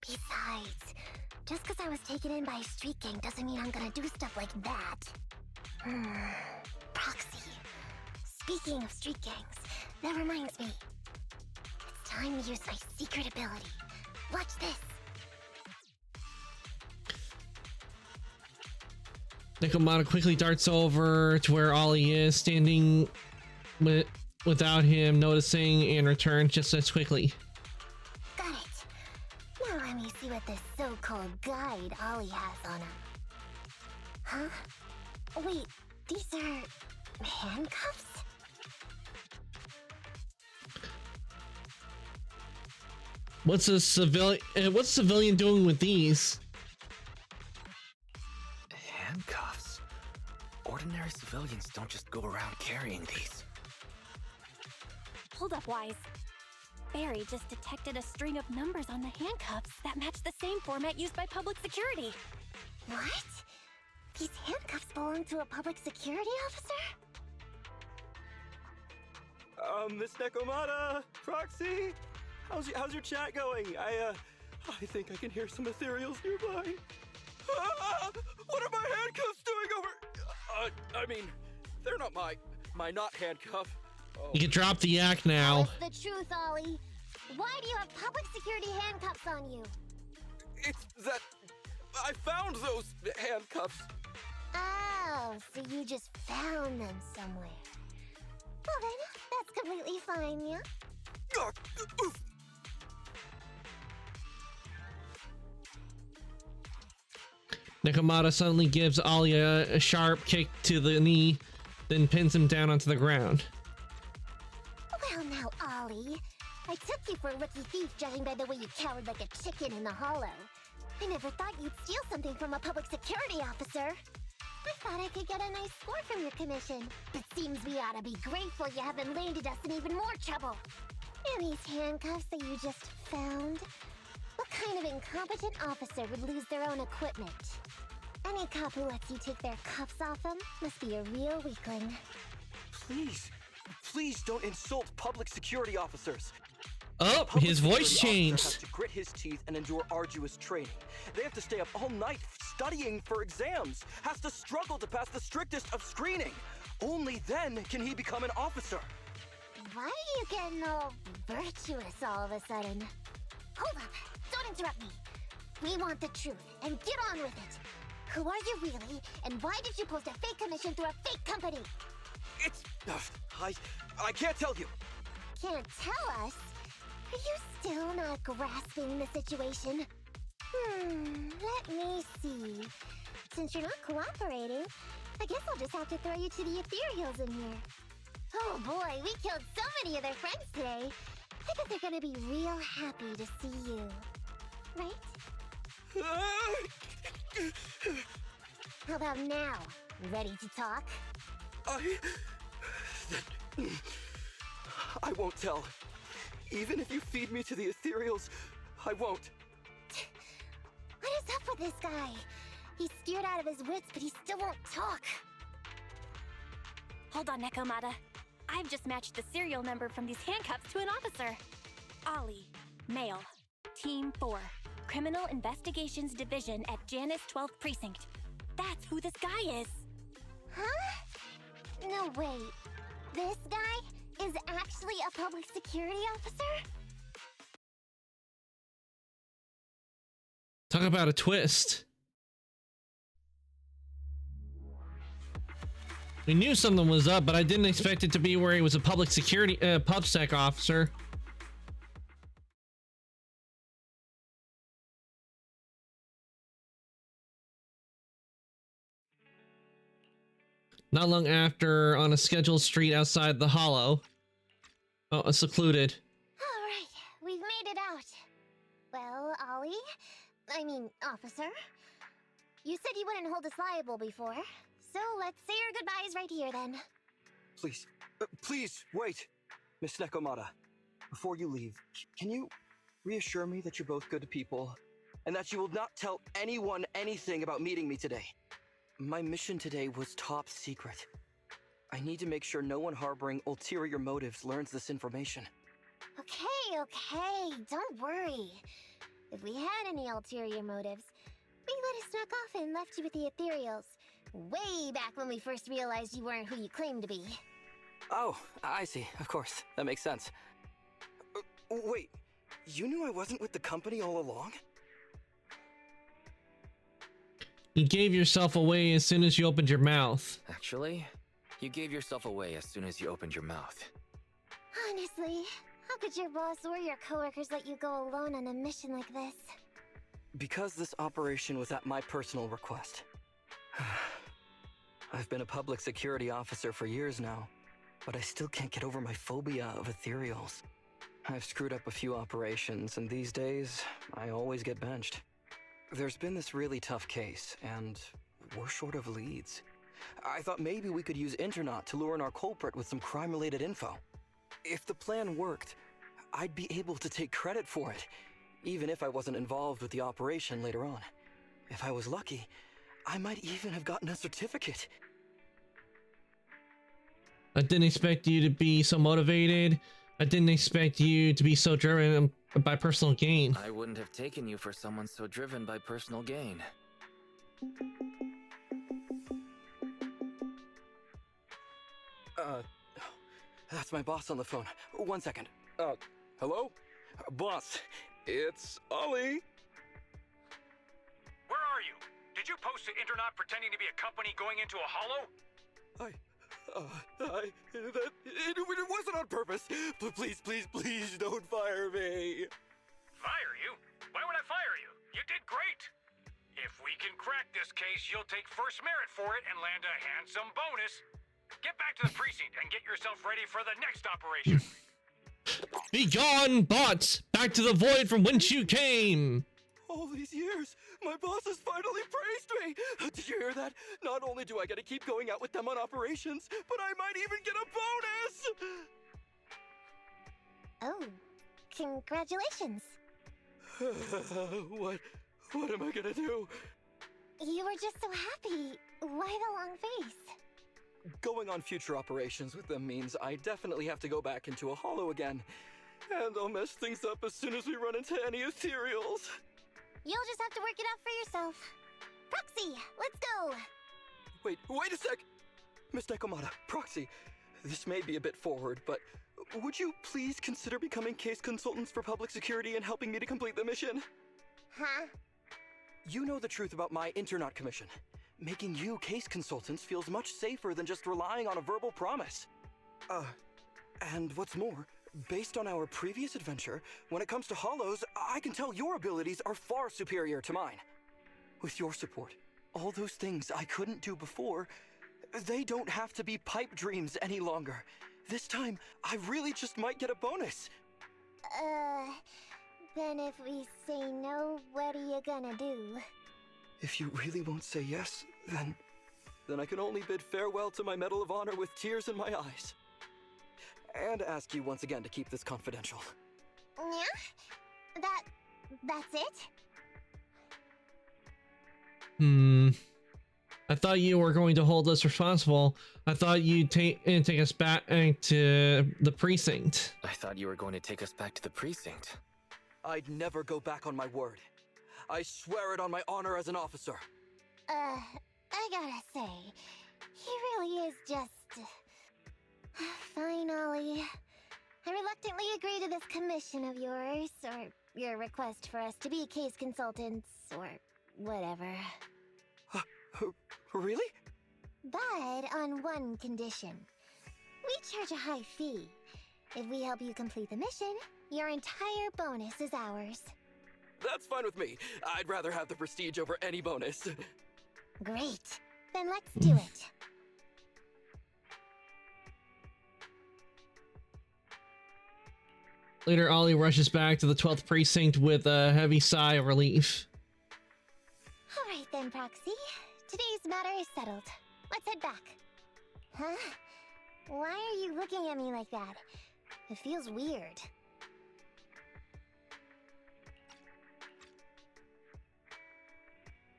S10: Besides, just because I was taken in by a street gang doesn't mean I'm gonna do stuff like that. Proxy. Speaking of street gangs, that reminds me. It's time to use my secret ability. Watch this.
S1: Nekomata quickly darts over to where Ollie is, standing without him noticing, and returns just as quickly.
S10: Got it. Now let me see what this so-called guide Ollie has on him. Huh? Wait, these are handcuffs?
S1: What's a civilian? What's civilian doing with these?
S22: Handcuffs? Ordinary civilians don't just go around carrying these.
S2: Hold up, Wise. Barry just detected a string of numbers on the handcuffs that match the same format used by public security.
S10: What? These handcuffs belong to a public security officer?
S5: Miss Nekomata, Proxy, how's your chat going? I think I can hear some ethereals nearby. What are my handcuffs doing over? I mean, they're not my not handcuff. Oh.
S1: You can drop the act now.
S10: What's the truth, Ollie? Why do you have public security handcuffs on you?
S5: It's that I found those handcuffs.
S10: Oh, so you just found them somewhere. Well then, that's completely fine, yeah?
S1: Nekomata suddenly gives Ollie a sharp kick to the knee, then pins him down onto the ground.
S10: Well now, Ollie, I took you for a rookie thief judging by the way you cowered like a chicken in the Hollow. I never thought you'd steal something from a public security officer. I thought I could get a nice score from your commission, but seems we ought to be grateful you haven't landed us in even more trouble. And these handcuffs that you just found? What kind of incompetent officer would lose their own equipment? Any cop who lets you take their cuffs off them must be a real weakling.
S5: Please don't insult public security officers.
S1: Oh, his voice changed.
S5: Has to grit his teeth and endure arduous training. They have to stay up all night studying for exams. Has to struggle to pass the strictest of screening. Only then can he become an officer.
S10: Why are you getting all virtuous all of a sudden? Hold up! Don't interrupt me! We want the truth, and get on with it! Who are you really, and why did you post a fake commission through a fake company?
S5: It's... I can't tell you!
S10: Can't tell us? Are you still not grasping the situation? Let me see. Since you're not cooperating, I guess I'll just have to throw you to the ethereals in here. Oh boy, we killed so many of their friends today. I bet they're gonna be real happy to see you. Right? How about now? Ready to talk?
S5: I won't tell. Even if you feed me to the ethereals, I won't.
S10: What is up with this guy? He's scared out of his wits, but he still won't talk.
S2: Hold on, Nekomata. I've just matched the serial number from these handcuffs to an officer. Ollie, male, Team 4, Criminal Investigations Division at Janus 12th Precinct. That's who this guy is.
S10: Huh? No, wait. This guy is actually a public security officer?
S1: Talk about a twist. We knew something was up, but I didn't expect it to be where he was a public security, PubSec officer. Not long after, on a scheduled street outside the Hollow. Oh, secluded.
S10: Alright, we've made it out. Well, officer, you said you wouldn't hold us liable before, so let's say our goodbyes right here then.
S5: Please, please, wait! Miss Nekomata, before you leave, can you reassure me that you're both good people, and that you will not tell anyone anything about meeting me today? My mission today was top secret. I need to make sure no one harboring ulterior motives learns this information.
S10: Okay, don't worry. If we had any ulterior motives, we let it snuck off and left you with the Ethereals. Way back when we first realized you weren't who you claimed to be.
S5: Oh, I see. Of course. That makes sense. Wait, you knew I wasn't with the company all along?
S1: You gave yourself away as soon as you opened your mouth.
S22: Actually, you gave yourself away as soon as you opened your mouth.
S10: Honestly, how could your boss or your coworkers let you go alone on a mission like this?
S5: Because this operation was at my personal request. I've been a public security officer for years now, but I still can't get over my phobia of ethereals. I've screwed up a few operations, and these days, I always get benched. There's been this really tough case, and we're short of leads. I thought maybe we could use Internaut to lure in our culprit with some crime-related info. If the plan worked, I'd be able to take credit for it, even if I wasn't involved with the operation later on. If I was lucky, I might even have gotten a certificate.
S1: I didn't expect you to be so motivated. I didn't expect you to be so driven by personal gain.
S22: I wouldn't have taken you for someone so driven by personal gain.
S5: That's my boss on the phone. 1 second. Hello? Boss, it's Ollie.
S18: Where are you? Did you post to Internaut pretending to be a company going into a hollow?
S5: It wasn't on purpose. But please don't fire me.
S18: Fire you? Why would I fire you? You did great. If we can crack this case, you'll take first merit for it and land a handsome bonus. Get back to the precinct and get yourself ready for the next operation.
S1: Be gone, bots! Back to the void from whence you came!
S5: All these years, my boss has finally praised me! Did you hear that? Not only do I get to keep going out with them on operations, but I might even get a bonus!
S10: Oh, congratulations.
S5: What am I gonna do?
S10: You were just so happy. Why the long face?
S5: Going on future operations with them means I definitely have to go back into a hollow again. And I'll mess things up as soon as we run into any ethereals.
S10: You'll just have to work it out for yourself. Proxy, let's go!
S5: Wait a sec! Miss Nekomata, Proxy, this may be a bit forward, but would you please consider becoming case consultants for public security and helping me to complete the mission?
S10: Huh?
S5: You know the truth about my Internaut commission. Making you case consultants feels much safer than just relying on a verbal promise. And what's more, based on our previous adventure, when it comes to hollows, I can tell your abilities are far superior to mine. With your support, all those things I couldn't do before, they don't have to be pipe dreams any longer. This time, I really just might get a bonus.
S10: Then if we say no, what are you gonna do?
S5: If you really won't say yes, then I can only bid farewell to my Medal of Honor with tears in my eyes. And ask you once again to keep this confidential.
S10: Yeah? That's it?
S1: I thought you were going to hold us responsible. I thought you'd take us back to the precinct.
S22: I thought you were going to take us back to the precinct.
S5: I'd never go back on my word. I swear it on my honor as an officer.
S10: I gotta say, he really is just... Fine, Ollie. I reluctantly agree to this commission of yours, or your request for us to be case consultants, or whatever.
S5: Really?
S10: But on one condition. We charge a high fee. If we help you complete the mission, your entire bonus is ours.
S5: That's fine with me. I'd rather have the prestige over any bonus.
S10: Great. Then let's do it.
S1: Later, Ollie rushes back to the 12th precinct with a heavy sigh of relief.
S10: Alright then, Proxy. Today's matter is settled. Let's head back. Huh? Why are you looking at me like that? It feels weird.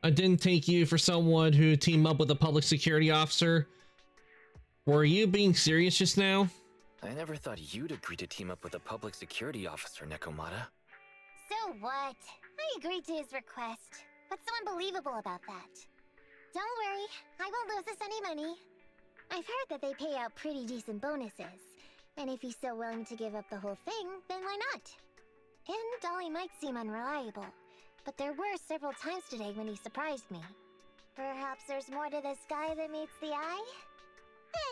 S1: I didn't take you for someone who teamed up with a public security officer. Were you being serious just now?
S22: I never thought you'd agree to team up with a public security officer, Nekomata.
S10: So what? I agreed to his request. What's so unbelievable about that? Don't worry, I won't lose us any money. I've heard that they pay out pretty decent bonuses. And if he's so willing to give up the whole thing, then why not? And Dolly might seem unreliable, but there were several times today when he surprised me. Perhaps there's more to this guy than meets the eye?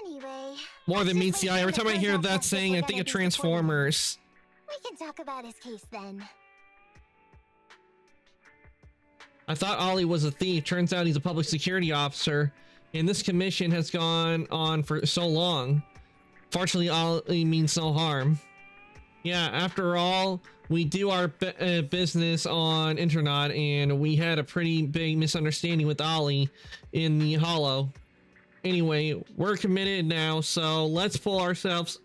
S10: Anyway...
S1: More than meets the eye. Every time I hear that saying, I think of Transformers.
S10: We can talk about his case then.
S1: I thought Ollie was a thief. Turns out he's a public security officer. And this commission has gone on for so long. Fortunately, Ollie means no harm. Yeah, after all, we do our business on Intronaut, and we had a pretty big misunderstanding with Ollie in the Hollow. Anyway, we're committed now, so let's pull ourselves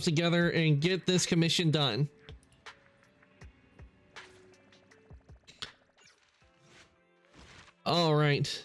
S1: together and get this commission done. All right.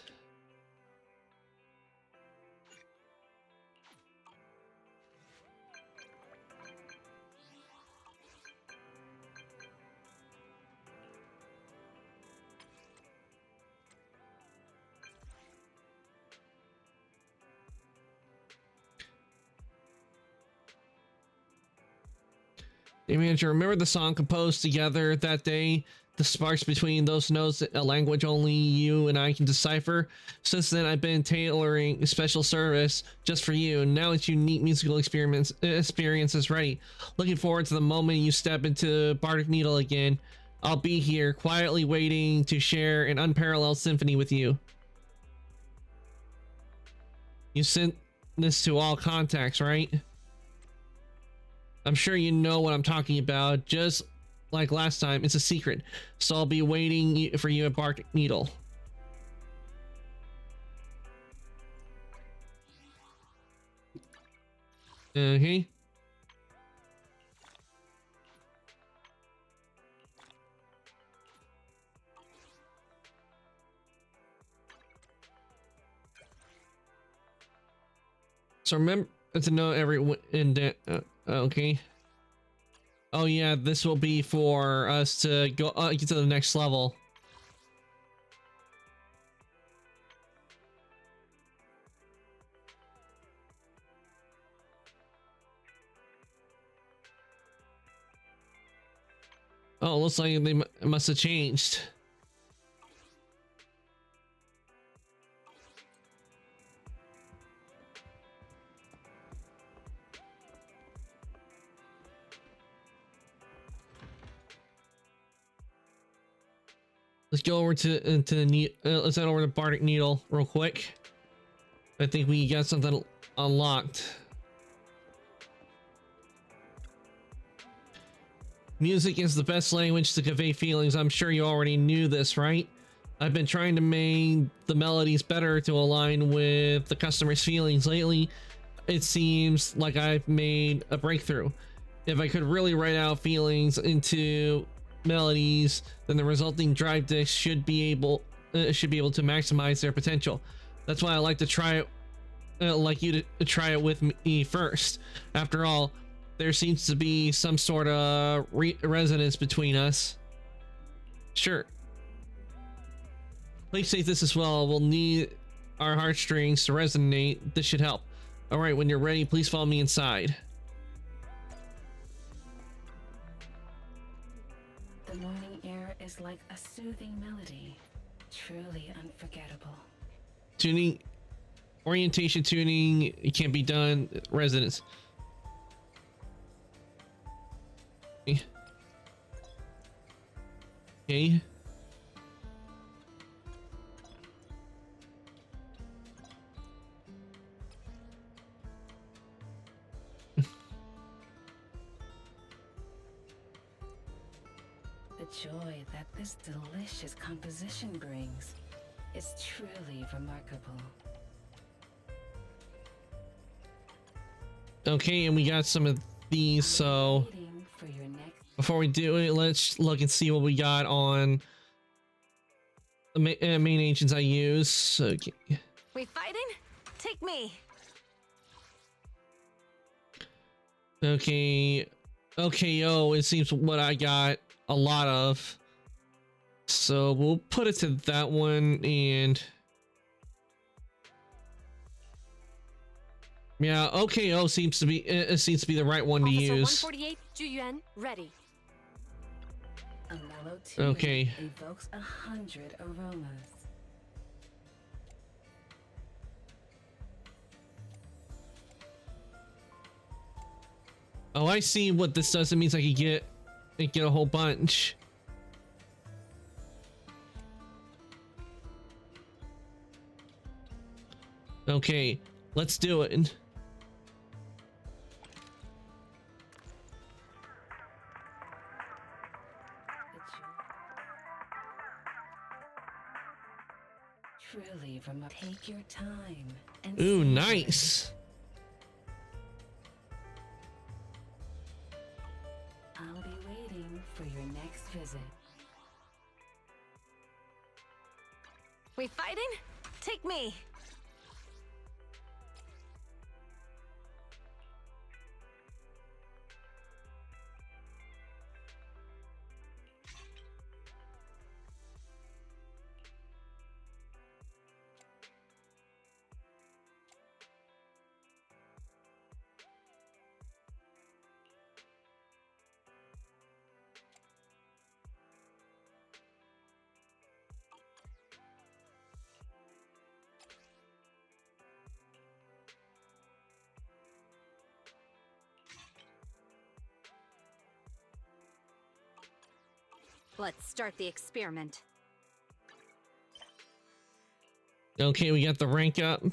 S1: Hey manager, remember the song composed together that day? The sparks between those notes, a language only you and I can decipher. Since then, I've been tailoring a special service just for you. And now its unique musical experience is ready. Looking forward to the moment you step into Bardic Needle again. I'll be here, quietly waiting to share an unparalleled symphony with you. You sent this to all contacts, right? I'm sure you know what I'm talking about. Just like last time, it's a secret. So I'll be waiting for you at Bardic Needle. Okay. So remember to know every okay. Oh yeah, this will be for us to go get to the next level. Oh, looks like they must have changed. Let's go over to the let's head over to Bardic Needle real quick. I think we got something unlocked. Music is the best language to convey feelings. I'm sure you already knew this, right? I've been trying to make the melodies better to align with the customer's feelings. Lately, it seems like I've made a breakthrough. If I could really write out feelings into melodies, then the resulting drive disc should be able should be able to maximize their potential. That's why I like to try it, like you to try it with me first. After all, there seems to be some sort of resonance between us. Sure. Please take this as well. We'll need our heartstrings to resonate. This should help. All right, when you're ready, please follow me inside.
S12: The morning air is like a soothing melody, truly unforgettable.
S1: Tuning, orientation tuning, it can't be done. Resonance. Okay.
S12: The joy that this delicious composition brings is truly remarkable.
S1: Okay, and we got some of these, so before we do it, let's look and see what we got on the main agents I use. Okay.
S11: We fighting? Take me.
S1: Okay. OKO, it seems what I got a lot of. So we'll put it to that one, and yeah, OKO seems to be the right one to use.
S11: 148, Juyuan, ready.
S12: A mellow tune
S1: Okay.
S12: evokes 100 aromas.
S1: Oh, I see what this does. It means I can get a whole bunch. Okay, let's do it.
S12: Truly take your time and
S1: Ooh,
S12: savor it.
S1: nice.
S12: I'll be waiting for your next visit.
S11: We fighting? Take me. Let's start the experiment.
S1: Okay, we got the rank up.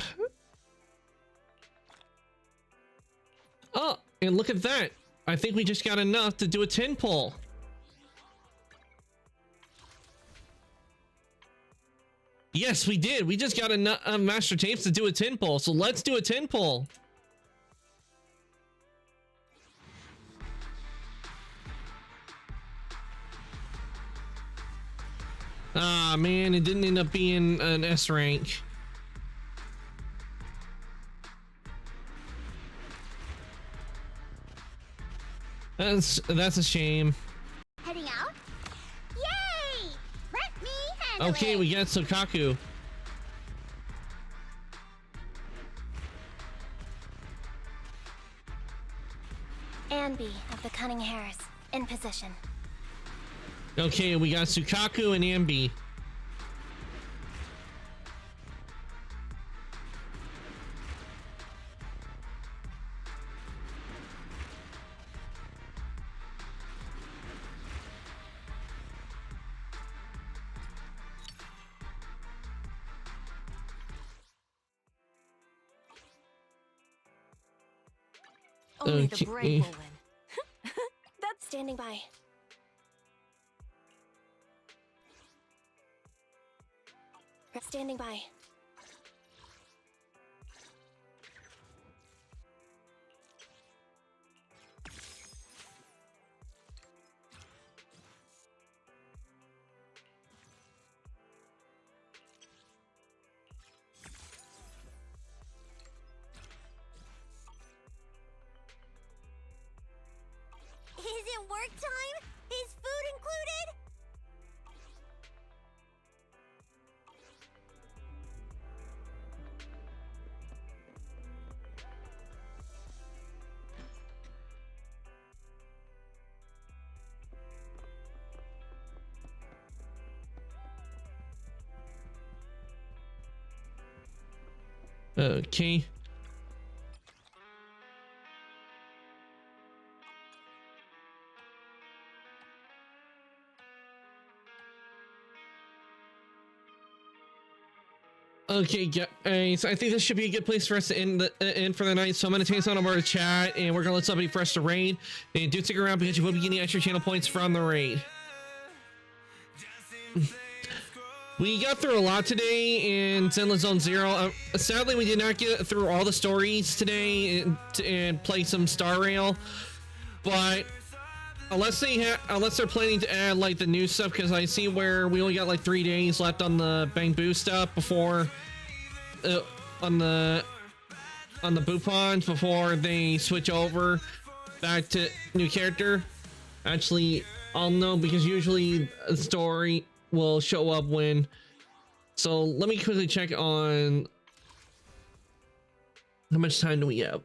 S1: Oh, and look at that. I think we just got enough to do a 10 pull. Yes, we did. We just got enough master tapes to do a 10 pull. So let's do a 10 pull. Ah, man, it didn't end up being an S rank. That's a shame.
S10: Heading out? Yay! Let me handle
S1: Okay,
S10: it.
S1: we got Sokaku.
S2: Anby of the Cunning Hares, in position.
S1: Okay, we got Sukaku and Ambi.
S2: Only
S1: Okay.
S2: the brave will win. That's standing by. Standing by.
S1: Okay. Okay, guys, I think this should be a good place for us to end for the night. So I'm going to take us on over to chat, and we're going to let somebody for us to raid. And do stick around because you will be getting extra channel points from the raid. We got through a lot today in Zenless Zone Zero. Sadly, we did not get through all the stories today and play some Star Rail. But unless they're planning to add like the new stuff, because I see where we only got like 3 days left on the Bang Boo stuff before on the Boopons before they switch over back to new character. Actually, I'll know because usually a story will show up when. So let me quickly check on how much time do we have.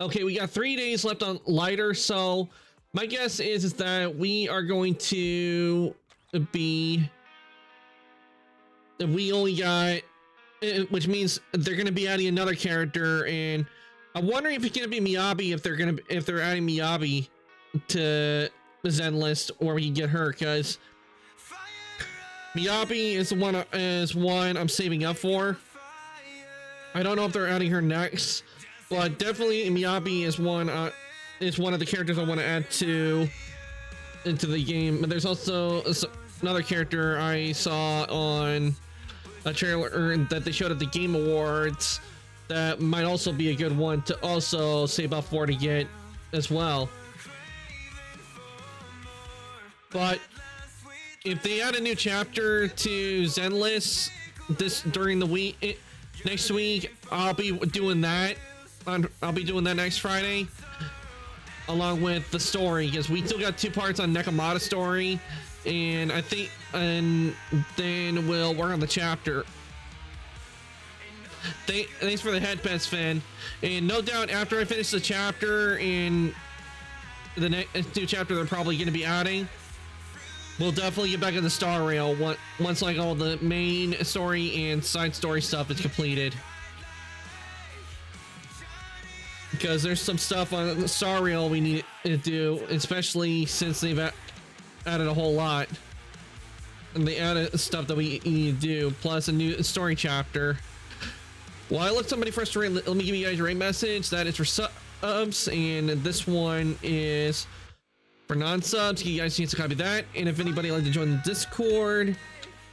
S1: Okay, we got 3 days left on Lighter, so my guess is that we are going to be, we only got, which means they're going to be adding another character, and I'm wondering if it's going to be Miyabi, if they're adding Miyabi to the Zen list, or we can get her, because Miyabi is one I'm saving up for. I don't know if they're adding her next, but definitely Miyabi is one of the characters I want to add into the game. But there's also another character I saw on a trailer that they showed at the Game Awards that might also be a good one to also save up for to get as well. But if they add a new chapter to Zenless during the week, next week, I'll be doing that. I'll be doing that next Friday, along with the story, because we still got 2 parts on Nekomata story, and then we'll work on the chapter. Thanks for the headpets, Finn. And no doubt, after I finish the chapter in the next new chapter, they're probably going to be adding. We'll definitely get back in the Star Rail once like all the main story and side story stuff is completed. Because there's some stuff on the Star Rail we need to do, especially since they've added a whole lot. And they added stuff that we need to do, plus a new story chapter. While I look somebody for us to rate, let me give you guys a rate message. That is for subs, and this one is for non-subs. You guys need to copy that. And if anybody would like to join the Discord,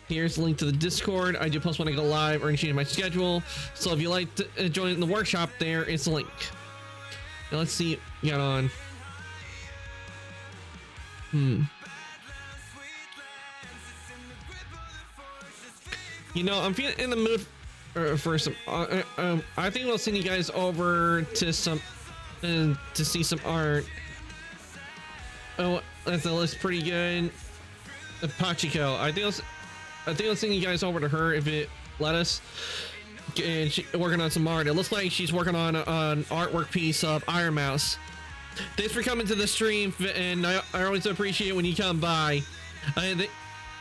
S1: here's the link to the Discord. I do post when I go live or change my schedule. So if you like to join the workshop, there is the link. Now let's see what we got on. You know, I'm feeling in the mood for some. I think we'll send you guys over to some to see some art. Oh, that looks pretty good. Pachiko. I think I'll send you guys over to her if it let us. And she's working on some art. It looks like she's working on an artwork piece of Iron Mouse. Thanks for coming to the stream, and I always appreciate when you come by. I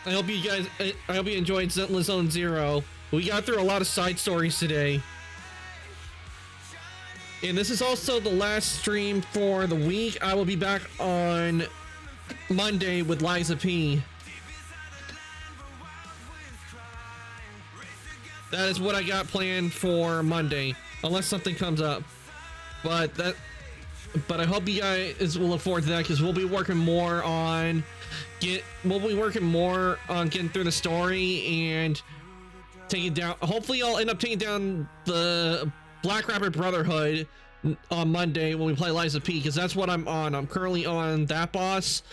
S1: hope you guys. I hope you enjoyed Zenless Zone Zero. We got through a lot of side stories today. And this is also the last stream for the week. I will be back on Monday with Liza P. That is what I got planned for Monday, unless something comes up. But I hope you guys will look forward to that, because we'll be working more on getting through the story and taking down. Hopefully, I'll end up taking down the Black Rabbit Brotherhood on Monday when we play Liza P, because that's what I'm on. I'm currently on that boss,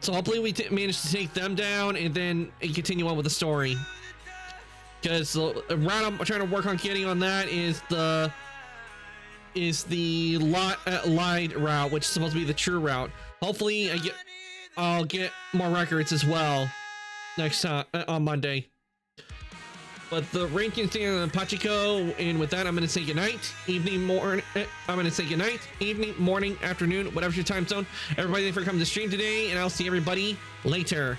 S1: so hopefully we manage to take them down and then continue on with the story. Because the route I'm trying to work on getting on that is the light route, which is supposed to be the true route. Hopefully, I'll get more records as well next time on Monday. But the ranking stand on Pachiko, and with that, I'm going to say goodnight. Evening, morning, afternoon, whatever's your time zone. Everybody, thanks for coming to stream today, and I'll see everybody later.